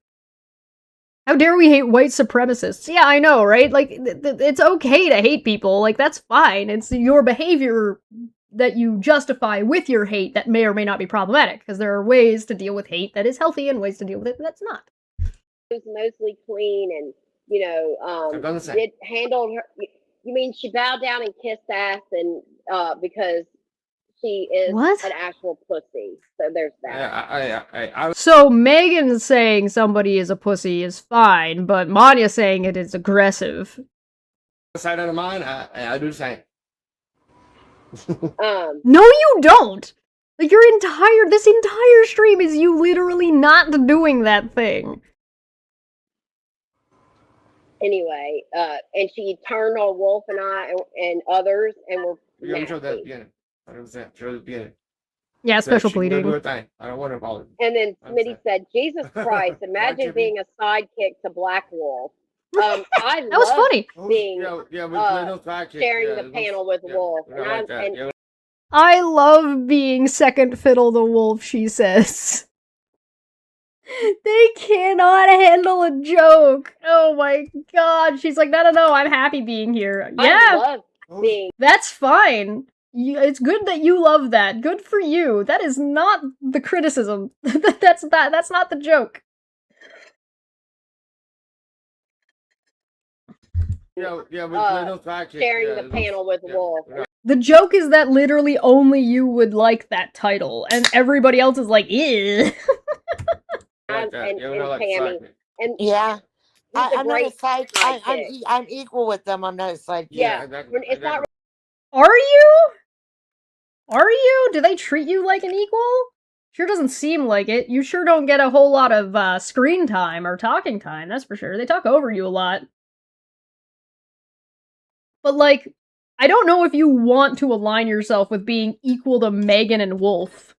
How dare we hate white supremacists? Yeah, I know, right? Like, it's okay to hate people. Like, that's fine. It's your behavior that you justify with your hate that may or may not be problematic, because there are ways to deal with hate that is healthy and ways to deal with it that's not. Was mostly clean and, you know, I've done the same. did handled her. You mean she bowed down and kissed ass and because she is What? an actual pussy. So there's that. I was So Megan saying somebody is a pussy is fine, but Manya saying it is aggressive. side out of mine. I do the same. No, you don't! Like, this entire stream is you literally not doing that thing. Anyway, and she turned on Wolf and I and others and were You're gonna show that at the nasty. beginning. 100%. Show the beginning. Yeah, special She can go do pleading. her thing. I don't want to apologize. And then I'm Smitty sorry. said, Jesus Christ, imagine Jimmy. being a sidekick to Black Wolf. I That was love funny. being Yeah, uh, no fact check. sharing Yeah, the those- panel with yeah, Wolf. we don't like that. And Yeah, I love being second fiddle to Wolf, she says. They cannot handle a joke. Oh my god. She's like, no, I'm happy being here. I Yeah, love being that's fine. It's good that you love that. Good for you. That is not the criticism. That's not the joke. yeah, we no fact check. sharing Yeah, the those- panel with yeah, Wolf. we're not- The joke is that literally only you would like that title, and everybody else is like, ew. like that. and Yeah, we don't like Tammy. side check. And Yeah. he's a I'm not a great side. sidekick. I'm equal with them. I'm not a side. Yeah, exactly. it's not Are you? Are you? Do they treat you like an equal? Sure doesn't seem like it. You sure don't get a whole lot of screen time or talking time, that's for sure. They talk over you a lot. But, like, I don't know if you want to align yourself with being equal to Megan and Wolf.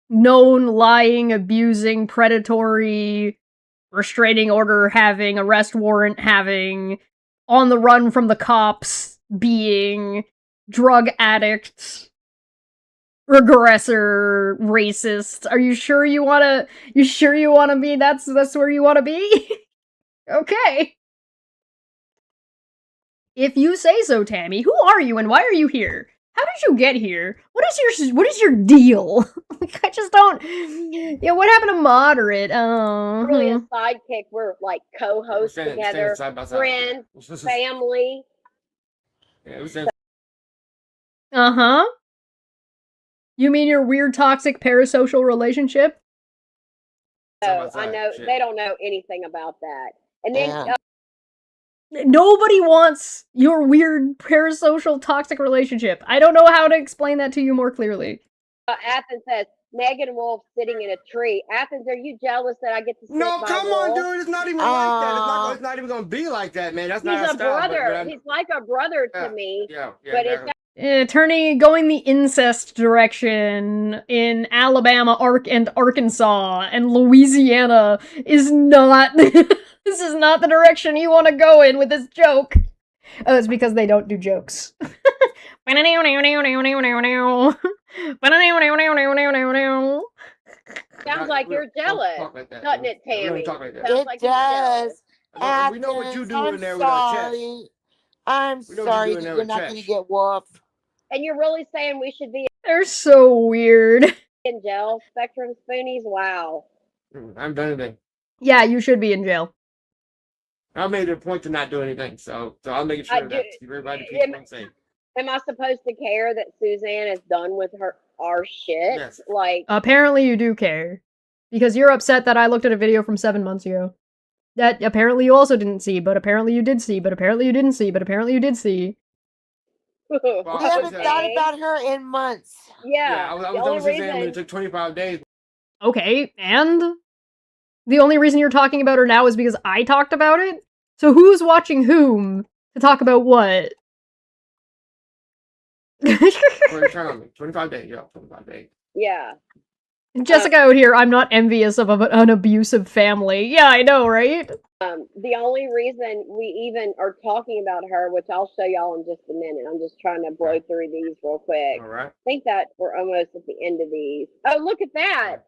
Known, lying, abusing, predatory, restraining order having, arrest warrant having, on the run from the cops being, drug addict, regressor, racist. Are you sure you wanna be, that's where you wanna be? Okay. If you say so, Tammy, who are you and why are you here? How did you get here? What is your deal? Like, I just don't. Yeah, what happened to moderate? really a sidekick. We're like co-hosts Standing together, side by side. friends, family. Yeah, we stand Uh-huh. You mean your weird toxic parasocial relationship? So side by I side. know Shit. they don't know anything about that. And then Yeah. Nobody wants your weird parasocial toxic relationship. I don't know how to explain that to you more clearly. Athens says, Megan Wolf sitting in a tree. Athens, are you jealous that I get to sit No, by come Wolf? on, dude. It's not even like that. It's not even gonna be like that, man. That's He's not our a style. brother. He's like a brother to me. Yeah, but exactly. Going the incest direction in Alabama, Arkansas, and Louisiana is not. This is not the direction you want to go in with this joke. Oh, it's because they don't do jokes. Sounds like you're jealous. Doesn't it, Tammy? It like does. We know what you do I'm in there with our chest. sorry. I'm We know what sorry you do in that there you're with not chest. going to get Wolf. And you're really saying we should be They're so weird. in jail? Spectrum Spoonies? Wow. I'm done anything. Yeah, you should be in jail. I made it a point to not do anything, so I'll make sure that everybody keeps safe. Am I supposed to care that Suzanne is done with our shit? Yes. Like, Apparently you do care. Because you're upset that I looked at a video from 7 months ago. That apparently you also didn't see, but apparently you did see, but apparently you didn't see, but apparently you did see. We haven't thought about her in months. Yeah, I was on Suzanne when it took 25 days. Okay, and? The only reason you're talking about her now is because I talked about it? So who's watching whom to talk about what? 25 days, yeah, 25 days. Yeah. Jessica out here, I'm not envious of an abusive family. Yeah, I know, right? The only reason we even are talking about her, which I'll show y'all in just a minute, I'm just trying to blow through these real quick. All right. I think that we're almost at the end of these. Oh, look at that.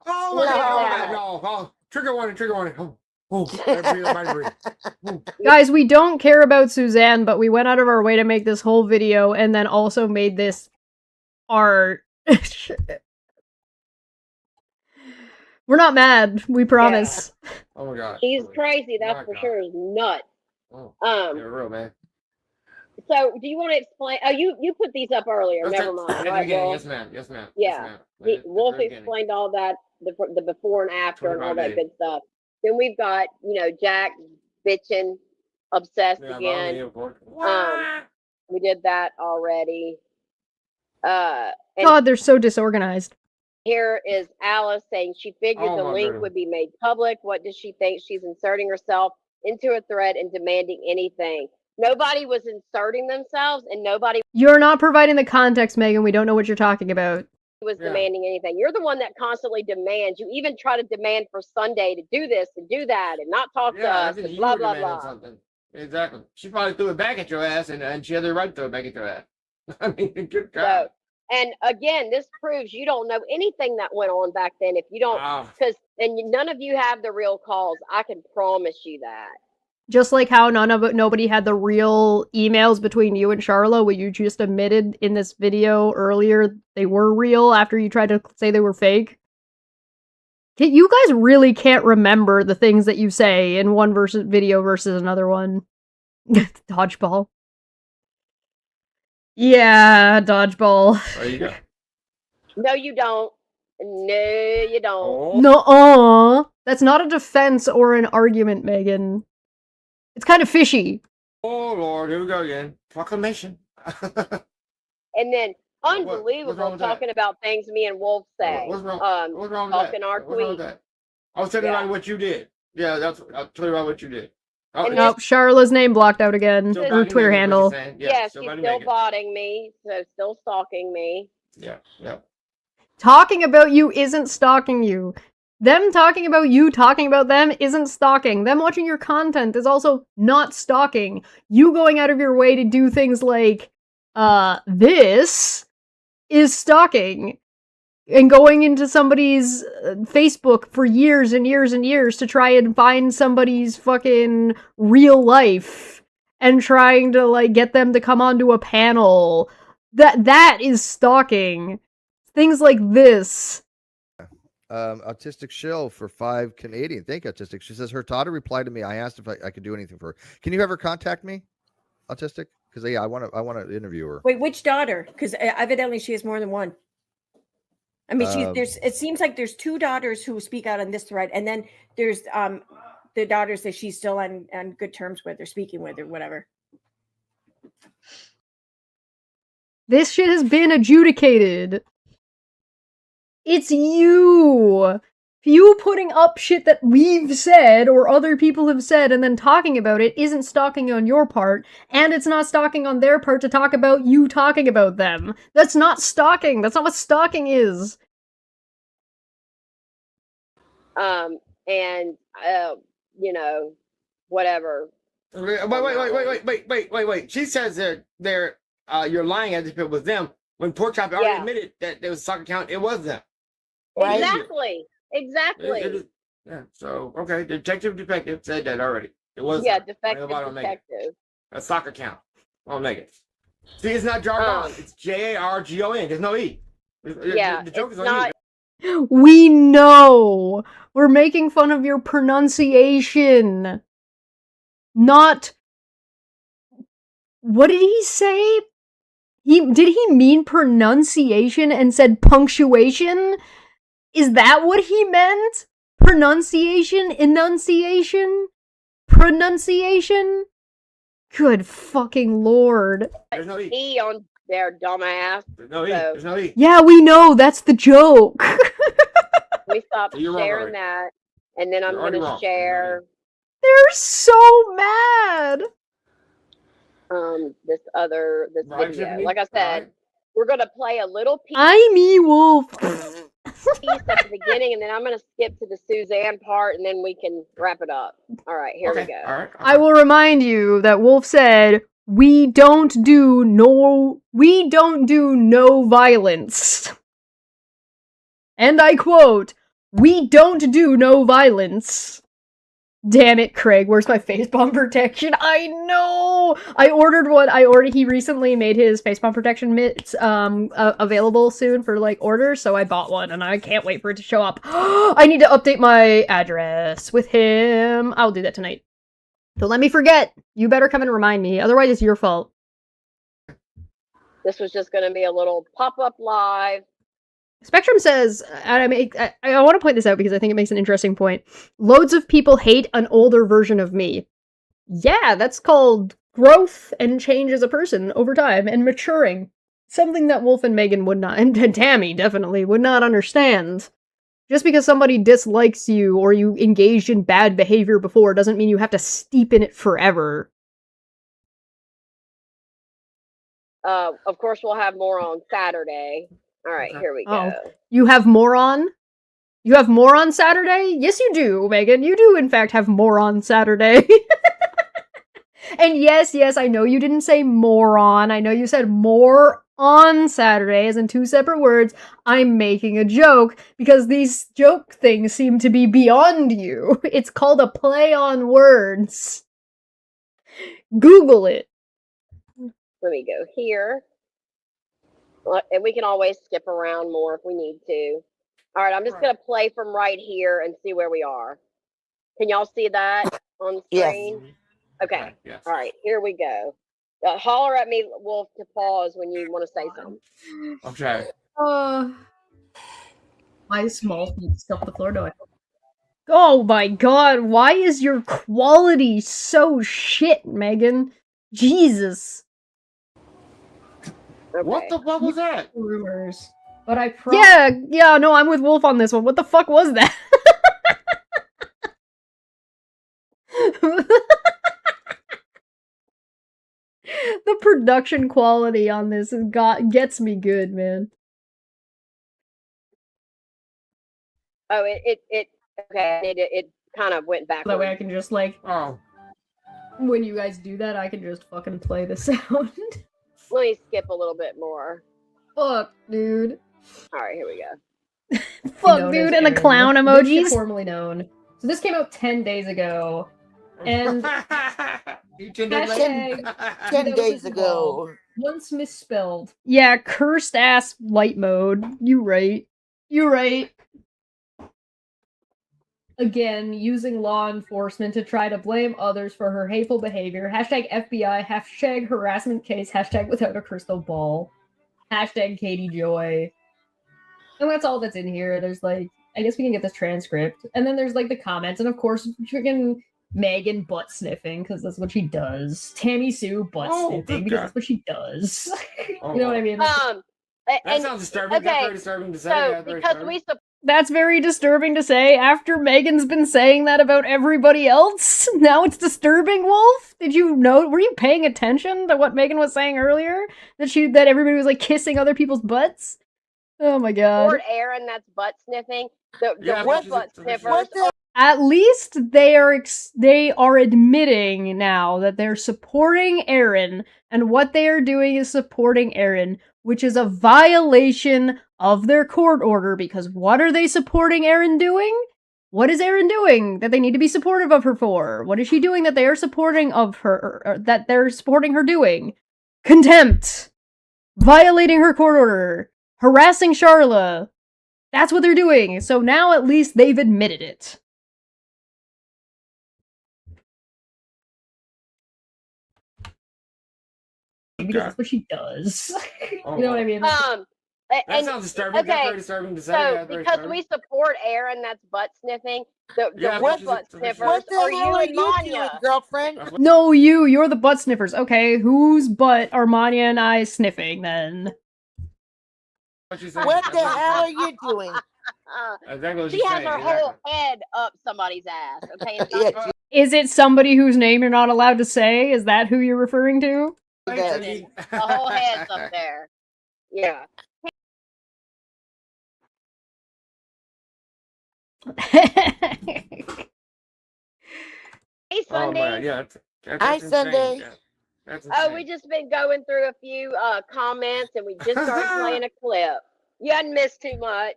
Oh my God, no. Oh, trigger warning. Everybody breathe. Guys, we don't care about Suzanne, but we went out of our way to make this whole video and then also made this art. We're not mad, we promise. Yeah. Oh my God. He's crazy, that's for sure. He's nuts. You're real, man. So, do you want to explain? Oh, you put these up earlier. Never mind. Right, Wolf? Yes, ma'am. Yeah. Wolf explained all that, the before and after and all that good stuff. Then we've got, Jack bitching, obsessed again. We did that already. God, they're so disorganized. Here is Alice saying she figured the link would be made public. What does she think? She's inserting herself into a thread and demanding anything. Nobody was inserting themselves, and nobody. You're not providing the context, Megan. We don't know what you're talking about. Was demanding anything. You're the one that constantly demands. You even try to demand for Sunday to do this and do that and not talk to us and blah blah blah. Something. Exactly. She probably threw it back at your ass, and she had the right to throw it back at your ass. I mean, good God. So, and again, this proves you don't know anything that went on back then. If you don't, and none of you have the real calls. I can promise you that. Just like how nobody had the real emails between you and Charlotte, what you just admitted in this video earlier, they were real after you tried to say they were fake. You guys really can't remember the things that you say in one video versus another one. Dodgeball. Yeah, dodgeball. There you go. No, you don't. No, you don't. Nuh-uh. That's not a defense or an argument, Megan. It's kind of fishy. Oh, Lord, here we go again. Proclamation. And then, unbelievable talking about things me and Wolf say. What's wrong with that? Our tweet. I was telling you about what you did. Yeah, I'll tell you about what you did. Nope, Charlotte's name blocked out again. Her Twitter handle. Yeah, she's still botting me, so still stalking me. Yeah. Talking about you isn't stalking you. Them talking about you talking about them isn't stalking. Them watching your content is also not stalking. You going out of your way to do things like, this is stalking. And going into somebody's Facebook for years and years and years to try and find somebody's fucking real life. And trying to, get them to come onto a panel. That is stalking. Things like this. Autistic Shill for 5 Canadian. Thank you, Autistic. She says her daughter replied to me. I asked if I could do anything for her. Can you have her contact me, Autistic? Because I want to interview her. Wait, which daughter? Because evidently she has more than one. I mean, it seems like there's 2 daughters who speak out on this thread, and then there's the daughters that she's still on good terms with or speaking with or whatever. This shit has been adjudicated. It's you! You putting up shit that we've said or other people have said and then talking about it isn't stalking on your part, and it's not stalking on their part to talk about you talking about them. That's not stalking. That's not what stalking is. And you know, whatever. Wait. She says they're you're lying as if it was them. When Pork Chop already Yeah. admitted that there was a soccer account, it was them. Right? Exactly. Yeah. So okay, detective said that already. It was defective detective. a soccer account. I'll make it. See, it's not jargon. It's JARGON. There's no E. The joke is on not. E. We know! We're making fun of your pronunciation. Not... What did he say? Did he mean pronunciation and said punctuation? Is that what he meant? Pronunciation? Enunciation? Pronunciation? Good fucking lord. There's no E. E on there, dumbass. There's no E. There's no E. Yeah, we know. That's the joke. We stopped You're wrong, sharing that, and then I'm You're already gonna wrong. share They're so mad. this Right, video. Tiffany? Like I said, Right. we're gonna play a little piece I'm E-Wolf. at the beginning, and then I'm gonna skip to the Suzanne part, and then we can wrap it up. All right, here we go. All right. I will remind you that Wolf said, we don't do no violence. And I quote, we don't do no violence. Damn it, Craig, where's my facepalm protection? I know! I ordered one. He recently made his facepalm protection mitts available soon for, like, orders, so I bought one, and I can't wait for it to show up. I need to update my address with him. I'll do that tonight. Don't let me forget. You better come and remind me, otherwise it's your fault. This was just gonna be a little pop-up live. Spectrum says, and I want to point this out because I think it makes an interesting point. Loads of people hate an older version of me. Yeah, that's called growth and change as a person over time and maturing. Something that Wolf and Megan would not, and Tammy definitely, would not understand. Just because somebody dislikes you or you engaged in bad behavior before doesn't mean you have to steep in it forever. Of course, we'll have more on Saturday. All right, here we go. You have more on? You have more on Saturday? Yes, you do, Megan. You do, in fact, have more on Saturday. And yes, I know you didn't say moron. I know you said more on Saturday, as in two separate words. I'm making a joke because these joke things seem to be beyond you. It's called a play on words. Google it. Let me go here. And we can always skip around more if we need to. All right, I'm just going to play from right here and see where we are. Can y'all see that on the screen? Yes. Okay. Yes. All right, here we go. Holler at me, Wolf, to pause when you want to say something. Okay. My small feet stuff the floor. No, I don't. Oh my god, why is your quality so shit, Megan? Jesus. Okay. What the fuck was that? Rumors. But I Yeah, no, I'm with Wolf on this one. What the fuck was that? The production quality on this gets me good, man. Oh, it kind of went backwards. That way I can just, like, when you guys do that, I can just fucking play the sound. Let me skip a little bit more. Fuck, dude. All right, here we go. Fuck, dude, and the clown emojis. Formerly known. So this came out 10 days ago. And 10 days ago. Once misspelled. Yeah, cursed ass light mode. You right. Again, using law enforcement to try to blame others for her hateful behavior. Hashtag FBI, hashtag harassment case, hashtag without a crystal ball. Hashtag Katie Joy. And that's all that's in here. There's like, I guess we can get this transcript. And then there's like the comments, and of course, freaking Megan butt sniffing, because that's what she does. Tammy Sue butt sniffing, because that's what she does. You know what I mean? That sounds disturbing. That's very disturbing to say. So because we That's very disturbing to say after Megan's been saying that about everybody else. Now it's disturbing, Wolf? Did you know? Were you paying attention to what Megan was saying earlier? That everybody was like kissing other people's butts? Oh my god. support Aaron, that's butt sniffing. The real butt sniffers. At least they are admitting now that they're supporting Aaron, and what they are doing is supporting Aaron, which is a violation of their court order, because what are they supporting Aaron doing? What is Aaron doing that they need to be supportive of her for? What is she doing that they are supporting of her, or that they're supporting her doing? Contempt! Violating her court order! Harassing Charla! That's what they're doing, so now at least they've admitted it. Because that's what she does. You know what I mean? That sounds disturbing. That's very disturbing to say. So because we support Aaron, that's butt sniffing. The real butt sniffers are you and Manya. Girlfriend? No, you're the butt sniffers. Okay, whose butt are Manya and I sniffing then? What the hell are you doing? She has her whole head up somebody's ass. Okay, it's not Is it somebody whose name you're not allowed to say? Is that who you're referring to? the whole head's up there. Yeah. Hey, Sunday. Oh, man, yeah, that's Hi, insane. Sunday. Yeah, that's Oh, insane. we just been going through a few comments, and we just started playing a clip. You hadn't missed too much.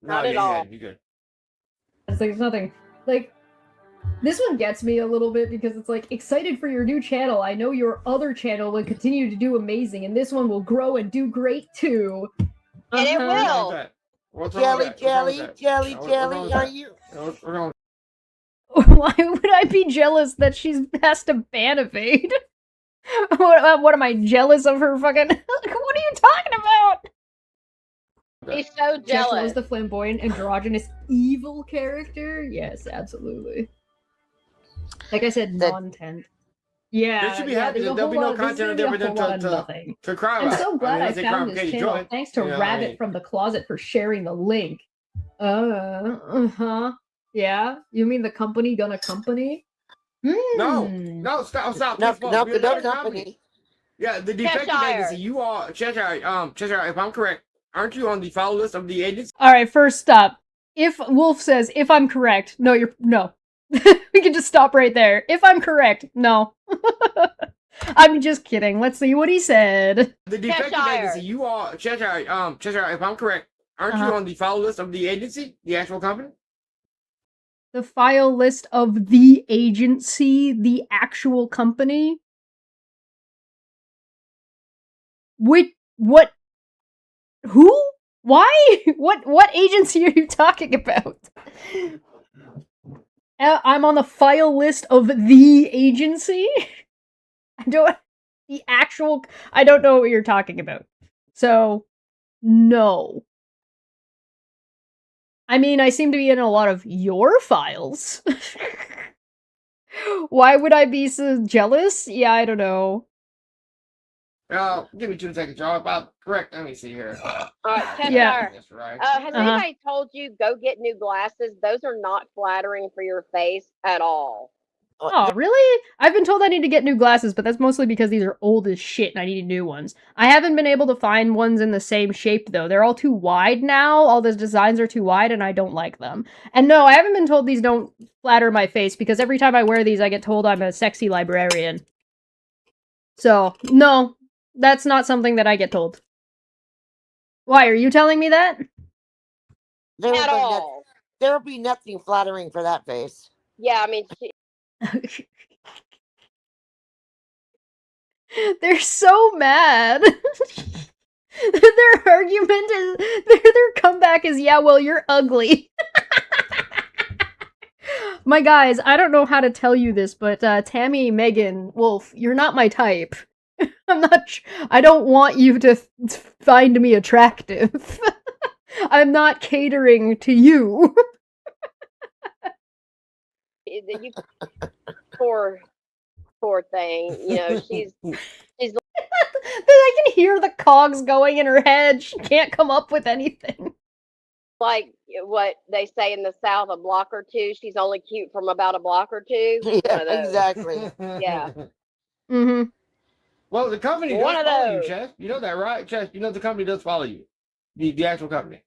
Not at all. You good. It's like, there's nothing. Like, this one gets me a little bit because it's like, excited for your new channel. I know your other channel will continue to do amazing, and this one will grow and do great too. And it will. Jelly, are you? Why would I be jealous that she has to ban evade? What am I, jealous of her fucking... What are you talking about? He's so Cheshire jealous. was the flamboyant, androgynous, evil character? Yes, absolutely. Like I said, non-tent. Yeah, They should be happy. there's a There'll be whole no lot- there's content gonna there be for a them whole lot of nothing. to cry I'm about. so glad I they found this provocated channel. joy. Thanks to You know what I Rabbit mean? from the Closet for sharing the link. Yeah? You mean the company gonna company? No, stop. No, Please, no, we are no not a company. Yeah, the defective Cheshire. agency. You are Cheshire. If I'm correct, aren't you on the foul list of the agency? Alright, first stop. If Wolf says, if I'm correct, no. We can just stop right there. If I'm correct, no. I'm just kidding. Let's see what he said. The defective Cheshire. agency. You are Cheshire. If I'm correct, aren't you on the foul list of the agency, the actual company? The file list of the agency, the actual company? What? Who? Why? What agency are you talking about? I'm on the file list of the agency? I don't know what you're talking about. So, no. I mean, I seem to be in a lot of your files. Why would I be so jealous? Yeah, I don't know. Give me 2 seconds, y'all. If I'm correct, let me see here. Cheshire. Yeah. That's right. Has anybody told you go get new glasses? Those are not flattering for your face at all. Oh, really? I've been told I need to get new glasses, but that's mostly because these are old as shit and I need new ones. I haven't been able to find ones in the same shape, though. They're all too wide now. All the designs are too wide, and I don't like them. And no, I haven't been told these don't flatter my face, because every time I wear these, I get told I'm a sexy librarian. So, no, that's not something that I get told. Why, are you telling me that? There At all. There will be nothing flattering for that face. Yeah, I mean, They're so mad. Their argument is, their comeback is, yeah, well, you're ugly. My guys, I don't know how to tell you this, but Tammy, Megan, Wolf, you're not my type. I don't want you to find me attractive. I'm not catering to you. you poor thing. You know, she's. I can hear the cogs going in her head. She can't come up with anything. Like what they say in the South, a block or two. She's only cute from about a block or two. Yeah, exactly. Yeah. Mm-hmm. Well, the company One does of follow you, those. Chess. You know that, right, Chess? You know the company does follow you. The actual company.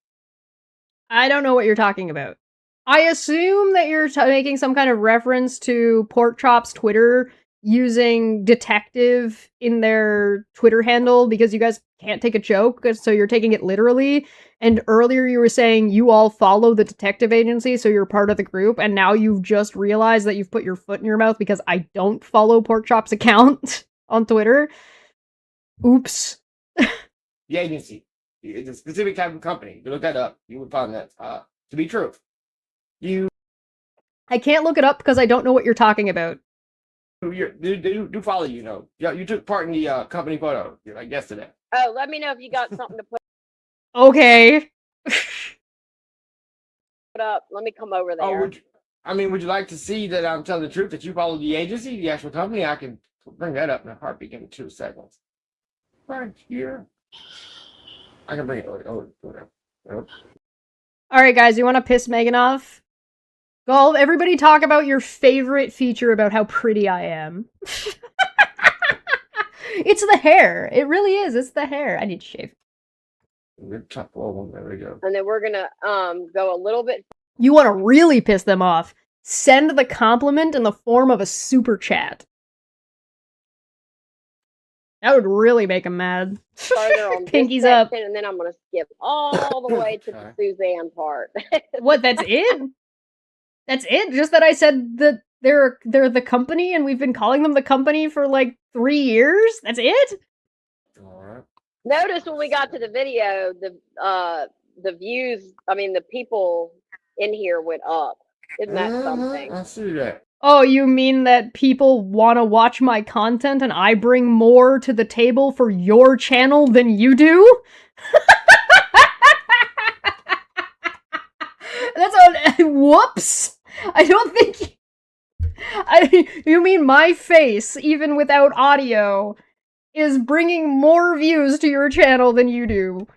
I don't know what you're talking about. I assume that you're making some kind of reference to Pork Chop's Twitter using detective in their Twitter handle because you guys can't take a joke, so you're taking it literally. And earlier you were saying you all follow the detective agency, so you're part of the group, and now you've just realized that you've put your foot in your mouth because I don't follow Pork Chop's account on Twitter. Oops. The agency. It's a specific type of company. You look that up, you would find that to be true. I can't look it up because I don't know what you're talking about. Do follow you know. Yeah, you took part in the company photo like yesterday. Oh, let me know if you got something to put Okay. up. Let me come over there. Oh, would you like to see that I'm telling the truth, that you follow the agency, the actual company? I can bring that up in a heartbeat. Give me 2 seconds. Right here. I can bring it over. Alright, guys, you want to piss Megan off? Go, everybody talk about your favorite feature about how pretty I am. It's the hair. It really is. It's the hair. I need to shave. Top one. There we go. And then we're gonna go a little bit. You want to really piss them off? Send the compliment in the form of a super chat. That would really make them mad. Further on Pinkies this up. section, and then I'm gonna skip all the way to the Suzanne part. What? That's it? That's it? Just that I said that they're the company, and we've been calling them the company for like 3 years. That's it? All right. Notice when we got to the video, the views. I mean, the people in here went up. Isn't that something? I see that. Oh, you mean that people want to watch my content and I bring more to the table for your channel than you do? That's on. Whoops! I don't think. You mean my face, even without audio, is bringing more views to your channel than you do?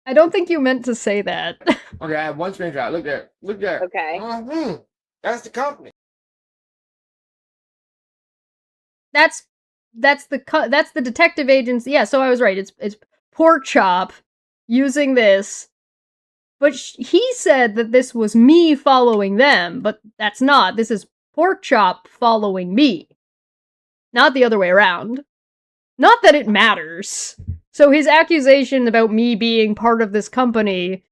I don't think you meant to say that. Okay, I have one screenshot. Look there. Look there. Okay. That's the company. That's the detective agency. Yeah, so I was right. It's Pork Chop using this. But he said that this was me following them, but that's not. This is Pork Chop following me. Not the other way around. Not that it matters. So his accusation about me being part of this company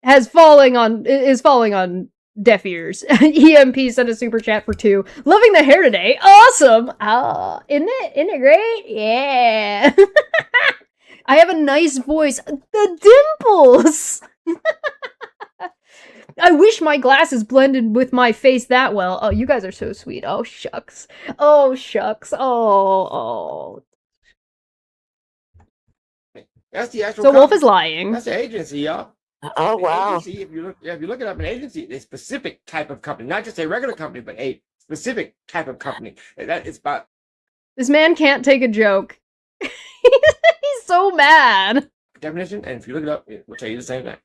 is falling on deaf ears. EMP sent a super chat for 2. Loving the hair today. Awesome. Isn't it great? Yeah. I have a nice voice. The dimples. I wish my glasses blended with my face that well. Oh, you guys are so sweet. Oh, shucks. Oh, shucks. Oh. That's the actual. So company. Wolf is lying. That's the agency, y'all. Oh, wow. Agency, if you look it up, an agency, a specific type of company, not just a regular company, but a specific type of company. That is about. This man can't take a joke. He's so mad. Definition, and if you look it up, it will tell you the same thing.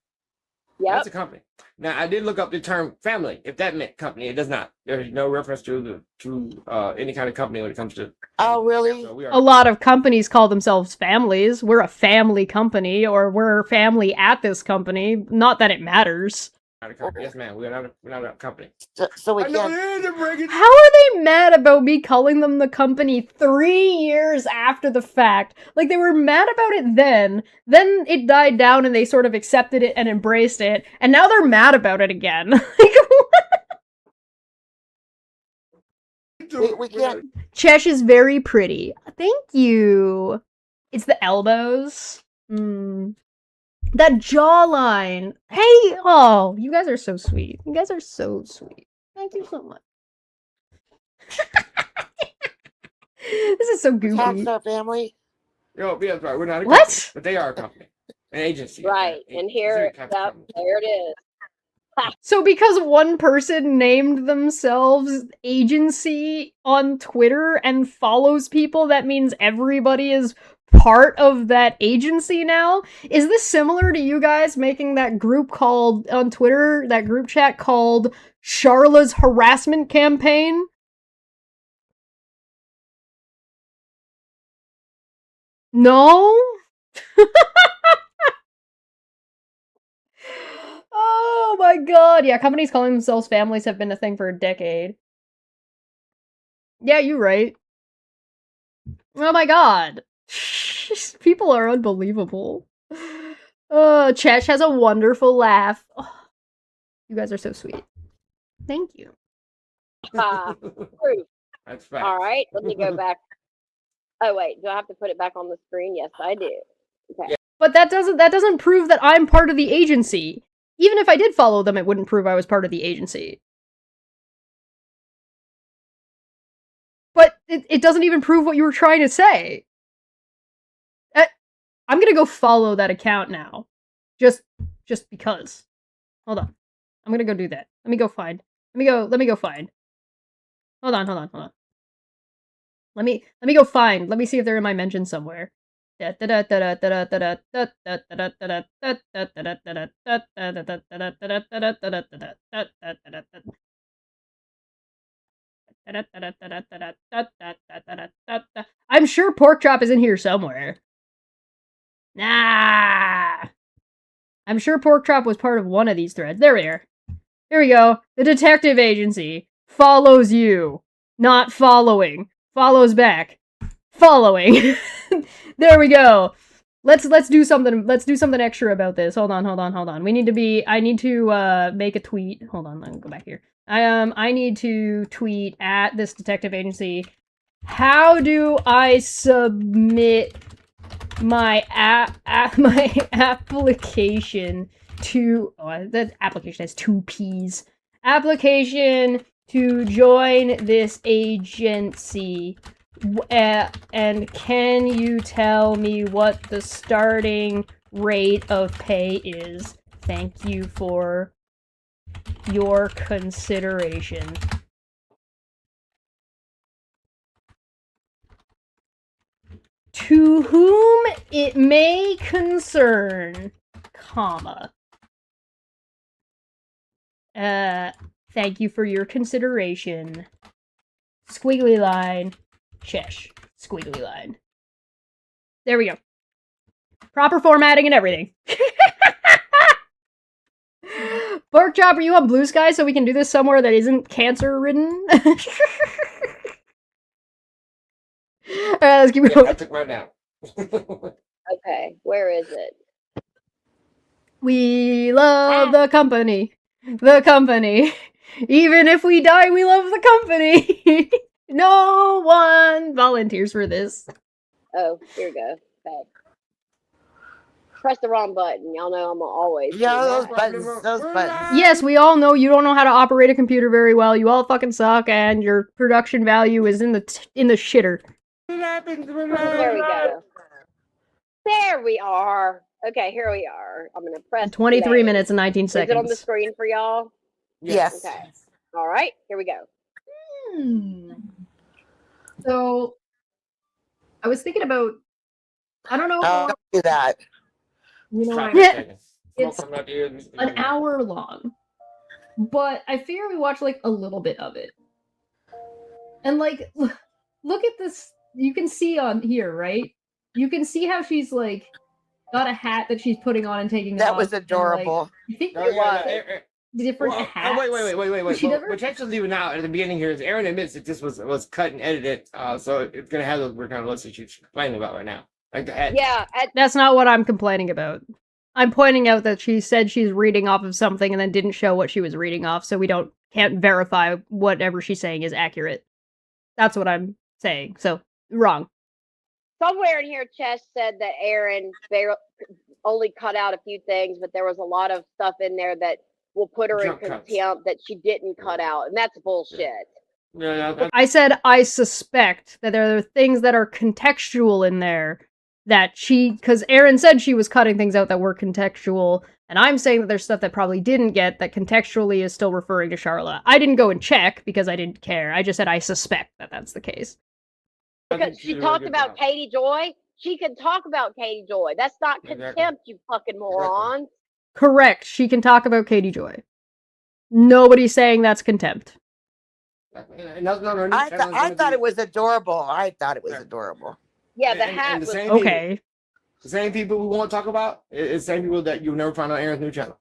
Yeah. That's a company. Now, I did look up the term family. If that meant company, it does not. There's no reference to any kind of company when it comes to. Oh, really? So we are. A lot of companies call themselves families. We're a family company, or we're family at this company. Not that it matters. Not a company. Yes, ma'am. We're not a company. So we I know can't. they're breaking. How are they mad about me calling them the company 3 years after the fact? Like, they were mad about it then it died down and they sort of accepted it and embraced it, and now they're mad about it again. Like, We can't. Chesh is very pretty. Thank you. It's the elbows. That jawline. Hey, oh, you guys are so sweet. You guys are so sweet. Thank you so much. This is so goofy. Talks our family. No, yeah, that's right. We're not a What? company, but they are a company, an agency. Right. A and here, specific type of yep, company. there it is. So because one person named themselves agency on Twitter and follows people, that means everybody is part of that agency now? Is this similar to you guys making that group called on Twitter, that group chat called Charla's Harassment Campaign? No? Oh my god. Yeah, companies calling themselves families have been a thing for a decade. Yeah, you're right. Oh my god. People are unbelievable. Chesh has a wonderful laugh. Oh, you guys are so sweet. Thank you. Proof. That's right. All right, let me go back. Oh wait, do I have to put it back on the screen? Yes, I do. Okay. But that doesn't prove that I'm part of the agency. Even if I did follow them, it wouldn't prove I was part of the agency. But it doesn't even prove what you were trying to say. I'm gonna go follow that account now. Just because. Hold on. I'm gonna go do that. Let me go find. Let me go find. Hold on. Let me go find. Let me see if they're in my mention somewhere. I'm sure Pork Chop is in here somewhere. Nah. I'm sure Pork Chop was part of one of these threads. There we are. Here we go. The detective agency follows you. Not following. Follows back. Following. There we go. Let's do something. Let's do something extra about this. Hold on. I need to make a tweet. Hold on, let me go back here. I need to tweet at this detective agency. How do I submit my my application to that application has 2 P's. Application to join this agency. And can you tell me what the starting rate of pay is? Thank you for your consideration. To whom it may concern, comma. Thank you for your consideration. Squiggly line. Chesh. Squiggly line. There we go. Proper formatting and everything. Pork Chop, are you on Blue Sky so we can do this somewhere that isn't cancer-ridden? Let's keep going. I took mine down. Okay, where is it? We love the company. The company. Even if we die, we love the company. No one volunteers for this. Oh, here we go. Okay. Press the wrong button. Y'all know I'm always. Yeah, those buttons. Yes, we all know you don't know how to operate a computer very well. You all fucking suck, and your production value is in the shitter. There we go. There we are. Okay, here we are. I'm gonna press 23 play. minutes and 19 seconds. Is it on the screen for y'all? Yes. Okay. All right, here we go. So, I was thinking about. I don't know. I'll do that. You know, it's an hour long, but I figure we watch like a little bit of it. And like, look at this. You can see on here, right? You can see how she's like got a hat that she's putting on and taking. That off, was adorable. And, like, I think Oh, yeah, different hats. Wait. She Well, never- what Chet's leaving out at the beginning here is Aaron admits that this was cut and edited, so it's gonna have those weird kind of looks that she's complaining about right now. Like the head. Yeah. That's not what I'm complaining about. I'm pointing out that she said she's reading off of something and then didn't show what she was reading off, so we can't verify whatever she's saying is accurate. That's what I'm saying. So, wrong. Somewhere in here, Chess said that Aaron only cut out a few things, but there was a lot of stuff in there that will put her in contempt that she didn't cut out, and that's bullshit. I said I suspect that there are things that are contextual in there that because Aaron said she was cutting things out that were contextual, And I'm saying that there's stuff that probably didn't get that contextually is still referring to Charlotte. I didn't go and check because I didn't care. I just said I suspect that that's the case. Because she talked about Katie Joy. She can talk about Katie Joy. That's not contempt, you fucking morons. Correct. She can talk about Katie Joy. Nobody's saying that's contempt. I thought it was adorable. I thought it was adorable. Yeah, the hat was okay. The same people we won't talk about is the same people that you'll never find on Aaron's new channel,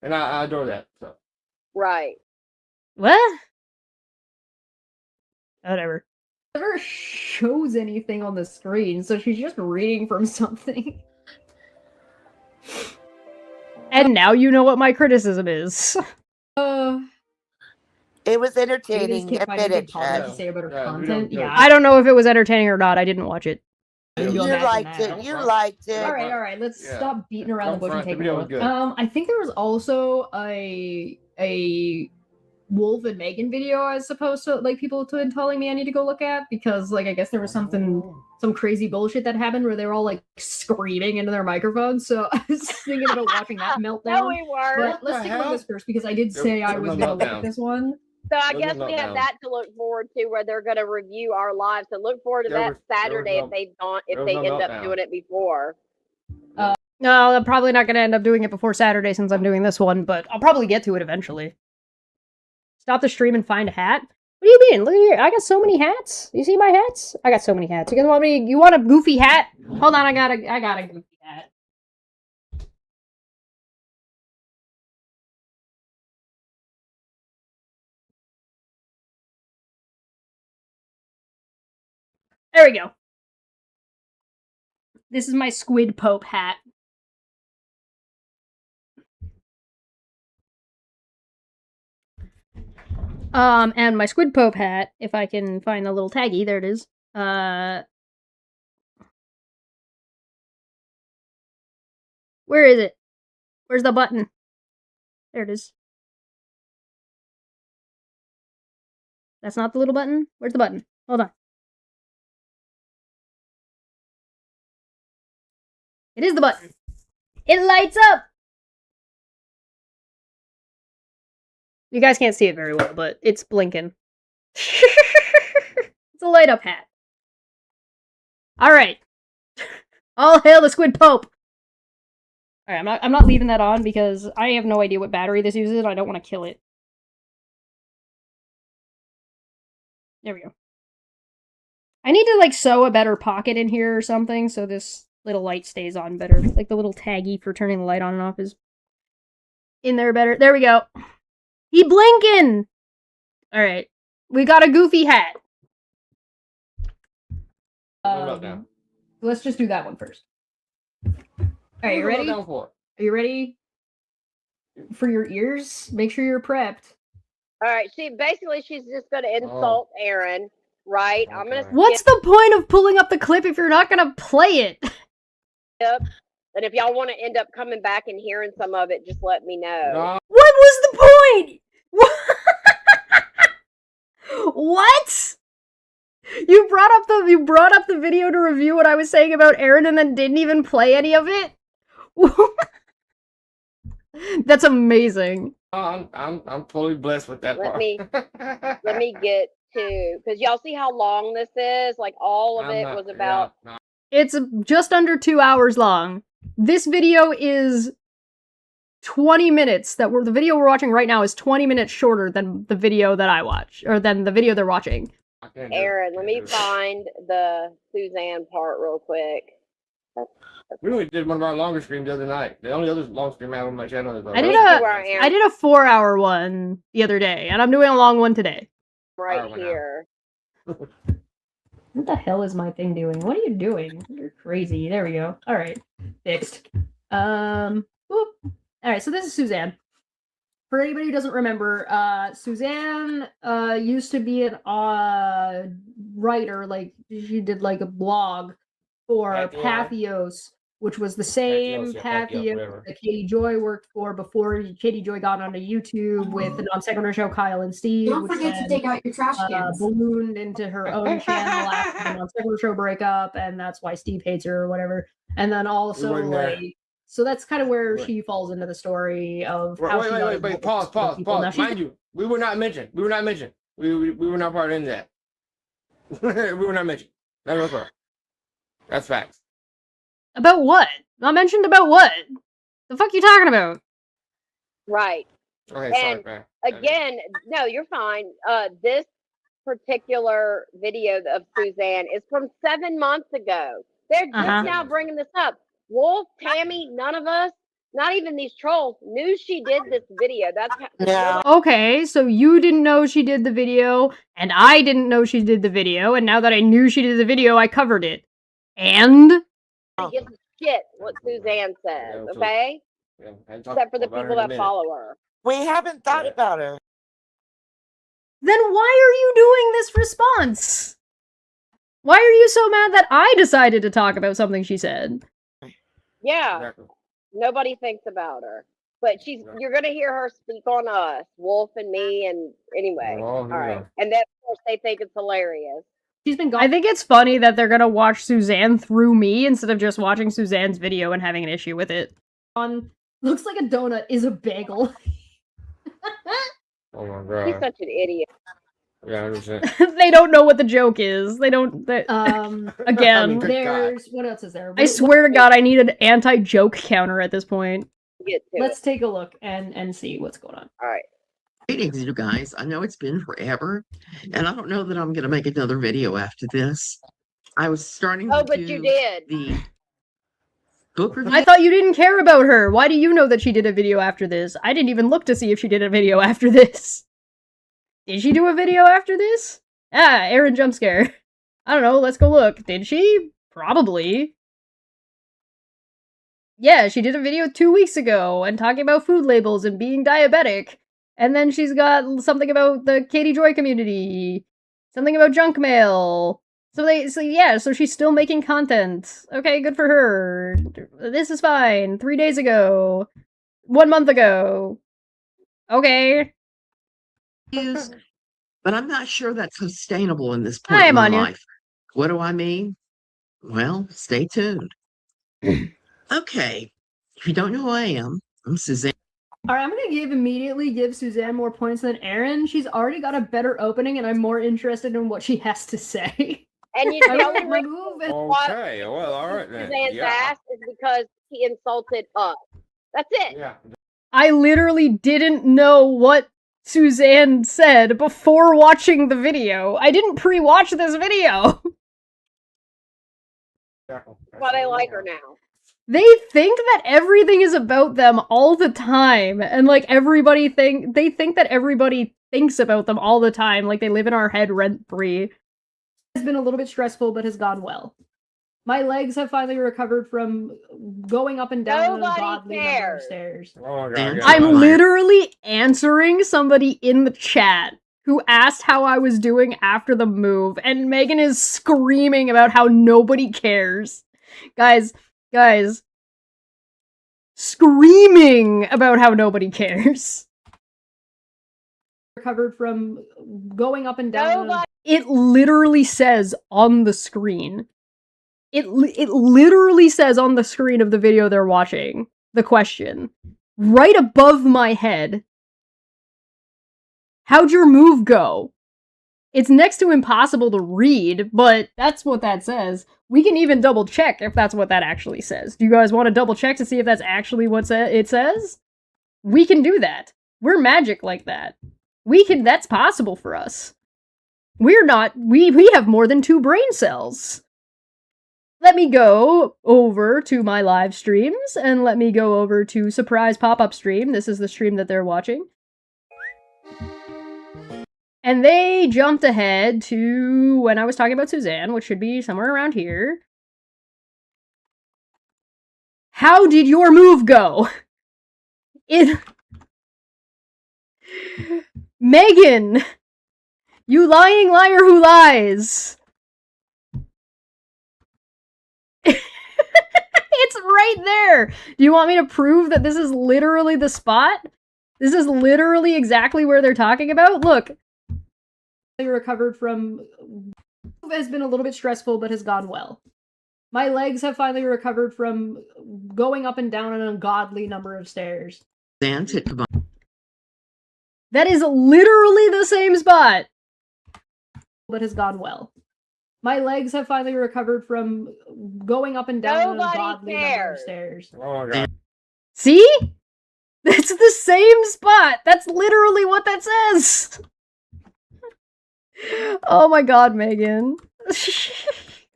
and I adore that. So. Right. What? Whatever. Never shows anything on the screen, so she's just reading from something. And now you know what my criticism is. It was entertaining. Admit it, to say about her content. Yeah. I don't know if it was entertaining or not. I didn't watch it. You liked it. You liked it. All right. Let's stop beating around the bush and take a look. Good. I think there was also a Wolf and Megan video I was supposed to people telling me I need to go look at because I guess there was some crazy bullshit that happened where they were all screaming into their microphones. So I was thinking about watching that meltdown. No, we weren't. But let's take a look at this first because I did say I was gonna look at this one. So I guess we have that to look forward to, where they're going to review our lives. So look forward to that Saturday if they end up doing it before. No, I'm probably not going to end up doing it before Saturday since I'm doing this one, but I'll probably get to it eventually. Stop the stream and find a hat. What do you mean? Look here, I got so many hats. You see my hats? I got so many hats. You guys want me? You want a goofy hat? Hold on, I got a goofy hat. There we go. This is my Squid Pope hat. And my Squid Pope hat, if I can find the little taggy, there it is. Where is it? Where's the button? There it is. That's not the little button? Where's the button? Hold on. It is the button. It lights up! You guys can't see it very well, but it's blinking. It's a light up hat. Alright. All hail the Squid Pope! Alright, I'm not leaving that on because I have no idea what battery this uses and I don't want to kill it. There we go. I need to sew a better pocket in here or something so this little light stays on better. The little taggy for turning the light on and off is in there better. There we go. He blinking! Alright. We got a goofy hat. Let's just do that one first. Alright, you ready? Are you ready? For your ears? Make sure you're prepped. Alright, basically she's just gonna insult Aaron, right? I'm gonna What's the point of pulling up the clip if you're not gonna play it? Yep. And if y'all want to end up coming back and hearing some of it, just let me know. No. What was the point? What? You brought up the video to review what I was saying about Aaron and then didn't even play any of it? That's amazing. I'm totally blessed with that part. Let me get to, because y'all see how long this is? All of it was about... Yeah, It's just under 2 hours long. This video is 20 minutes. The video we're watching right now is 20 minutes shorter than the video that I watch, or than the video they're watching. Aaron, let me find the Suzanne part real quick. We only did one of our longer streams the other night. The only other long stream I have on my channel is I did a 4-hour one the other day, and I'm doing a long one today. Right here. What the hell is my thing doing? What are you doing? You're crazy. There we go. All right, fixed. Whoop. All right, so this is Suzanne. For anybody who doesn't remember, Suzanne used to be an writer. She did a blog for Pathos, which was the same Pathos that Katie Joy worked for before Katie Joy got onto YouTube with the Non Sequitur Show, Kyle and Steve. Don't forget to take out your trash cans. Ballooned into her own channel after the Non Sequitur Show breakup, and that's why Steve hates her or whatever. And then also So that's kind of where she falls into the story of how she got Wait, involved pause, with people. Now, pause. she's Mind you, we were not mentioned. We were not mentioned. We were not part of that. We were not mentioned. That was all. That's facts. about what? Not mentioned about what? The fuck you talking about? Right. Okay, And sorry, man. again, no, you're fine. This particular video of Suzanne is from 7 months ago. They're just now bringing this up. Wolf, Tammy, none of us, not even these trolls, knew she did this video. That's how, Okay, so you didn't know she did the video, and I didn't know she did the video, and now that I knew she did the video, I covered it. And? nobody gives a shit what Suzanne says, okay? Except for the people that follow her. We haven't thought about her. Then why are you doing this response? Why are you so mad that I decided to talk about something she said? Yeah. Nobody thinks about her. But you're gonna hear her speak on us, Wolf and me, and anyway. All right. And then of course they think it's hilarious. She's been gone. I think it's funny that they're gonna watch Suzanne through me instead of just watching Suzanne's video and having an issue with it. Looks like a donut is a bagel. Oh my god. He's such an idiot. Yeah, 100%. They don't know what the joke is. They don't. Again, there's what else is there? I swear to God, I need an anti-joke counter at this point. Let's take a look and see what's going on. All right. Greetings, you guys. I know it's been forever, and I don't know that I'm going to make another video after this. I was starting to but do you did. The book review. I thought you didn't care about her. Why do you know that she did a video after this? I didn't even look to see if she did a video after this. Did she do a video after this? Ah, Aaron jump scare. I don't know, let's go look. Did she? Probably. Yeah, she did a video 2 weeks ago and talking about food labels and being diabetic. And then she's got something about the Katie Joy community. Something about junk mail. So she's still making content. Okay, good for her. This is fine. 3 days ago. 1 month ago. Okay. But I'm not sure that's sustainable in this point Hi, in my Amanya. life. What do I mean? Well, stay tuned. Okay. If you don't know who I am, I'm Suzanne. Alright, I'm gonna immediately give Suzanne more points than Aaron. She's already got a better opening, and I'm more interested in what she has to say. And you know the only reason Okay, well, all right then. Suzanne's ass is because he insulted us. That's it. Yeah. I literally didn't know what Suzanne said before watching the video. I didn't pre-watch this video. But I like her now. They think that everything is about them all the time, and like they think that everybody thinks about them all the time, like they live in our head rent-free. It's been a little bit stressful, but has gone well. My legs have finally recovered from going up and down a godly number of stairs. Oh my god. I'm literally answering somebody in the chat who asked how I was doing after the move, and Megan is screaming about how nobody cares. Guys, screaming about how nobody cares. Recovered from going up and down. It literally says on the screen. It literally says on the screen of the video they're watching, the question, right above my head. How'd your move go? It's next to impossible to read, but that's what that says. We can even double check if that's what that actually says. Do you guys want to double check to see if that's actually what it says? We can do that. We're magic like that. That's possible for us. We have more than 2 brain cells. Let me go over to my live streams, and let me go over to surprise pop-up stream. This is the stream that they're watching. And they jumped ahead to when I was talking about Suzanne, which should be somewhere around here. How did your move go? Megan! You lying liar who lies! It's right there! Do you want me to prove that this is literally the spot? This is literally exactly where they're talking about? Look. Recovered from has been a little bit stressful, but has gone well. My legs have finally recovered from going up and down an ungodly number of stairs. That is literally the same spot, but has gone well. My legs have finally recovered from going up and down an ungodly number of stairs. Oh my god. See? That's the same spot. That's literally what that says. Oh my god, Megan.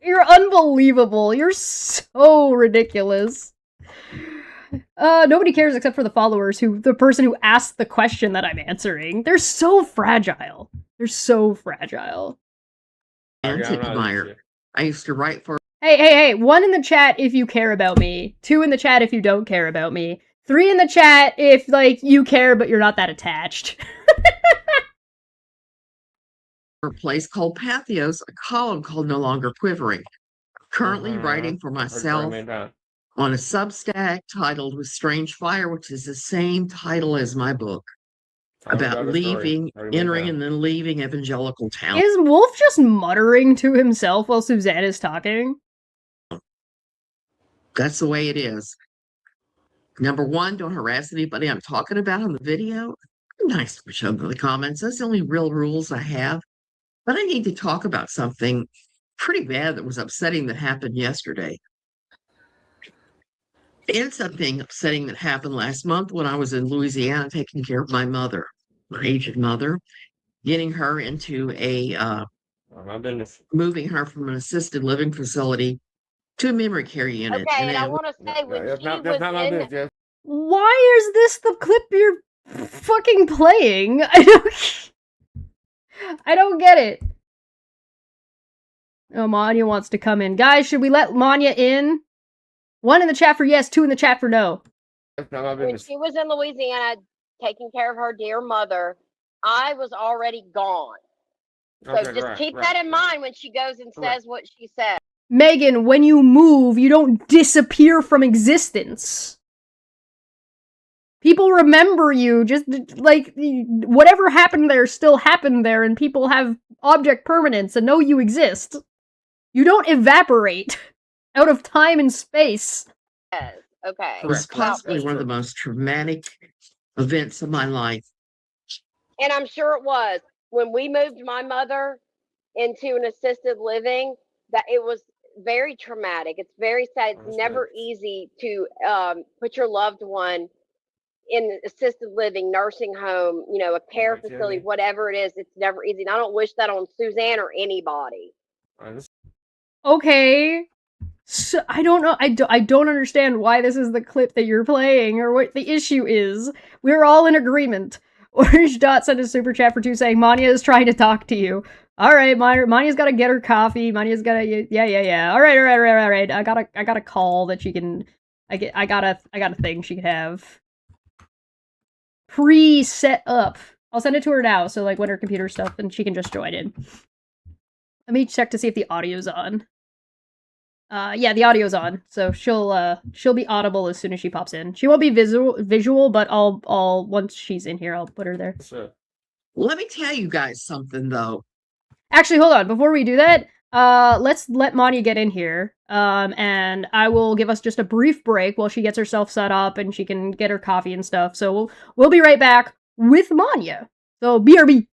You're unbelievable. You're so ridiculous. Nobody cares except for the followers, the person who asked the question that I'm answering. They're so fragile. They're so fragile. Admire. I used to write for. Hey, 1 in the chat if you care about me. 2 in the chat if you don't care about me. 3 in the chat if, like, you care but you're not that attached. A place called Pathos, a column called No Longer Quivering. Currently writing for myself on a Substack titled With Strange Fire, which is the same title as my book. About leaving, entering, and then leaving evangelical town. Is Wolf just muttering to himself while Suzanne is talking? That's the way it is. Number 1, don't harass anybody I'm talking about on the video. Nice to show them the comments. That's the only real rules I have. But I need to talk about something pretty bad that was upsetting that happened yesterday. And something upsetting that happened last month when I was in Louisiana taking care of my mother, my aged mother, getting her into a, moving her from an assisted living facility to a memory care unit. Okay, and I want to say when she was in... Why is this the clip you're fucking playing? I don't get it. Oh, Manya wants to come in. Guys, should we let Manya in? 1 in the chat for yes, 2 in the chat for no. When she was in Louisiana taking care of her dear mother, I was already gone. So just keep that in mind when she goes and says what she said. Megan, when you move, you don't disappear from existence. People remember you, just like whatever happened there still happened there, and people have object permanence and know you exist. You don't evaporate out of time and space. Yes. Okay. It was possibly one of the most traumatic events of my life. And I'm sure it was. When we moved my mother into an assisted living, that it was very traumatic. It's very sad. It's never easy to put your loved one in assisted living, nursing home, you know, a care facility, whatever it is. It's never easy. And I don't wish that on Suzanne or anybody. Okay. So, I don't know. I don't understand why this is the clip that you're playing or what the issue is. We're all in agreement. Orange Dot sent a super chat for 2 saying, Manya is trying to talk to you. All right, Manya's got to get her coffee. Manya's got to, yeah. All right. I got a call that she can, I got a thing she can have pre-set up. I'll send it to her now, so like when her computer stuff, and she can just join in. Let me check to see if the audio's on. Yeah, the audio's on, so she'll be audible as soon as she pops in. She won't be visual, but I'll once she's in here, I'll put her there. Sure. Let me tell you guys something though. Actually, hold on. Before we do that, let's let Manya get in here. And I will give us just a brief break while she gets herself set up and she can get her coffee and stuff. So we'll be right back with Manya. So BRB.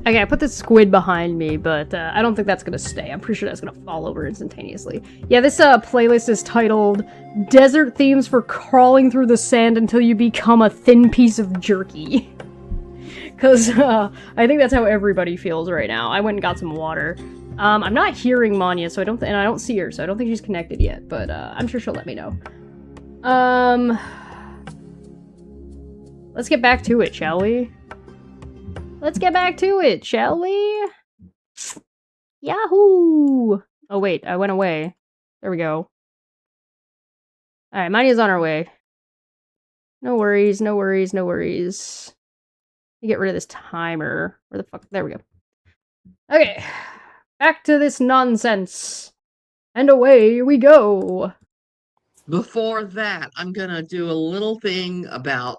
Okay, I put this squid behind me, but I don't think that's gonna stay. I'm pretty sure that's gonna fall over instantaneously. Yeah, this playlist is titled Desert Themes for Crawling Through the Sand Until You Become a Thin Piece of Jerky. Because I think that's how everybody feels right now. I went and got some water. I'm not hearing Manya, so I don't and I don't see her, so I don't think she's connected yet, but I'm sure she'll let me know. Let's get back to it, shall we? Let's get back to it, shall we? Yahoo! Oh wait, I went away. There we go. Alright, Manya's on our way. No worries, no worries, no worries. Let me get rid of this timer. Where the fuck? There we go. Okay. Back to this nonsense. And away we go. Before that, I'm going to do a little thing about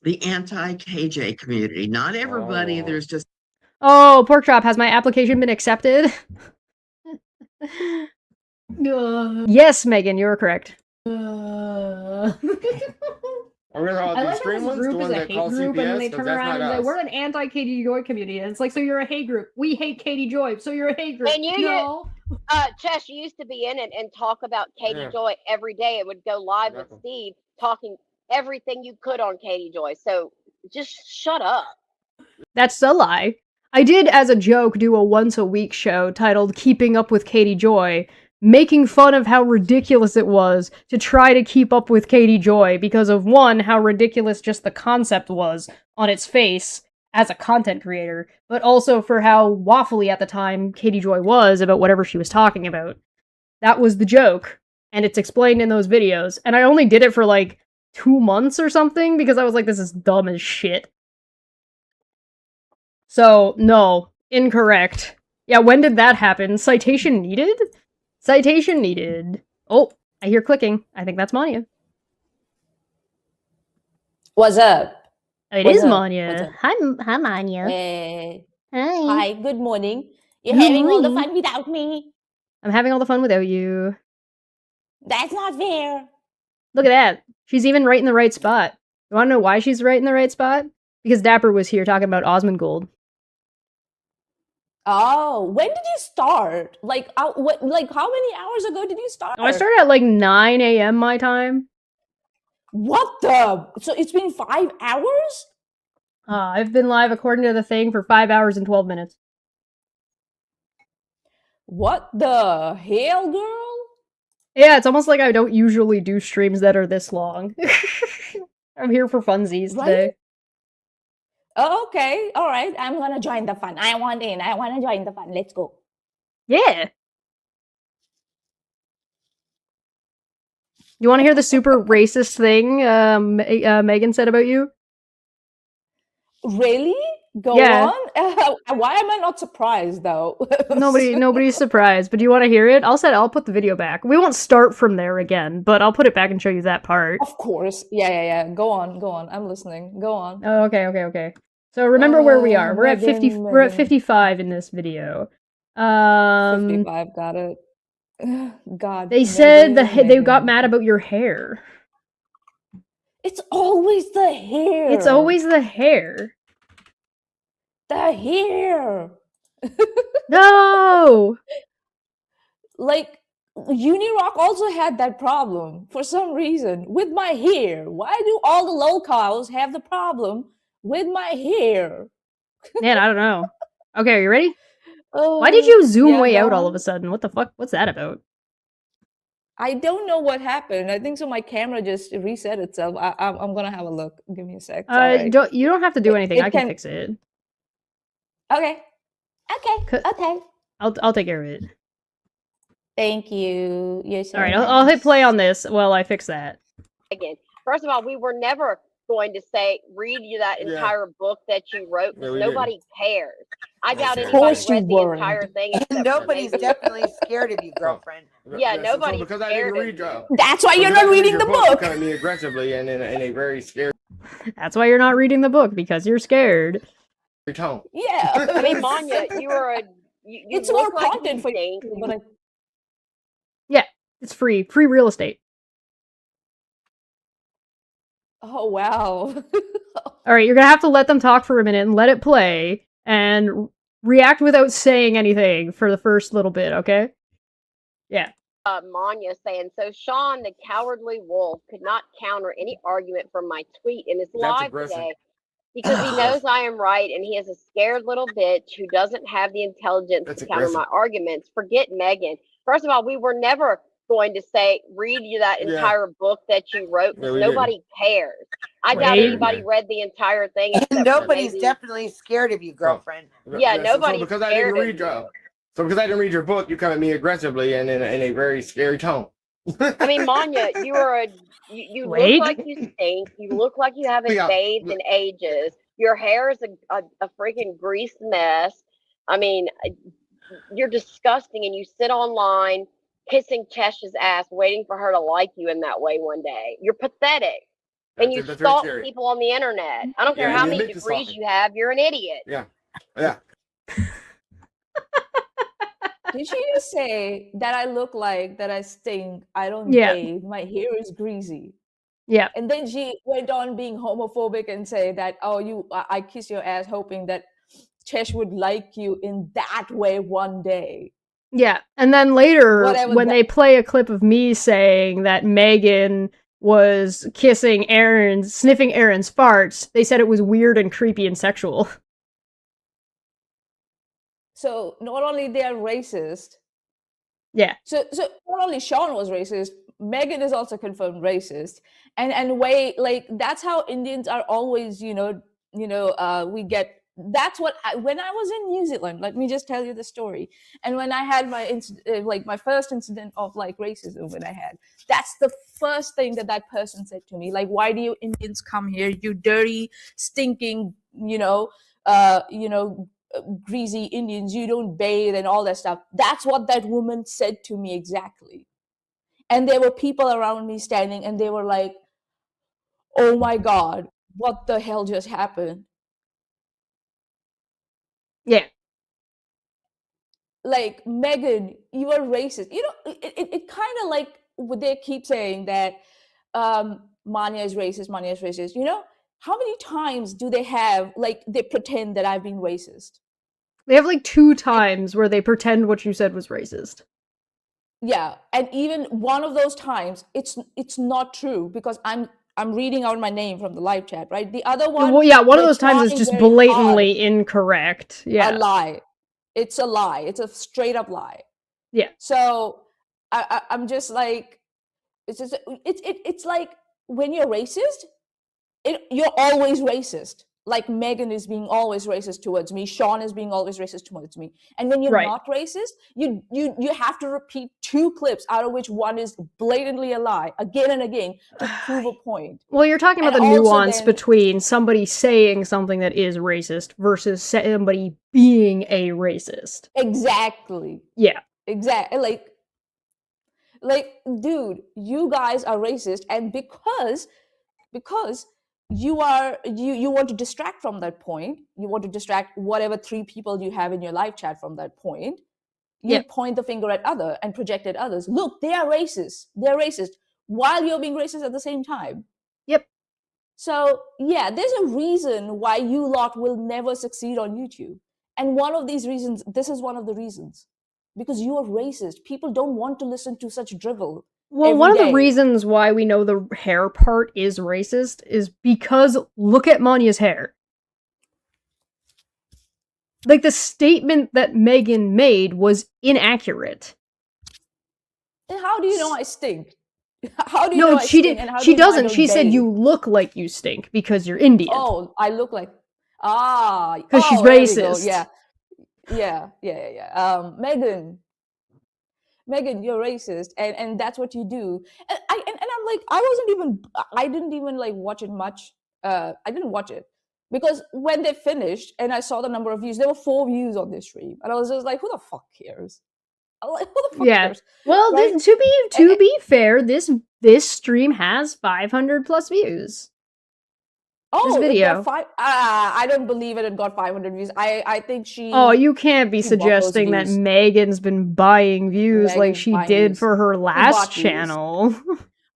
the anti-KJ community. Not everybody, there's just... Oh, Porkchop, has my application been accepted? Yes, Megan, you're correct. Are we all I the like extreme how this ones? group The is ones a that hate call group, and then they CPS? turn That's around not and say, us. we're an anti-Katie Joy community. And it's like, so you're a hate group. We hate Katie Joy, so you're a hate group. And you, no. Chess, you used to be in it and talk about Katie Yeah. Joy every day. It would go live with Steve talking everything you could on Katie Joy. So just shut up. That's a lie. I did, as a joke, do a once-a-week show titled Keeping Up with Katie Joy, making fun of how ridiculous it was to try to keep up with Katie Joy because of, one, how ridiculous just the concept was on its face as a content creator, but also for how waffly at the time Katie Joy was about whatever she was talking about. That was the joke, and it's explained in those videos, and I only did it for like 2 months or something because I was like, this is dumb as shit. So, no, incorrect. Yeah, when did that happen? Citation needed? Citation needed. Oh, I hear clicking. I think that's Manya. What's up? It What's is up? Manya. Hi, Manya. Hey. Hi. Hi, good morning. You're Good having all the morning. fun without me. I'm having all the fun without you. That's not fair. Look at that. She's even right in the right spot. You want to know why she's right in the right spot? Because Dapper was here talking about Osmongold. Oh, when did you start? Like, how many hours ago did you start? Oh, I started at like 9 a.m. my time. What the? So it's been 5 hours? I've been live according to the thing for 5 hours and 12 minutes. What the hell, girl? Yeah, it's almost like I don't usually do streams that are this long. I'm here for funsies today. Oh, okay. All right. I'm gonna join the fun. I want in. I want to join the fun. Let's go. Yeah. You want to hear the super racist thing Megan said about you? Really? Go Yeah. on. Why am I not surprised though? Nobody's surprised, but do you want to hear it? I'll put the video back. We won't start from there again, but I'll put it back and show you that part. Of course. Yeah. Go on. I'm listening. Go on. Oh, okay. So remember where we are. We're at 50. We're at 55 in this video. 55. Got it. God. They said they got mad about your hair. It's always the hair. It's always the hair. The hair. No. Like Unirock also had that problem for some reason with my hair. Why do all the locals have the problem with my hair? Man, I don't know. Okay, are you ready? Why did you zoom way out all of a sudden? What the fuck? What's that about? I don't know what happened. I think so. My camera just reset itself. I'm gonna have a look. Give me a sec. You don't have to do anything. I can fix it. Okay. I'll take care of it. Thank you. You're so all right. I'll hit play on this while I fix that. Again, first of all, we were never going to say read you that entire book that you wrote because nobody cares. I doubt anybody read the entire thing. Nobody's definitely scared of you, girlfriend. Yeah, nobody's because I didn't read That's why you're not reading the book. Kind of me aggressively and in a very scared. That's why you're not reading the book, because you're scared. Tone. Yeah. I mean, Manya, you are a. You it's more like content for you, but yeah, it's free real estate. Oh wow. All right, you're gonna have to let them talk for a minute and let it play and react without saying anything for the first little bit, okay? Yeah. Manya saying, so Sean, the cowardly wolf, could not counter any argument from my tweet in his live today because he knows I am right and he is a scared little bitch who doesn't have the intelligence to counter my arguments. Forget Megan. First of all, we were never going to say, read you that entire book that you wrote because nobody cares. I doubt anybody read the entire thing. Nobody's definitely scared of you, girlfriend. Yeah, nobody's because I didn't read So because I didn't read your book, you come at me aggressively and in a very scary tone. I mean, Manya, you are you look like you stink. You look like you haven't bathed in ages. Your hair is a freaking greased mess. I mean, you're disgusting, and you sit online kissing Chesh's ass, waiting for her to like you in that way one day. You're pathetic. And you stalk people on the internet. I don't care how many degrees you have. You're an idiot. Yeah. Did she just say that I look like that I stink? I don't bathe. My hair is greasy. Yeah. And then she went on being homophobic and say that, I kiss your ass hoping that Chesh would like you in that way one day. Yeah. And then later, when they play a clip of me saying that Megan was sniffing Aaron's farts, they said it was weird and creepy and sexual. So not only they are racist. Yeah. So not only Sean was racist, Megan is also confirmed racist. And way like that's how Indians are always, we get. That's what when I was in New Zealand. Let me just tell you the story. And when I had my first incident of racism, that's the first thing that person said to me. Like, why do you Indians come here? You dirty, stinking, greasy Indians, you don't bathe and all that stuff. That's what that woman said to me exactly. And there were people around me standing and they were like, oh my God, what the hell just happened? Yeah. Like, Megan, you are racist. It kind of like they keep saying that Manya is racist, Manya is racist. How many times do they have, like, they pretend that I've been racist? They have like 2 times where they pretend what you said was racist. Yeah, and even one of those times, it's not true because I'm reading out my name from the live chat, right? The other one, One of they're those times is trying just very hard. blatantly incorrect. Yeah. A lie. It's a lie. It's a straight up lie. Yeah. So I'm just like, it's like when you're racist, you're always racist. Like Megan is being always racist towards me. Sean is being always racist towards me. And when you're Right. not racist, you have to repeat 2 clips, out of which one is blatantly a lie, again and again, to prove a point. Well, you're talking about And the also nuance then- between somebody saying something that is racist versus somebody being a racist. Exactly. Yeah. Exactly. Like, dude, you guys are racist, and because you want to distract from that point, you want to distract whatever 3 people you have in your live chat from that point, you point the finger at other and project at others. Look, they are racist. They're racist while you're being racist at the same time. Yep. So yeah, there's a reason why you lot will never succeed on YouTube. And one of these reasons, this is one of the reasons. Because you are racist. People don't want to listen to such drivel. Well, one of the day. reasons why we know the hair part is racist is because look at Manya's hair. Like, the statement that Megan made was inaccurate. And how do you know I stink? How do you know No, I she stink? did. And how She do you know I doesn't. don't She said bathe? you look like you stink because you're Indian. Oh, I look like Because she's there we go. racist. Yeah. Megan, you're racist, and that's what you do. And I'm like, I didn't even like watch it much. I didn't watch it because when they finished and I saw the number of views, there were 4 views on this stream, and I was just like, who the fuck cares? I'm like, who the fuck cares? Well, Right? to be fair, this stream has 500 plus views. Oh, this it video. got I don't believe it got 500 views. I think she. Oh, you can't be she bought those suggesting that views. Megan's been buying views like Megan's she buying did views. for her She last bought views. channel.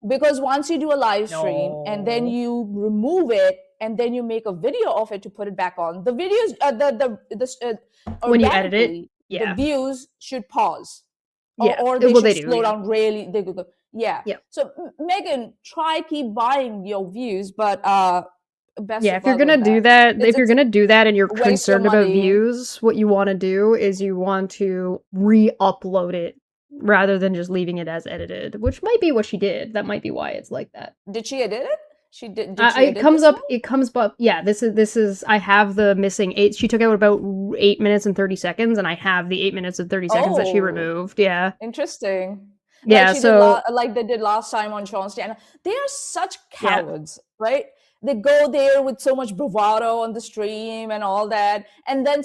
Because once you do a live stream and then you remove it and then you make a video of it to put it back on, the videos, When you edit it, organically, yeah. the views should pause. Yeah. Or they Well, should they do, slow yeah. down really. They go, yeah. Yeah. So Megan, keep buying your views, but best Yeah, of if you're luck with gonna do that, if you're gonna do that and you're waste your concerned about money. views, what you want to do is you want to re-upload it rather than just leaving it as edited, which might be what she did. That might be why it's like that. Did she edit it? She did. Did she It edit comes this up. one? It comes up. Yeah, this is. I have the missing 8. She took out about 8 minutes and 30 seconds, and I have the 8 minutes and 30 seconds that she Oh. removed. Yeah. Interesting. Yeah, Like she so- did like they did last time on Sean's channel. They are such cowards, right? They go there with so much bravado on the stream and all that, and then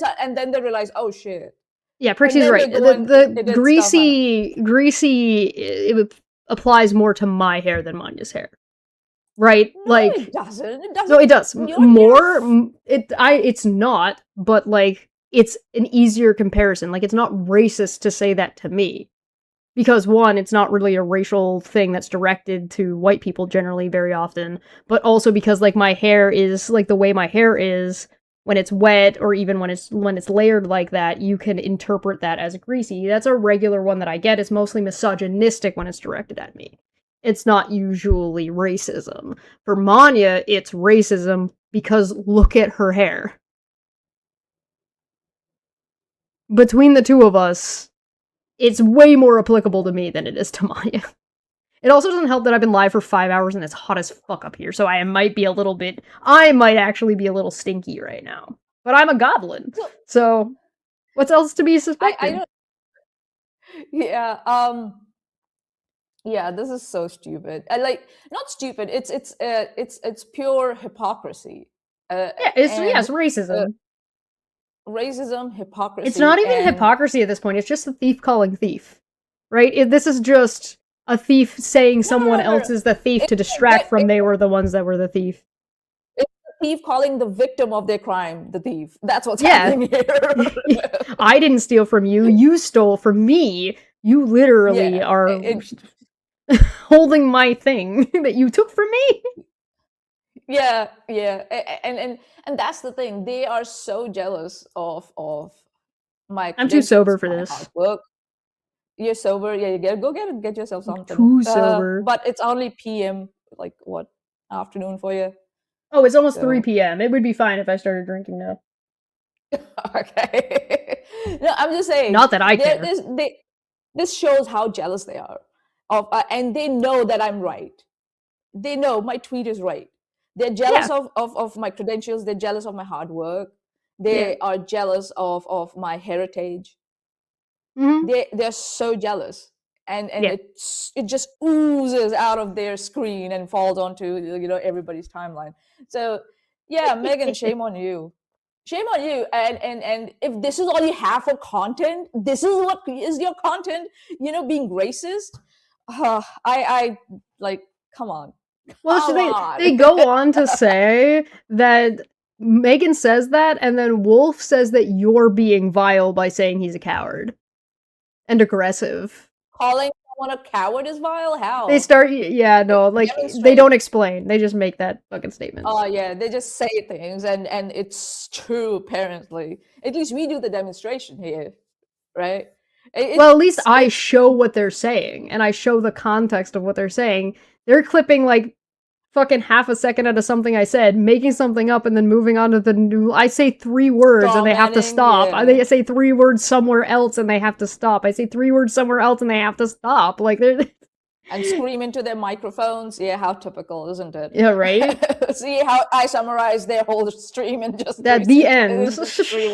they realize, oh shit. Yeah, And Prixie's then right. they go and The edit stuff greasy it applies more to my hair than Manya's hair. Right? No, like it doesn't. It doesn't. No, it does. Your More it's not, but like it's an easier comparison. Like it's not racist to say that to me. Because one, it's not really a racial thing that's directed to white people generally very often, but also because like my hair is like the way my hair is when it's wet or even when it's layered like that, you can interpret that as greasy. That's a regular one that I get. It's mostly misogynistic when it's directed at me. It's not usually racism. For Manya, it's racism because look at her hair. Between the two of us, it's way more applicable to me than it is to Manya. It also doesn't help that I've been live for 5 hours and it's hot as fuck up here, so I might actually be a little stinky right now. But I'm a goblin, so what's else to be suspected? I don't. Yeah. Yeah. This is so stupid. Like not stupid. It's pure hypocrisy. Yeah, it's racism. racism, hypocrisy. It's not even and hypocrisy at this point. It's just a thief calling thief, right? This is just a thief saying someone else is the thief to distract from they were the ones that were the thief. It's the thief calling the victim of their crime the thief. That's what's Yeah. happening here. I didn't steal from you. You stole from me. You literally Yeah, are holding my thing that you took from me. Yeah, yeah, and that's the thing. They are so jealous of my. I'm too sober for credentials, my this. hard work. You're sober. Yeah, go get yourself something. Too sober. But it's only PM. Like what? Afternoon for you. Oh, it's almost So- 3 p.m. It would be fine if I started drinking now. Okay. No, I'm just saying. Not that I care. This shows how jealous they are of, and they know that I'm right. They know my tweet is right. They're jealous of my credentials. They're jealous of my hard work. They are jealous of my heritage. Mm-hmm. They're so jealous, and it just oozes out of their screen and falls onto everybody's timeline. So yeah, Megan, shame on you. Shame on you. And if this is all you have for content, this is what is your content, being racist. I like, come on. Well, Come so on. they go on to say that Megan says that, and then Wolf says that you're being vile by saying he's a coward and aggressive. Calling someone a coward is vile? How? They start, like, they don't explain. They just make that fucking statement. Oh yeah, they just say things, and it's true apparently. At least we do the demonstration here, right? Well, at least I show what they're saying, and I show the context of what they're saying. They're clipping, like, fucking half a second out of something I said, making something up, and then moving on to the new... I say 3 words, and they have to stop. Yeah. They say 3 words somewhere else, and they have to stop. I say 3 words somewhere else, and they have to stop. Like, they're... And scream into their microphones. Yeah, how typical, isn't it? Yeah, right? See how I summarize their whole stream in just At the end.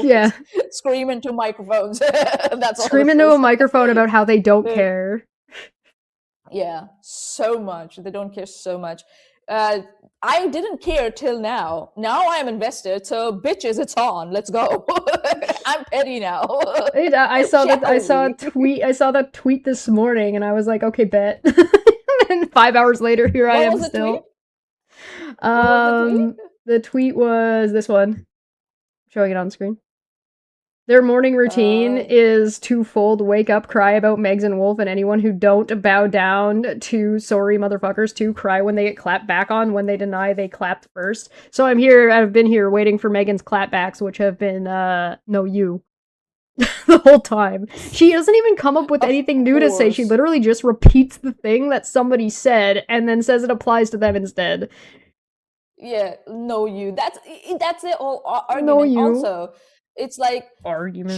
Yeah. Scream into microphones. That's all. Scream into a microphone about how they don't care. Yeah, so much. They don't care so much. I didn't care till now. Now I am invested. So bitches, it's on. Let's go. I'm petty now. I saw that tweet this morning, and I was like, okay, bet. And 5 hours later, here I am still. The tweet was this one. Showing it on screen. Their morning routine is twofold: wake up, cry about Megs and Wolf, and anyone who don't bow down to sorry motherfuckers, to cry when they get clapped back on, when they deny they clapped first. So I've been here waiting for Megan's clapbacks, which have been, no, you. The whole time. She doesn't even come up with anything new to say. She literally just repeats the thing that somebody said, and then says it applies to them instead. Yeah, no, you. That's the whole argument. No, you. Also, it's like argument.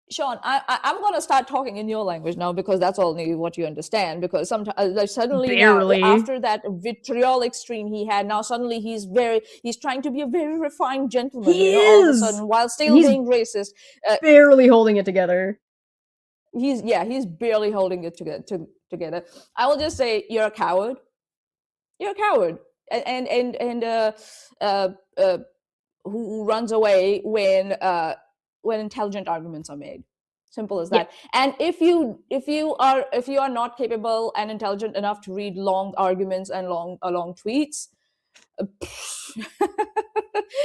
Sean, I'm gonna start talking in your language now, because that's only what you understand. Because sometimes, like, suddenly barely. now, after that vitriolic stream he had, now suddenly he's trying to be a very refined gentleman. All of a sudden, while still being racist, barely holding it together. He's barely holding it together. I will just say, you're a coward. You're a coward, and who runs away when intelligent arguments are made. Simple as that. Yeah. And if you are not capable and intelligent enough to read long arguments and long tweets,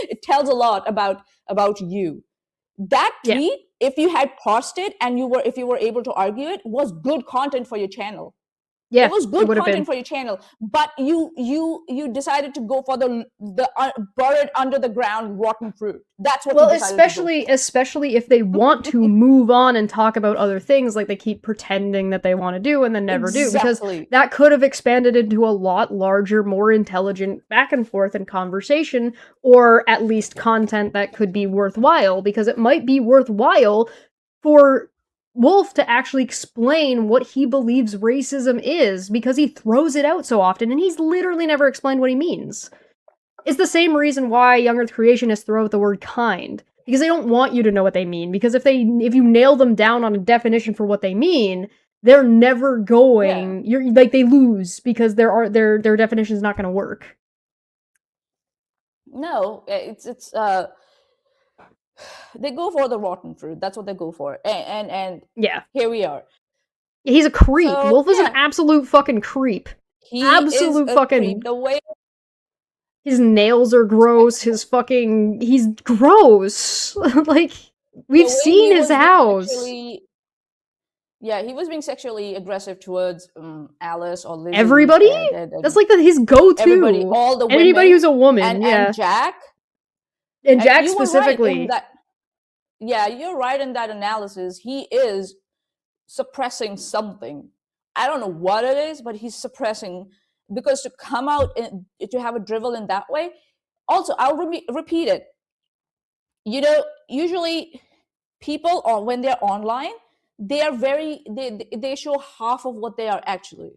it tells a lot about you. That tweet, if you had paused it and if you were able to argue it, was good content for your channel. Yeah, it was good content for your channel, but you decided to go for the buried under the ground rotten fruit. That's what. Well, especially if they want to move on and talk about other things, like they keep pretending that they want to do and then never do, because that could have expanded into a lot larger, more intelligent back and forth and conversation, or at least content that could be worthwhile, because it might be worthwhile for Wolf to actually explain what he believes racism is, because he throws it out so often, and he's literally never explained what he means. It's the same reason why young earth creationists throw out the word kind, because they don't want you to know what they mean, because if you nail them down on a definition for what they mean, they're never going, they lose, because their definition is not going to work. No, it's they go for the rotten fruit. That's what they go for. And Yeah. here we are. He's a creep. So, Wolf is an yeah. absolute fucking creep. He Absolute is a fucking creep. The way his nails are gross, he's gross. Like, we've the way seen he his was being house. he was being sexually aggressive towards Alice or Lizzie. Everybody? That's like his go-to. Everybody, all the women. Anybody who's a woman, yeah. And Jack. And Jack you were right specifically. in that, yeah, you're right in that analysis. He is suppressing something. I don't know what it is, but he's suppressing, because to come out and to have a drivel in that way. Also, I'll repeat it. You know, usually people when they're online, they are they show half of what they are actually.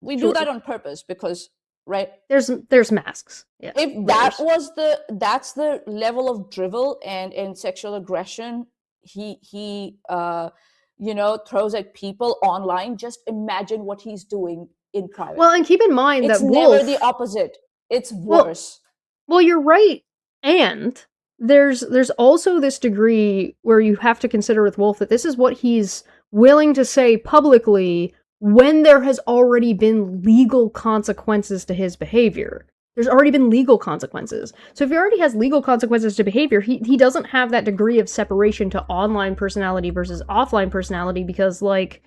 We do that on purpose because, right? There's masks. Yeah. If that's the level of drivel and sexual aggression he throws at people online, just imagine what he's doing in private. Well, and keep in mind it's that Wolf, never the opposite. It's worse. Well, you're right. And there's also this degree where you have to consider with Wolf that this is what he's willing to say publicly when there has already been legal consequences to his behavior. There's already been legal consequences. So if he already has legal consequences to behavior, he doesn't have that degree of separation to online personality versus offline personality, because, like,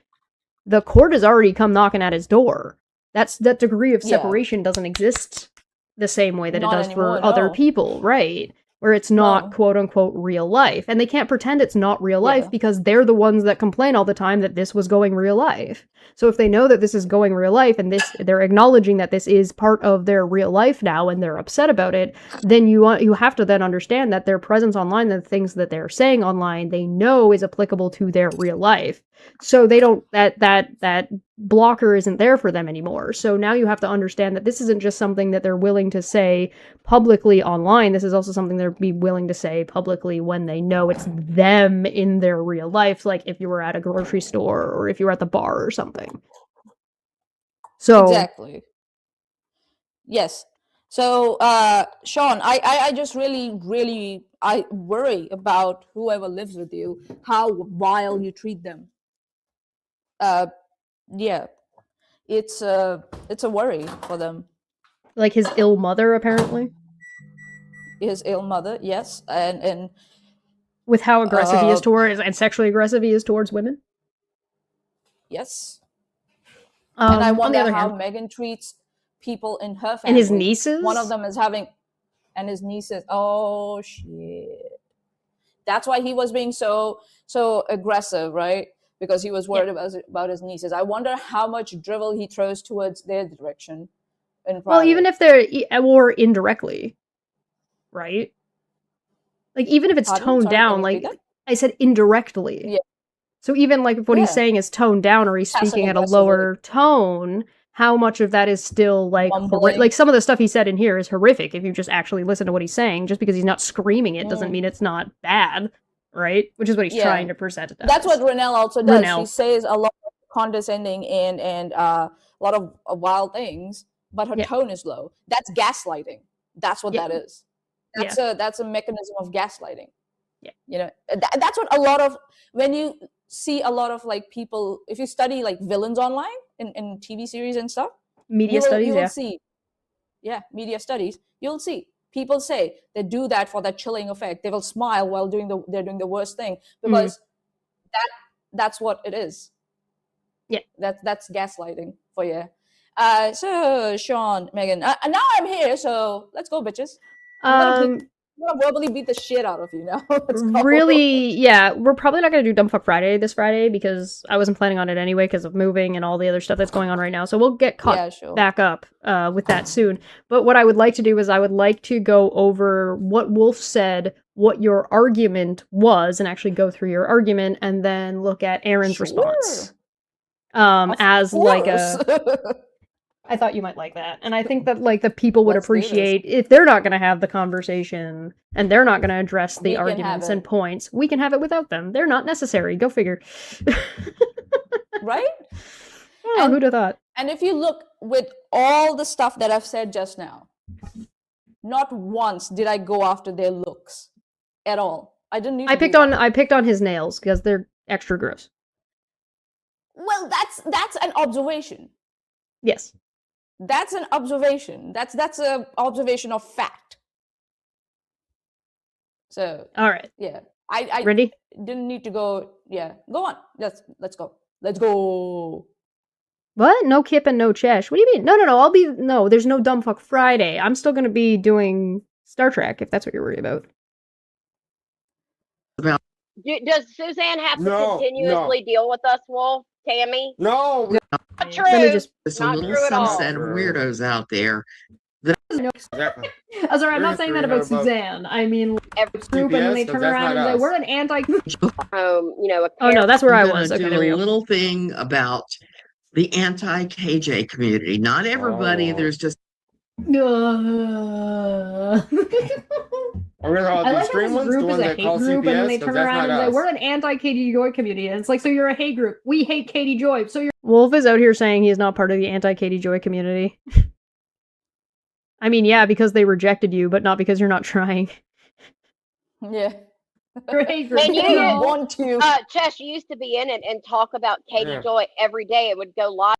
the court has already come knocking at his door. That degree of separation doesn't exist the same way that it does for other people, right? Where it's not quote-unquote real life. And they can't pretend it's not real life because they're the ones that complain all the time that this was going real life. So if they know that this is going real life and they're acknowledging that this is part of their real life now and they're upset about it, then you have to then understand that their presence online, the things that they're saying online, they know is applicable to their real life. So they don't, that blocker isn't there for them anymore. So now you have to understand that this isn't just something that they're willing to say publicly online. This is also something they'll be willing to say publicly when they know it's them in their real life, like if you were at a grocery store or if you were at the bar or something. So exactly. Yes. So Sean, I just really I worry about whoever lives with you, how vile you treat them. Yeah, it's a worry for them. Like his ill mother, apparently. His ill mother, yes, and with how aggressive he is towards and sexually aggressive he is towards women. Yes. And I wonder how Meghan treats people in her family. And his nieces. One of them is having, and his nieces. Oh shit! That's why he was being so aggressive, right? Because he was worried about his nieces. I wonder how much drivel he throws towards their direction. Well, even if they're, or indirectly, right? Like, even if it's toned down, like, I said indirectly. Yeah. So even, like, if what he's saying is toned down or he's speaking at a lower tone, how much of that is still, like, like, some of the stuff he said in here is horrific if you just actually listen to what he's saying. Just because he's not screaming it doesn't mean it's not bad. Right? Which is what he's trying to present it as. That's what Renelle also does. She says a lot of condescending and a lot of wild things, but her tone is low. That's gaslighting. That's what that is. That's a mechanism of gaslighting. Yeah. You know, that's what a lot of, when you see a lot of, like, people, if you study, like, villains online in TV series and stuff, media studies, you will see. Yeah, media studies, you'll see. People say they do that for that chilling effect. They will smile while they're doing the worst thing, because that's what it is. Yeah, that's gaslighting for you. So Sean, Megan, now I'm here. So let's go, bitches. I'm gonna verbally beat the shit out of you now. Really, yeah, we're probably not gonna do Dumbfuck Friday this Friday because I wasn't planning on it anyway because of moving and all the other stuff that's going on right now. So we'll get caught back up with that soon. But what I would like to do is I would like to go over what Wolf said, what your argument was, and actually go through your argument, and then look at Aaron's response. As like a I thought you might like that. And I think that, like, the people would appreciate if they're not going to have the conversation and they're not going to address the arguments and points. We can have it without them. They're not necessary. Go figure. Right? Oh, who'd have thought? And if you look with all the stuff that I've said just now, not once did I go after their looks. at all. I didn't need. I picked on his nails because they're extra gross. Well, that's an observation. Yes. That's an observation. That's a observation of fact. So. All right. Yeah. I ready? Didn't need to go. Yeah. Go on. Let's go. Let's go. What? No Kip and no Chesh. What do you mean? No. There's no Dumbfuck Friday. I'm still gonna be doing Star Trek if that's what you're worried about. Does Suzanne have to continuously deal with us, Wolf? Tammy? No. Not true. There's a Not little true at all. subset of weirdos out there. Exactly. Oh, sorry, I'm not saying that about Suzanne. I mean, every group, and then they turn around and say, "We're an anti." Oh no, that's where I I'm was. gonna Okay, do there we a go. little thing about the anti-KJ community. Not everybody. There's just. Or I like how this ones, group the is ones a that hate call group, CPS, and then they 'cause turn that's around not and say, us. "We're an anti-Katie Joy community." And it's like, so you're a hate group. We hate Katie Joy. So you're. Wolf is out here saying he is not part of the anti-Katie Joy community. I mean, yeah, because they rejected you, but not because you're not trying. Yeah. You're a hate group. And you want to. Chesh, you used to be in it and talk about Katie Yeah. Joy every day. It would go live.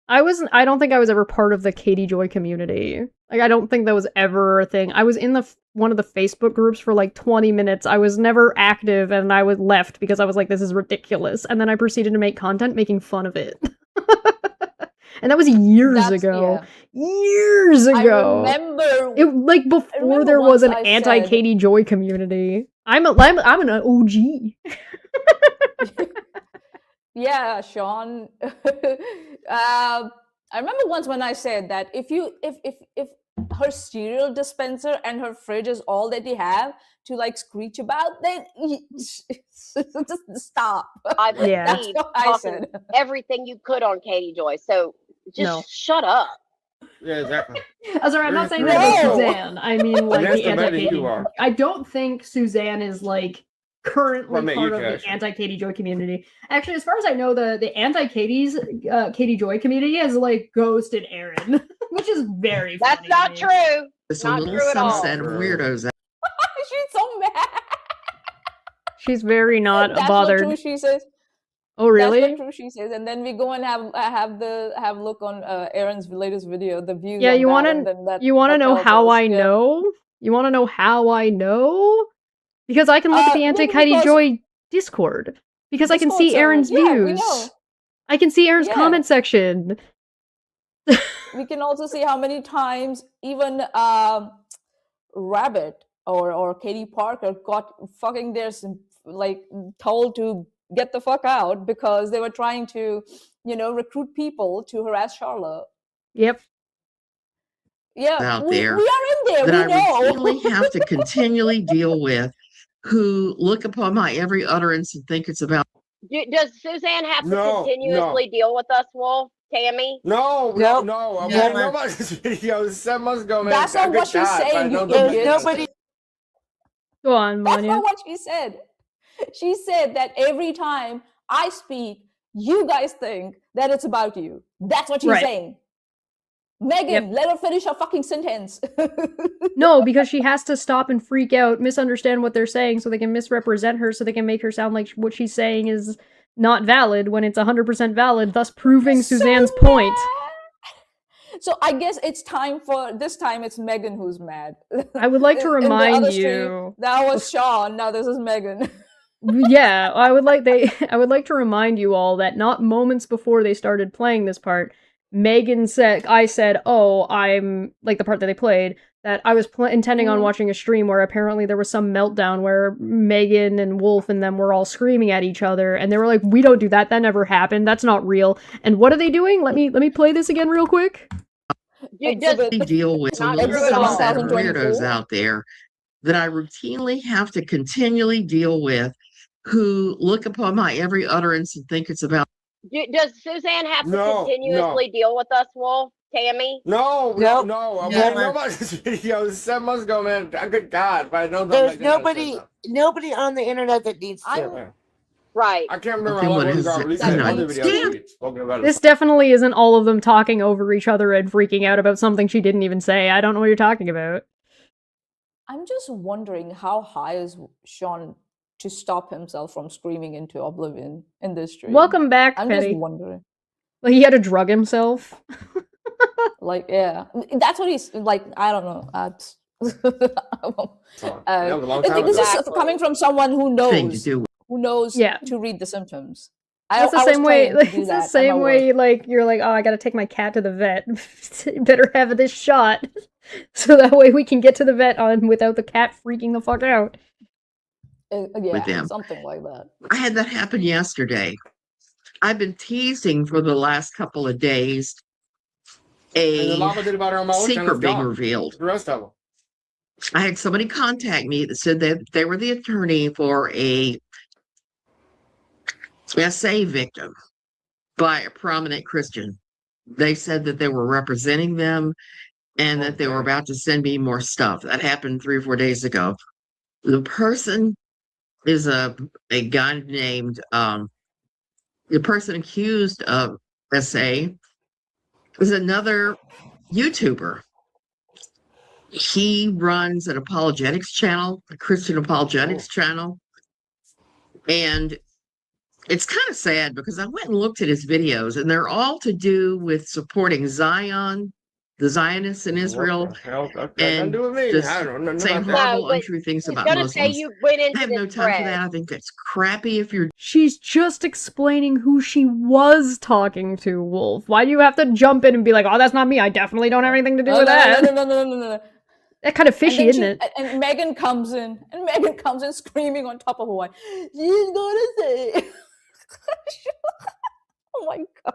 I don't think I was ever part of the Katie Joy community. Like, I don't think that was ever a thing. I was in one of the Facebook groups for like 20 minutes. I was never active, and I was left because I was like, this is ridiculous. And then I proceeded to make content making fun of it. And that was years ago. Years ago. I remember. It like before there was an anti-Katie Joy community. I'm an OG. Yeah, Sean. I remember once when I said that if her cereal dispenser and her fridge is all that you have to like screech about, then just stop. I That's what I said. everything you could on Katie Joy. So just shut up. Yeah, exactly. Oh, sorry, I'm not saying that about Suzanne. I mean, like the anti-Katie. I don't think Suzanne is like currently part of the anti-Katie Joy community. Actually, as far as I know, the anti-Katie's Katie Joy community has like ghosted Aaron, which is very funny. That's not true. There's a Not little true at all. subset of weirdos out She's so mad. She's very not That's bothered. what true she says. Oh, really? That's what true she says. And then we go and have look on Aaron's latest video, the views. Yeah, on you that, want and then that- to that know tells how us, I yeah. know? You want to know how I know? Because I can look at the anti-Katie because- Joy Discord. Because I can Discord see server. Aaron's Yeah, we views. know. I can see Aaron's Yeah. comment section. We can also see how many times even Rabbit or Katie Parker got fucking like told to get the fuck out because they were trying to, recruit people to harass Charlotte. Yep. Yeah, out we there are in there. that We I know. routinely have to continually deal with, who look upon my every utterance and think it's about. Does Suzanne have to No, continuously deal with us, Wolf? Tammy? No. Never. I know about this video 7 months ago, man. That's not what she's saying. Nobody. Go on, That's Vanya. not what she said. She said that every time I speak, you guys think that it's about you. That's what she's Right. saying. Megan, let her finish her fucking sentence. No, because she has to stop and freak out, misunderstand what they're saying so they can misrepresent her, so they can make her sound like what she's saying is not valid when it's 100% valid, thus proving Suzanne's point. So I guess it's time for this time. It's Megan who's mad. I would like to In the remind other you. stream, that was Sean. Now this is Megan. Yeah, I would like to remind you all that not moments before they started playing this part, Megan said, I said, "Oh, I'm like the part that they played that I was intending on watching a stream where apparently there was some meltdown where Megan and Wolf and them were all screaming at each other, and they were like, "We don't do that. That never happened. That's not real." And what are they doing? Let me play this again real quick. I deal with a little Exhibit subset of 2024. weirdos out there that I routinely have to continually deal with, who look upon my every utterance and think it's about. Does Suzanne have to No, continuously deal with us, Wolf? Tammy? No. I know Never. about this video 7 months ago, man. Good God, but I know There's nobody on the internet that needs to. Yeah. Right. I can't remember Okay, how what long is ago. it? At least I know. other videos we've spoken about it. This definitely isn't all of them talking over each other and freaking out about something she didn't even say. I don't know what you're talking about. I'm just wondering how high is Sean to stop himself from screaming into oblivion in this stream. Welcome back, I'm Petty. just wondering. Like, he had to drug himself. Like, yeah, that's what he's like. I don't know. That was a long time This ago. is coming from someone who Thing to knows, do. Yeah. to read the symptoms. It's the I was same way. trained to Like, do it's the that at same my way. work. Like, you're like, oh, I gotta take my cat to the vet. Better have this shot, so that way we can get to the vet on without the cat freaking the fuck out. Yeah, them. something like that. I had that happen yesterday. I've been teasing for the last couple of days And the a lava did about her on my own channel. secret It's being gone. revealed. The rest of them. I had somebody contact me that said that they were the attorney for a SA victim by a prominent Christian. They said that they were representing them and that they were about to send me more stuff. That happened 3 or 4 days ago. The person is a guy named the person accused of SA is another YouTuber. He runs an apologetics channel, a Christian apologetics channel. And it's kind of sad because I went and looked at his videos and they're all to do with supporting Zion, the Zionists in Israel, and just saying horrible, untrue things about gonna say Muslims. you went into I have no this time for thread. that. I think that's crappy if you're She's just explaining who she was talking to, Wolf. Why do you have to jump in and be like, oh, that's not me. I definitely don't have anything to do with that. No. That kind of fishy, isn't it? And Megan comes in, screaming on top of her voice. She's gonna say, "Oh my god!"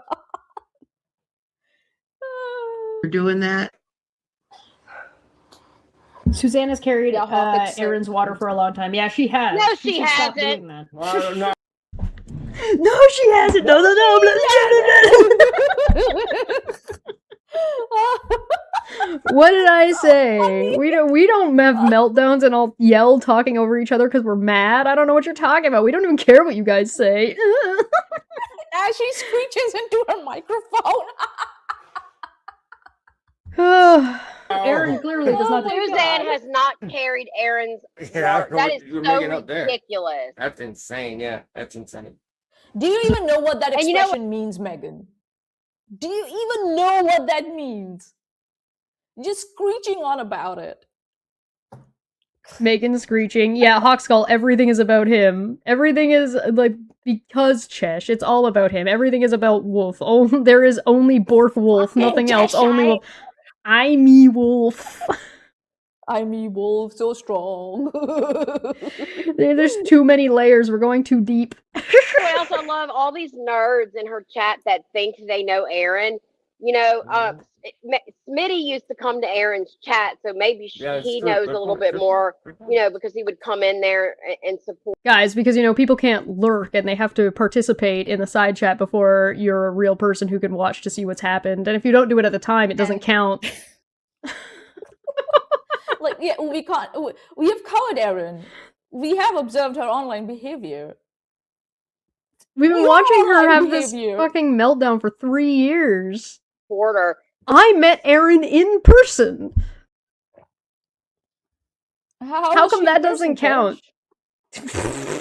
doing that. Suzanne has carried Hawk, it's Aaron's water for a long time. Yeah, she has. No, she should stop hasn't. doing that. Well, no. No, she hasn't. No. What did I say? We don't have meltdowns and all yell talking over each other because we're mad. I don't know what you're talking about. We don't even care what you guys say. As she screeches into her microphone. Aaron clearly does not. Suzanne has not carried Aaron's Yeah, water. That is you're so making up there. ridiculous. That's insane. Yeah, that's insane. Do you even know what that And expression you know means, Megan? Do you even know what that means? Just screeching on about it. Megan screeching. Yeah, Hawkskull, everything is about him. Everything is, like, because Chesh, it's all about him. Everything is about Wolf. Oh, there is only Bork Wolf, nothing else. Only Wolf. I'm me Wolf. I'm me Wolf, so strong. There's too many layers. We're going too deep. I also love all these nerds in her chat that think they know Aaron. You know, Smitty used to come to Aaron's chat, so maybe he knows a little bit more, you know, because he would come in there and support. Guys, because, you know, people can't lurk and they have to participate in the side chat before you're a real person who can watch to see what's happened. And if you don't do it at the time, it doesn't count. Like, yeah, we can't. We have covered Aaron. We have observed her online behavior. We've been watching her have this fucking meltdown for 3 years. Porter. I met Aaron in person. How come that doesn't count?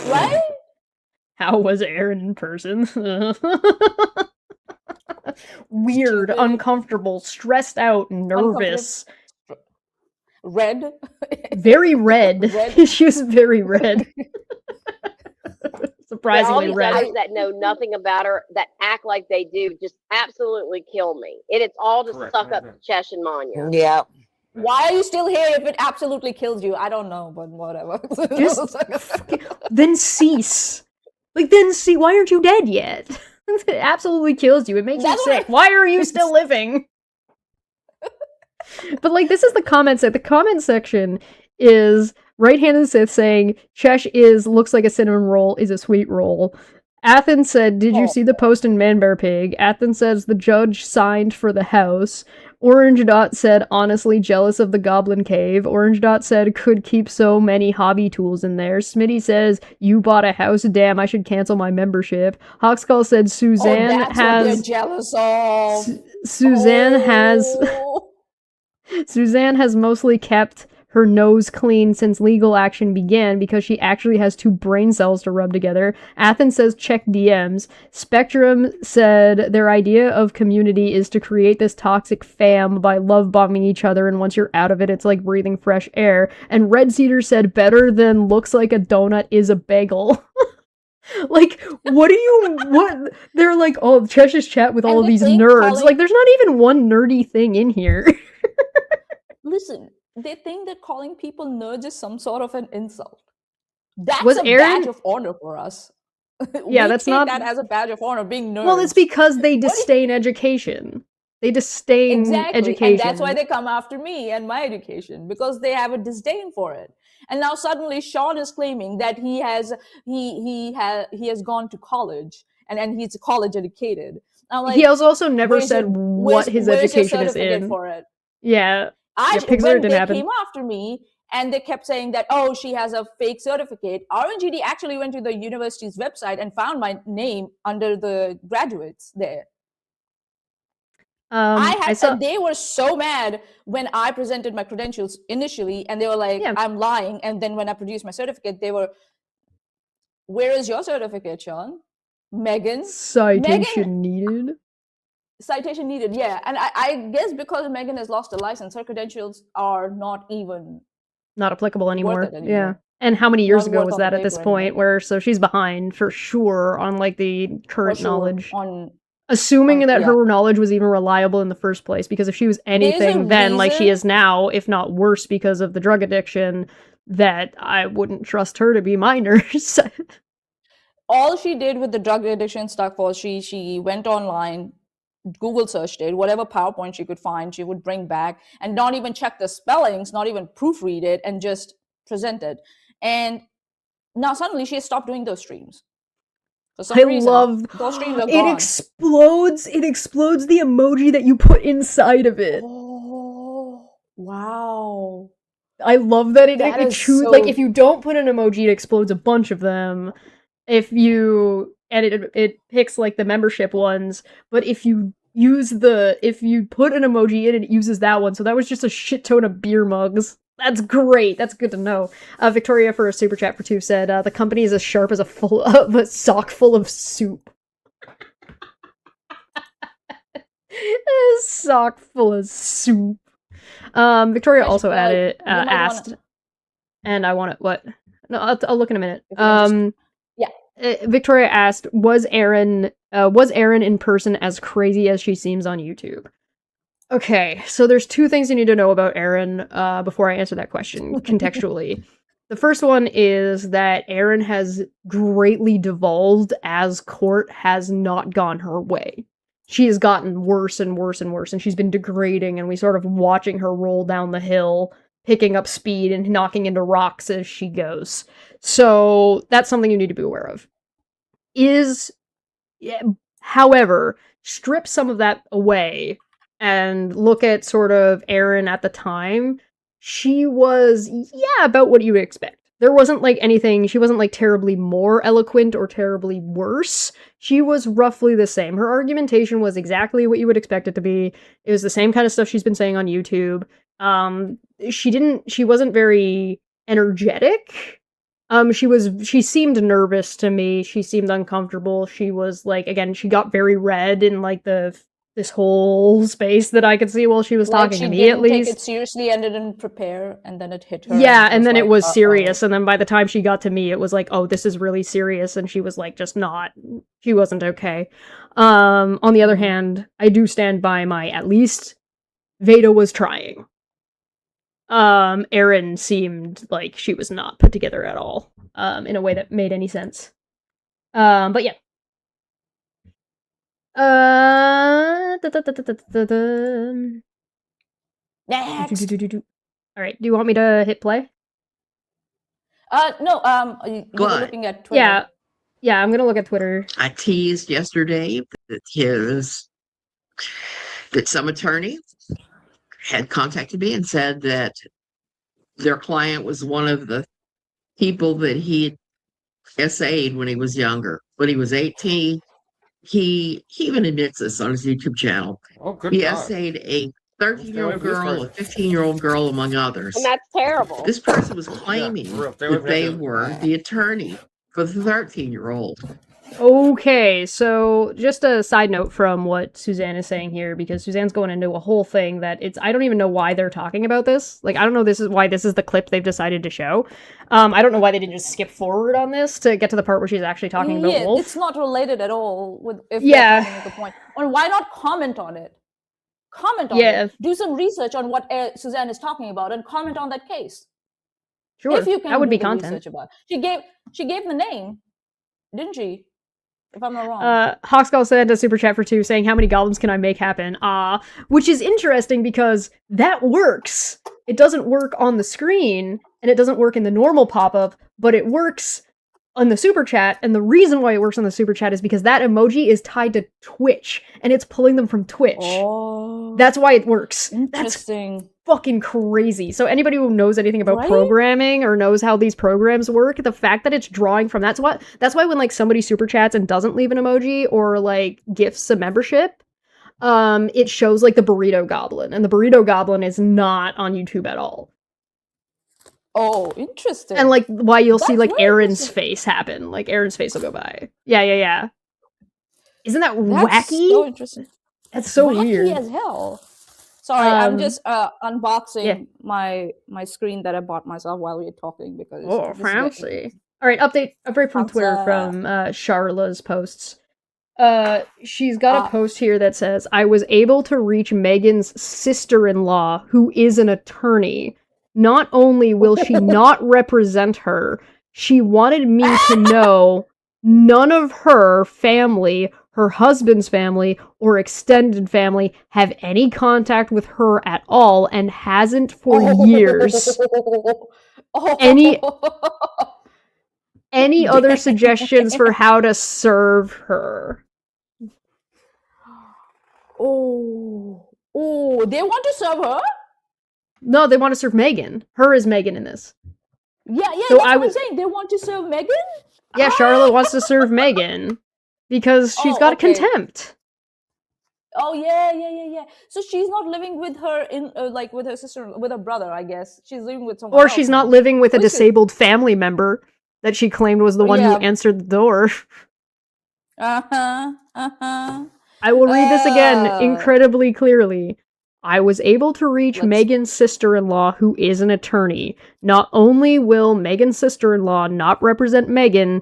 Right? How was Aaron in person? Weird, uncomfortable, stressed out, nervous. Red? Very red. She was very red. Surprisingly all these red. guys that know nothing about her, that act like they do, just absolutely kill me. It's all to suck up Chesh and Manya. Yeah. Why are you still here if it absolutely kills you? I don't know, but whatever. Just then cease. Like, then see, why aren't you dead yet? It absolutely kills you. It makes you sick. Why are you still living? But, like, this is the comment section. The comment section is Right-Handed Sith saying, Chesh looks like a cinnamon roll, is a sweet roll. Athens said, did you see the post in Man Bear Pig? Athens says, the judge signed for the house. Orange Dot said, honestly jealous of the Goblin Cave. Orange Dot said, could keep so many hobby tools in there. Smitty says, you bought a house. Damn, I should cancel my membership. Hawkskull said, Suzanne that's has... what they're jealous of. Suzanne has... Suzanne has mostly kept her nose clean since legal action began because she actually has 2 brain cells to rub together. Athens says check DMs. Spectrum said their idea of community is to create this toxic fam by love bombing each other, and once you're out of it, it's like breathing fresh air. And Red Cedar said better than looks like a donut is a bagel. Like, what? They're like, oh, Chesh's chat with all of these nerds. Like, there's not even one nerdy thing in here. Listen, they think that calling people nerds is some sort of an insult. That's Was a Aaron- badge of honor for us. Yeah, we that's take not- that as a badge of honor, being nerds. Well, it's because they disdain education. They disdain Exactly, education. and that's why they come after me and my education, because they have a disdain for it. And now suddenly Sean is claiming that he has gone to college and he's college educated. I'm like, he also never where's said your- what where's- his where's your education is certificate in. for it? Yeah. When Pixar didn't they happen. came after me and they kept saying that, oh, she has a fake certificate, RNGD actually went to the university's website and found my name under the graduates there. They were so mad when I presented my credentials initially, and they were like, I'm lying. And then when I produced my certificate, they were, where is your certificate, Sean? Megan? Citation needed. Citation needed, yeah. And I guess because Megan has lost a license, her credentials are not even Not applicable anymore. it anymore. Yeah. And how many years Not ago worth was on the that at this paper point? So she's behind for sure on like the current For sure, knowledge. on- Assuming that yeah. her knowledge was even reliable in the first place, because if she was anything then like she reason- is now, if not worse because of the drug addiction, that I wouldn't trust her to be my nurse. All she did with the drug addiction stuff was she went online, Google searched it, whatever PowerPoint she could find, she would bring back and not even check the spellings, not even proofread it, and just present it. And now suddenly she has stopped doing those streams. For some I reason, love those streams are it gone. explodes the emoji that you put inside of it. Oh, wow. I love that it That is choose so- like if you don't put an emoji, it explodes a bunch of them. If you and it picks like the membership ones, but if you put an emoji in, it uses that one. So that was just a shit ton of beer mugs. That's great. That's good to know. Victoria for a super chat for 2 said the company is as sharp as a sock full of soup. A sock full of soup. Victoria also added asked, and I want it. What? No, I'll look in a minute. Victoria asked, was Erin in person as crazy as she seems on YouTube? Okay, so there's 2 things you need to know about Erin before I answer that question contextually. The first one is that Erin has greatly devolved as court has not gone her way. She has gotten worse and worse and worse, and she's been degrading, and we sort of watching her roll down the hill, picking up speed and knocking into rocks as she goes. So that's something you need to be aware of. However, strip some of that away and look at sort of Erin at the time. She was, about what you would expect. There wasn't like anything, she wasn't like terribly more eloquent or terribly worse. She was roughly the same. Her argumentation was exactly what you would expect it to be. It was the same kind of stuff she's been saying on YouTube. She wasn't very energetic. She seemed nervous to me. She seemed uncomfortable. She was like, again, she got very red in like this whole space that I could see while she was talking to me, at least. Take it seriously and didn't prepare, and then it hit her. Yeah, and then it was like, serious, and then by the time she got to me, it was like, oh, this is really serious, and she was like, she wasn't okay. On the other hand, I do stand by my, at least, Veda was trying. Erin seemed like she was not put together at all, in a way that made any sense. But yeah. Next. All right. Do you want me to hit play? No. You were But- looking at Twitter. Yeah. I'm gonna look at Twitter. I teased yesterday that some attorney had contacted me and said that their client was one of the people that he essayed when he was younger. When he was 18, he even admits this on his YouTube channel. Oh, good He God. essayed a 13-year-old girl, a 15-year-old girl, among others. And that's terrible. This person was claiming real. that they were the attorney for the 13-year-old. Okay, so just a side note from what Suzanne is saying here, because Suzanne's going into a whole thing that I don't even know why they're talking about this. Like, I don't know why this is the clip they've decided to show. I don't know why they didn't just skip forward on this to get to the part where she's actually talking about Wolf. It's not related at all with if Yeah. they're making the point. Or why not comment on it? Comment on it. Do some research on what Suzanne is talking about and comment on that case. Sure, if you can that would do be the content. research about it. She gave the name, didn't she? If I'm not wrong. Hawkskull sent a super chat for 2 saying, how many golems can I make happen? Which is interesting because that works. It doesn't work on the screen, and it doesn't work in the normal pop-up, but it works on the super chat, and the reason why it works on the super chat is because that emoji is tied to Twitch, and it's pulling them from Twitch. Oh. That's why it works. Interesting. That's fucking crazy. So anybody who knows anything about programming or knows how these programs work, the fact that it's drawing from that's why when like somebody super chats and doesn't leave an emoji or like gifts a membership, it shows like the burrito goblin, and the burrito goblin is not on YouTube at all. Oh, interesting. And like why you'll see like Aaron's face happen. Like Aaron's face will go by. Yeah. Isn't that wacky? So interesting. That's so wacky weird. As hell. Sorry, I'm just unboxing my screen that I bought myself while we were talking because fancy. All right, update from Twitter from Charla's posts. She's got a post here that says, I was able to reach Megan's sister-in-law, who is an attorney. Not only will she not represent her, she wanted me to know none of her family, her husband's family, or extended family have any contact with her at all and hasn't for years. Any other suggestions for how to serve her? Oh, they want to serve her? No, they want to serve Megan. Her is Megan in this. Yeah, so that's what I'm saying. They want to serve Megan? Yeah, Charlotte wants to serve Megan because she's got contempt. Oh, yeah. So she's not living with her with her sister, with her brother, I guess. She's living with someone else. Or she's not living with a disabled family member that she claimed was the one who answered the door. I will read this again incredibly clearly. I was able to reach Megan's sister-in-law, who is an attorney. Not only will Megan's sister-in-law not represent Megan,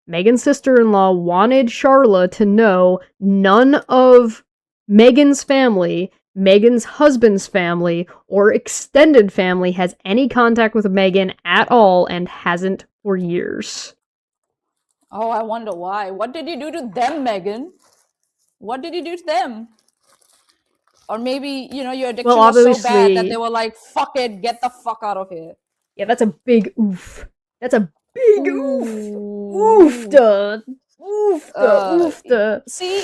Megan's sister-in-law wanted Charla to know none of Megan's family, Megan's husband's family, or extended family has any contact with Megan at all and hasn't for years. Oh, I wonder why. What did you do to them, Megan? What did you do to them? Or maybe, your addiction was so bad that they were like, fuck it, get the fuck out of here. Yeah, that's a big oof. That's a big oof. Oofda. Oofda. See,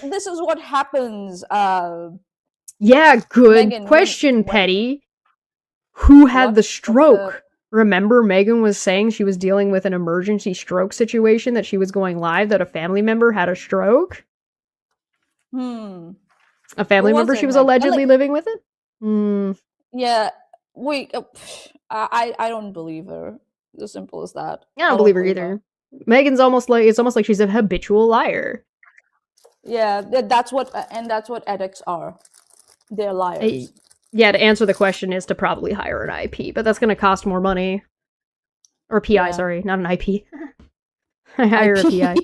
this is what happens. Yeah, good Megan, question, Petty. Who had the stroke? Remember, Megan was saying she was dealing with an emergency stroke situation, that she was going live, that a family member had a stroke? A family member she was allegedly living with it? Yeah, wait, I don't believe her. As simple as that. I don't believe her either. Megan's it's almost like she's a habitual liar. Yeah, that's what addicts are. They're liars. Yeah, to answer the question is to probably hire an IP, but that's going to cost more money. Or PI, sorry, not an IP. I hire a PI.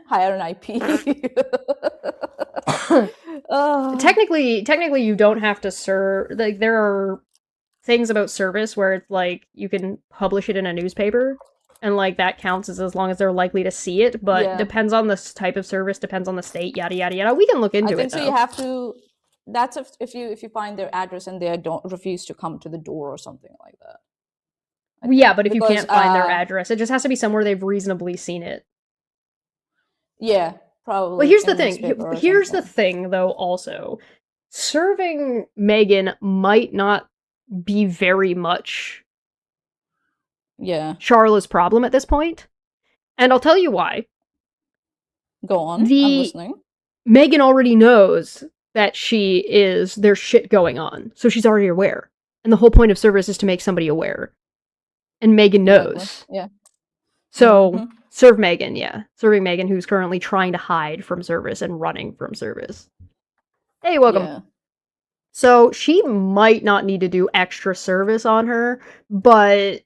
Hire an IP. Technically, you don't have to serve. Like, there are things about service where it's like you can publish it in a newspaper, and like that counts as long as they're likely to see it. But depends on the type of service, depends on the state, yada yada yada. We can look into it. I think so. You have to. That's if you find their address and they don't refuse to come to the door or something like that. Yeah, but if you can't find their address, it just has to be somewhere they've reasonably seen it. Yeah, probably. Well, here's the thing. Here's the thing, though, also. Serving Megan might not be very much Charla's problem at this point. And I'll tell you why. Go on, I'm listening. Megan already knows that there's shit going on. So she's already aware. And the whole point of service is to make somebody aware. And Megan knows. Yeah. So serve Megan, yeah. Serving Megan, who's currently trying to hide from service and running from service. Hey, welcome. Yeah. So she might not need to do extra service on her, but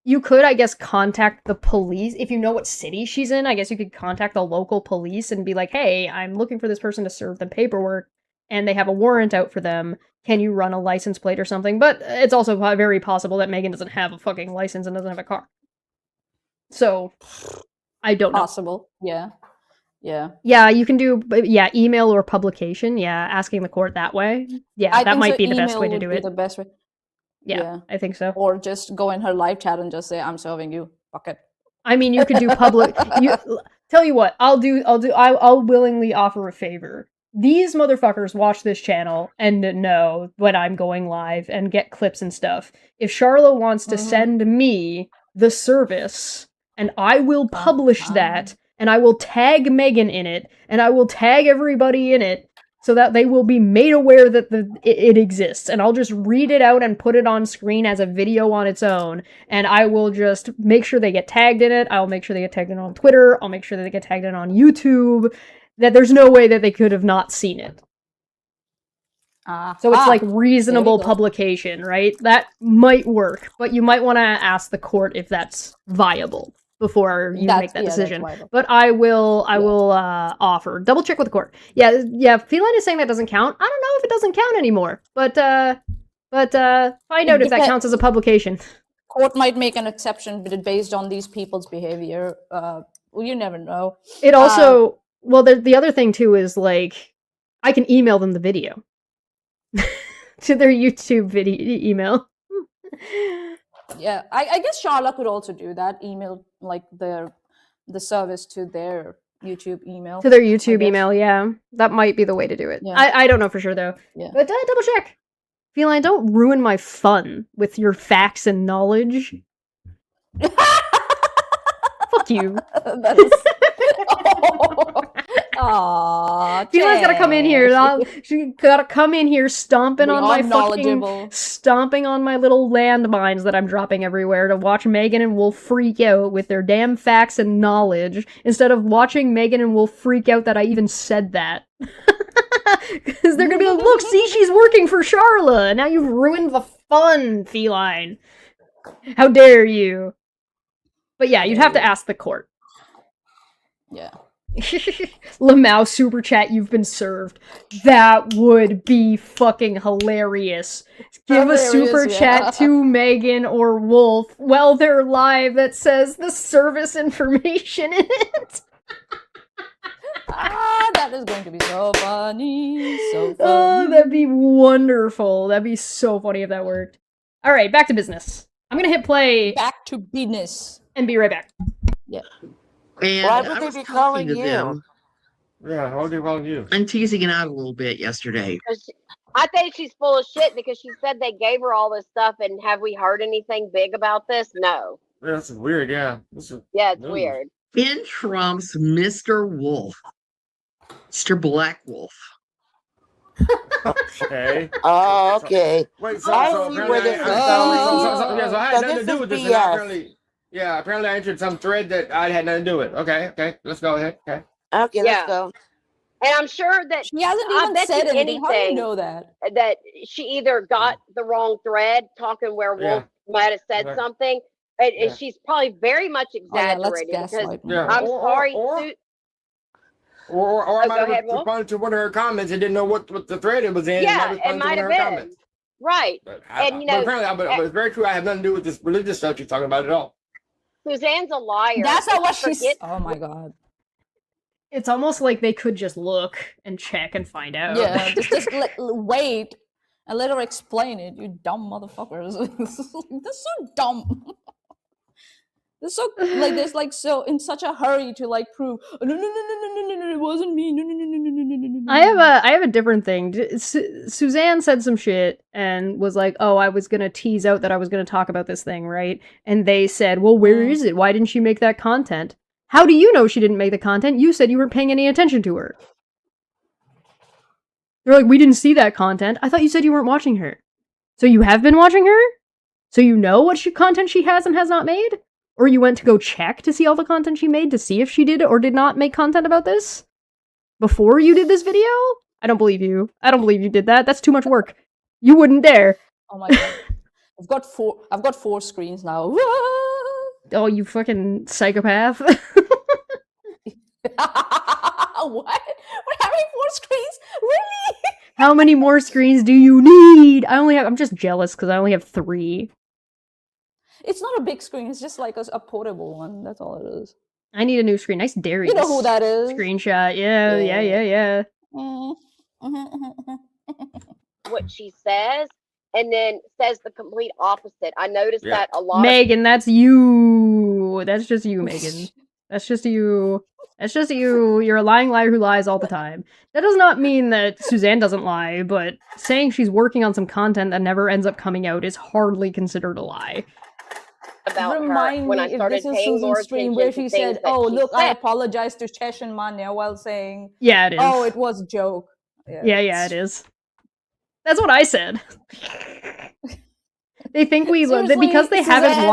you could, I guess, contact the police. If you know what city she's in, I guess you could contact the local police and be like, hey, I'm looking for this person to serve them paperwork, and they have a warrant out for them. Can you run a license plate or something? But it's also very possible that Megan doesn't have a fucking license and doesn't have a car. So, I don't know. Possible, yeah. Yeah. Yeah, you can do email or publication. Yeah, asking the court that way. Yeah, that might be the best way to do it. The best way. Yeah, I think so. Or just go in her live chat and just say, "I'm serving you." Fuck it. I mean, you could do public. Tell you what, I'll willingly offer a favor. These motherfuckers watch this channel and know when I'm going live and get clips and stuff. If Charla wants to send me the service, and I will publish that, and I will tag Megan in it, and I will tag everybody in it, so that they will be made aware that it exists. And I'll just read it out and put it on screen as a video on its own. And I will just make sure they get tagged in it. I'll make sure they get tagged in on Twitter. I'll make sure that they get tagged in on YouTube. That there's no way that they could have not seen it. So it's like reasonable publication, right? That might work. But you might want to ask the court if that's viable before you make that decision. But I will offer. Double check with the court. Yeah, Feline is saying that doesn't count. I don't know if it doesn't count anymore. But find out if that counts as a publication. Court might make an exception based on these people's behavior. Well, you never know. It also the other thing too is like I can email them the video to their YouTube video email. Yeah, I guess Charla could also do that. Email like the service to their YouTube email. To their YouTube email, yeah. That might be the way to do it. Yeah. I don't know for sure though. Yeah. But double check. Feline, don't ruin my fun with your facts and knowledge. Fuck you. That is... Aww, Feline's gotta come in here. She gotta come in here stomping on my stomping on my little landmines that I'm dropping everywhere to watch Megan and Wolf freak out with their damn facts and knowledge instead of watching Megan and Wolf freak out that I even said that. Because they're gonna be like, look, see, she's working for Charla. Now you've ruined the fun, Feline. How dare you? But yeah, you'd have to ask the court. Yeah. Lamau super chat, you've been served. That would be fucking hilarious. Give a super chat to Megan or Wolf while they're live that says the service information in it. That is going to be so funny. So funny. Oh, that'd be wonderful. That'd be so funny if that worked. Alright, back to business. I'm gonna hit play. Back to business. And be right back. Yeah. And why would they be calling you? Yeah, how are they calling you? I'm teasing it out a little bit yesterday. I think she's full of shit because she said they gave her all this stuff, and have we heard anything big about this? No. Yeah, this is weird, yeah. It's weird. In trumps Mr. Wolf. Mr. Black Wolf. Okay. Oh, okay. Wait, so I see where this is going. So I had nothing to do with this. Apparently I entered some thread that I had nothing to do with. Okay, let's go ahead. Okay, let's go. And I'm sure that she hasn't even said anything. How do you know that? That she either got the wrong thread, talking where Wolf might have said something, and she's probably very much exaggerating. I'm sorry. Or I might have responded to one of her comments and didn't know what the thread it was in. Yeah, it might have been. Comments. Right. But it's very true. I have nothing to do with this religious stuff you're talking about at all. Suzanne's a liar. That's not what she said. Oh my god. It's almost like they could just look and check and find out. Yeah, just wait and let her explain it. You dumb motherfuckers. This is so dumb. This so so in such a hurry to like prove. Oh, no, it wasn't me. No. I have a different thing. Suzanne said some shit and was like, "Oh, I was gonna tease out that I was gonna talk about this thing, right?" And they said, "Well, where is it? Why didn't she make that content?" How do you know she didn't make the content? You said you weren't paying any attention to her. They're like, we didn't see that content. I thought you said you weren't watching her. So you have been watching her? So you know what content she has and has not made? Or you went to go check to see all the content she made to see if she did or did not make content about this? Before you did this video? I don't believe you. I don't believe you did that. That's too much work. You wouldn't dare. Oh my god. I've got 4 screens now. Oh, you fucking psychopath. What? We're having 4 screens? Really? How many more screens do you need? I'm just jealous because I only have 3. It's not a big screen. It's just like a portable one. That's all it is. I need a new screen. Nice Darius. You know who that is. Screenshot. Yeah. What she says, and then says the complete opposite. I noticed that a lot. Megan, that's you. That's just you, Megan. That's just you. That's just you. You're a lying liar who lies all the time. That does not mean that Suzanne doesn't lie, but saying she's working on some content that never ends up coming out is hardly considered a lie. About Remind her when me I if started this is paying more Susan's stream attention where to she things said, that "Oh, she look, I said. apologize to Cheshin Mania," while saying, Yeah, it is. "Oh, it was a joke." Yeah, it is. That's what I said. They think we Seriously, because they haven't Suzanne?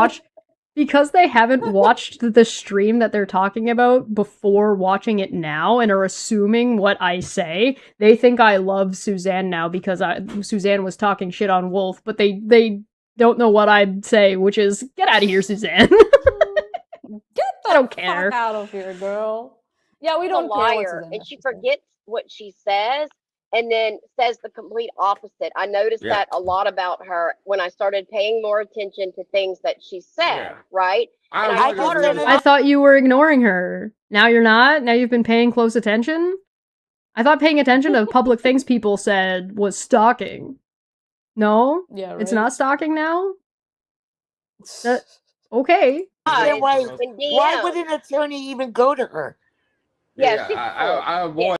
watched the stream that they're talking about before watching it now and are assuming what I say. They think I love Suzanne now because Suzanne was talking shit on Wolf, but they don't know what I'd say, which is get out of here, Suzanne. Get the I don't care. fuck out of here, girl. Yeah, we don't a care what liar, Suzanne and has she to say. forgets what she says, and then says the complete opposite. I noticed that a lot about her when I started paying more attention to things that she said. Right? And I thought you were ignoring her. Now you're not? Now you've been paying close attention? I thought paying attention to public things people said was stalking. No? Yeah, It's right. not stalking now? Okay. Then why in DM. would an attorney even go to her? Yeah, she's I avoid.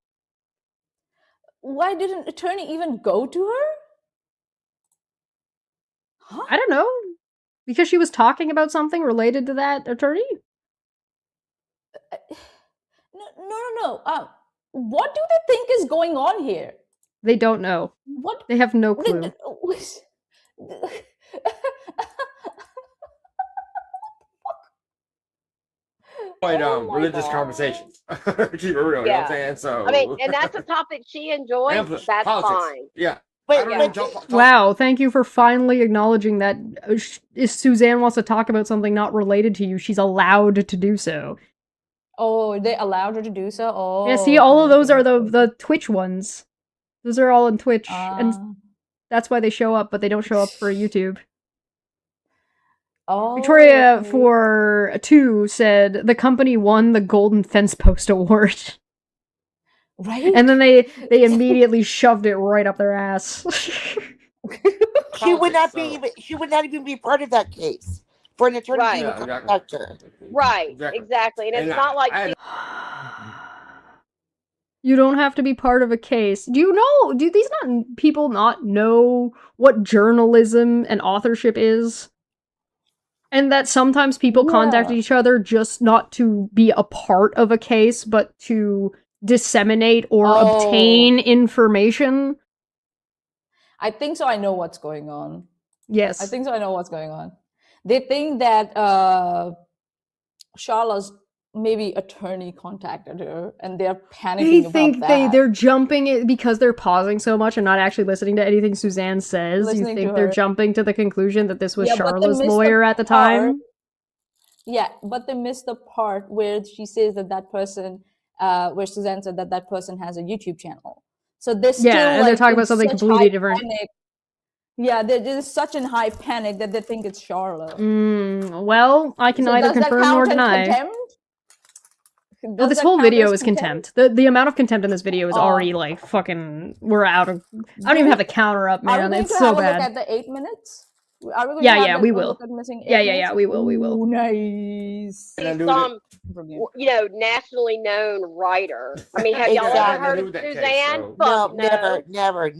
Why did an attorney even go to her? I don't know. Because she was talking about something related to that attorney? No. What do they think is going on here? They don't know. What? They have no clue. Religious conversations. Keep it real, you know what I'm saying? So I mean, and that's a topic she enjoys. That's politics. fine. Yeah. Wow, thank you for finally acknowledging that if Suzanne wants to talk about something not related to you, she's allowed to do so. Oh, they allowed her to do so? Oh. Yeah, see, all of those are the Twitch ones. Those are all on Twitch, and that's why they show up, but they don't show up for YouTube. Oh, Victoria for 2 said the company won the Golden Fence Post Award. Right? And then they immediately shoved it right up their ass. She would not even be part of that case for an attorney to even contact her. Right, exactly. And it's not like You don't have to be part of a case. Do these people not know what journalism and authorship is? And that sometimes people contact each other just not to be a part of a case, but to disseminate or obtain information? I think so. I know what's going on. Yes. I think so. I know what's going on. They think that Charlotte's maybe attorney contacted her, and they're panicking about that. They're jumping it because they're pausing so much and not actually listening to anything Suzanne says. Listening You to think they're her. jumping to the conclusion that this was Yeah, but they Charlotte's missed the lawyer at the time? Yeah, but they missed the part where she says that person, where Suzanne said that person has a YouTube channel. So they're still and they're talking about something completely different. Panic. Yeah, there's such in high panic that they think it's Charlotte. Well, I can So neither does that confirm count nor as deny. contempt? Well, Does this that whole count video as is contempt. The amount of contempt in this video is already like fucking. We're out of. I don't even have the counter up, Are we man. going It's to so have a look bad. at the 8 minutes? Are we going Yeah, to have yeah, a we will. look at missing 8 Yeah, minutes? we will. Ooh, nice. some, nationally known writer. I mean, have y'all ever heard of Suzanne? Fuck no. Never.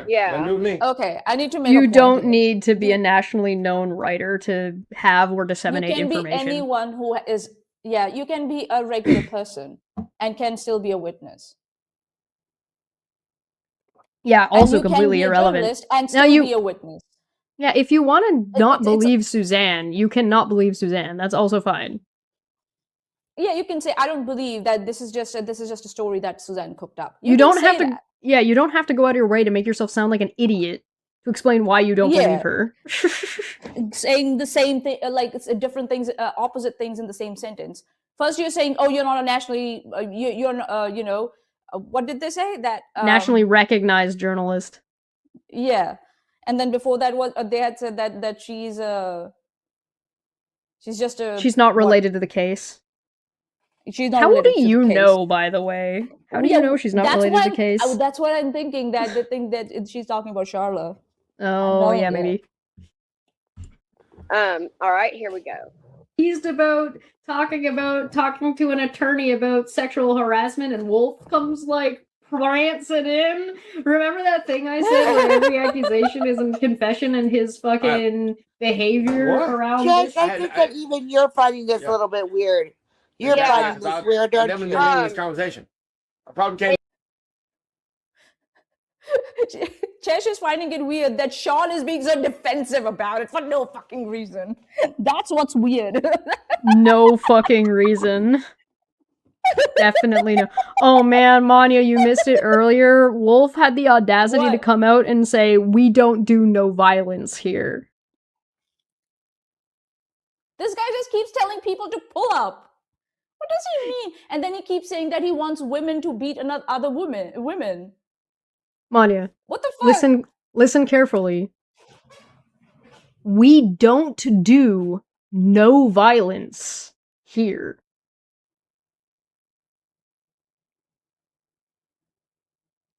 Yeah. Okay, I need to make a You point don't here. need to be a nationally known writer to have or disseminate You can information. be anyone who is, you can be a regular person and can still be a witness. Yeah, And also you can completely be a irrelevant. journalist and Now still you- be a witness. Yeah, if you want to not it's- believe Suzanne, you cannot believe Suzanne. That's also fine. Yeah, you can say, I don't believe that this is just a story that Suzanne cooked up. You can don't say have to. that. Yeah, you don't have to go out of your way to make yourself sound like an idiot to explain why you don't believe Yeah. her. Saying the same thing, like it's different things, opposite things in the same sentence. First, you're saying, "Oh, you're not a nationally, what did they say that Nationally recognized journalist. Yeah, and then before that was they had said that she's just a She's not related to the case. She's not How related do to you the case. know, by the way? How do you know she's not that's related what to the case? That's what I'm thinking. That they think that she's talking about Charlotte. Oh yeah, maybe. All right, here we go. He's about talking to an attorney about sexual harassment, and Wolf comes like prancing in. Remember that thing I said where every accusation is a confession and his fucking behavior around Jess, this? I think that even you're finding this a little bit weird. You're finding this weird, don't you? This conversation. I probably can't. Chesh is finding it weird that Sean is being so defensive about it for no fucking reason. That's what's weird. No fucking reason. Definitely no. Oh man, Manya, you missed it earlier. Wolf had the audacity to come out and say, "We don't do no violence here." This guy just keeps telling people to pull up. What does he mean? And then he keeps saying that he wants women to beat other women. Manya, what the fuck? Listen carefully. We don't do no violence here.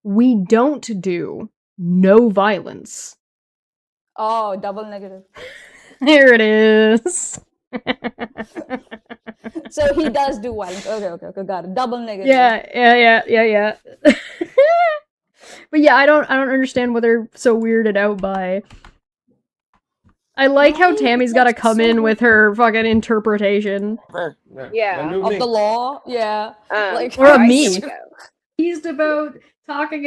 We don't do no violence. Oh, double negative. Here it is. So he does do violence. Okay, got it. Double negative. Yeah. But yeah, I don't understand what they're so weirded out by. I like how Tammy's got to come in with her fucking interpretation. Yeah. Of the law. Yeah. Or a me. He's about talking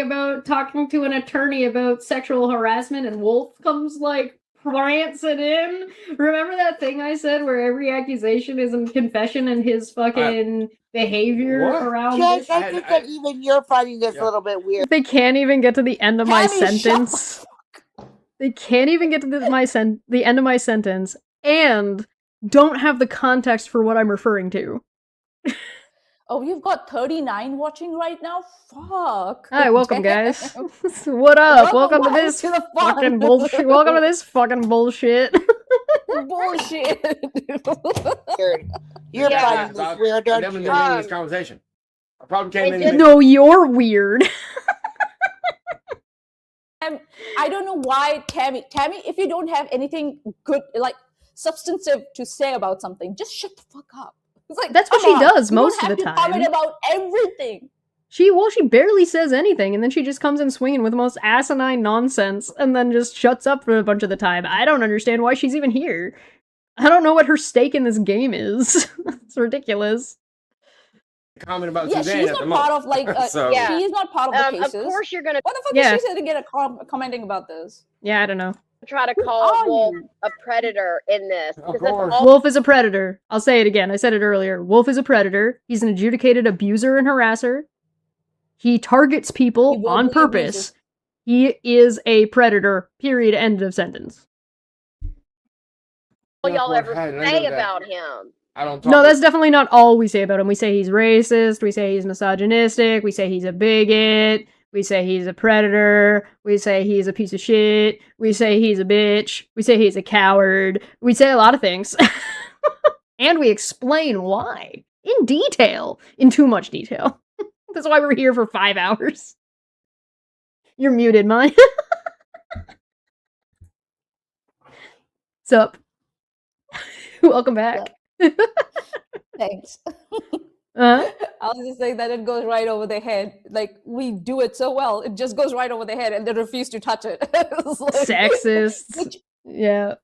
to an attorney about sexual harassment, and Wolf comes like prancing in. Remember that thing I said where every accusation is a confession and his fucking behavior around Jess, this? I think that even you're finding this a little bit weird. They can't even get to the end of my sentence. They can't even get to the end of my sentence and don't have the context for what I'm referring to. Oh, you've got 39 watching right now? Fuck. Hi, welcome guys. What up? Welcome to this fucking bullshit. Welcome to this fucking bullshit. Bullshit. You're finding this weird, don't you? This conversation. I probably came in. No, you're weird. I don't know why Tammy, if you don't have anything good, like substantive to say about something, just shut the fuck up. It's like, that's what she does most of the time. Comment about everything. She barely says anything, and then she just comes in swinging with the most asinine nonsense, and then just shuts up for a bunch of the time. I don't understand why she's even here. I don't know what her stake in this game is. It's ridiculous. Comment about Suzanne she's not part of like she's not part of the cases. Of course you're gonna. What the fuck is she saying to get commenting about this? Yeah, I don't know. Try to call Wolf a predator in this. Wolf is a predator. I'll say it again. I said it earlier. Wolf is a predator. He's an adjudicated abuser and harasser. He targets people on purpose. He is a predator. Period. End of sentence. What y'all ever say about him? No, that's definitely not all we say about him. We say he's racist. We say he's misogynistic. We say he's a bigot. We say he's a predator. We say he's a piece of shit. We say he's a bitch. We say he's a coward. We say a lot of things. And we explain why. In detail. In too much detail. That's why we're here for 5 hours. You're muted, Mine. Sup? Welcome back. Thanks. Uh-huh. I was just saying that it goes right over their head. Like, we do it so well, it just goes right over their head and they refuse to touch it. Sexist. Yeah.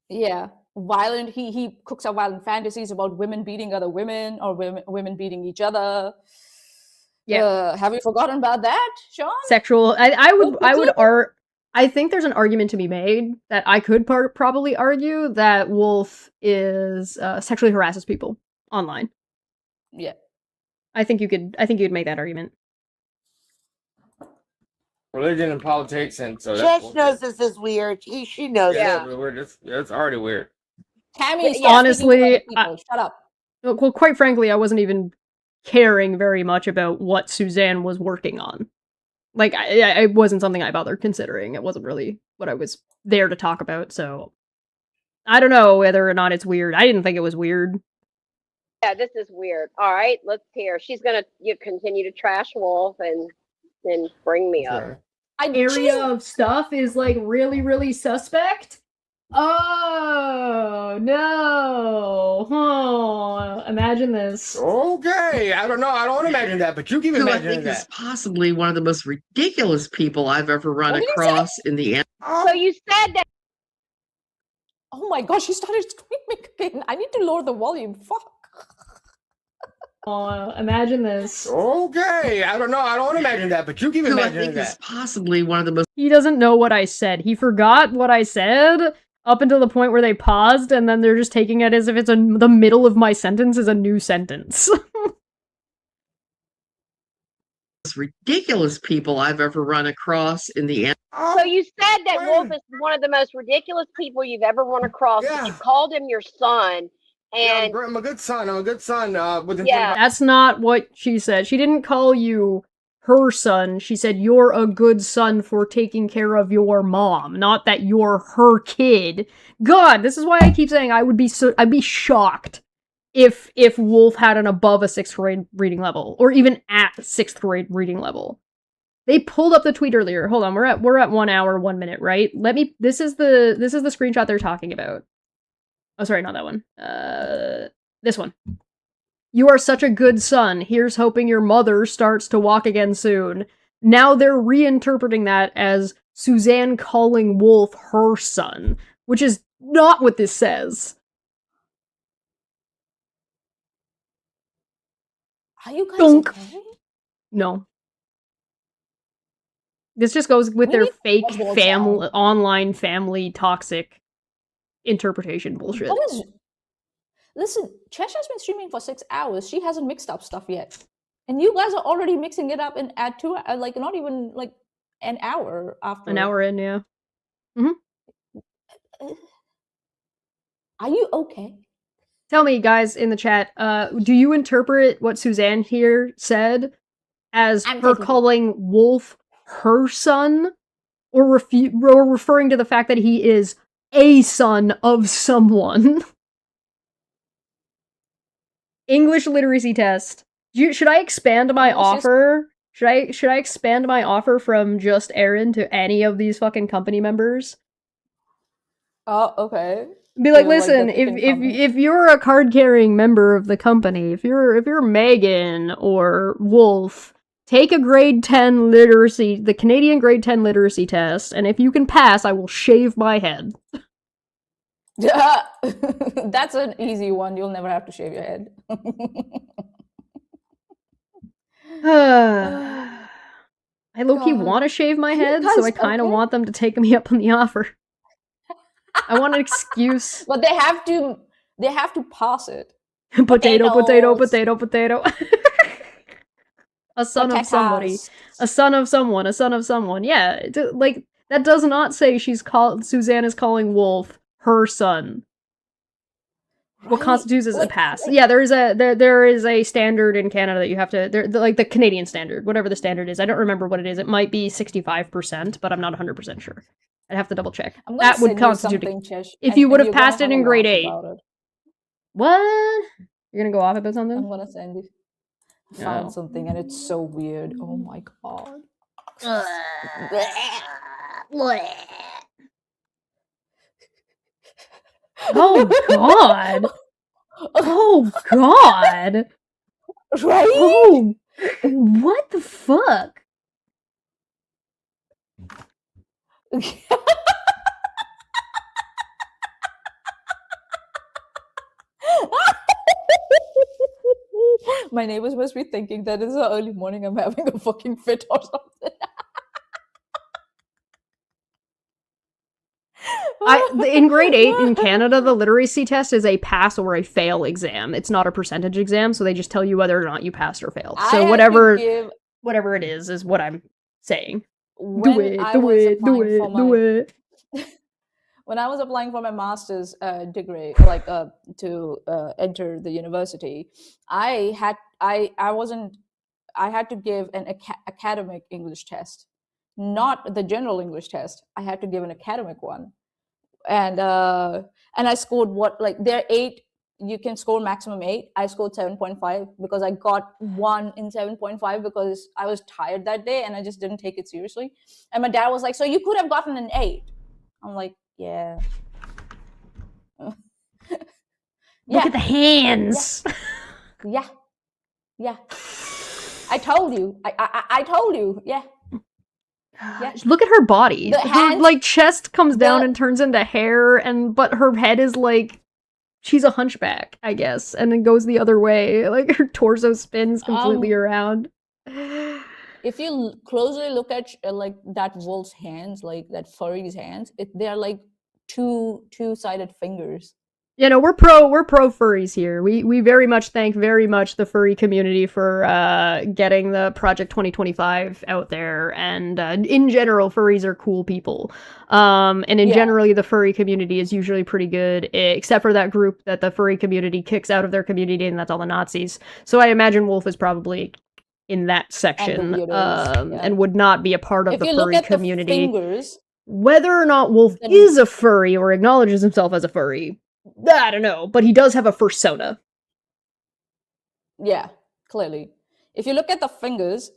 Yeah. Violent. He cooks up violent fantasies about women beating other women or women beating each other. Yeah. Have you forgotten about that, Sean? Sexual. I think there's an argument to be made that I could probably argue that Wolf is sexually harasses people online. Yeah. I think you'd make that argument. Religion and politics, and so Josh knows this is weird. She knows yeah, it. it's already weird. Tammy, honestly, shut up. Well, quite frankly, I wasn't even caring very much about what Suzanne was working on. Like, it wasn't something I bothered considering. It wasn't really what I was there to talk about, so I don't know whether or not it's weird. I didn't think it was weird. Yeah, this is weird. All right, let's hear. She's gonna continue to trash Wolf and then bring me up. Area of stuff is like really, really suspect. Oh no! Oh, imagine this. Okay, I don't know. I don't want to imagine that, but you keep Who I imagining think that. is possibly one of the most ridiculous people I've ever run across in the end. So you said that. Oh my gosh, she started screaming again. I need to lower the volume. Fuck. Oh, imagine this. Okay, I don't know. I don't want to imagine that, but you keep Who I imagining think is that. possibly one of the most. He doesn't know what I said. He forgot what I said up until the point where they paused, and then they're just taking it as if it's the middle of my sentence is a new sentence. Ridiculous people I've ever run across in the end. So you said that Wolf is one of the most ridiculous people you've ever run across. Yeah. You called him your son, and yeah, I'm a good son. I'm a good son. That's not what she said. She didn't call you her son. She said you're a good son for taking care of your mom, not that you're her kid. God, this is why I keep saying I'd be shocked if Wolf had an above a 6th grade reading level, or even at 6th grade reading level. They pulled up the tweet earlier. Hold on, we're at 1 hour, 1 minute, right? This is the screenshot they're talking about. Oh, sorry, not that one. This one. You are such a good son. Here's hoping your mother starts to walk again soon. Now they're reinterpreting that as Suzanne calling Wolf her son, which is not what this says. Are you guys Dunk. okay? No. This just goes with their fake family, online family toxic interpretation bullshit. Listen, Cheshire's been streaming for 6 hours. She hasn't mixed up stuff yet. And you guys are already mixing it up at 2, like not even like an hour after. An hour in, yeah. Mm-hmm. Are you okay? Tell me, guys, in the chat, do you interpret what Suzanne here said as her calling Wolf her son? Or referring to the fact that he is a son of someone? English literacy test. Should I expand my offer? Should I expand my offer from just Aaron to any of these fucking company members? Oh, okay. Be like, listen, if you're a card-carrying member of the company, if you're Megan or Wolf, take a grade 10 literacy, the Canadian grade 10 literacy test, and if you can pass, I will shave my head. Yeah, that's an easy one. You'll never have to shave your head. I low-key want to shave my head, so I kind of want them to take me up on the offer. I want an excuse. But they have to pass it. Potato. A son of somebody. A son of someone. A son of someone. Yeah, like, that does not say Suzanne is calling Wolf her son. Right? What constitutes as a pass? Yeah, there is a standard in Canada that you have to, like the Canadian standard, whatever the standard is. I don't remember what it is. It might be 65%, but I'm not 100% sure. I'd have to double check. That would constitute if you would have passed it in grade 8. What? You're gonna go off about something? I'm gonna send you. I found something and it's so weird. Oh my god. Oh god. Oh god. Right? Oh, what the fuck? My neighbors must be thinking that it's the early morning. I'm having a fucking fit or something. In grade 8 in Canada, the literacy test is a pass or a fail exam. It's not a percentage exam, so they just tell you whether or not you passed or failed. So whatever it is what I'm saying. When when I was applying for my master's degree, like to enter the university, I had to give an academic English test, not the general English test. I had to give an academic one, and I scored there are 8. You can score maximum 8. I scored 7.5 because I got 1 in 7.5 because I was tired that day and I just didn't take it seriously. And my dad was like, "So you could have gotten an 8." I'm like, "Yeah." Look at the hands. Yeah. I told you. I told you. Yeah. Look at her body. The Her hands- chest comes down and turns into hair, but her head is she's a hunchback, I guess, and then goes the other way. Like her torso spins completely around. If you closely look at that wolf's hands, like that furry's hands, they are like two-sided fingers. You know, we're pro furries here. We very much thank the furry community for getting the Project 2025 out there, and in general, furries are cool people. Generally, the furry community is usually pretty good, except for that group that the furry community kicks out of their community, and that's all the Nazis. So I imagine Wolf is probably in that section, and would not be a part of the furry community. Whether or not Wolf is a furry or acknowledges himself as a furry, I don't know, but he does have a fursona. Yeah, clearly. If you look at the fingers,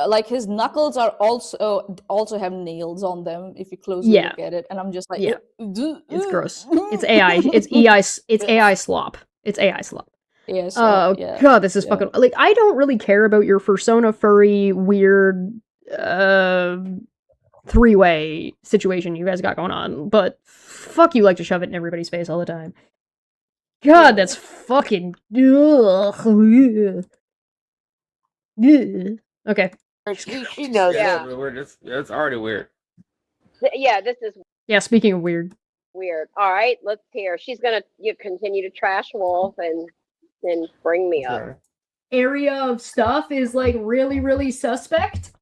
like his knuckles are also have nails on them. If you closely look at it, and I'm just like, it's gross. It's AI. It's AI. It's AI slop. It's AI slop. Yes. God, this is fucking I don't really care about your fursona furry weird three-way situation you guys got going on, but fuck, you like to shove it in everybody's face all the time. God, that's fucking okay. She knows it. It's already weird. Yeah, this is. Yeah, speaking of weird. Weird. All right, let's hear. She's gonna continue to trash Wolf and then bring me up. Area of stuff is really, really suspect.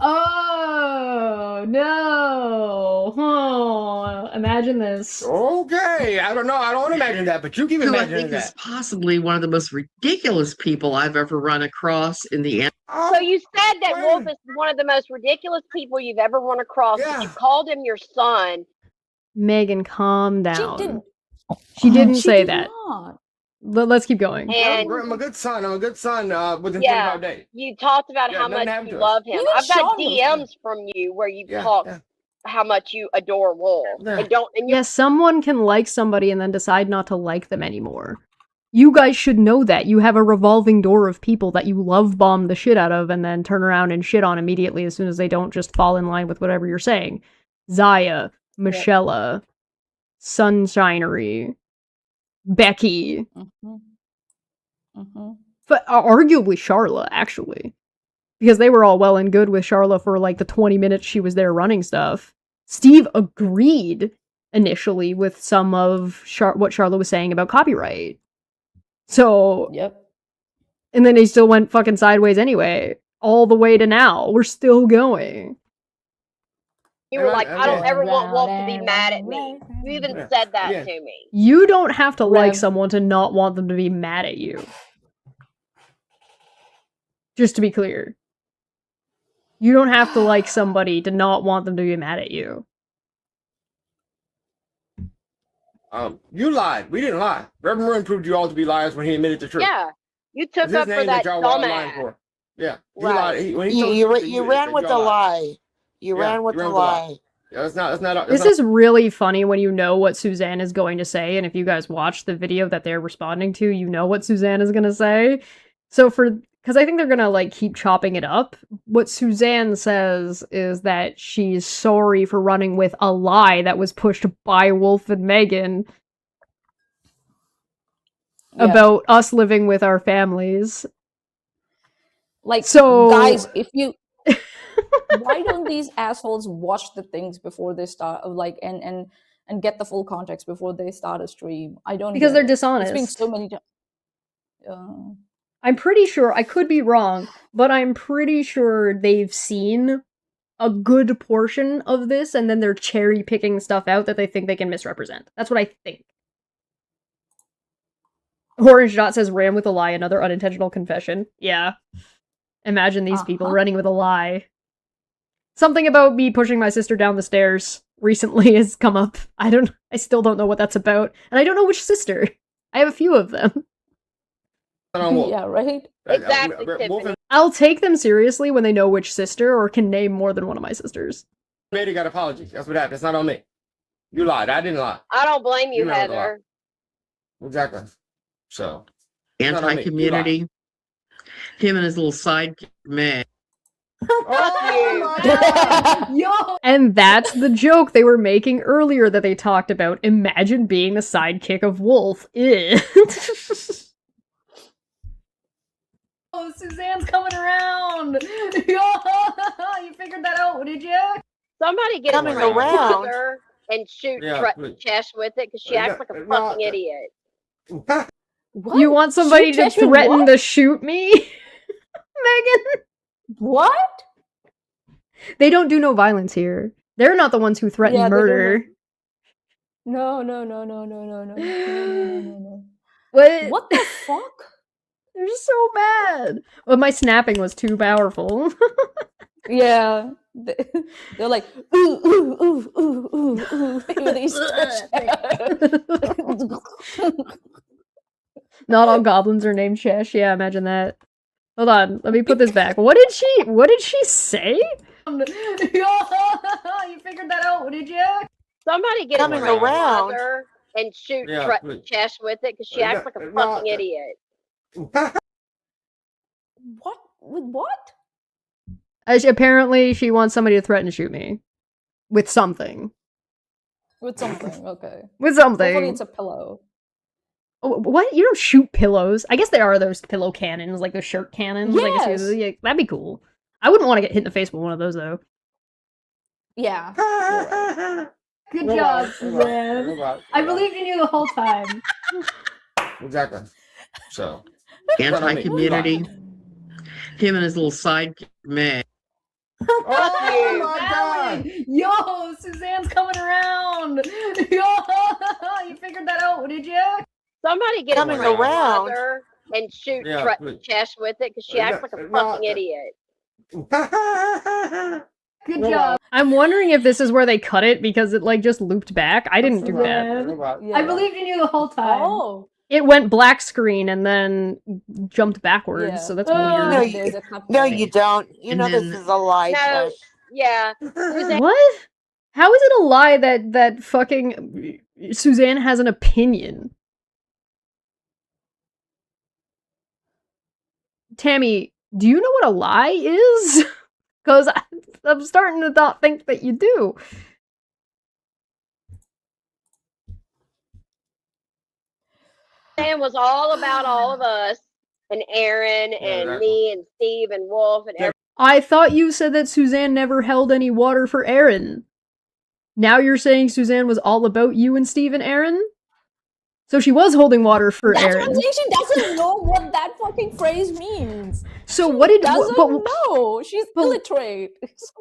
Oh no! Oh, imagine this. Okay, I don't know. I don't want to imagine that, but you keep imagining that. Is possibly one of the most ridiculous people I've ever run across in the. So you said that Wolf is one of the most ridiculous people you've ever run across. Yeah. You called him your son. Megan, calm down. She didn't say that. Let's keep going. And I'm a good son. Within 25 days. You talked about how much you love him. I've got DMs from you where you talk how much you adore Wolf. Yeah. Someone can like somebody and then decide not to like them anymore. You guys should know that. You have a revolving door of people that you love bomb the shit out of and then turn around and shit on immediately as soon as they don't just fall in line with whatever you're saying. Zaya, Michelle, Sunshinery, Becky, but arguably Charla, actually, because they were all well and good with Charla for the 20 minutes she was there running stuff. Steve agreed initially with some of what Charla was saying about copyright. So, and then they still went fucking sideways anyway, all the way to now. We're still going. You were like, I don't ever want Wolf to be mad at me. You even said that to me. You don't have to like someone to not want them to be mad at you. Just to be clear. You don't have to like somebody to not want them to be mad at you. You lied. We didn't lie. Reverend Moon proved you all to be liars when he admitted the truth. Yeah. You took up for that dumbass. Yeah. Right. You ran with the lie. You ran with the lie. Yeah, this is really funny when you know what Suzanne is going to say, and if you guys watch the video that they're responding to, you know what Suzanne is going to say. So because I think they're going to keep chopping it up, what Suzanne says is that she's sorry for running with a lie that was pushed by Wolf and Megan. about us living with our families. Like, So guys, if you why don't these assholes watch the things before they start, like, and get the full context before they start a stream? I don't because get they're it. dishonest. It's been so many times. I'm pretty sure, I could be wrong, but I'm pretty sure they've seen a good portion of this and then they're cherry picking stuff out that they think they can misrepresent. That's what I think. Orange Dot says ran with a lie, another unintentional confession. Yeah. Imagine these people running with a lie. Something about me pushing my sister down the stairs recently has come up. I still don't know what that's about. And I don't know which sister. I have a few of them. Yeah, right? Exactly, Tiffany. I'll take them seriously when they know which sister or can name more than one of my sisters. Lady got apology. That's what happened. It's not on me. You lied. I didn't lie. I don't blame you, You never Heather. Exactly. So. Anti-community. Him and his little sidekick, Meg. Oh my God. Yo! And that's the joke they were making earlier that they talked about. Imagine being the sidekick of Wolf. Oh, Suzanne's coming around! You figured that out, did you? Somebody get Coming a around. mother and shoot Yeah, Chesh with it because she acts like a fucking idiot. What? You want somebody Shoot to Chesh with threaten what? to shoot me? Megan? What? They don't do no violence here. They're not the ones who threaten Yeah, they don't murder. No. No. What the fuck? They're so bad. Well, my snapping was too powerful. Yeah. They're like, ooh. Not all goblins are named Chesh. Yeah, imagine that. Hold on, let me put this back. What did she say? You figured that out, did you? Somebody get a mother and shoot Chesh with it because she acts like a fucking idiot. What? With what? Apparently, she wants somebody to threaten to shoot me. With something. With something, okay. With something. Hopefully it's a pillow. Oh, what? You don't shoot pillows. I guess there are those pillow cannons, like those shirt cannons. Yes. Yeah, that'd be cool. I wouldn't want to get hit in the face with one of those, though. Yeah. Good job, Suzanne. I believed in you the whole time. Exactly. So. Anti-community. Him and his little sidekick, Meg. Oh my God! Yo, Suzanne's coming around! Yo, you figured that out, did you? Somebody get a mother and shoot Chesh with it because she acts like a fucking idiot. Good job. I'm wondering if this is where they cut it because it like just looped back. I didn't do that. Yeah. I believed in you the whole time. Oh. It went black screen and then jumped backwards, so that's weird. No, you don't. You know this is a lie. No, yeah. What? How is it a lie that fucking Suzanne has an opinion? Tammy, do you know what a lie is? Because I'm starting to not think that you do. Suzanne was all about all of us and Aaron and me and Steve and Wolf and everything. I thought you said that Suzanne never held any water for Aaron. Now you're saying Suzanne was all about you and Steve and Aaron? So she was holding water for That's Aaron. what I'm saying. She doesn't know what that fucking phrase means. So what did doesn't know? She's illiterate.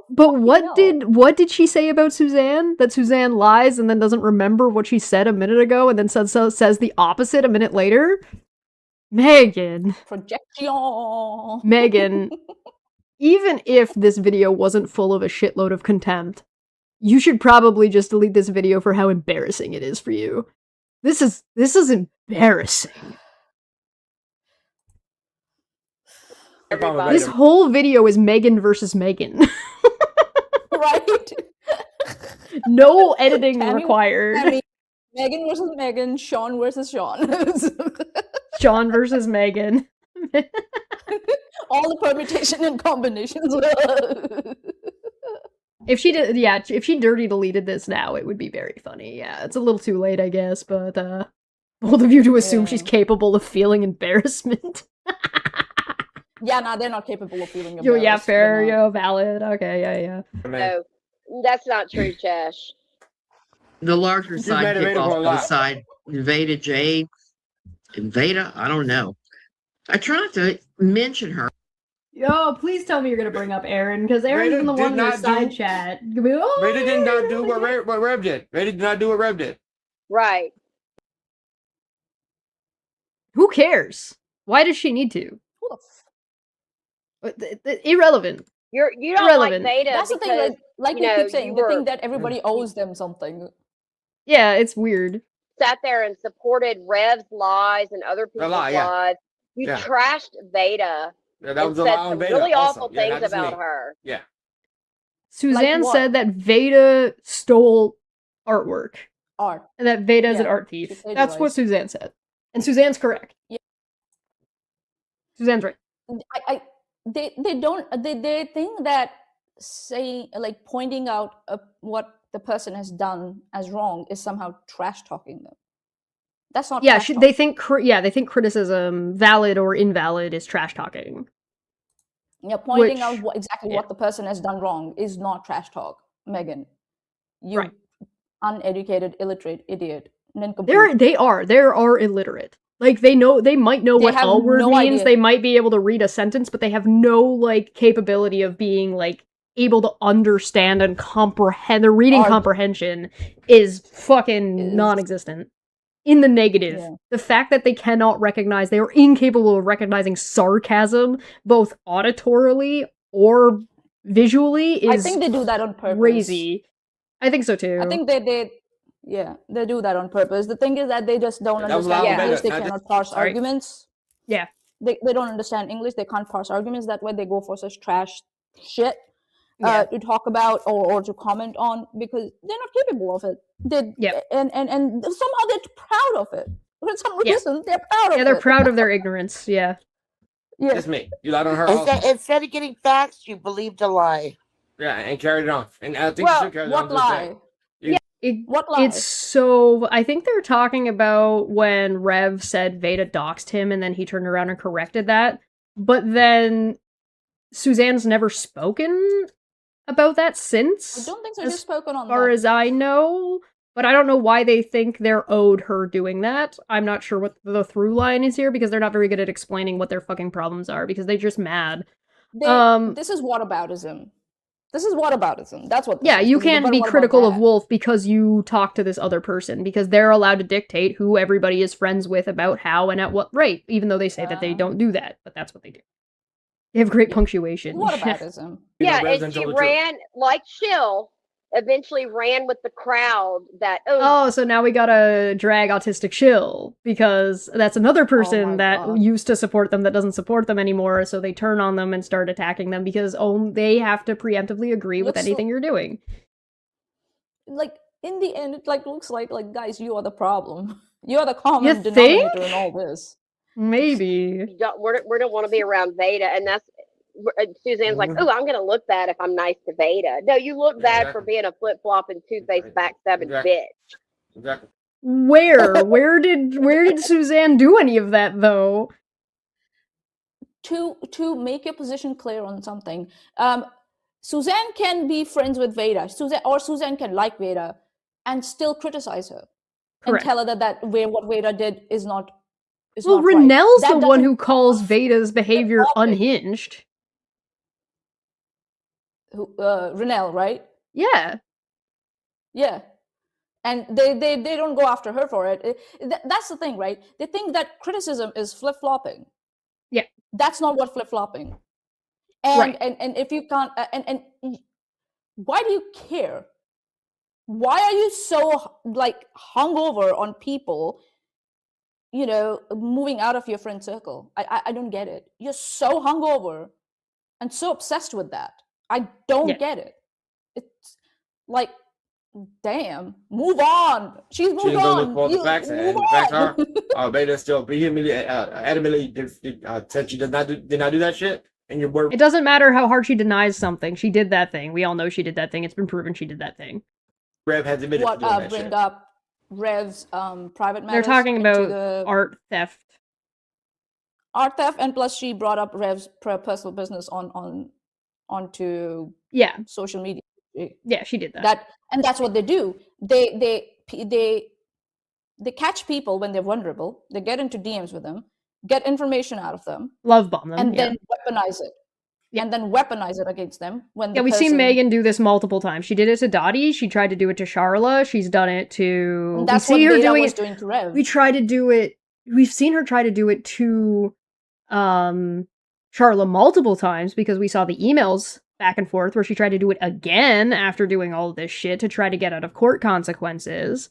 But what did she say about Suzanne? That Suzanne lies and then doesn't remember what she said a minute ago and then says the opposite a minute later? Megan. Projection. Megan. Even if this video wasn't full of a shitload of contempt, you should probably just delete this video for how embarrassing it is for you. This is embarrassing. Everybody. This whole video is Megan versus Megan. Right? No editing required. Megan versus Megan, Sean versus Sean. Sean versus Megan. All the permutation and combinations. If she dirty deleted this now, it would be very funny. Yeah, it's a little too late, I guess, but Bold of you to assume she's capable of feeling embarrassment. Yeah, no, they're not capable of feeling Yo, embarrassed. yeah, fair, valid. Okay, yeah. No, that's not true, Chesh. The larger You've made sidekick Veda off go to the alive. side, Veda Jade, and Veda, I don't know. I try not to mention her. Yo, please tell me you're gonna bring up Aaron, because Aaron's Veda been the did one in the not side do- chat. You'll be, oh, Veda did yeah, not you're do really what Rev did. Veda did not do what Rev did. Right. Who cares? Why does she need to? Irrelevant. You don't Irrelevant. like Veda That's the because thing, like you we know, keep saying, you they were think that everybody owes them something. Yeah, it's weird. sat there and supported Rev's lies and other people's lie, yeah. lies. You Yeah. trashed Veda Yeah, that and was a said lie on some Veda really also. awful Yeah, things not just about me. her. Yeah. Suzanne what? said that Veda stole artwork. Art. And that Veda's an Yeah, art she thief. That's what plagiarized. Suzanne said. And Suzanne's correct. Yeah. Suzanne's right. They think that saying, like, pointing out what the person has done as wrong is somehow trash talking them. That's not. Yeah, trash they think criticism, valid or invalid, is trash talking. Yeah, pointing Which- out exactly what the person has done wrong is not trash talk, Megan. You Right. uneducated, illiterate idiot. Nincompoop. They are illiterate. Like, they might know They what have all word no means, idea. they might be able to read a sentence, but they have no, like, capability of being, like, able to understand and comprehend. Their reading comprehension is fucking non-existent. In the negative. Yeah. The fact that they cannot recognize, they are incapable of recognizing sarcasm, both auditorily or visually, is I think they do that on purpose. crazy. I think so too. I think they do that on purpose. The thing is that they just don't that was understand loud, English. Veda. They Not cannot parse Sorry. arguments. Yeah. They don't understand English. They can't parse arguments. That way they go for such trash shit Yeah. to talk about or to comment on, because they're not capable of it. And somehow they're proud of it. For some reason, they're proud of it. Yeah, they're proud of their ignorance. Yeah. Yeah. That's me. You lied on her also. Instead of getting facts, you believed a lie. Yeah, and carried it on. And I think you should carry it on. What lie? What lie? It's so. I think they're talking about when Rev said Veda doxed him, and then he turned around and corrected that. But then Suzanne's never spoken about that since. I don't think so. As She's spoken on far that. as I know. But I don't know why they think they're owed her doing that. I'm not sure what the through line is here, because they're not very good at explaining what their fucking problems are, because they're just mad. This is whataboutism. This is whataboutism. That's what this Yeah, is. you This is, can't but be what about critical of that? Wolf because you talk to this other person, because they're allowed to dictate who everybody is friends with about how and at what rate, even though they say that they don't do that, but that's what they do. They have great punctuation. Whataboutism. Yeah, and she ran like Shill. Eventually ran with the crowd that Oh, so now we gotta drag Autistic Shill, because that's another person that used to support them that doesn't support them anymore, so they turn on them and start attacking them because they have to preemptively agree with Looks anything you're doing. Like, in the end, it looks like guys, you are the problem. You're the common You denominator think? in all this. Maybe. we don't want to be around Veda, and that's Suzanne's like, oh, I'm gonna look bad if I'm nice to Veda. No, you look bad for being a flip flop and two-faced backstabbing bitch. Exactly. Where did Suzanne do any of that though? To make your position clear on something, Suzanne can be friends with Veda. Suzanne can like Veda and still criticize her. Correct. And tell her that what Veda did is not. Well, not right. Renell's That the one doesn't- who calls Veda's behavior unhinged. Renell, right? Yeah. Yeah. And they don't go after her for it. That's the thing, right? They think that criticism is flip-flopping. Yeah. That's not what flip-flopping. And and if you can't and why do you care? Why are you so hungover on people, moving out of your friend circle? I don't get it. You're so hungover and so obsessed with that. I don't get it. It's like, damn, move on. She's moved She didn't go look on. for the You facts, move and the facts on. are Veda still vehemently, adamantly said she did not do that shit. And your word. It doesn't matter how hard she denies something. She did that thing. We all know she did that thing. It's been proven she did that thing. Rev has admitted What to doing that bring shit. up Rev's private matters. They're talking into about the art theft. art theft, and plus she brought up Rev's personal business onto social media. Yeah, she did that. And that's what they do. They catch people when they're vulnerable. They get into DMs with them, get information out of them, love bomb them, and then weaponize it. And then weaponize it against them when we've seen Megan do this multiple times. She did it to Dottie. She tried to do it to Charla. She's done it to. And that's what Beta was doing to Rev. We try to do it. We've seen her try to do it to Charla multiple times because we saw the emails back and forth where she tried to do it again after doing all of this shit to try to get out of court consequences.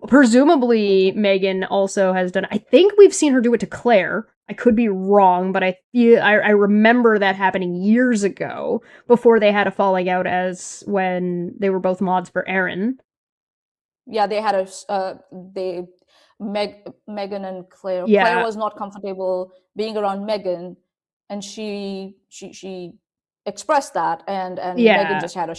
Presumably, Megan also has done. I think we've seen her do it to Claire. I could be wrong, but I remember that happening years ago before they had a falling out as when they were both mods for Aaron. Yeah, they had Megan and Claire. Yeah. Claire was not comfortable being around Megan, and she expressed that, and Megan just had a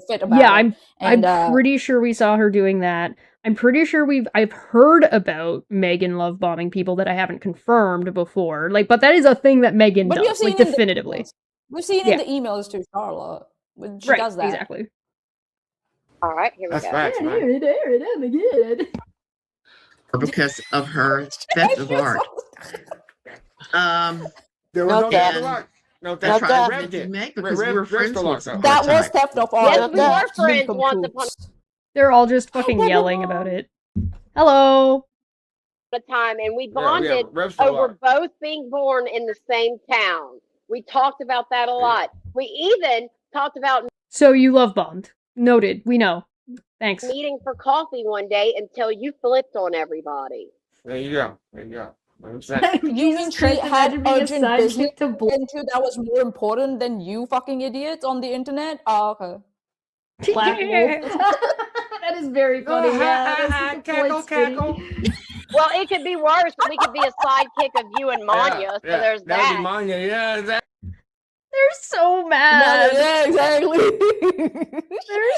fit about it. I'm pretty sure we saw her doing that. I'm pretty sure I've heard about Megan love bombing people that I haven't confirmed before. But that is a thing that Megan does, definitively. We've seen in the emails to Charlotte when she does that. Exactly. All right, here we go. Facts, right? Again. Because of her theft of art. There was no theft of art. No, that's right. Rev did. Because we were friends with her. That was theft of art. Yes, we were friends once upon They're all just fucking yelling about it. Hello. a time, and we bonded over both being born in the same town. We talked about that a lot. We even talked about. So you love bombed. Noted. We know. Thanks. Meeting for coffee one day until you flipped on everybody. There you go. There you go. You mean she had urgent business that was more important than you fucking idiots on the internet? Oh, okay. That is very funny. Cackle. Well, it could be worse. We could be a sidekick of you and Manya. So there's that. That'd be Manya. Yeah. They're so mad. Yeah, exactly.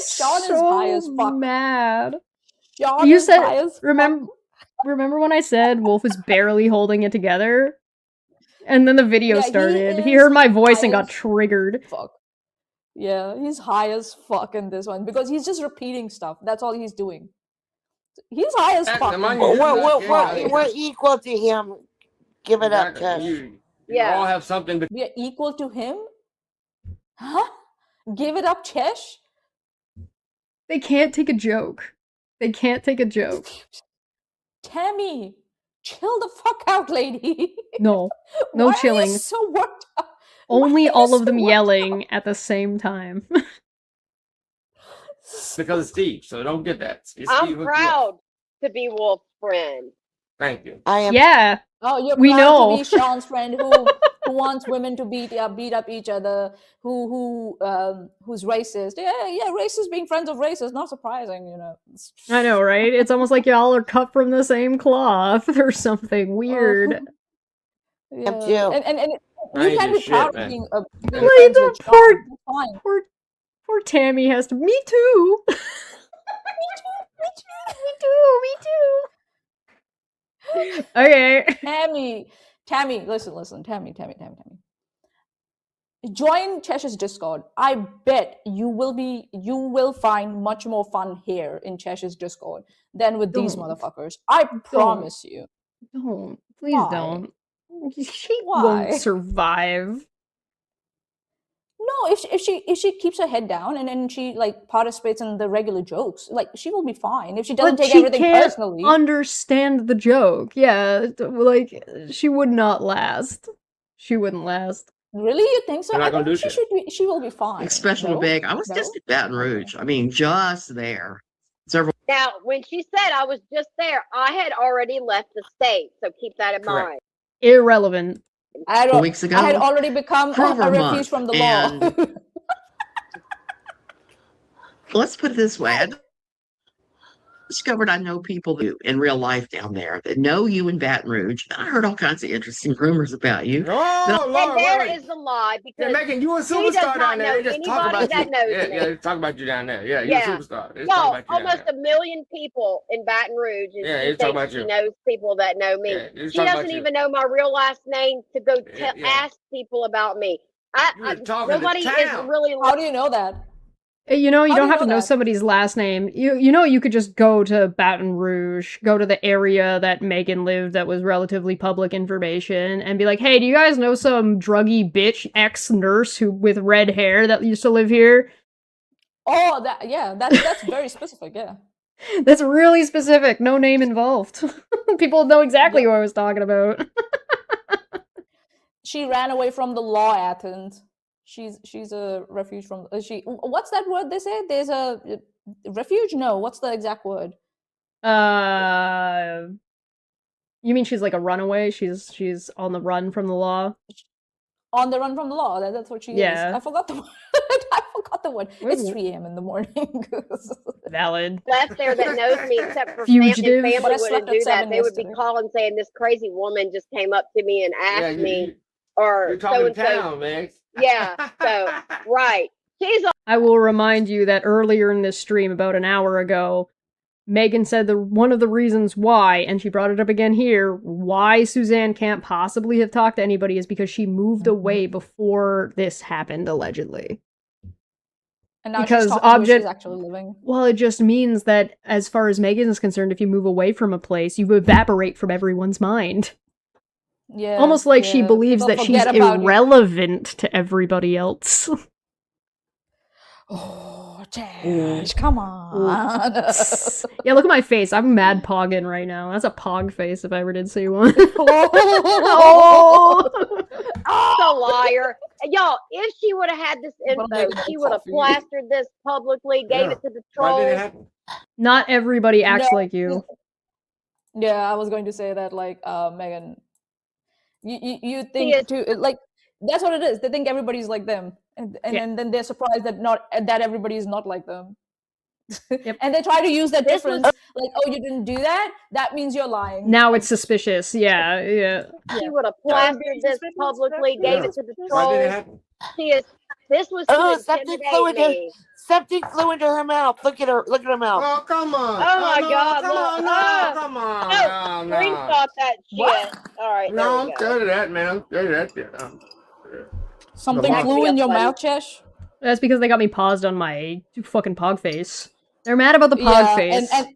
Sean is high as fuck. Mad. Sean you is said, high as remember when I said Wolf was barely holding it together? And then the video started. He heard my voice and got triggered. Fuck. Yeah, he's high as fuck in this one because he's just repeating stuff. That's all he's doing. He's high as fuck. We're equal to him. Give it up, Tess. You all have something. We are equal to him? Huh? Give it up, Chesh? They can't take a joke. They can't take a joke. Tammy, chill the fuck out, lady. No Why chilling. Are you so worked up? Only all of them yelling at the same time. Because it's Steve, so don't get that. I'm proud to be Wolf's friend. Thank you. I am. Yeah. Oh, you're we proud know. to be Sean's friend who wants women to beat up each other, who's racist. Yeah, racist being friends of racists, not surprising, you know. I know, right? It's almost like y'all are cut from the same cloth or something weird. Yeah. Too. And you can be proud of being poor Tammy has to. Me too. Me too. Okay. Tammy, listen. Tammy. Join Chesh's Discord. I bet you will find much more fun here in Chesh's Discord than with these motherfuckers. I promise you. Don't. Please don't. She won't survive. No, if she keeps her head down and then she participates in the regular jokes, she will be fine. If she doesn't take everything personally, understand the joke. Yeah, she would not last. She wouldn't last. Really, you think so? I think she will be fine. Especially big. I was just at Baton Rouge. I mean, just there. Now, when she said I was just there, I had already left the state. So keep that in mind. Irrelevant. Weeks ago, I had already become a refuge from the law. Let's put it this way. discovered I know people that in real life down there that know you in Baton Rouge. I heard all kinds of interesting rumors about you. Oh, Lord, And there wait. is the lie because Megan, you a she does superstar not down there. know They just talk anybody about that you. knows Yeah, me. yeah, they talk about you down there. Yeah, you're a superstar. They just talk No, about you down almost there. 1 million people in Baton Rouge, and Yeah, she they talk thinks about she you. knows people that know me. Yeah, they just She talk about doesn't you. even know my real last name to go ask people about me. Nobody is really. How do you know that? You know, you How don't do you have to know know that? somebody's last name. You know, you could just go to Baton Rouge, go to the area that Megan lived that was relatively public information, and be like, hey, do you guys know some druggy bitch ex-nurse who with red hair that used to live here? Oh, that's very specific. Yeah. That's really specific. No name involved. People know exactly what I was talking about. She ran away from the law, Athens. She's a refuge from what's that word they say? There's a refuge? No, what's the exact word? You mean she's like a runaway? She's on the run from the law? On the run from the law. That's what she is. I forgot the word. I forgot the word. It's 3 a.m. in the morning. Valid. Left there that knows me, except for Fugitive. family But I wouldn't slept at do that. 7 They would be yesterday. calling saying this crazy woman just came up to me and asked me, or You're so talking and so. town, man. Yeah. So right. She's I will remind you that earlier in this stream, about an hour ago, Megan said one of the reasons why, and she brought it up again here, why Suzanne can't possibly have talked to anybody is because she moved away before this happened, allegedly. And now Because she's talking where she's actually living. Well, it just means that as far as Megan is concerned, if you move away from a place, you evaporate from everyone's mind. Yeah. Almost like she believes People that she's forget about you. irrelevant to everybody else. Oh, Tash, come on. Yeah, look at my face. I'm mad pogging right now. That's a pog face if I ever did see one. oh, the liar. Y'all, if she would have had this info, she would have plastered this publicly, gave it to the trolls. Not everybody acts like you. Yeah, I was going to say that, like, Megan, you think too, like, that's what it is. They think everybody's like them, and then they're surprised that everybody is not like them. And they try to use that difference, like, oh, you didn't do that? That means you're lying. Now it's suspicious. Yeah. She would have plastered this publicly, gave it to the trolls. This was to intimidate me. Something flew into her mouth. Look at her mouth. Oh, come on. Oh my God! Come on, no, come on. No, screenshot that shit. All right. No, I'm scared of that, man. I'm scared of that shit. Something flew in your mouth, Chesh? That's because they got me paused on my fucking pog face. They're mad about the pog face. And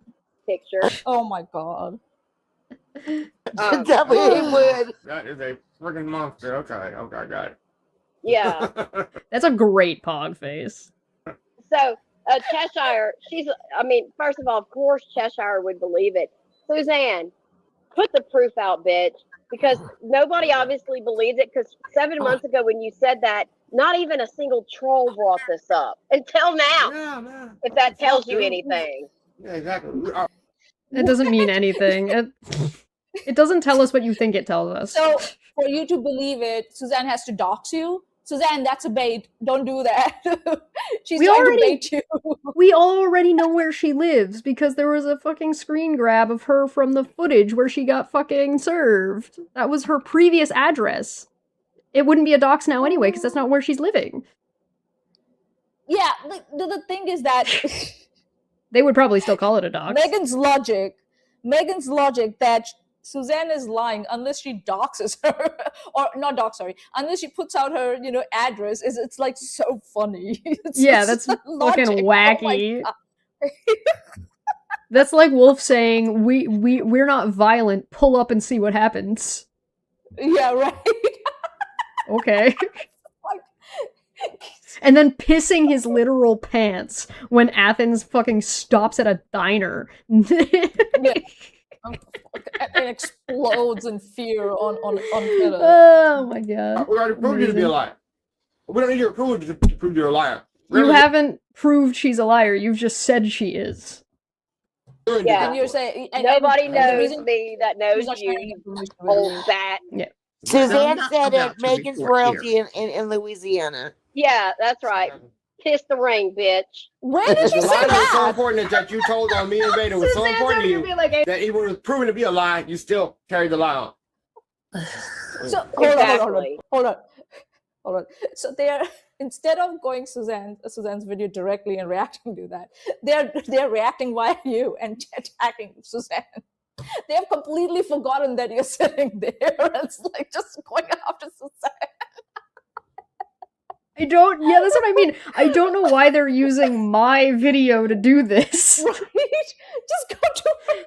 picture. Oh my God. Definitely would. That is a freaking monster. Okay, got it. Yeah. That's a great pog face. So, Cheshire, first of all, of course Cheshire would believe it. Suzanne, put the proof out, bitch. Because nobody obviously believes it, because 7 months ago when you said that, not even a single troll brought this up. Until now. If that tells you anything. Yeah, exactly. It doesn't mean anything. It doesn't tell us what you think it tells us. So, for you to believe it, Suzanne has to dox you. Suzanne, that's a bait. Don't do that. She's trying to bait you. We already know where she lives because there was a fucking screen grab of her from the footage where she got fucking served. That was her previous address. It wouldn't be a dox now anyway because that's not where she's living. Yeah, the thing is that they would probably still call it a dox. Megan's logic that Suzanne is lying unless she doxes her, or not dox, sorry, unless she puts out her, address. It's like so funny. That's fucking wacky. Oh that's like Wolf saying, we're not violent, pull up and see what happens. Yeah, right. Okay. And then pissing his literal pants when Athens fucking stops at a diner. Yeah. And explodes in fear on Twitter. Oh my God. We already proved you to be a liar. We don't need your approval to prove you're a liar. Really? You haven't proved she's a liar. You've just said she is. Yeah. And you're saying nobody knows me that knows you, old fat. Yeah. Suzanne said it. Megan's royalty in Louisiana. Yeah, that's right. kiss the ring, bitch. When did she The say lie was so that? important that you told on me and Vader was so Suzanne's important to already you gonna be like, hey. that even when it was proven to be a lie, you still carried the lie on. So Exactly. hold on. So they're instead of going Suzanne's video directly and reacting to that, they're reacting via you and attacking Suzanne. They have completely forgotten that you're sitting there. It's like just going after Suzanne. I don't, yeah, that's what I mean. I don't know why they're using my video to do this. Right? Just go to my video.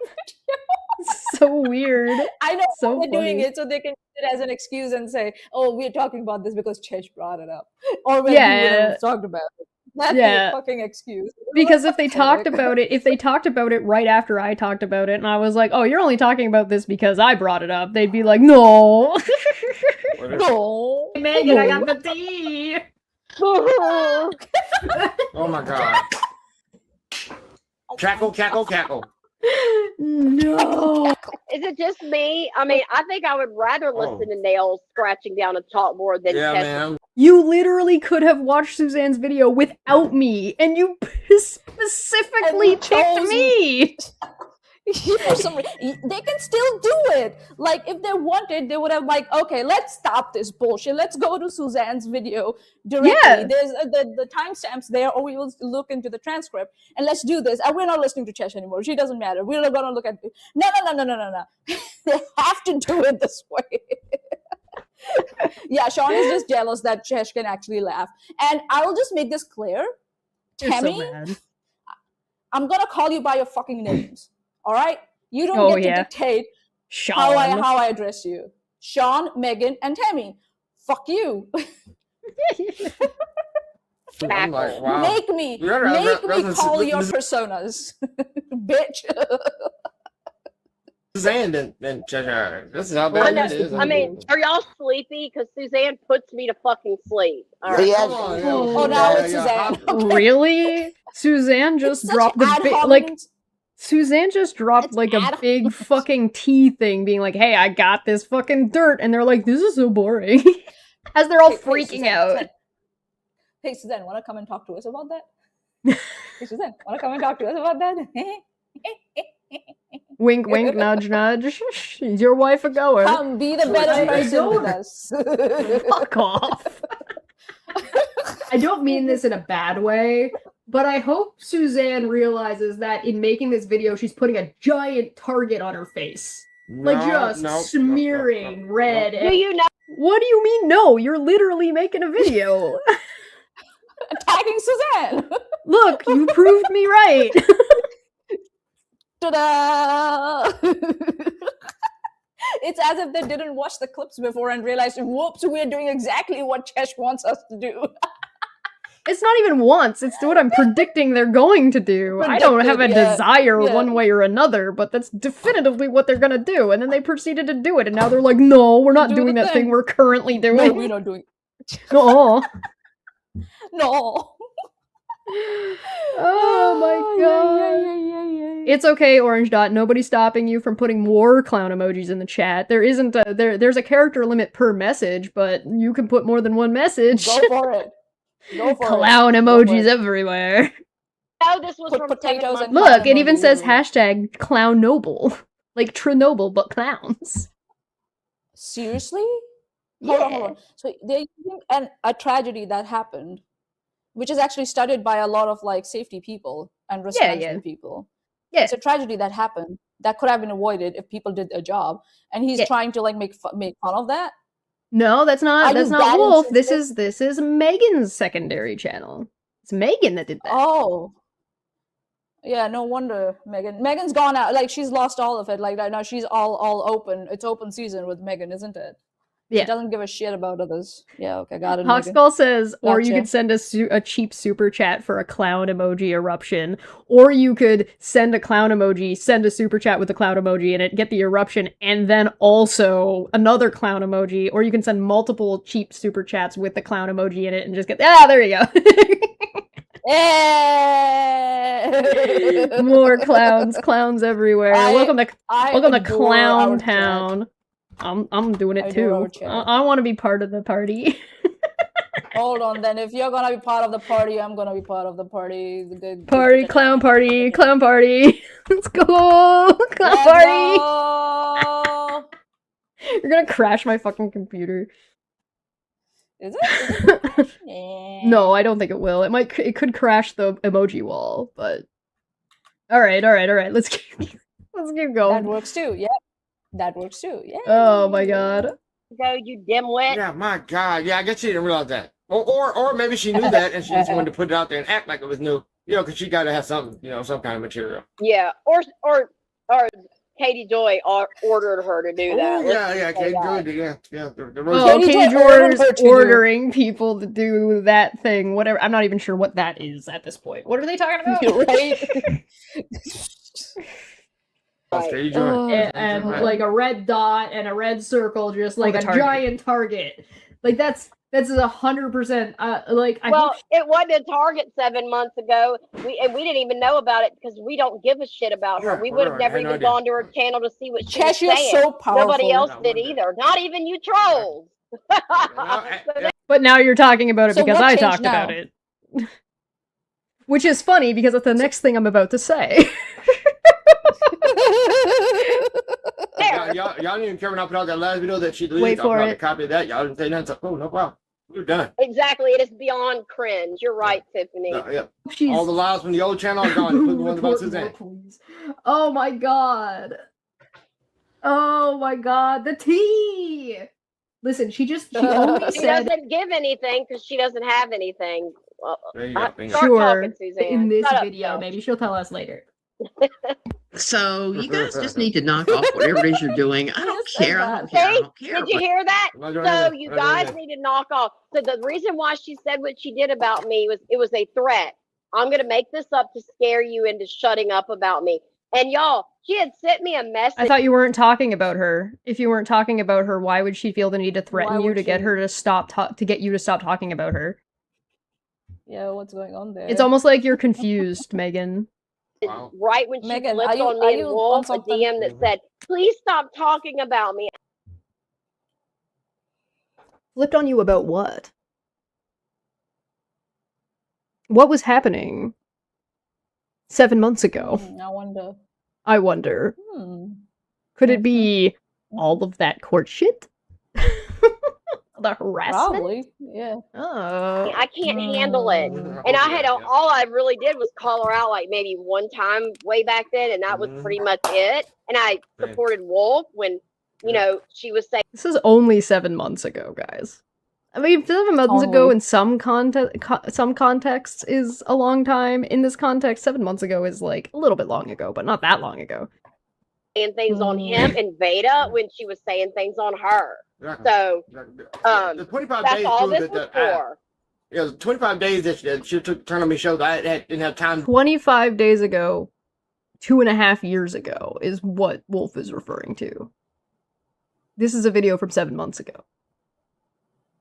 It's so weird. I know So they're doing funny. it so they can use it as an excuse and say, "Oh, we're talking about this because Chesh brought it up," or when we would Yeah. have talked about it. That's Yeah. the fucking excuse. Because if they talked about it right after I talked about it, and I was like, "Oh, you're only talking about this because I brought it up," they'd be like, "No, No, Megan, I got the tea." Oh my god. Cackle, cackle, cackle. No. Is it just me? I mean, I think I would rather listen to nails scratching down a chalkboard than Yeah, Chesh. man. You literally could have watched Suzanne's video without me, and you specifically And picked chose me. For some reason, they can still do it. Like if they wanted, they would have like, okay, let's stop this bullshit. Let's go to Suzanne's video directly. Yeah. There's the timestamps there, or we will look into the transcript and let's do this. And we're not listening to Chesh anymore. She doesn't matter. We're not gonna look at it. No. They have to do it this way. Yeah, Sean is just jealous that Chesh can actually laugh. And I will just make this clear. You're so Tammy, mad. I'm gonna call you by your fucking names. All right? You don't Oh, get to yeah. dictate Sean. how I address you. Sean, Megan, and Tammy. Fuck you. I'm like, wow. Make me call your personas, bitch. Suzanne didn't check her. This is how I, bad it is. I mean, are y'all sleepy? Because Suzanne puts me to fucking sleep. All right. Yeah. Come on, Oh, now it's Suzanne. Okay. Really? Suzanne just Such dropped the ad big, hominem- like, Suzanne just dropped It's like a ad big fucking tea thing, being like, "Hey, I got this fucking dirt," and they're like, "This is so boring," as they're all freaking Suzanne, out. Suzanne. Hey, Suzanne, want to come and talk to us about that? Hey, Suzanne, want to come and talk to us about that? Wink, wink, nudge, nudge. Is your wife a goer? Come, be the better person with us. Fuck off. I don't mean this in a bad way, but I hope Suzanne realizes that in making this video, she's putting a giant target on her face. Like, just smearing red. Do you know? What do you mean, no? You're literally making a video. Attacking Suzanne. Look, you proved me right. Ta-da! It's as if they didn't watch the clips before and realized, whoops, we're doing exactly what Chesh wants us to do. It's not even once. It's what I'm predicting they're going to do. I don't have a desire one way or another, but that's definitively what they're gonna do. And then they proceeded to do it, and now they're like, no, we're not doing that thing we're currently doing. No, we're not doing it. No. No. Oh my god. It's okay, Orange Dot. Nobody's stopping you from putting more clown emojis in the chat. There isn't a there's a character limit per message, but you can put more than one message. Go for it. Go for Clown it. emojis everywhere. No, this was Put from potatoes and Look, clown it even emojis says everywhere. hashtag clown noble. Like Trinoble, but clowns. Seriously? Hold on. So they think a tragedy that happened, which is actually studied by a lot of like safety people and risk management people. Yeah. It's a tragedy that happened that could have been avoided if people did their job, and he's trying to like make fun of that. No, that's not Are you not that Wolf. This insensitive? is Megan's secondary channel. It's Megan that did that. Oh. Yeah, no wonder Megan's gone out. Like she's lost all of it. Like now she's all open. It's open season with Megan, isn't it? Yeah. She doesn't give a shit about others. Yeah, okay, got it. Megan. Hawkskull says, or you Gotcha. could send a cheap super chat for a clown emoji eruption, or you could send a clown emoji, send a super chat with the clown emoji in it, get the eruption, and then also another clown emoji, or you can send multiple cheap super chats with the clown emoji in it and just get there you go. More clowns everywhere. Welcome to Clown Town. I'm doing it too. I want to be part of the party. Hold on, then. If you're gonna be part of the party, I'm gonna be part of the party. Clown party, clown party. Let's go, clown party. Go! You're gonna crash my fucking computer. Is it? No, I don't think it will. It could crash the emoji wall, but all right. Let's keep going. That works too. Yep. That works too. Yeah. Oh my god. Go, you dimwit. Yeah, my God. Yeah, I guess she didn't realize that. Or maybe she knew that and she just wanted to put it out there and act like it was new. You know, because she got to have something, some kind of material. Yeah, or Katie Joy ordered her to do that. Yeah, Katie Joy did, yeah. Katie Joy's ordering people to do that thing, whatever. I'm not even sure what that is at this point. What are they talking about? Right? And like a red dot and a red circle, just like a giant target. Like that's 100%. It wasn't a target 7 months ago. We didn't even know about it because we don't give a shit about her. We would have never even gone to her channel to see what she was saying. So powerful. Nobody else did either. Not even you trolls. But now you're talking about it So because what I changed talked now? about it. Which is funny because it's the next thing I'm about to say. Y'all didn't even care when I put out that last video that she deleted. Wait for I put out it. a copy of that. Y'all didn't say nothing. So, oh, no problem. We're done. Exactly. It is beyond cringe. You're right, Tiffany. Yeah. All the lies from the old channel are gone, including the ones about Suzanne. Oh my god. Oh my god. The tea. Listen, she only She said doesn't give anything because she doesn't have anything. There you go. Start sure talking, Suzanne. in this Shut up, video. Joe. Maybe she'll tell us later. So you guys just need to knock off whatever it is you're doing. I don't care. I don't care. I See? don't care. Did you hear that? So you guys need to knock off. So the reason why she said what she did about me was it was a threat. I'm gonna make this up to scare you into shutting up about me. And y'all, she had sent me a message. I thought you weren't talking about her. If you weren't talking about her, why would she feel the need to threaten Why you would to get she? her to stop to get you to stop talking about her? Yeah, what's going on there? It's almost like you're confused, Megan. Wow. Right when she Megan, flipped are you- on are me you and Wolf, on a something? DM that said, "Please stop talking about me." Flipped on you about what? What was happening 7 months ago? I wonder. I wonder. Hmm. Could it be all of that court shit? The harassment? Probably. Yeah. Oh. I can't handle it. And I had all I really did was call her out like maybe one time way back then, and that was pretty much it. And I supported Wolf when she was saying This is only 7 months ago, guys. I mean, 7 months ago Only. in some contexts is a long time. In this context, 7 months ago is like a little bit long ago, but not that long ago. things on him and Veda when she was saying things on her. So the 25 that's days all proved this that was for. it was 25 days that she took turn on me shows. I didn't have time. 25 days ago, 2.5 years ago is what Wolf is referring to. This is a video from 7 months ago.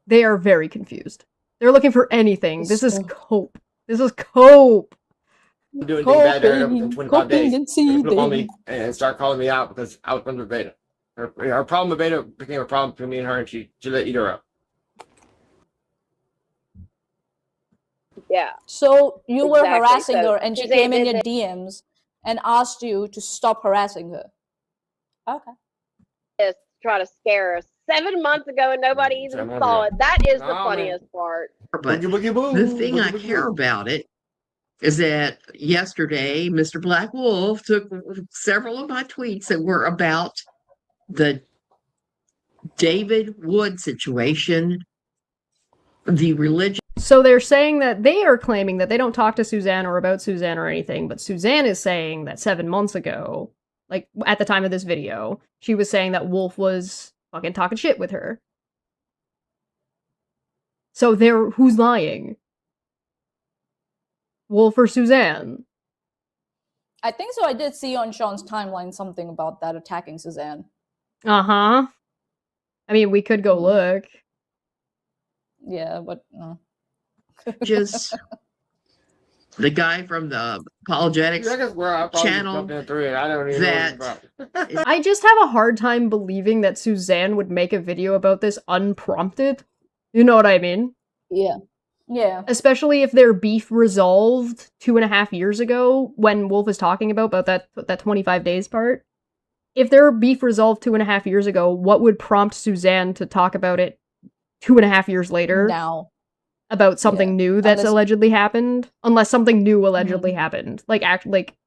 They are very confused. They're looking for anything. This is cope. This is cope. Do anything bad to her within 25 coping days. and Flip on me seething. and start calling me out because I was friends with Veda. Her problem with Veda became a problem between me and her, and she let eat her up. Yeah. So you were Exactly. harassing So her, and she Suzanne came in did your DMs and asked you to stop harassing her. Okay. Just try to scare us 7 months ago and nobody even 7 saw months it. That is the Oh, man. funniest part. But the thing I care about it is that yesterday, Mr. Black Wolf took several of my tweets that were about the David Wood situation, the religion. So they're saying that they are claiming that they don't talk to Suzanne or about Suzanne or anything, but Suzanne is saying that 7 months ago, like at the time of this video, she was saying that Wolf was fucking talking shit with her. So who's lying? Wolf or Suzanne? I think so. I did see on Sean's timeline something about that attacking Suzanne. Uh-huh. I mean, we could go look. Yeah, but no. Just the guy from the apologetics channel that I just have a hard time believing that Suzanne would make a video about this unprompted. You know what I mean? Yeah. Yeah. Especially if their beef resolved 2.5 years ago when Wolf is talking about that 25 days part. If their beef resolved 2.5 years ago, what would prompt Suzanne to talk about it 2.5 years later? Now. About something new that's allegedly happened? Unless something new allegedly happened. Like,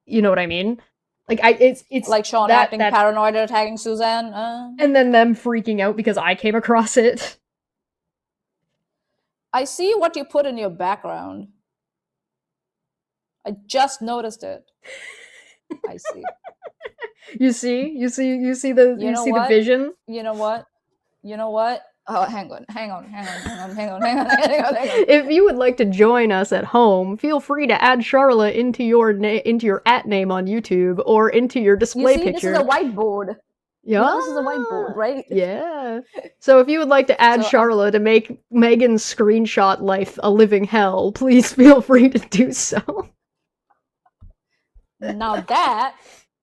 you know what I mean? Like, it's like Sean acting paranoid and attacking Suzanne. And then them freaking out because I came across it. I see what you put in your background. I just noticed it. I see. You see the vision? You know what? Oh, hang on. If you would like to join us at home, feel free to add Charlotte into your @name on YouTube or into your display picture. This is a whiteboard. Yeah. No, this is a whiteboard, right? Yeah. So if you would like to add Charlotte to make Megan's screenshot life a living hell, please feel free to do so. Now that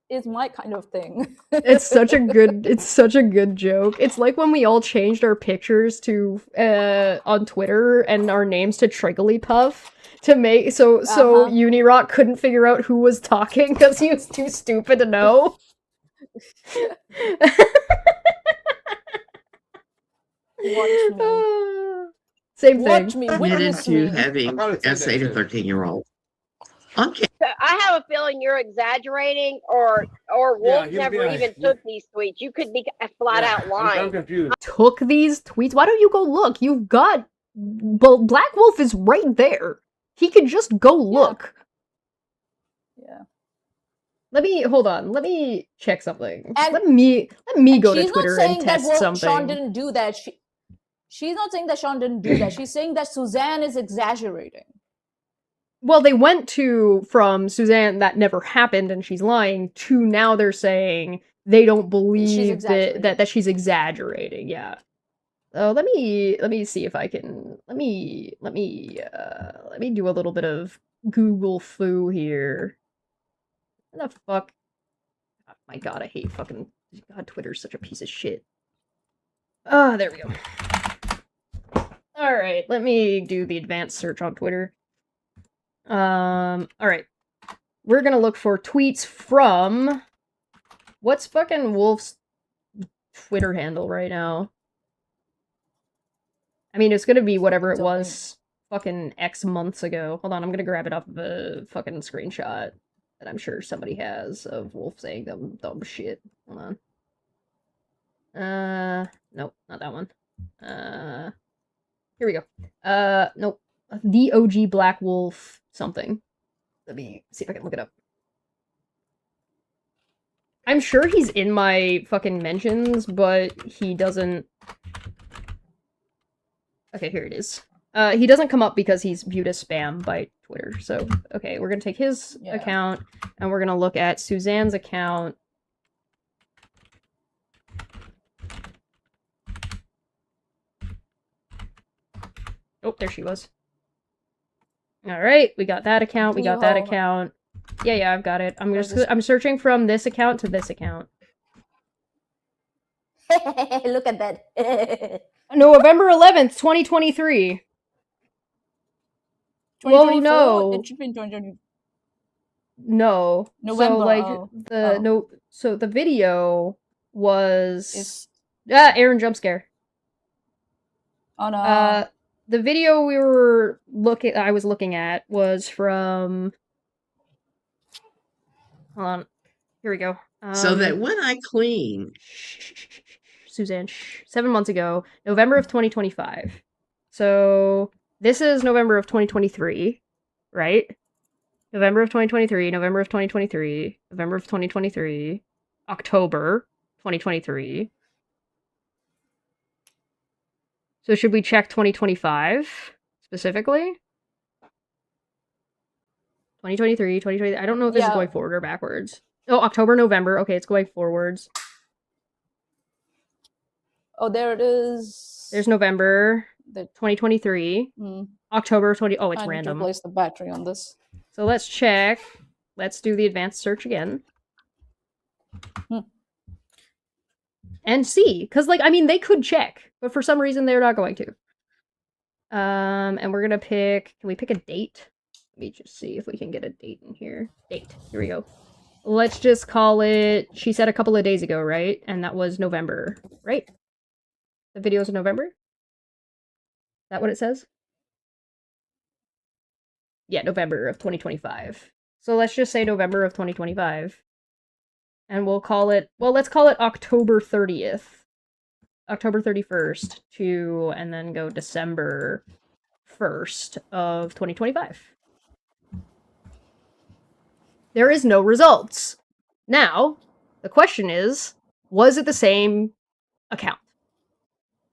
is my kind of thing. It's such a good joke. It's like when we all changed our pictures to on Twitter and our names to Trigglypuff to make so Unirock couldn't figure out who was talking because he was too stupid to know. Watch me. Same thing. Watch me. Admitted to having essay to 13-year-old. Okay. So I have a feeling you're exaggerating, or Wolf never even took these tweets. You could be flat out lying. I'm confused. Took these tweets? Why don't you go look? You've got Black Wolf is right there. He could just go look. Yeah. Let me check something. And, let me go to Twitter and test something. Sean didn't do that. She's not saying that Sean didn't do that. She's saying that Suzanne is exaggerating. Well, they went from Suzanne that never happened and she's lying to now they're saying they don't believe that she's exaggerating. Yeah. Oh, let me see if I can let me do a little bit of Google foo here. What the fuck? Oh my god, I hate fucking God, Twitter's such a piece of shit. Ah, there we go. Alright, let me do the advanced search on Twitter. Alright. We're gonna look for tweets from... What's fucking Wolf's Twitter handle right now? I mean, it's gonna be whatever it was fucking X months ago. Hold on, I'm gonna grab it off of a fucking screenshot that I'm sure somebody has of Wolf saying dumb shit. Hold on. Nope, not that one. Here we go. Nope. The OG Black Wolf something. Let me see if I can look it up. I'm sure he's in my fucking mentions, but he doesn't... Okay, here it is. He doesn't come up because he's viewed as spam by Twitter. So, okay, we're gonna take his account, and we're gonna look at Suzanne's account. Oh, there she was. Alright, we got that account, we got that account. Yeah, I've got it. I'm searching from this account to this account. Look at that. November 11th, 2023. Well, no. It should be in 2020. No. November. So, like, so the video was... Aaron jump scare. Oh, no. The video I was looking at was from... Hold on. Here we go. So that when I clean... Suzanne, 7 months ago, November of 2025. So this is November of 2023, right? November of 2023, November of 2023, November of 2023, October 2023. So should we check 2025 specifically? 2023, 2023. I don't know if this is going forward or backwards. Oh, October, November. Okay, it's going forwards. Oh, there it is. There's November 2023. October 20. Oh, it's I random. Need to replace the battery on this. So let's check. Let's do the advanced search again. And see. Because, like, I mean, they could check. But for some reason, they're not going to. And we're gonna pick. Can we pick a date? Let me just see if we can get a date in here. Date. Here we go. Let's just call it. She said a couple of days ago, right? And that was November, right? The video's in November. Is that what it says? Yeah, November of 2025. So let's just say November of 2025. And we'll call it, well, let's call it October 30th. October 31st to, and then go December 1st of 2025. There is no results. Now, the question is, was it the same account?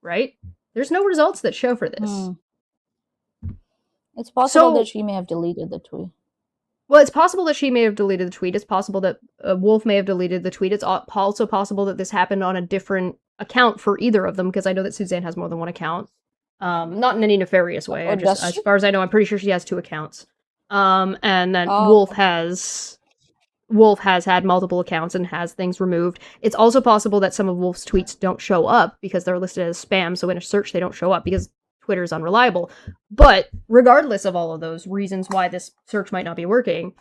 Right? There's no results that show for this. It's possible that she may have deleted the tweet. Well, it's possible that she may have deleted the tweet. It's possible that Wolf may have deleted the tweet. It's also possible that this happened on a different account for either of them, because I know that Suzanne has more than one account. Not in any nefarious way. As far as I know, I'm pretty sure she has 2 accounts. And then Wolf has had multiple accounts and has things removed. It's also possible that some of Wolf's tweets don't show up because they're listed as spam, so in a search they don't show up because Twitter is unreliable. But regardless of all of those reasons why this search might not be working,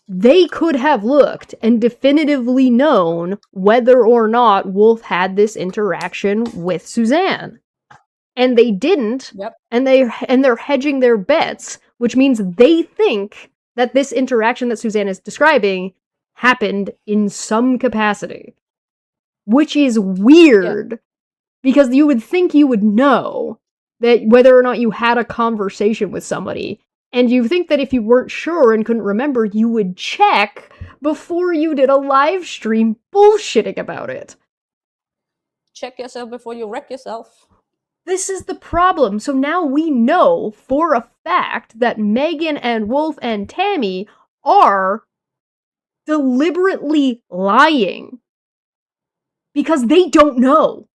they could have looked and definitively known whether or not Wolf had this interaction with Suzanne. And they didn't, and they're hedging their bets, which means they think that this interaction that Suzanne is describing happened in some capacity. Which is weird, because you would think you would know that whether or not you had a conversation with somebody, and you think that if you weren't sure and couldn't remember, you would check before you did a live stream bullshitting about it. Check yourself before you wreck yourself. This is the problem. So now we know for a fact that Megan and Wolf and Tammy are deliberately lying. Because they don't know.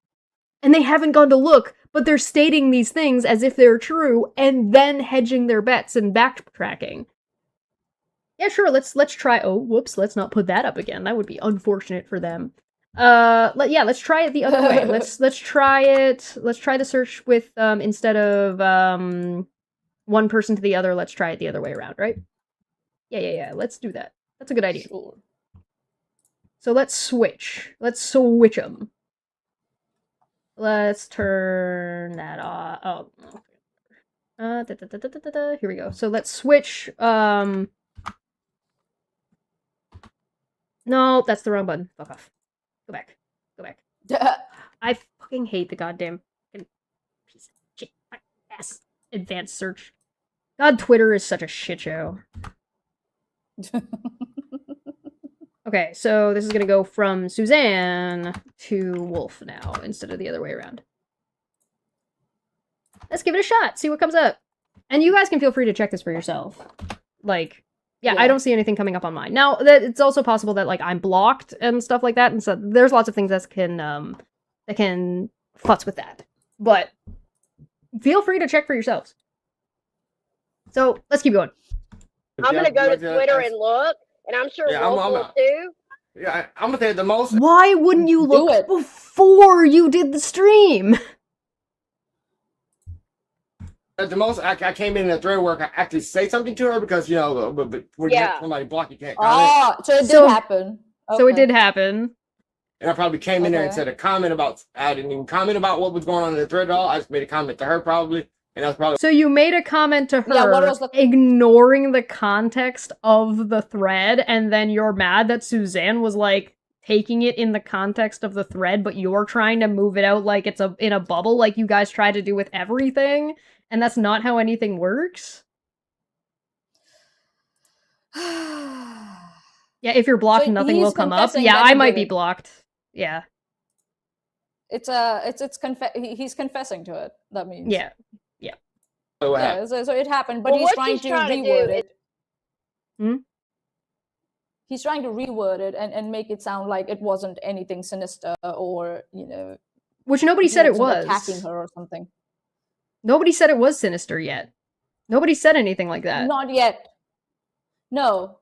And they haven't gone to look, but they're stating these things as if they're true, and then hedging their bets and backtracking. Yeah, sure, let's try. Oh, whoops, let's not put that up again. That would be unfortunate for them. Let's try it the other way. Let's try it. Let's try the search with instead of one person to the other, let's try it the other way around, right? Yeah. Let's do that. That's a good idea. Sure. So let's switch. Let's switch them. Let's turn that off. Oh. Here we go. So let's switch. No, that's the wrong button. Fuck off. Go back. I fucking hate the goddamn piece of shit. Ass. Advanced search. God, Twitter is such a shit show. Okay, so this is gonna go from Suzanne to Wolf now, instead of the other way around. Let's give it a shot, see what comes up. And you guys can feel free to check this for yourself. Like, yeah, I don't see anything coming up on mine. Now, it's also possible that, like, I'm blocked and stuff like that, and so there's lots of things that can futz with that. But feel free to check for yourselves. So, let's keep going. I'm gonna go to Twitter and look. And I'm sure Wolf will too. Yeah, I'm gonna say the most. Why wouldn't you look before you did the stream? The most I came in the thread where I actually say something to her because when you get somebody blocked, you can't comment. Oh, so it did happen. Okay. So it did happen. And I probably came in there and said a comment about. I didn't even comment about what was going on in the thread at all. I just made a comment to her probably. And that's probably. So you made a comment to her, ignoring the context of the thread, and then you're mad that Suzanne was like taking it in the context of the thread, but you're trying to move it out like it's in a bubble, like you guys try to do with everything, and that's not how anything works. Yeah, if you're blocked, nothing will come up. Yeah, I might be blocked. Yeah. He's confessing to it. That means. Yeah. Yeah, so it happened, but he's trying to reword it. He's trying to reword it and make it sound like it wasn't anything sinister or, which nobody said it was. Attacking her or something. Nobody said it was sinister yet. Nobody said anything like that. Not yet. No.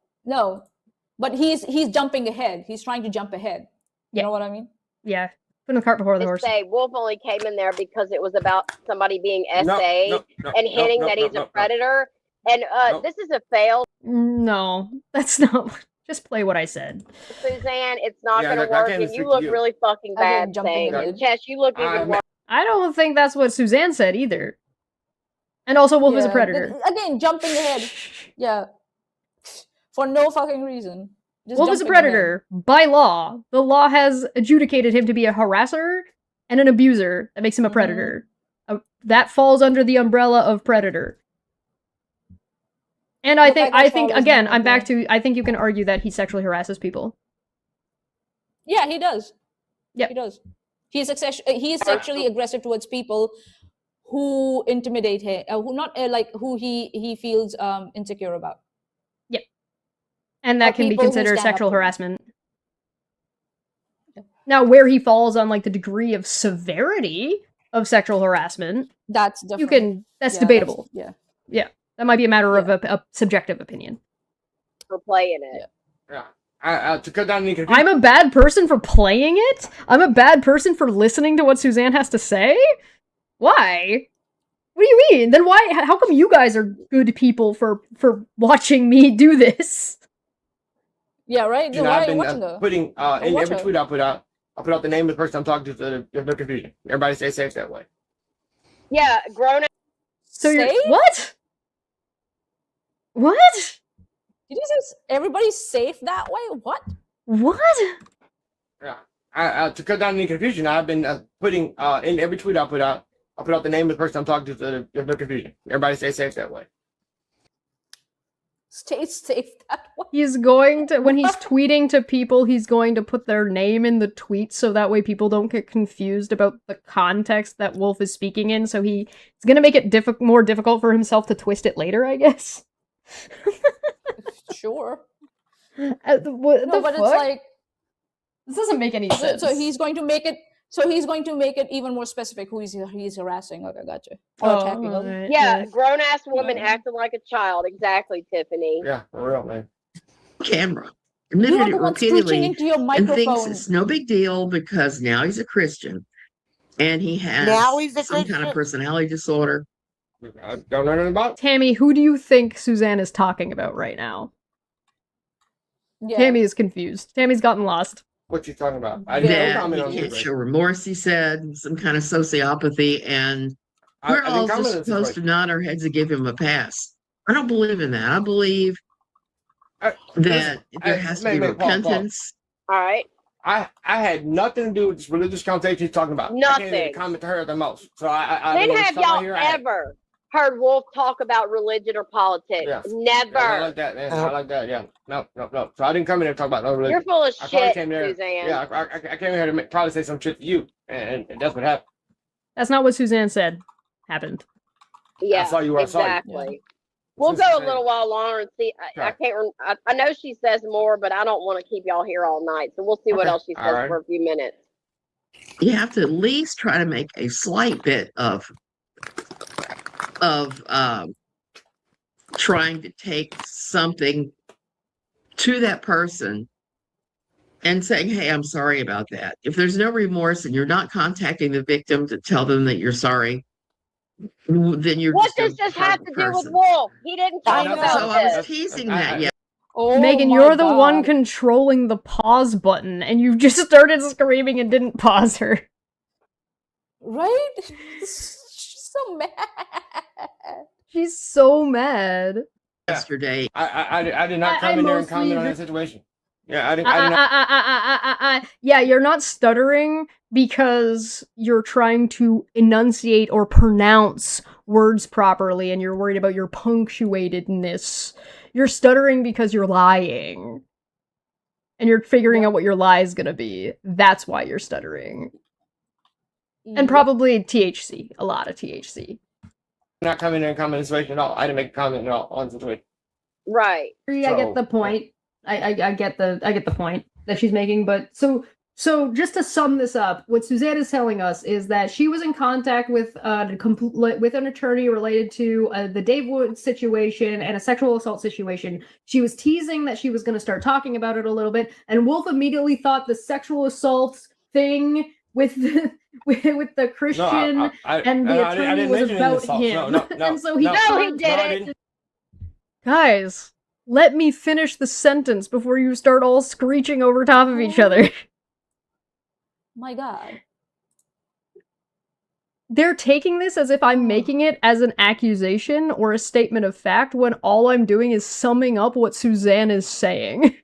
But he's jumping ahead. He's trying to jump ahead. You know what I mean? Yeah. Putting the cart before the horse. Say Wolf only came in there because it was about somebody being SA No, and hinting that he's a predator. And this is a fail. No, that's not. Just play what I said. Suzanne, it's not Yeah, going to I work, can't and speak you to look you. really fucking Again, bad jumping saying ahead. it. Chess, you look even worse. I don't think that's what Suzanne said either. And also, Wolf is a Yeah, predator. Again, jumping ahead. Yeah. For no fucking reason. Just Wolf is a jumping ahead. predator by law. The law has adjudicated him to be a harasser and an abuser. That makes him a predator. That falls under the umbrella of predator. And I think again, I'm back to, I think you can argue that he sexually harasses people. Yeah, he does. Yep. He does. He is sexually aggressive towards people who intimidate him, who not who he feels insecure about. Yep. And that can be people who considered stand up sexual for him. harassment. Now, where he falls on like the degree of severity of sexual harassment, that's different. you can. That's Yeah, debatable. Yeah. That might be a matter of a subjective opinion. For playing it. Yeah. To cut down the confusion. I'm a bad person for playing it? I'm a bad person for listening to what Suzanne has to say? Why? What do you mean? Then why? How come you guys are good people for watching me do this? Yeah, right. You know, Why I've are you been watching though? putting in watch every her. tweet I put out the name of the person I'm talking to, so there's no confusion. Everybody stay safe that way. Yeah, grown. So you're Safe? what? What? Did you say everybody's safe that way? What? What? Yeah. To cut down any confusion, I've been putting in every tweet I put out the name of the person I'm talking to, so there's no confusion. Everybody stay safe that way. Stay safe that way. He's going to, when he's tweeting to people, he's going to put their name in the tweet so that way people don't get confused about the context that Wolf is speaking in. So he's going to make it more difficult for himself to twist it later, I guess. Sure. What No, the but fuck? it's like This doesn't make any sense. so he's going to make it. So he's going to make it even more specific who he's harassing. Okay, gotcha. Or attacking. Alright, Yeah, grown ass woman acting like a child. Exactly, Tiffany. Yeah, for real, man. Camera. You are Admitted the it one screeching repeatedly into your and thinks microphone. it's no big deal because now he's a Christian and he has Now he's a some kind Christian. of personality disorder. I don't know nothing about. Tammy, who do you think Suzanne is talking about right now? Yeah. Tammy is confused. Tammy's gotten lost. What you talking about? I didn't That comment he on can't this. show remorse, he said, some kind of sociopathy, and we're I all didn't comment just on the supposed to situation. nod our heads and give him a pass. I don't believe in that. I believe that there has to be repentance. All right. I had nothing to do with this religious conversation he's talking about. I can't even Nothing. comment to her the most. So I When don't know what have she's talking about y'all here. ever heard Wolf talk about religion or politics? Yeah. Never. Yeah, I like that, man. I like that. Yeah. No. So I didn't come in here to talk about no religion. You're full of I probably shit, came here. Suzanne. Yeah, I came here to probably say some shit to you, and that's what happened. That's not what Suzanne said happened. Yeah, I saw you where I saw you. exactly. We'll go a little while longer and see. I can't. I know she says more, but I don't want to keep y'all here all night. So we'll see what Okay. else she All says right. for a few minutes. You have to at least try to make a slight bit of trying to take something to that person and saying, hey, I'm sorry about that. If there's no remorse and you're not contacting the victim to tell them that you're sorry, then you're What just does this a have horrible to do with person. Wolf? He didn't talk So about I was this. teasing that. Yeah. Oh Megan, my you're the one God. controlling the pause button, and you just started screaming and didn't pause her. Right? She's so mad. She's so mad. Yesterday. I did not I come in there and mostly comment on that just- situation. Yeah, I didn't. Yeah, you're not stuttering because you're trying to enunciate or pronounce words properly and you're worried about your punctuatedness. You're stuttering because you're lying. And you're figuring out what your lie is gonna be. That's why you're stuttering. And probably THC. A lot of THC. Not coming in there and comment on the situation at all. I didn't make a comment at all on the situation. Right. I get the point. I get the point that she's making, but so just to sum this up, what Suzanne is telling us is that she was in contact with an attorney related to the Dave Woods situation and a sexual assault situation. She was teasing that she was going to start talking about it a little bit, and Wolf immediately thought the sexual assault thing with the Christian and the attorney was about him. And so he didn't. Guys, let me finish the sentence before you start all screeching over top of each other. My God. They're taking this as if I'm making it as an accusation or a statement of fact when all I'm doing is summing up what Suzanne is saying.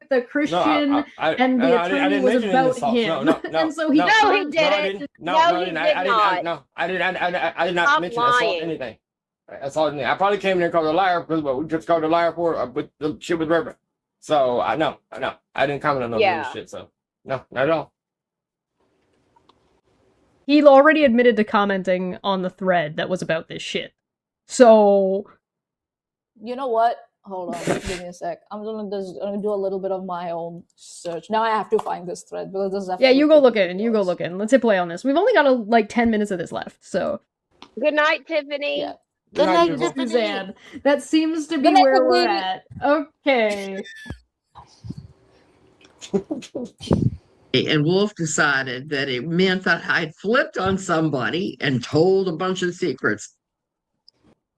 The Christian and the attorney was about him. And so he didn't. I did not mention assault anything. Assault anything. I probably came in there and called a liar because we just called a liar for with the shit with Reverend. So I didn't comment on no shit. So no, not at all. He already admitted to commenting on the thread that was about this shit. So you know what? Hold on, give me a sec. I'm gonna do a little bit of my own search. Now I have to find this thread because this is you go look in. You go look in. Let's hit play on this. We've only got like 10 minutes of this left. So good night, Tiffany. Yeah. Good night, Suzanne. That seems to be where we're at. Okay. And Wolf decided that it meant that I'd flipped on somebody and told a bunch of secrets.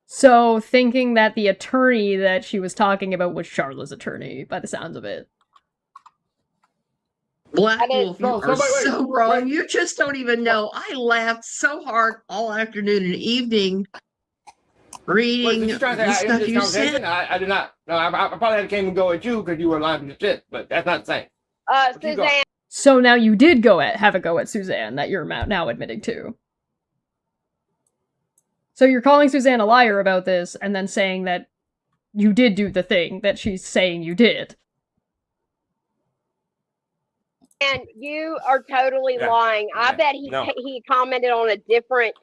So, thinking that the attorney that she was talking about was Charlotte's attorney, by the sounds of it. Black Wolf, you are so wrong. You just don't even know. I laughed so hard all afternoon and evening reading the stuff you said. I did not. No, I probably had to came and go at you because you were lying to the shit, but that's not the same. Suzanne. So now you did have a go at Suzanne that you're now admitting to. So you're calling Suzanne a liar about this and then saying that you did do the thing that she's saying you did. And you are totally lying. I bet he commented on a different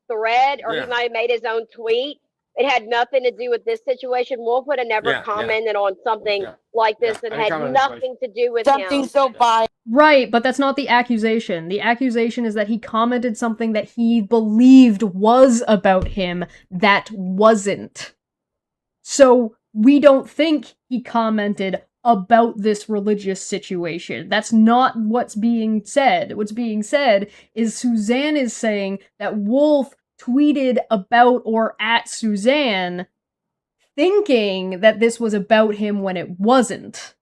thread, or he might have made his own tweet. It had nothing to do with this situation. Wolf would have never commented on something like this and had nothing to do with something him. So biased. Right, but that's not the accusation. The accusation is that he commented something that he believed was about him that wasn't. So we don't think he commented about this religious situation. That's not what's being said. What's being said is Suzanne is saying that Wolf tweeted about or at Suzanne thinking that this was about him when it wasn't.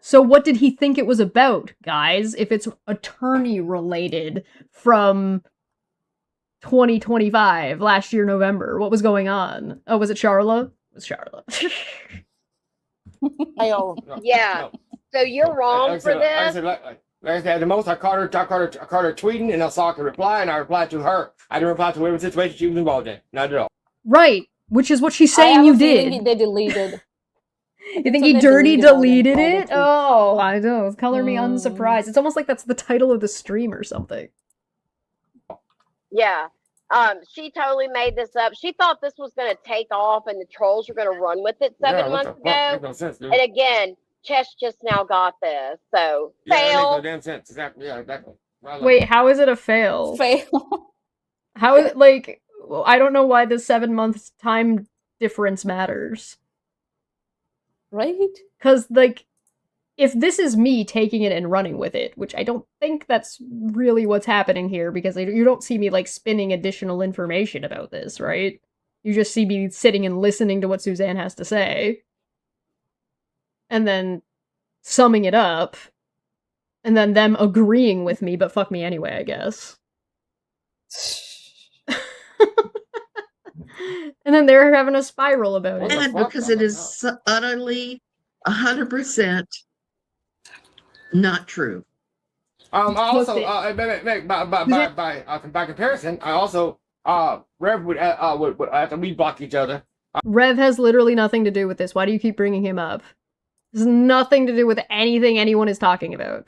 So what did he think it was about, guys, if it's attorney related from 2025, last year, November? What was going on? Oh, was it Charla? It was Charla. Yeah. So you're wrong for this. Like I said, at the most, I caught her tweeting, and I saw her reply, and I replied to her. I didn't reply to whatever situation she was involved in. Not at all. Right, which is what she's saying you did. They deleted. You think he dirty deleted it? Oh, I know. Color me unsurprised. It's almost like that's the title of the stream or something. Yeah. She totally made this up. She thought this was going to take off and the trolls were going to run with it 7 months ago. Makes no sense, dude. And again, Chess just now got this. So, fail. That makes no damn sense. Exactly. Yeah, exactly. Wait, how is it a fail? Fail. How is it, like, I don't know why the 7 months time difference matters. Right? Because, like, if this is me taking it and running with it, which I don't think that's really what's happening here, because you don't see me, like, spinning additional information about this, right? You just see me sitting and listening to what Suzanne has to say. And then summing it up. And then them agreeing with me, but fuck me anyway, I guess. And then they're having a spiral about it. And because it is utterly 100% not true. Also, by comparison, I also Rev would after we block each other. Rev has literally nothing to do with this. Why do you keep bringing him up? This has nothing to do with anything anyone is talking about.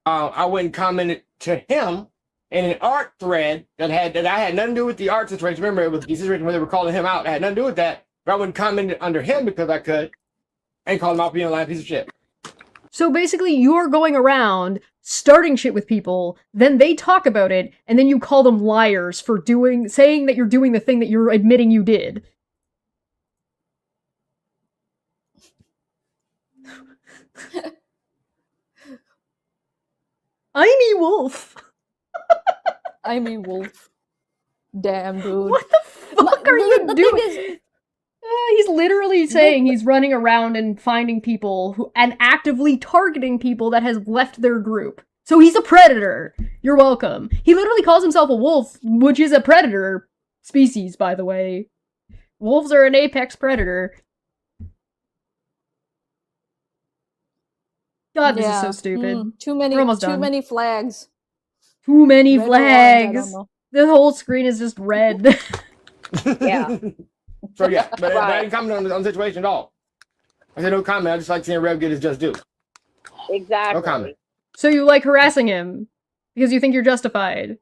I went and commented to him in an art thread that I had nothing to do with the art situation. Remember, it was the situation where they were calling him out. I had nothing to do with that. But I went and commented under him because I could, and called him out being a lying piece of shit. So basically, you're going around starting shit with people, then they talk about it, and then you call them liars for saying that you're doing the thing that you're admitting you did. I'm E Wolf. I'm E Wolf. Damn, dude. What the fuck are you doing? He's literally saying he's running around and finding people and actively targeting people that has left their group. So he's a predator. You're welcome. He literally calls himself a wolf, which is a predator species, by the way. Wolves are an apex predator. God, this is so stupid. Too many. We're almost Too done. many flags. Too many Red or orange, I don't flags. know. The whole screen is just red. Yeah. So yeah, but I Right. didn't comment on the situation at all. I said no comment. I just like seeing Rev get his just due. Exactly. No comment. So you like harassing him because you think you're justified.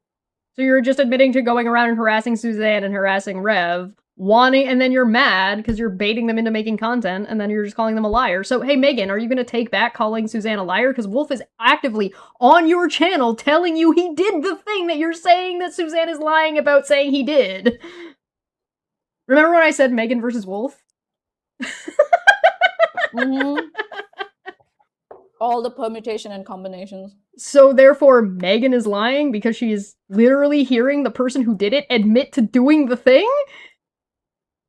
So you're just admitting to going around and harassing Suzanne and harassing Rev, and then you're mad because you're baiting them into making content, and then you're just calling them a liar. So hey, Megan, are you gonna take back calling Suzanne a liar? Because Wolf is actively on your channel telling you he did the thing that you're saying that Suzanne is lying about saying he did. Remember when I said Megan versus Wolf? All the permutation and combinations. So therefore, Megan is lying because she is literally hearing the person who did it admit to doing the thing?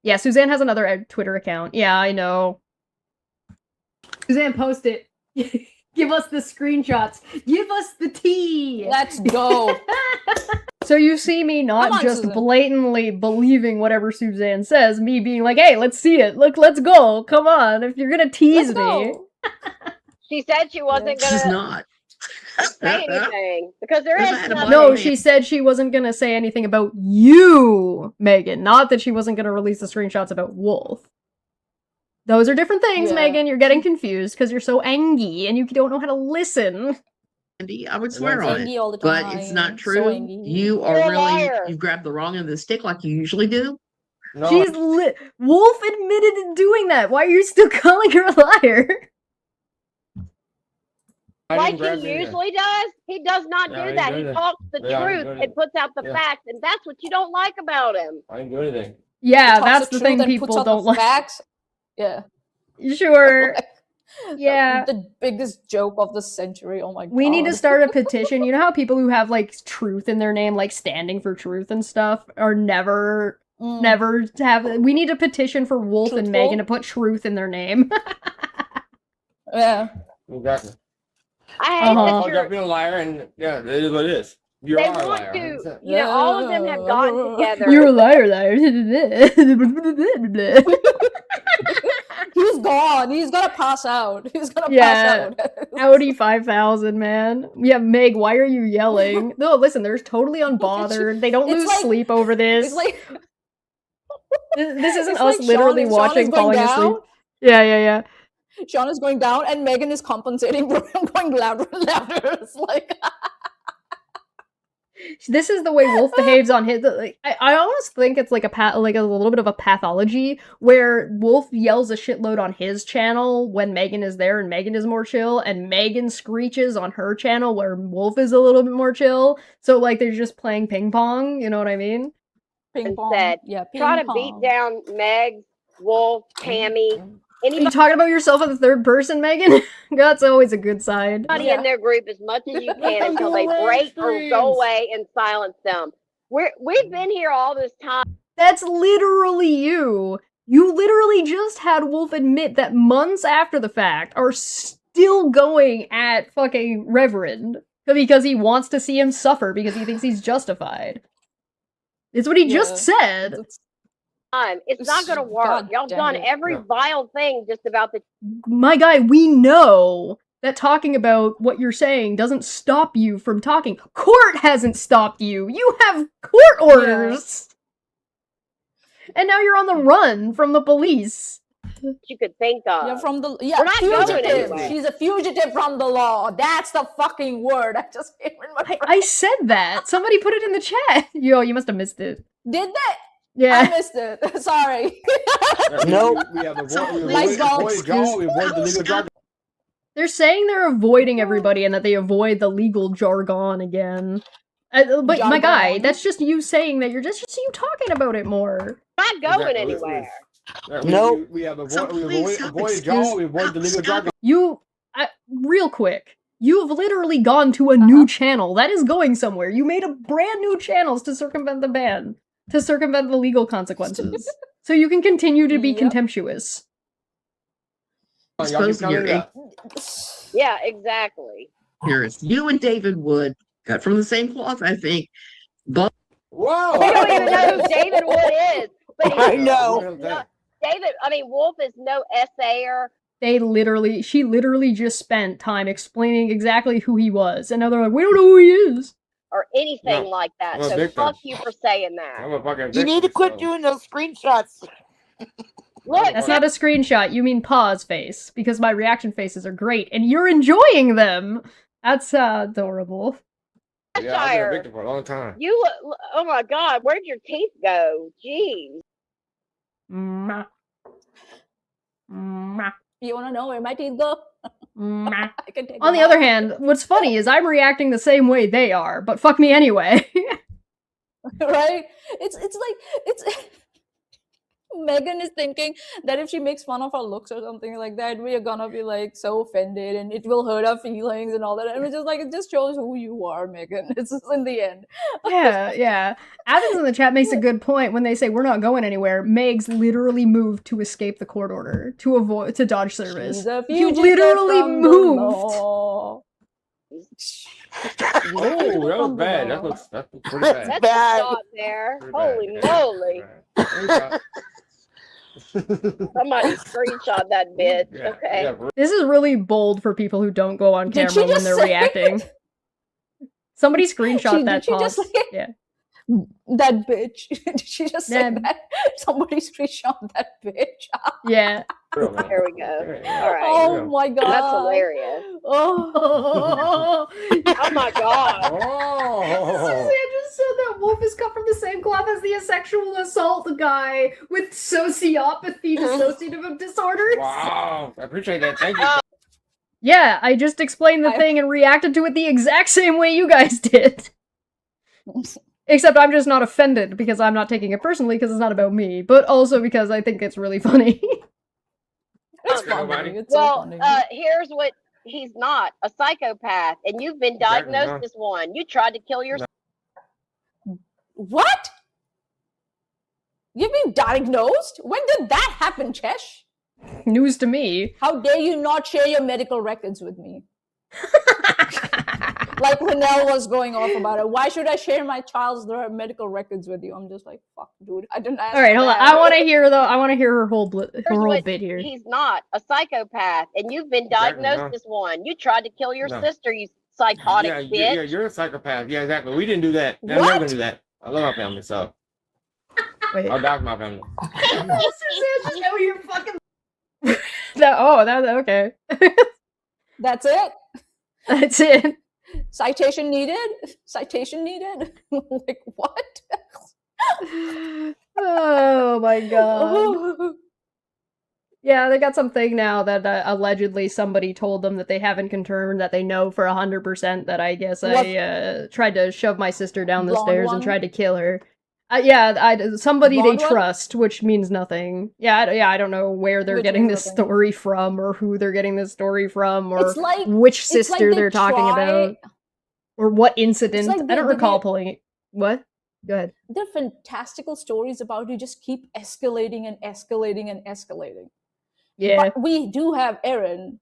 Yeah, Suzanne has another Twitter account. Yeah, I know. Suzanne, post it. Give us the screenshots. Give us the tea. Let's go. So you see me not Come on, just Susan. blatantly believing whatever Suzanne says, me being like, hey, let's see it. Look, let's go. Come on. If you're gonna tease me. She said she wasn't She's gonna not. say anything because there is nothing. No, she said she wasn't gonna say anything about you, Megan. Not that she wasn't gonna release the screenshots about Wolf. Those are different things, Yeah. Megan. You're getting confused because you're so angry and you don't know how to listen. Andy, I would swear on Angry it, all the but it's time, not so true. angry. You are You're a really, liar. you've grabbed the wrong end of the stick like you usually do. No, She's Wolf admitted to doing that. Why are you still calling her a liar? I Like didn't grab he it. usually does, he does not Yeah, I do didn't that. do He anything. talks the Yeah, I didn't truth do and anything. puts out the Yeah. facts, and that's what you don't like about him. I didn't do anything. Yeah, Talks that's the truth thing and people puts out don't the like. facts. Yeah. Sure. Yeah. The biggest joke of the century. Oh my god. We need to start a petition. You know how people who have like truth in their name, like standing for truth and stuff, are never have. We need a petition for Wolf and Truthful? Megan to put truth in their name. Yeah. Exactly. I hate Oh, that you're you're. being a liar, and yeah, it is what it is. You They are a want liar. to, 100%. you know, all of them have gotten together. You're a liar. He's gone. He's gonna pass out. He's gonna Yeah. pass out. Audi 5000, man. Yeah, Meg, why are you yelling? No, listen, they're totally unbothered. They don't It's lose like- sleep over this. It's like This isn't it's us like literally Sean watching is going falling down. asleep. Yeah. Sean is going down, and Megan is compensating for him going louder and louder. It's like This is the way Wolf behaves on his. Like, I almost think it's like a little bit of a pathology where Wolf yells a shitload on his channel when Megan is there and Megan is more chill, and Megan screeches on her channel where Wolf is a little bit more chill. So like they're just playing ping pong. You know what I mean? ping And pong. said, Yeah, ping try to pong. beat down Meg, Wolf, Tammy, Are you anybody talking about yourself in the third person, Megan? That's always a good sign. in their group as much as you can until they break or go away and silence them. We've been here all this time. That's literally you. You literally just had Wolf admit that months after the fact are still going at fucking Reverend because he wants to see him suffer because he thinks he's justified. It's what he just said. It's not going to work. God Y'all damn done it. every vile thing just about the. My guy, we know that talking about what you're saying doesn't stop you from talking. Court hasn't stopped you. You have court orders. And now you're on the run from the police. You could think of. Yeah, from the We're not going fugitive. anywhere. She's a fugitive from the law. That's the fucking word. I just came in my brain. I said that. Somebody put it in the chat. Yo, you must have missed it. Did that? Yeah. I missed it. Sorry. Nope. We have My fault. avoided the legal jargon. They're saying they're avoiding everybody and that they avoid the legal jargon again. But my guy, Jargon. that's just you saying that you're just you talking about it more. Not going anywhere. Nope. We have So please avoided help y'all. excuse- We avoid the legal stop jargon. You real quick. You have literally gone to a new channel. That is going somewhere. You made a brand new channels to circumvent the ban. To circumvent the legal consequences. So you can continue to be contemptuous. Yeah, exactly. Harris, you and David Wood cut from the same cloth, I think. But whoa, We don't even know who David Wood is. But I know. David, I mean, Wolf is no essayer. She literally just spent time explaining exactly who he was, and now they're like, we don't know who he is. Or anything like that. So fuck you for saying that. I'm a fucking You need to quit doing those screenshots. Look, That's not a screenshot. You mean pause face, because my reaction faces are great, and you're enjoying them. That's adorable. Yeah, I've been a victim for a long time. You look, oh my God, where'd your teeth go? Jeez. Mwah. Mwah. You want to know where my teeth go? Mwah. I can take On the them other out. hand, what's funny is I'm reacting the same way they are, but fuck me anyway. Right? It's like it's Megan is thinking that if she makes fun of our looks or something like that, we are gonna be like so offended and it will hurt our feelings and all that. And it's just like it just shows who you are, Megan. It's just in the end. Yeah. Athens in the chat makes a good point when they say we're not going anywhere. Megs literally moved to escape the court order, to dodge service. She's a You fugitive literally from the moved. law. Oh, that was bad. That was pretty bad. That's bad. a shot there. Pretty Holy bad. moly. Yeah. Somebody screenshot that bitch. Yeah, Okay. yeah, This is really bold for people who don't go on Did she camera when just they're say reacting. Somebody screenshot that Did she just pause. say Yeah. that bitch? Did she just say Nah. that? Somebody screenshot that bitch. Yeah. Real, man. There we go. All right. Oh my god. That's hilarious. Oh. Oh my God. Oh. Suzanne just said that Wolf is cut from the same cloth as the sexual assault guy with sociopathy, dissociative disorders. Wow. I appreciate that. Thank you. Yeah, I just explained the thing and reacted to it the exact same way you guys did. Except I'm just not offended because I'm not taking it personally because it's not about me, but also because I think it's really funny. It's Okay, funny. nobody. It's so Well, funny. here's what he's not: a psychopath, and you've been Exactly, diagnosed huh? as one. You tried to kill yourself. What? You've been diagnosed? When did that happen, Chesh? News to me. How dare you not share your medical records with me? Like Renelle was going off about it. Why should I share my child's medical records with you? I'm just like, fuck, dude. I didn't ask. All right, for hold on. that. I want to hear her whole Here's her whole what bit here. he's not: a psychopath, and you've been Exactly, diagnosed huh? as one. You tried to kill your No. sister, you psychotic Yeah, bitch. yeah, you're a psychopath. Yeah, exactly. We didn't do that. I'm What? never gonna do that. I love my family, so Wait. I'll die for my family. Suzanne, just know you're fucking. Okay. That's it. That's it. Citation needed. Citation needed. Like what? Oh my god. Yeah, they got something now that allegedly somebody told them that they haven't confirmed that they know for 100% that I guess I tried to shove my sister down the Blonde stairs one? and tried to kill her. Somebody Blonde they one? trust, which means nothing. I don't know where they're Which getting means this nothing. story from, or who they're getting this story from, or It's like- which it's like sister they they're talking try- about, or what incident. like I don't they- recall pulling it. What? Go ahead. They're fantastical stories about you just keep escalating and escalating and escalating. Yeah. But we do have Erin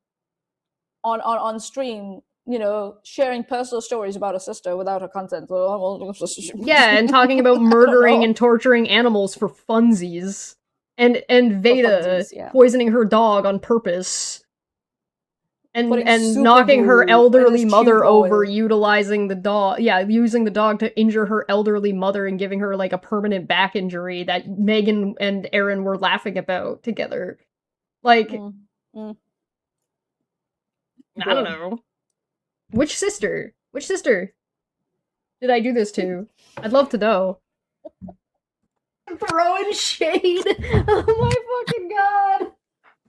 on stream, you know, sharing personal stories about her sister without her consent. Yeah, and talking about murdering and torturing animals for funsies. And Veda funsies, yeah. poisoning her dog on purpose. And Putting super knocking her glue in elderly his mother tube over, oil. utilizing the dog. Yeah, using the dog to injure her elderly mother and giving her like a permanent back injury that Megan and Erin were laughing about together. Like, I don't know. Which sister? Which sister did I do this to? I'd love to know. Throwing shade. Oh my fucking god.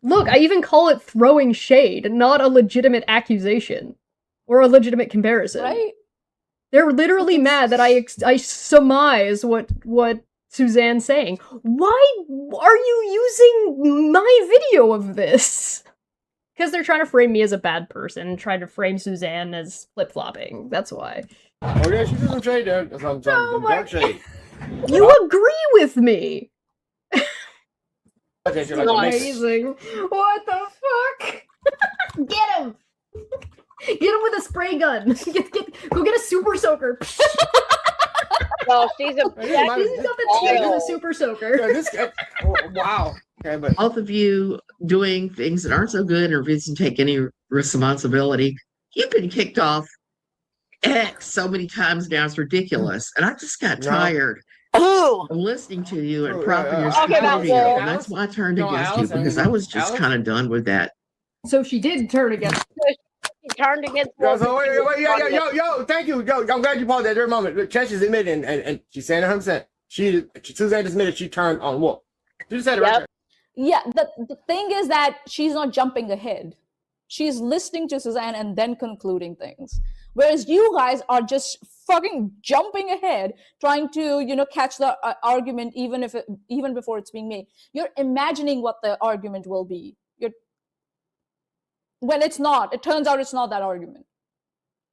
Look, I even call it throwing shade, not a legitimate accusation or a legitimate comparison. Right? They're literally mad that I surmise what Suzanne's saying. Why are you using my video of this? Because they're trying to frame me as a bad person, trying to frame Suzanne as flip-flopping. That's why. Oh yeah, she's some shade there. That's what I'm dark shade. You agree with me! Okay, you're It's like amazing. What the fuck? Get him! Get him with a spray gun. Go get a super soaker. Well, she's a. She's got the tip of the super soaker. Yeah, this, wow. Okay, but Both of you doing things that aren't so good or doesn't take any responsibility. You've been kicked off X so many times now, it's ridiculous. And I just got tired of listening to you and propping your stupidity up. And that's why I turned against you, because I was just kind of done with that. So she did turn against. She turned against. Yo, thank you. Yo, I'm glad you paused at every moment. Look, Chesh is admitting, and she's saying it 100%. Suzanne just admitted she turned on Wolf. She just said it right there. Yeah, the thing is that she's not jumping ahead. She's listening to Suzanne and then concluding things. Whereas you guys are just fucking jumping ahead, trying to, catch the argument even before it's being made. You're imagining what the argument will be. When it's not. It turns out it's not that argument.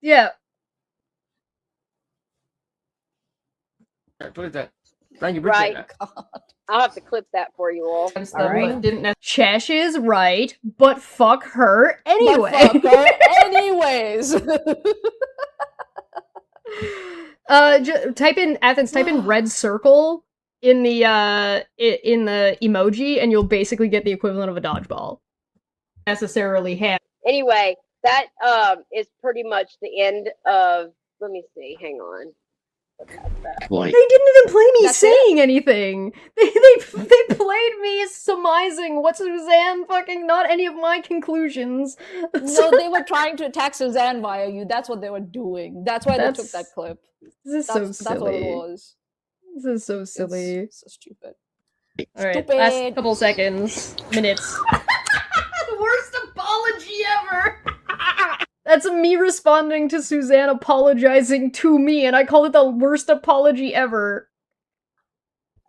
Yeah. What is that? Thank you. Right. That. I'll have to clip that for you all. All right. Chesh is right, but fuck her anyway. But fuck her anyways. Type in Athens. Type in red circle in the emoji, and you'll basically get the equivalent of a dodgeball. Necessarily have. Anyway, that is pretty much the end of. Let me see. Hang on. Boy. They didn't even play me saying anything. They played me surmising what Suzanne fucking, not any of my conclusions. No, they were trying to attack Suzanne via you. That's what they were doing. That's why they took that clip. This is so silly. That's what it was. This is so silly. It's so stupid. Alright, Stupid. last couple seconds. Minutes. The worst apology ever! That's me responding to Suzanne apologizing to me, and I called it the worst apology ever.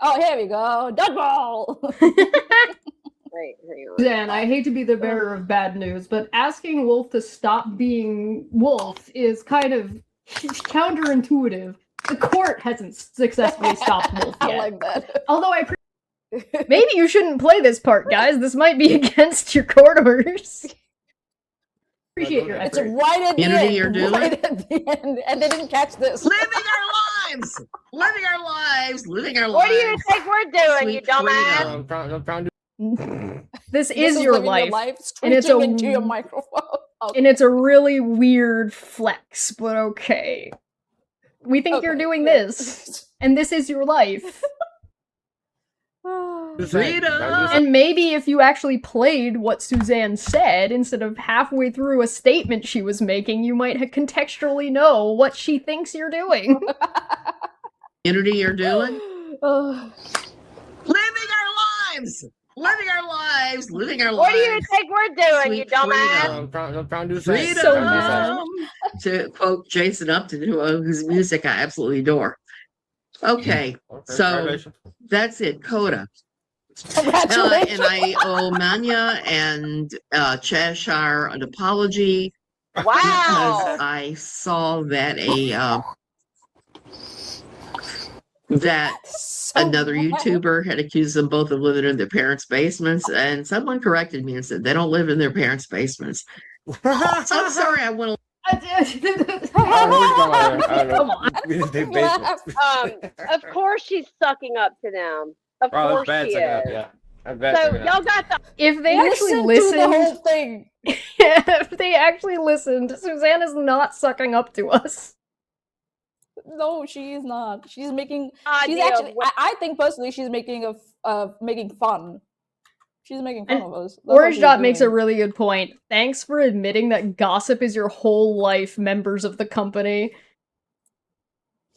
Oh, here we go. Dodgeball! Wait, hang on. Suzanne, I hate to be the bearer of bad news, but asking Wolf to stop being Wolf is kind of counterintuitive. The court hasn't successfully stopped Wolf yet. I like that. Although maybe you shouldn't play this part, guys. This might be against your court orders. Appreciate your effort. It's right at the end. You're doing? Right at the end. And they didn't catch this. Living our lives! Living our lives! Living our lives! What do you think we're doing, you dumbass? This is your life. And it's into your microphone. Okay. And it's a really weird flex, but okay. We think you're doing this, and this is your life. Freedom! And maybe if you actually played what Suzanne said instead of halfway through a statement she was making, you might contextually know what she thinks you're doing. Community you're doing? Living our lives! Living our lives! Living our lives! What do you think we're doing, you dumbass? I'm trying to do freedom! To quote Jason Upton, whose music I absolutely adore. Okay, so that's it, Coda. Congratulations. And I owe Manya and Cheshire an apology. Wow! Because I saw that another YouTuber had accused them both of living in their parents' basements, and someone corrected me and said they don't live in their parents' basements. So I'm sorry, I went. Come on. Of course she's sucking up to them. Of course she is. Yeah. So y'all got the. If they actually listened, to the whole thing. If they actually listened, Suzanne is not sucking up to us. No, she is not. She's making. She's actually. I think personally, she's making making fun. She's making fun of us. Orange Dot makes a really good point. Thanks for admitting that gossip is your whole life, members of the company.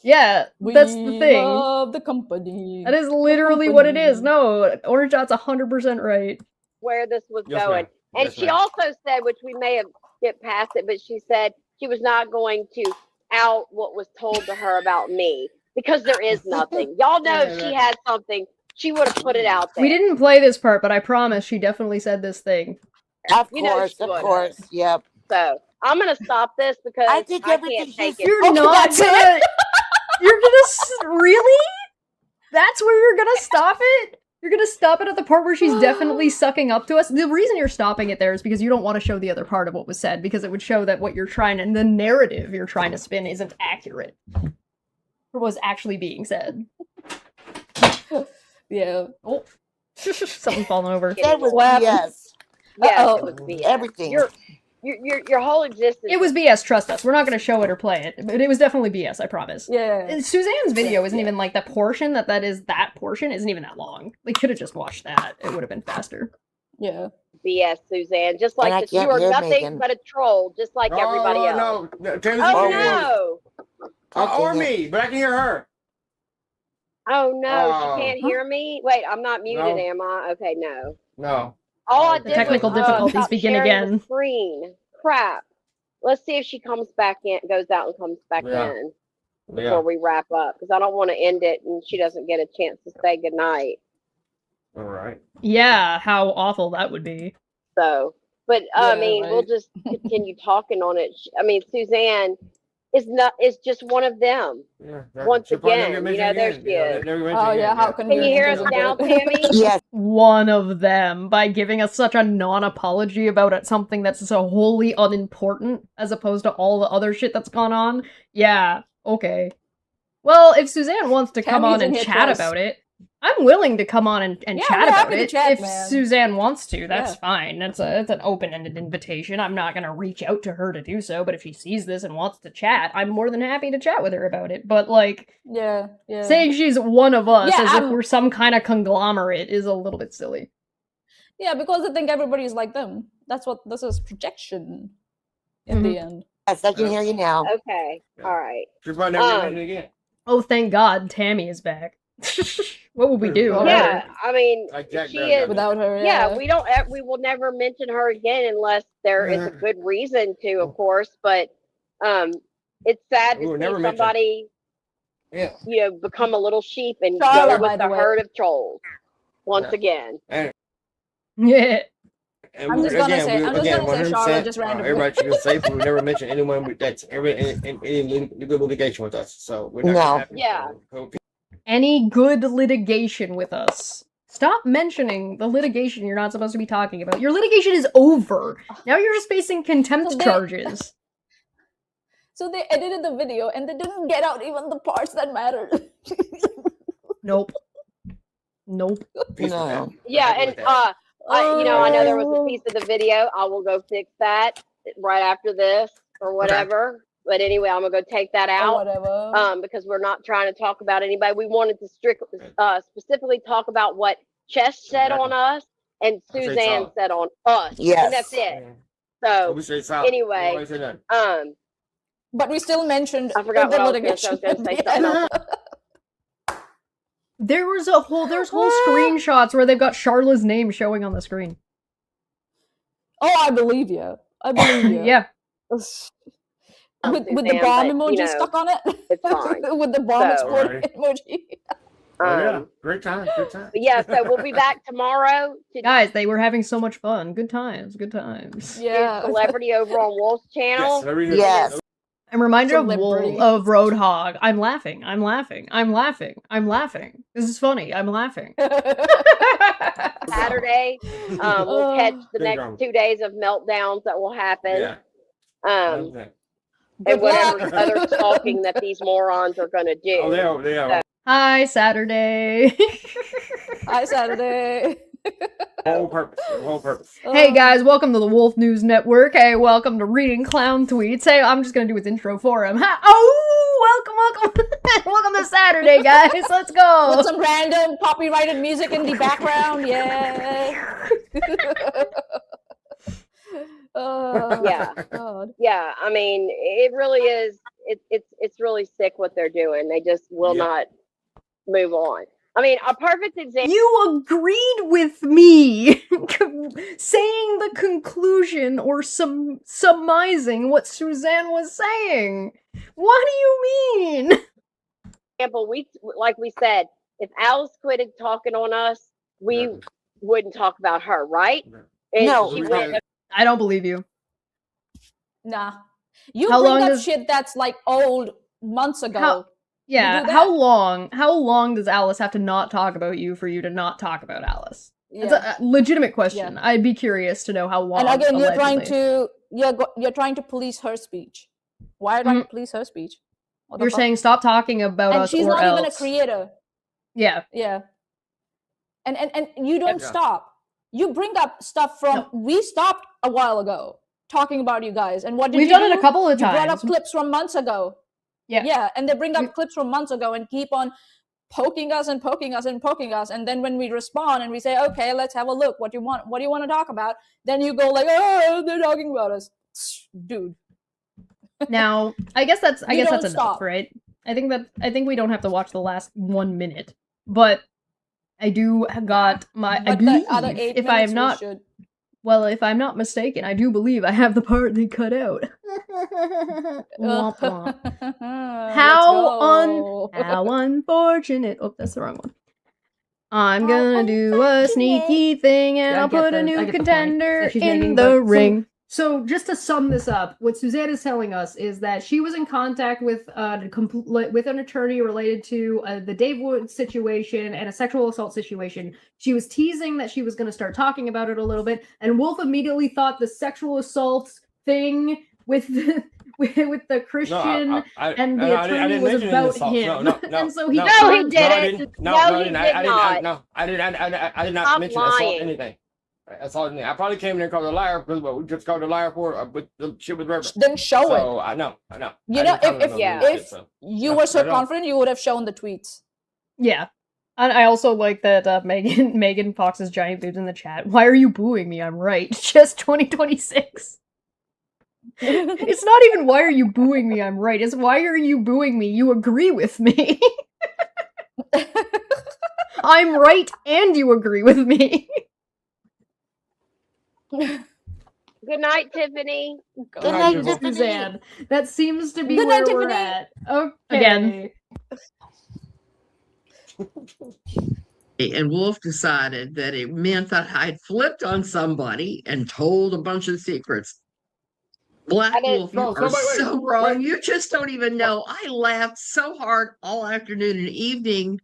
Yeah, that's the thing. We love the company. That is literally what it is. No, Orange Dot's 100% right. Where this was going. And she also said, which we may have get past it, but she said she was not going to out what was told to her about me. Because there is nothing. Y'all know if she had something, she would have put it out there. We didn't play this part, but I promise she definitely said this thing. Of You know course, she of would. course. Yep. So I'm gonna stop this because I think everything can't take she's- it. You're not gonna. You're gonna really? That's where you're gonna stop it? You're gonna stop it at the part where she's definitely sucking up to us? The reason you're stopping it there is because you don't want to show the other part of what was said, because it would show that what you're trying and the narrative you're trying to spin isn't accurate for what's actually being said. Yeah. Oh. Something's falling over. That was What BS. Yeah, it was BS. Everything. Your whole existence. It was BS, trust us. We're not gonna show it or play it, but it was definitely BS, I promise. Yeah. Suzanne's video isn't even like the portion that portion isn't even that long. We could have just watched that. It would have been faster. Yeah. BS, Suzanne. Just And I like this, you can't are hear nothing Megan. but a troll, just like everybody else. No, Tammy's Oh hear no! or me, but I can hear her. Oh no, Oh. she can't hear me. Wait, I'm not muted, No. am I? Okay, no. No. All I The did technical was, difficulties stop begin sharing again. The screen. Crap. Let's see if she comes back in, goes out and comes back Yeah. in before we wrap up, because I don't want to end it and she doesn't get a chance to say goodnight. All right. Yeah, how awful that would be. So, but I Yeah, mean, we'll right. just continue talking on it. I mean, Suzanne is just one of them. Yeah. Once She'll probably again, never you know, mention there again. she Yeah, is. never mention Oh again, yeah, how Can you hear us now, Tammy? Yes. One of them, by giving us such a non-apology about it, something that's so wholly unimportant as opposed to all the other shit that's gone on. Yeah, okay. Well, if Suzanne wants to come Tammy's on in and here chat twice. about it, I'm willing to come on and Yeah, chat we're about happy to it. chat, If man. Suzanne wants to, that's Yeah. fine. It's an open-ended invitation. I'm not gonna reach out to her to do so, but if she sees this and wants to chat, I'm more than happy to chat with her about it. But like, Yeah. Yeah. saying she's one of us Yeah, as if I'm- we're some kind of conglomerate is a little bit silly. Yeah, because I think everybody's like them. This is projection in the end. Yes, I can hear you now. Okay. All right. She'll probably never mention it again. Oh, thank God, Tammy is back. What would we do? Oh, without Yeah, her? I mean, Like Jack she Barry is. got Without her, Yeah, we will never mention her again unless there is a good reason to, of course. But it's sad to Ooh, see never mentioned. somebody, Yeah. you know, become a little sheep and Charlotte, go by with the the way. herd of trolls once Yeah. again. And, Yeah. and I'm just gonna again, say- we, I'm just again, gonna say 100%, Charlotte just randomly. everybody should feel safe. We never mention anyone that's ever in any legal litigation with us. So we're not No. gonna have Yeah. Any good litigation with us. Stop mentioning the litigation you're not supposed to be talking about. Your litigation is over. Now you're just facing contempt So they- charges. So they edited the video and they didn't get out even the parts that mattered. Nope. Nope. Peace with No. that. Yeah, Happy and with that. I know there was a piece of the video. I will go fix that right after this or whatever. But anyway, I'm gonna go take that Or out. whatever. Because we're not trying to talk about anybody. We wanted to specifically talk about what Chess said on us and I'll say Suzanne solid. said on us. Yes. And that's it. Yeah. So We say solid. anyway, Nobody say nothing. But we still mentioned I forgot the what I was gonna say. I was gonna say something else. There's whole screenshots where they've got Charla's name showing on the screen. Oh, I believe you. I believe you. Yeah. With the Suzanne, bomb but, emoji you know, stuck on it. it's fine. With the bomb So- exploding emoji. Oh, yeah. Great time. Good time. But yeah, so we'll be back tomorrow to Guys, they were having so much fun. Good times. Good times. Yeah. do Celebrity over on Wolf's channel. Yes. I'm reminded of Celebrity. Roadhog. I'm laughing. I'm laughing. I'm laughing. I'm laughing. This is funny. I'm laughing. Saturday. We'll catch the Big next drama. 2 days of meltdowns that will happen. Yeah. And Good whatever luck. other talking that these morons are gonna do. Oh, they are. Hi, Saturday. Hi, Saturday. Whole purpose. Whole purpose. Hey guys, welcome to the Wolf News Network. Hey, welcome to Reading Clown Tweets. Hey, I'm just gonna do his intro for him. Oh, welcome. Welcome to Saturday, guys. Let's go. With some random copyrighted music in the background. Yeah. Yeah. God. Yeah, I mean, it really is. It's really sick what they're doing. They just will not move on. I mean, a perfect example. You agreed with me saying the conclusion or surmising what Suzanne was saying. What do you mean? We like we said, if Alice quitted talking on us, we wouldn't talk about her, right? And No. she went I don't believe you. Nah. You How bring long up does- shit that's like old months ago. How- Yeah, do that. how long does Alice have to not talk about you for you to not talk about Alice? It's a legitimate question. Yeah. I'd be curious to know how long. And again, you're allegedly. trying to police her speech. Why are you trying to police her speech? What the You're fuck? saying stop talking about and us she's or not else. even a creator. Yeah. Yeah. And you don't stop. You bring up stuff from we stopped a while ago talking about you guys. And what did We've you done do? it a couple of You brought up times. clips from months ago. Yeah. Yeah, and they bring up clips from months ago and keep on poking us and poking us and poking us. And then when we respond and we say, okay, let's have a look. What do you want to talk about? Then you go like, oh, they're talking about us. Dude. Now, I guess that's You enough, don't stop. right? I think we don't have to watch the last 1 minute, but I do got my. I But the other believe, 8 if I am minutes we not, should. well, if I'm not mistaken, I do believe I have the part they cut out. Womp womp. How unfortunate. Oh, that's the wrong one. I'm gonna do a sneaky thing and Yeah, I I'll get put the- a I new get the point contender that she's in making, the but- ring. So just to sum this up, what Suzanne is telling us is that she was in contact with with an attorney related to the Dave Wood situation and a sexual assault situation. She was teasing that she was going to start talking about it a little bit, and Wolf immediately thought the sexual assault thing with the with the Christian and the attorney was about him. And so he he didn't. No, he did I not. No, I did not Stop mention assault lying. anything. Assault anything. I probably came in there and called her a liar because we just called her a liar for but the shit was reverend. Then show it. So I know. You know, if you were so confident, you would have shown the tweets. Yeah. And I also like that Megan Fox's giant boobs in the chat. Why are you booing me? I'm right. Just 2026. It's not even why are you booing me? I'm right. It's why are you booing me? You agree with me. I'm right and you agree with me. Good night, Tiffany. Good night, Suzanne. That seems to be Good where night, we're Tiffany. at. Okay. Again. And Wolf decided that it meant that I'd flipped on somebody and told a bunch of secrets. Black Wolf, you are so wrong. You just don't even know. I laughed so hard all afternoon and evening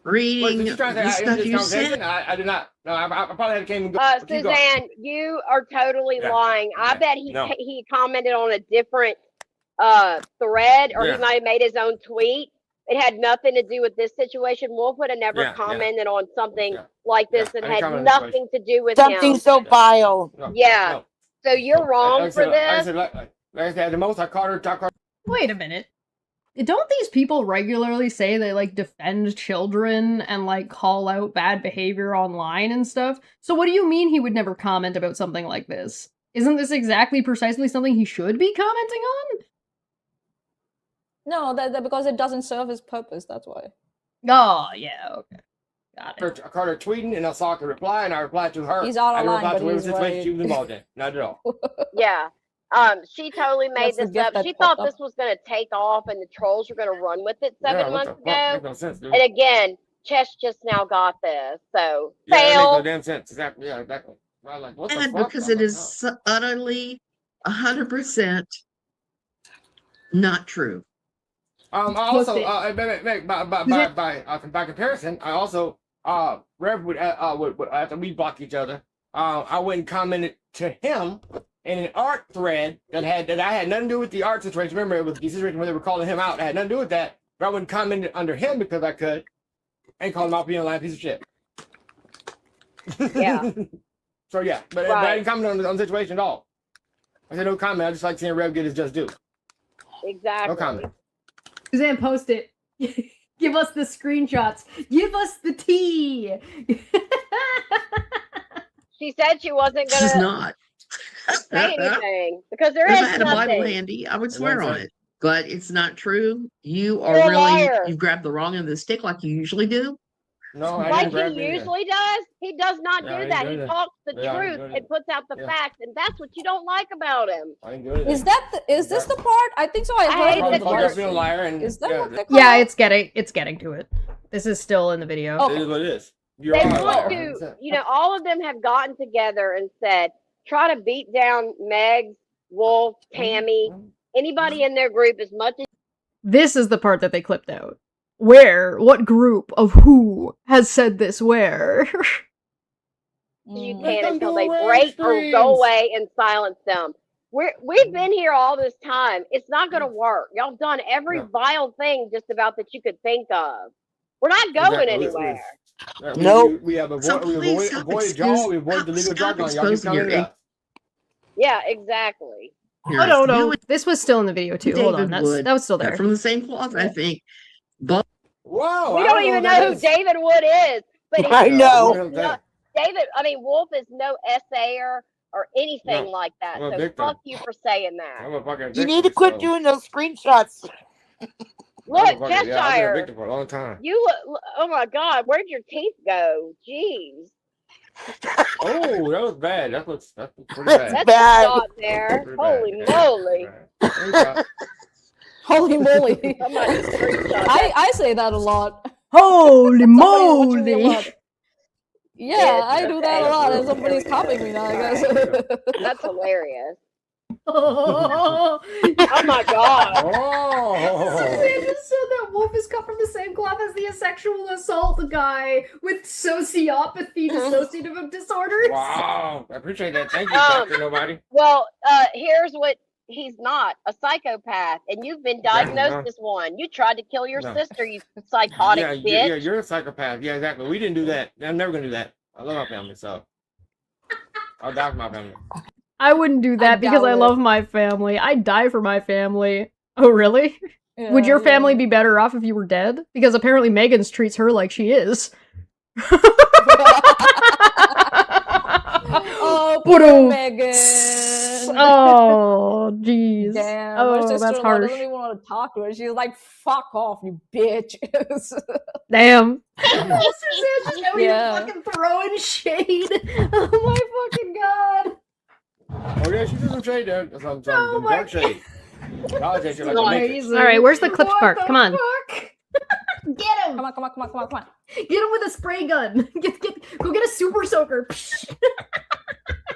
reading the stuff you said. I did not. No, I probably had came and go. Suzanne, you are totally lying. I bet he commented on a different thread, or he might have made his own tweet. It had nothing to do with this situation. Wolf would have never commented on something like this that had nothing to do with something him. so vile. Yeah. So you're wrong for this. Like I said, the most I caught her. Wait a minute. Don't these people regularly say they like defend children and like call out bad behavior online and stuff? So what do you mean he would never comment about something like this? Isn't this exactly precisely something he should be commenting on? No, that because it doesn't serve his purpose. That's why. Oh yeah, okay, got it. I caught her tweeting, and I saw her reply, and I replied to her. He's out of I didn't line, reply but to whatever he's situation right. she was involved in. Not at all. Yeah. She totally made That's the this gift up. that She popped thought this was going to take off and the trolls were going to run with it 7 months ago. Makes no sense, dude. And again, Chess just now got this. So, Yeah, that makes no fail. damn sense. Exactly. Yeah, exactly. I was like, what the And fuck? because it is so utterly 100% not true. I also by comparison, I also Rev would after we blocked each other, I went and commented to him in an art thread that I had nothing to do with the art situation. Remember, it was the situation where they were calling him out. I had nothing to do with that. But I went and commented under him because I could, and called him out being a lying piece of shit. Yeah. So yeah, but I didn't comment on the situation at all. I said no comment. I just like seeing Rev get his just due. Exactly. No comment. Suzanne, post it. Give us the screenshots. Give us the tea. She said she wasn't going She's to not. say anything because there If I is had a Bible nothing. handy, I would swear on it. But it's not true. You You're are a really, liar. you grabbed the wrong end of the stick like you usually do. No, I Like didn't grab he any of that. usually does. He does not No, do I didn't that. do He that. talks the Yeah, I didn't truth do and puts out the Yeah. facts, and that's what you don't like about him. I didn't do anything. Is this the part? I think so. I I heard hate it that in the you're- first being a liar and Is that yeah, what they call Yeah, it? it's getting to it. This is still in the video. Okay. It is what it is. You They are a liar. want to, all of them have gotten together and said, try to beat down Meg, Wolf, Tammy, anybody in their group as much as This is the part that they clipped out. Where? What group of who has said this where? you can until they break or go away and silence them. We've been here all this time. It's not going to work. Y'all done every vile thing just about that you could think of. We're not going anywhere. Nope. We have So avoided please stop y'all. We avoided the legal stop jargon. Y'all keep exposing your coming up. Yeah, exactly. Oh no, no. This was still in the video too. Hold on, David that was still Wood, there. from the same cloth, I think. But Whoa! We don't even know who David Wood is, but I know. David. I mean, Wolf is no essayer or anything like that. I'm a So victim. fuck you for saying that. I'm a fucking You need to quit doing those screenshots. Look, Yeah, I've been a Cheshire. victim for a long time. You look. Oh my God, where'd your teeth go? Jeez. Oh, that was bad. That looks pretty That's bad. bad. Not there. Pretty Holy bad. moly. Yeah. Holy moly. Somebody screenshot I say that a lot. Holy Somebody watching me a moly! lot. Yeah, I do that a lot, and somebody's copying me now, I guess. That's hilarious. Oh, Oh my God. Oh. Suzanne just said that Wolf is cut from the same cloth as the sexual assault guy with sociopathy dissociative disorders. Wow. I appreciate that. Thank you, Dr. Nobody. Well, here's what he's not, a psychopath, and you've been diagnosed as one. You tried to kill your sister, you psychotic bitch. Yeah, you're a psychopath. Yeah, exactly. We didn't do that. I'm never gonna do that. I love my family, so I'll die for my family. I wouldn't do that because I doubt love my family. I'd die for my family. Oh, really? Would your family be better off if you were dead? Because apparently Megan's treats her like she is. Oh, But, poor Megan. Oh, jeez. Damn, Oh, my that's sister-in-law harsh. doesn't even want to talk to her. She's like, fuck off, you bitch. Damn. Suzanne just out Yeah. here fucking throwing shade. Oh my fucking god. Oh yeah, she threw some shade there. That's what I'm telling you. Oh my Dark shade. Dark shade, you're like a matrix. Alright, where's the clipped What part? the Come on. Get him! Come on. Get him with a spray gun. Go get a super soaker.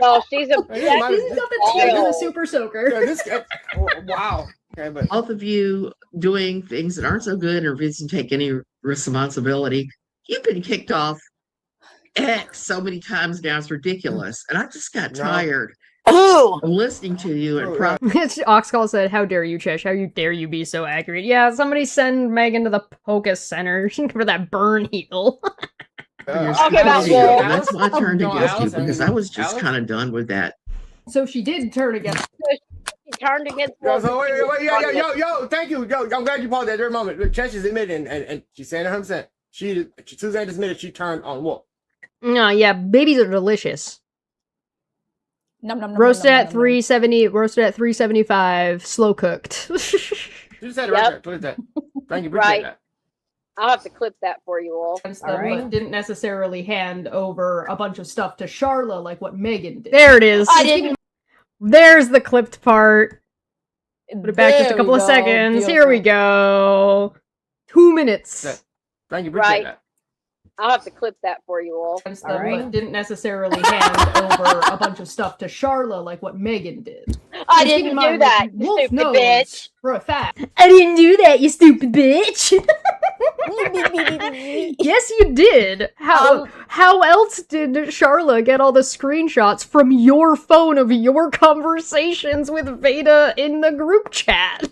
Well, she's a. Hey, this might- He's got the teeth of a super soaker. Yeah, this guy. Oh, wow. Okay, but both of you doing things that aren't so good or refusing to take any responsibility. You've been kicked off X so many times now, it's ridiculous. And I just got tired of listening to you and Oxcall said, "How dare you, Chesh? How dare you be so accurate?" Yeah, somebody send Megan to the POCUS Center for that burn heal. That's why I turned against you because I was just kind of done with that. So she did turn against. She turned against. Yo, so wait, yo, thank you. Yo, I'm glad you paused that very moment. Look, Chesh is admitting, and she's saying 100%. Suzanne just admitted she turned on Wolf. No, yeah, babies are delicious. Nom, nom, nom, Roasted nom, at 370, roasted at 375, slow cooked. You said it right there. What is that? Thank you. Appreciate that. I'll have to clip that for you all. But didn't necessarily hand over a bunch of stuff to Charla like what Megan did. There it is. I didn't. There's the clipped part. Put it back just a There couple we of go. seconds. Here we go. 2 minutes. Thank you. Appreciate that. I'll have to clip that for you all. But didn't necessarily hand over a bunch of stuff to Charla like what Megan did. I Just keep didn't in do mind, that, like, you Wolf stupid knows bitch. For a fact. I didn't do that, you stupid bitch. Yes, you did. How else did Charla get all the screenshots from your phone of your conversations with Veda in the group chat?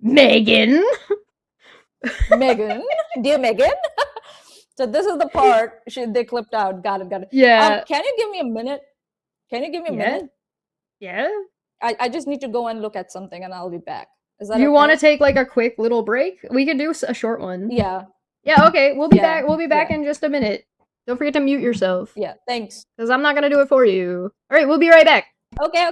Megan. Megan, dear Megan. So this is the part they clipped out. Got it. Yeah. Can you give me a minute? Minute? Yeah. I just need to go and look at something, and I'll be back. Is that You okay? want to take like a quick little break? We could do a short one. Yeah. Yeah. Okay. We'll be Yeah, back. We'll be back in just a minute. Don't forget to mute yourself. Yeah. Thanks. Because I'm not gonna do it for you. All right. We'll be right back. Okay.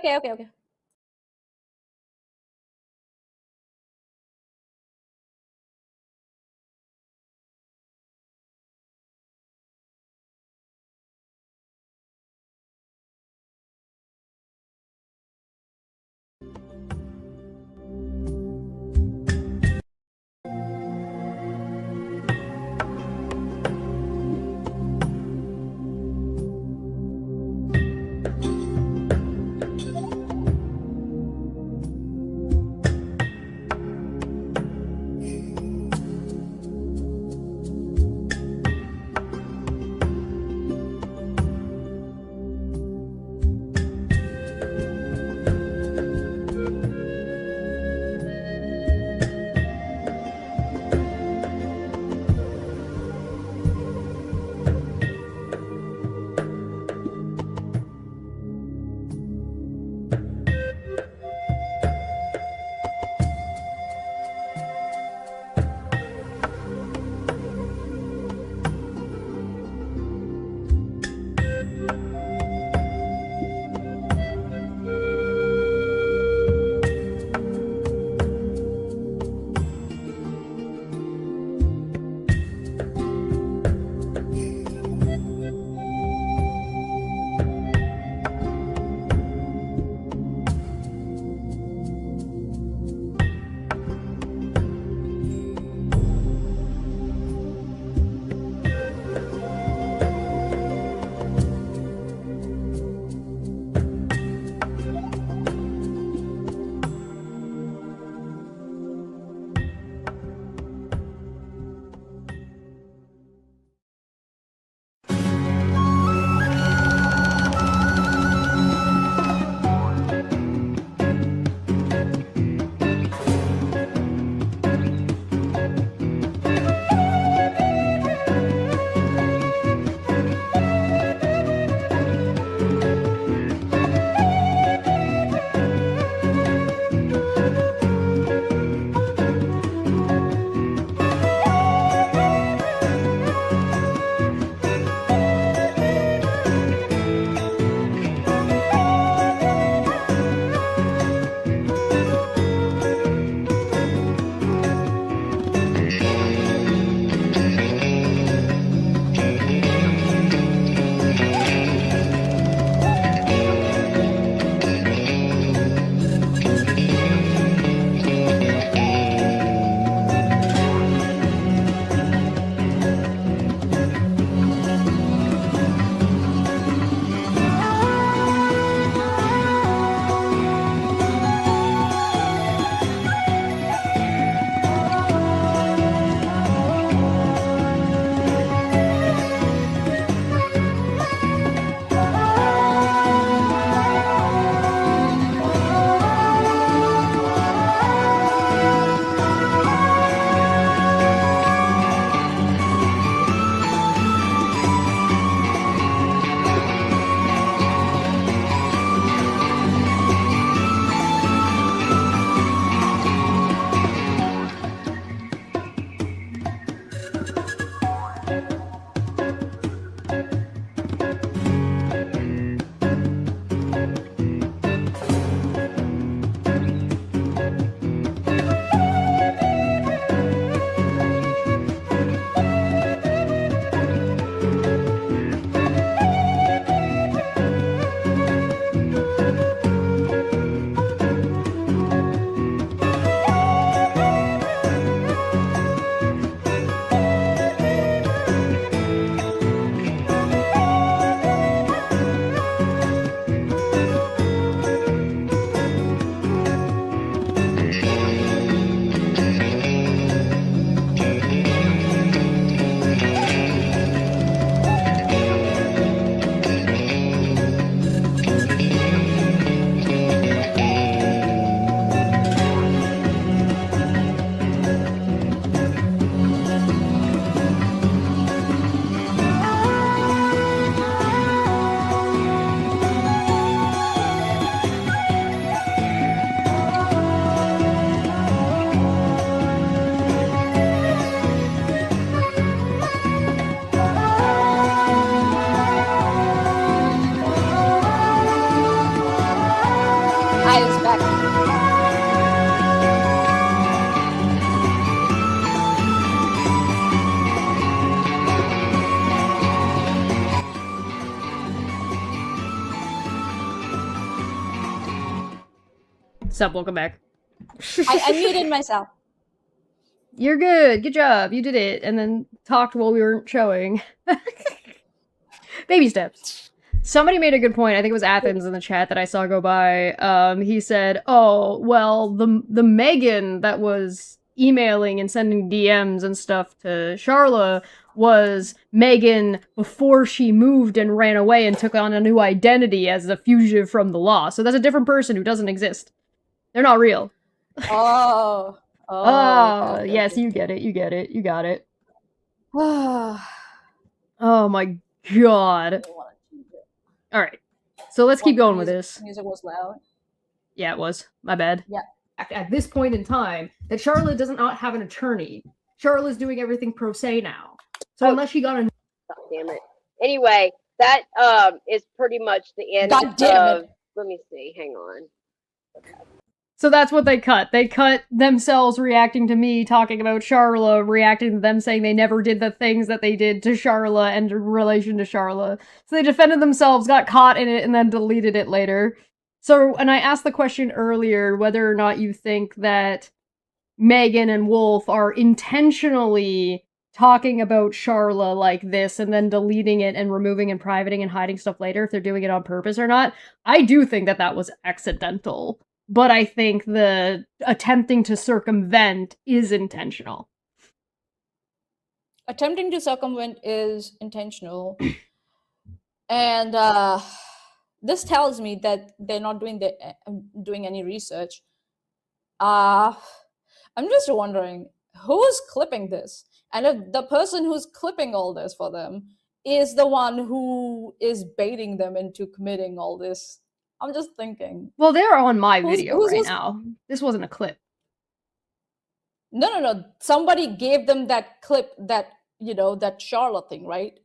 Sup, welcome back. I muted myself. You're good. Good job. You did it. And then talked while we weren't showing. Baby steps. Somebody made a good point. I think it was Athens in the chat that I saw go by. He said, "Oh, well, the Megan that was emailing and sending DMs and stuff to Charla was Megan before she moved and ran away and took on a new identity as a fugitive from the law. So that's a different person who doesn't exist. They're not real." Oh. Oh, Okay, yes, okay. you get it. You get it. You got it. Oh my god. All right. So let's keep going with this. Music was loud. Yeah, it was. My bad. Yeah. At this point in time, that Charlotte does not have an attorney. Charlotte's doing everything pro se now. So unless she got a... God damn it. Anyway, that is pretty much the end God damn of... Let me see. Hang on. So that's what they cut. They cut themselves reacting to me talking about Charla, reacting to them saying they never did the things that they did to Charla and in relation to Charla. So they defended themselves, got caught in it, and then deleted it later. So, and I asked the question earlier whether or not you think that Megan and Wolf are intentionally talking about Charla like this and then deleting it and removing and privating and hiding stuff later, if they're doing it on purpose or not. I do think that that was accidental. But I think the attempting to circumvent is intentional. Attempting to circumvent is intentional. And this tells me that they're not doing any research. I'm just wondering, who's clipping this? And if the person who's clipping all this for them is the one who is baiting them into committing all this, I'm just thinking. Well, they're on my video right now. This wasn't a clip. No. Somebody gave them that clip, that, that Charlotte thing, right?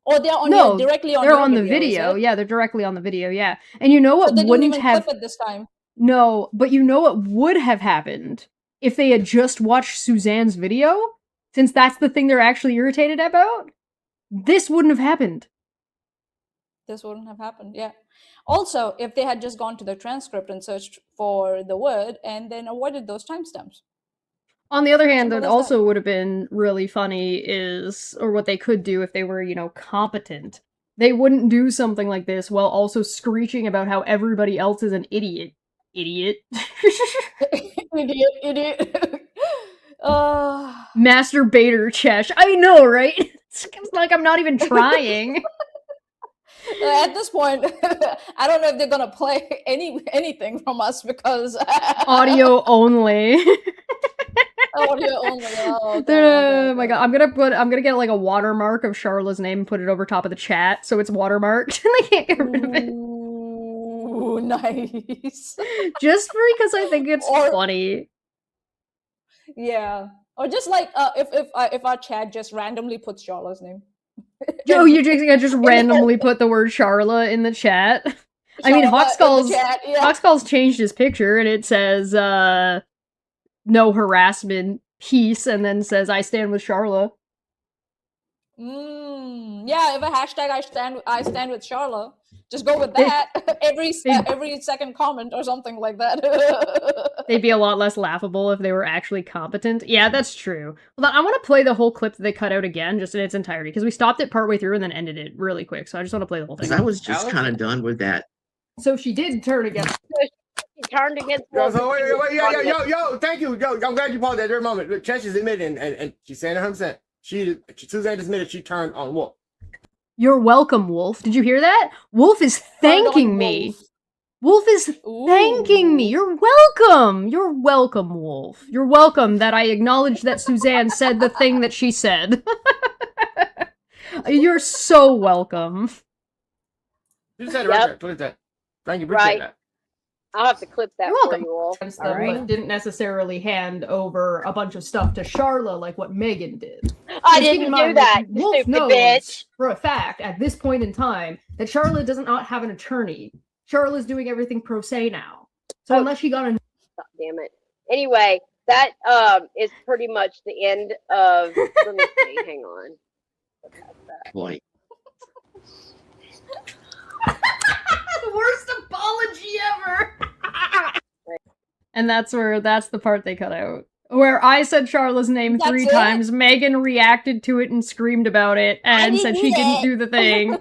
Or they're on directly on they're your on the video. video. Yeah, they're directly on the video. Yeah, and you know what So they wouldn't didn't even have clip it this time. No, but you know what would have happened if they had just watched Suzanne's video, since that's the thing they're actually irritated about. This wouldn't have happened. This wouldn't have happened. Yeah. Also, if they had just gone to the transcript and searched for the word and then avoided those timestamps. On the other hand, what also would have been really funny is, or what they could do if they were, competent. They wouldn't do something like this while also screeching about how everybody else is an idiot. Idiot. Idiot. Masturbator Chesh. I know, right? It's like I'm not even trying. At this point, I don't know if they're gonna play anything from us because audio only. Audio only. Oh my god! I'm gonna get like a watermark of Charla's name and put it over top of the chat so it's watermarked and I can't get rid of it. Ooh, nice. Just because I think it's funny. Yeah, or just like if our chat just randomly puts Charla's name. Yo, you just randomly put the word Charla in the chat. I mean, Hawkskull's changed his picture and it says, no harassment, peace, and then says, I stand with Charla. Yeah, if a hashtag I stand with Charla, just go with that. Every second comment or something like that. They'd be a lot less laughable if they were actually competent. Yeah, that's true. Hold on, I want to play the whole clip that they cut out again, just in its entirety, because we stopped it partway through and then ended it really quick, so I just want to play the whole thing. I was just kind of done with that. So she did turn against... She turned against... Yo, thank you. Yo, I'm glad you paused that every moment. Look, Chesh is admitting, and she's saying 100%. Suzanne just admitted she turned on Wolf. You're welcome, Wolf. Did you hear that? Wolf is thanking me. Wolf is thanking me. You're welcome. You're welcome, Wolf. You're welcome that I acknowledge that Suzanne said the thing that she said. You're so welcome. You said it right there. What is that? Thank you. Appreciate that. I'll have to clip that You're for you all. But didn't necessarily hand over a bunch of stuff to Charla like what Megan did. I didn't do that, you Wolf stupid knows bitch. for a fact at this point in time that Charla does not have an attorney. Charla's doing everything pro se now. So unless she got a... God damn it. Anyway, that is pretty much the end of... Let me see. Hang on. Boy. The worst apology ever. And that's the part they cut out. Where I said Charlotte's name That's 3 it? times, Megan reacted to it and screamed about it and said she didn't do the thing.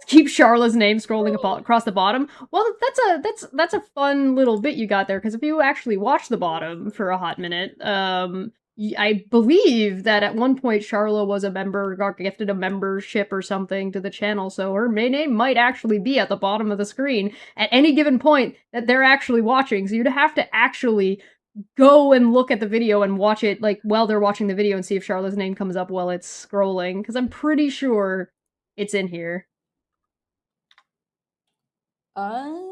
Keep Charlotte's name scrolling across the bottom. Well, that's a fun little bit you got there, because if you actually watch the bottom for a hot minute, I believe that at one point Charlotte was a member, got gifted a membership or something to the channel, so her name might actually be at the bottom of the screen at any given point that they're actually watching. So you'd have to actually go and look at the video and watch it like while they're watching the video and see if Charlotte's name comes up while it's scrolling, because I'm pretty sure it's in here. Oh.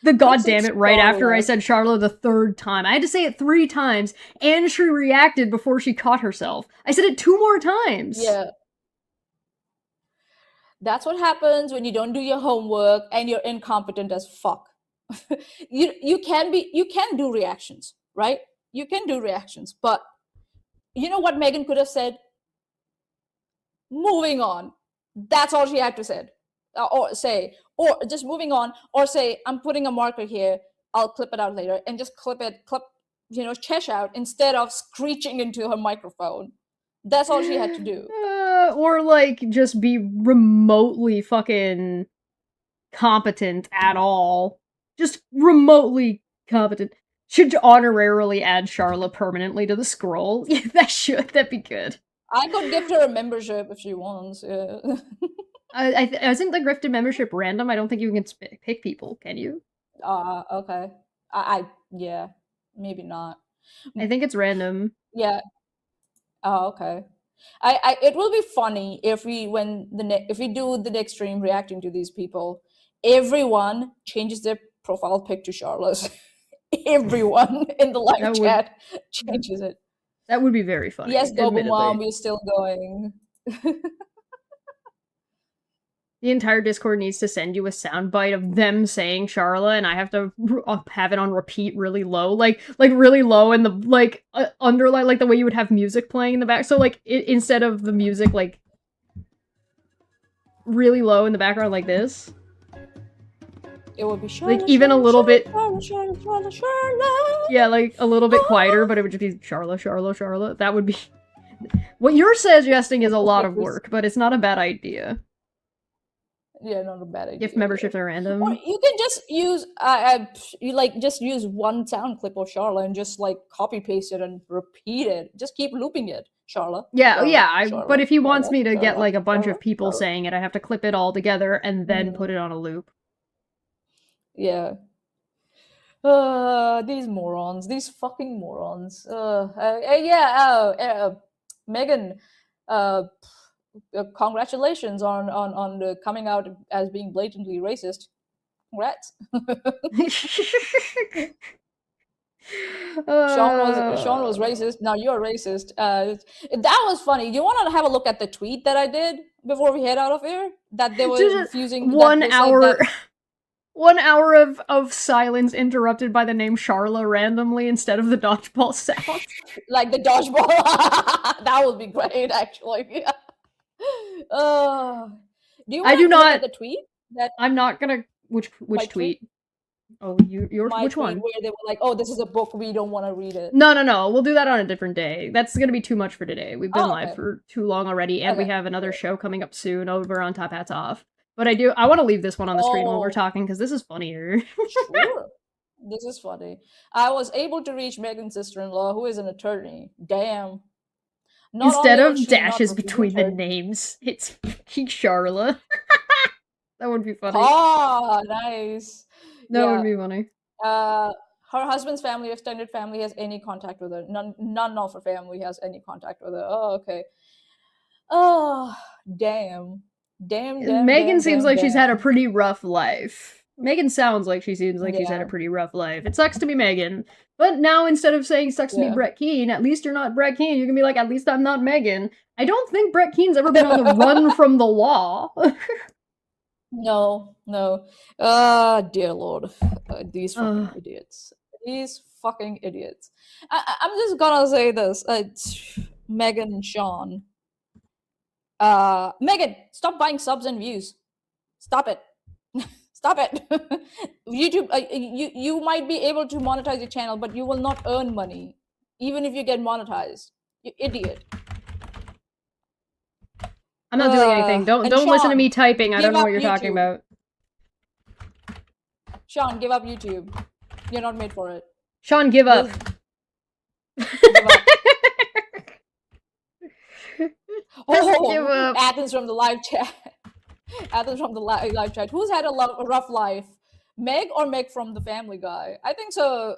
The goddamn it, right after I said Charlotte the 3rd time. I had to say it 3 times, and she reacted before she caught herself. I said it 2 more times. Yeah. That's what happens when you don't do your homework and you're incompetent as fuck. you can do reactions, right? You can do reactions, but you know what Megan could have said? Moving on. That's all she had to say. Or just moving on, or say, I'm putting a marker here, I'll clip it out later, and just clip Chesh out instead of screeching into her microphone. That's all she had to do. Or like just be remotely fucking competent at all. Just remotely competent. Should honorarily add Charlotte permanently to the scroll. Yeah, that'd be good. I could gift her a membership if she wants. Yeah. Isn't the grifted membership random? I don't think you can pick people, can you? Okay. Yeah, maybe not. I think it's random. Yeah. Oh, okay. It will be funny if we do the next stream reacting to these people, everyone changes their profile pic to Charlotte's. Everyone in the live chat changes it. That would be very funny. Yes, Global Mom, we're still going. The entire Discord needs to send you a soundbite of them saying Charlotte, and I have to have it on repeat really low, like really low, and the underline, like the way you would have music playing in the back. So like instead of the music like really low in the background like this, it would be Charlotte, like even a little bit. Charlotte. Yeah, like a little bit quieter, but it would just be Charlotte. That would be. What you're suggesting is a lot of work, but it's not a bad idea. Yeah, not a bad idea. If memberships are random, or you can just use just use one sound clip of Charlotte and just like copy paste it and repeat it. Just keep looping it, Charlotte. Yeah, Charlotte, but if he wants me to get like a bunch of people saying it, I have to clip it all together and then put it on a loop. Yeah. These morons, these fucking morons. Megan, congratulations on the coming out as being blatantly racist. Congrats. Sean was racist. Now you're racist. That was funny. Do you want to have a look at the tweet that I did before we head out of here? That they were refusing 1 hour. 1 hour of silence interrupted by the name Charla randomly instead of the dodgeball sound. Like the dodgeball. That would be great, actually. Yeah. Do you want to look at the tweet? I'm not gonna. Which tweet? Oh, your which one? Where they were like, "Oh, this is a book. We don't want to read it." No. We'll do that on a different day. That's gonna be too much for today. We've been live for too long already, and we have another show coming up soon over on Top Hats Off. But I want to leave this one on the screen while we're talking because this is funnier. Sure. This is funny. I was able to reach Megan's sister-in-law, who is an attorney. Damn. Instead of dashes between the names, it's Charla. That would be funny. Oh, nice. That would be funny. Her husband's family, extended family, has any contact with her. None of her family has any contact with her. Oh, okay. Oh, damn. Megan seems like she's had a pretty rough life. Megan sounds like she seems like she's had a pretty rough life. It sucks to be Megan. But now instead of saying sucks to be Brett Keane, at least you're not Brett Keane. You can be like, at least I'm not Megan. I don't think Brett Keane's ever been on the run from the law. No. Dear Lord. These fucking idiots. These fucking idiots. I'm just gonna say this. Megan and Sean. Megan, stop buying subs and views. Stop it. Stop it. YouTube, you might be able to monetize your channel, but you will not earn money, even if you get monetized. You idiot. I'm not doing anything. Don't listen to me typing. I don't know what you're talking about. Sean, give up YouTube. You're not made for it. Sean, give up. Give up. Athens from the live chat. Athens from the live chat. Who's had a rough life? Meg or Meg from the Family Guy? I think so.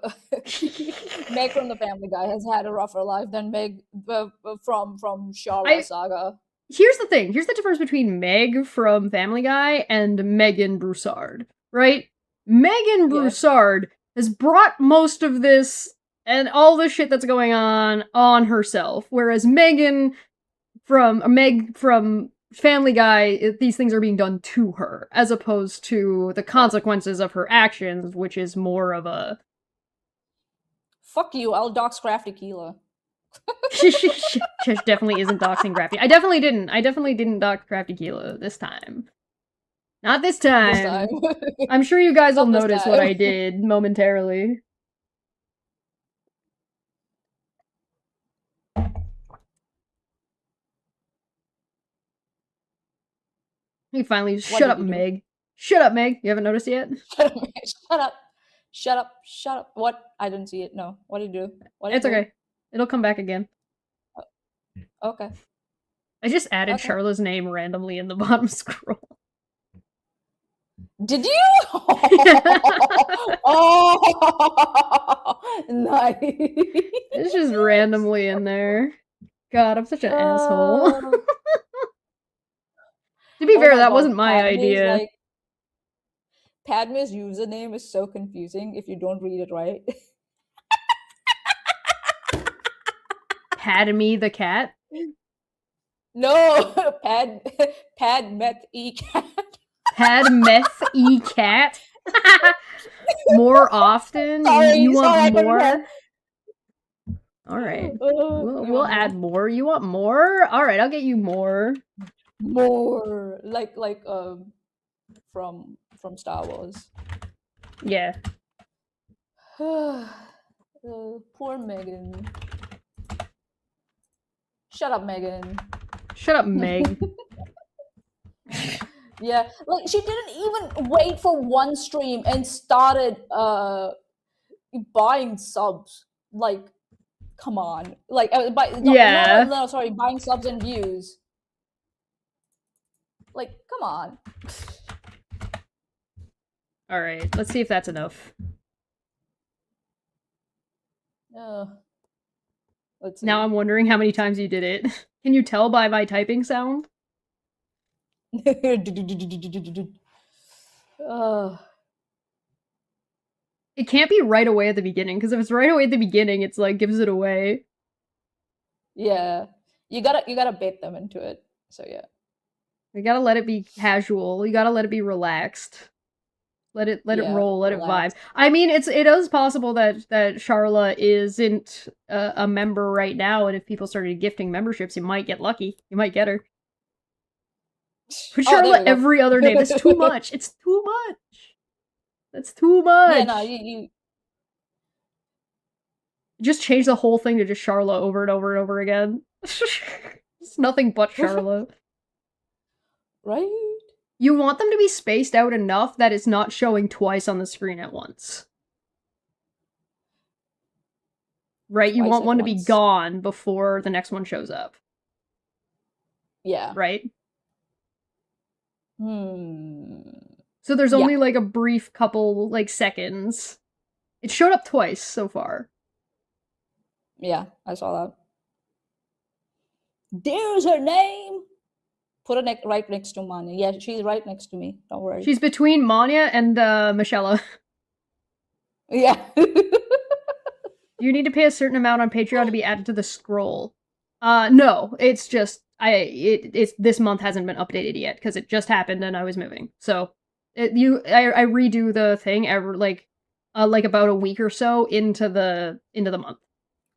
Meg from the Family Guy has had a rougher life than Meg from Shara Saga. Here's the thing. Here's the difference between Meg from Family Guy and Megan Broussard, right? Megan Broussard has brought most of this and all the shit that's going on herself, whereas Meg from Family Guy, these things are being done to her, as opposed to the consequences of her actions, which is more of a... Fuck you, I'll dox Crafty Keela. Definitely isn't doxing Crafty. I definitely didn't dox Crafty Keela this time. Not this time. I'm sure you guys will notice what I did momentarily. You finally shut up, Meg. Shut up, Meg. You haven't noticed yet? Shut up, Meg. Shut up. Shut up. Shut up. What? I didn't see it. No. What did you do? It's okay. It'll come back again. Okay. I just added Charlotte's name randomly in the bottom scroll. Did you? Oh, nice. It's just randomly in there. God, I'm such an asshole. To be fair, that wasn't my idea. Padme's username is so confusing if you don't read it right. Padme the cat? No, Padmeth E cat. Padmeth E cat? More often? You want more? Alright. We'll add more. You want more? Alright, I'll get you more. More. Like from Star Wars. Yeah. Poor Megan. Shut up, Megan. Shut up, Meg. Yeah, like she didn't even wait for one stream and started buying subs. Like, come on. Like, buying subs and views. Like, come on. All right, let's see if that's enough. Let's see. Now I'm wondering how many times you did it. Can you tell by my typing sound? It can't be right away at the beginning, because if it's right away at the beginning, it's like gives it away. Yeah, you gotta bait them into it. So yeah, you gotta let it be casual. You gotta let it be relaxed. Let it roll. Let it vibe. I mean, it is possible that Charla isn't a member right now, and if people started gifting memberships, you might get lucky. You might get her. Put Charla every other name. That's too much. It's too much. That's too much. Yeah, no, you just change the whole thing to just Charla over and over and over again. It's nothing but Charla. Right? You want them to be spaced out enough that it's not showing twice on the screen at once. Right? You want one to be gone before the next one shows up. Yeah. Right? So there's only like a brief couple like seconds. It showed up twice so far. Yeah, I saw that. There's her name. Put her right next to Manya. Yeah, she's right next to me. Don't worry. She's between Manya and Michelle. Yeah. You need to pay a certain amount on Patreon to be added to the scroll. No, it's just it's this month hasn't been updated yet because it just happened and I was moving. So I redo the thing every like about a week or so into the month.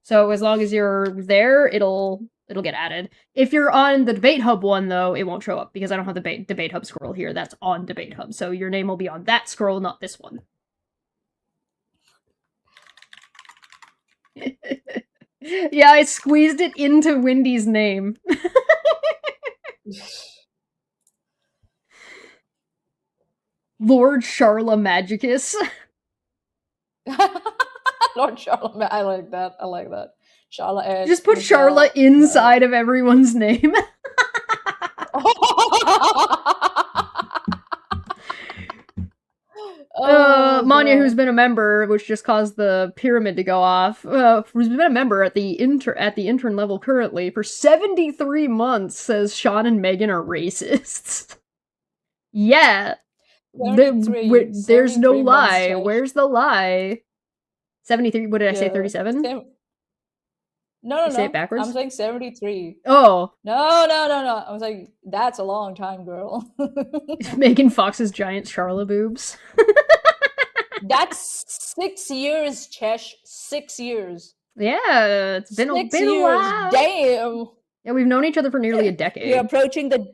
So as long as you're there, it'll it'll get added. If you're on the Debate Hub one, though, it won't show up because I don't have the Debate Hub scroll here. That's on Debate Hub, so your name will be on that scroll, not this one. Yeah, I squeezed it into Wendy's name. Lord Charla Magicus. Lord Charla, I like that. I like that. Charla Edge. Just put Charla inside of everyone's name. Manya, who's been a member, which just caused the pyramid to go off, who's been a member at the intern level currently for 73 months, says Sean and Megan are racists. Yeah. There's no lie. Where's the lie? 73, what did I say, 37? No. Say it backwards? I'm saying 73. Oh. No. I was like, that's a long time, girl. Megan Fox's giant Charla boobs. That's 6 years, Chesh. 6 years. Yeah, it's been a while. Damn. Yeah, we've known each other for nearly a decade. You're approaching the...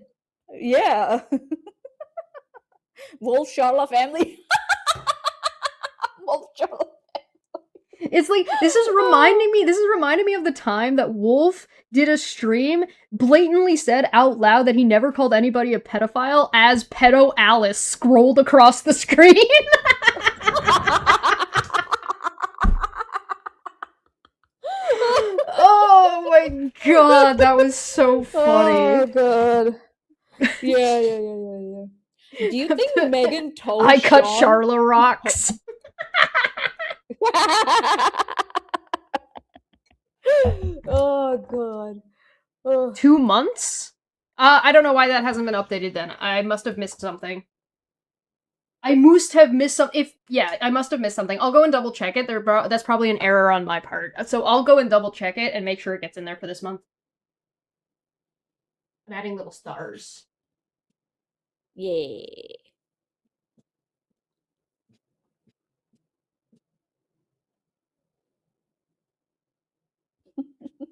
Yeah. Wolf Charla family. Wolf Charla. It's like, this is reminding me of the time that Wolf did a stream, blatantly said out loud that he never called anybody a pedophile as Pedo Alice scrolled across the screen. Oh my god, that was so funny. Oh god. Yeah. Do you think Megan told I cut Sean? Charla rocks. Oh god. Oh. 2 months? I don't know why that hasn't been updated then. I must have missed something. I must have missed something. I must have missed something. I'll go and double check it. That's probably an error on my part. So I'll go and double check it and make sure it gets in there for this month. I'm adding little stars. Yeah.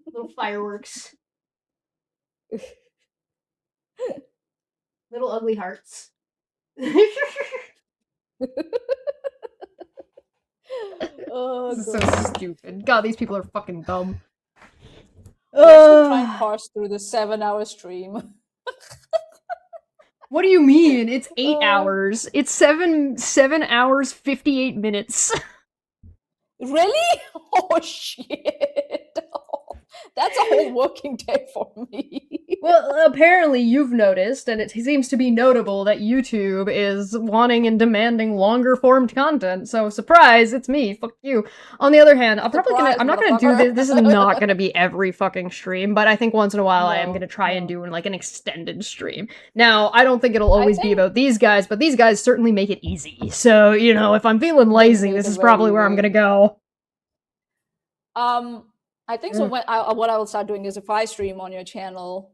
Little fireworks. Little ugly hearts. Oh, this is so stupid. God, these people are fucking dumb. Let's try and parse through the 7-hour stream. What do you mean? It's 8 hours. It's 7 hours, 58 minutes. Really? Oh shit. That's a whole working day for me. Well, apparently you've noticed, and it seems to be notable that YouTube is wanting and demanding longer formed content. So, surprise, it's me. Fuck you. On the other hand, I'm not gonna do this. This is not gonna be every fucking stream, but I think once in a while I am gonna try and do like an extended stream. Now, I don't think it'll always be about these guys, but these guys certainly make it easy. So, you know, if I'm feeling lazy, this is probably where I'm gonna go. I think so. What I will start doing is if I stream on your channel,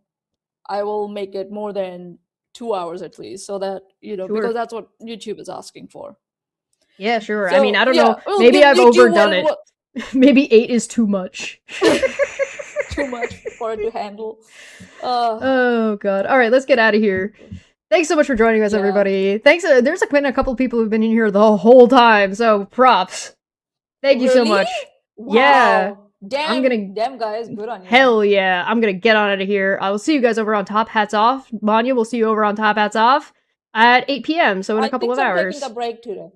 I will make it more than 2 hours at least, so that because that's what YouTube is asking for. Yeah, sure. So, I mean, I don't know. Maybe I've overdone it. Maybe 8 is too much. Too much for it to handle. Oh god. All right, let's get out of here. Thanks so much for joining us, everybody. Thanks. There's been a couple of people who've been in here the whole time, so props. Thank you so much. Wow. Yeah. Damn guys, good on you. Hell yeah. I'm gonna get on out of here. I will see you guys over on Top Hats Off. Manya will see you over on Top Hats Off at 8 p.m. So in a couple of hours. I'm taking a break today.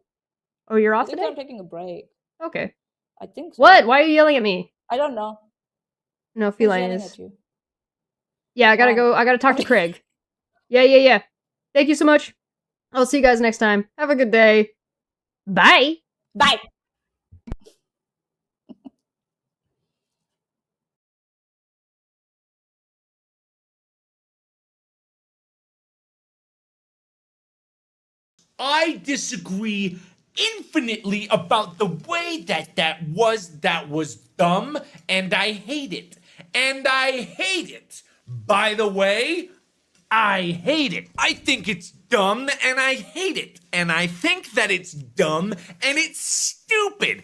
Oh, you're off today? I'm taking a break. Okay. I think so. What? Why are you yelling at me? I don't know. No, Who's feline yelling is. at you? Yeah, I gotta go. I gotta talk to Craig. Yeah. Thank you so much. I'll see you guys next time. Have a good day. Bye. Bye. I disagree infinitely about the way that was dumb, and I hate it. And I hate it. By the way, I hate it. I think it's dumb, and I hate it. And I think that it's dumb, and it's stupid.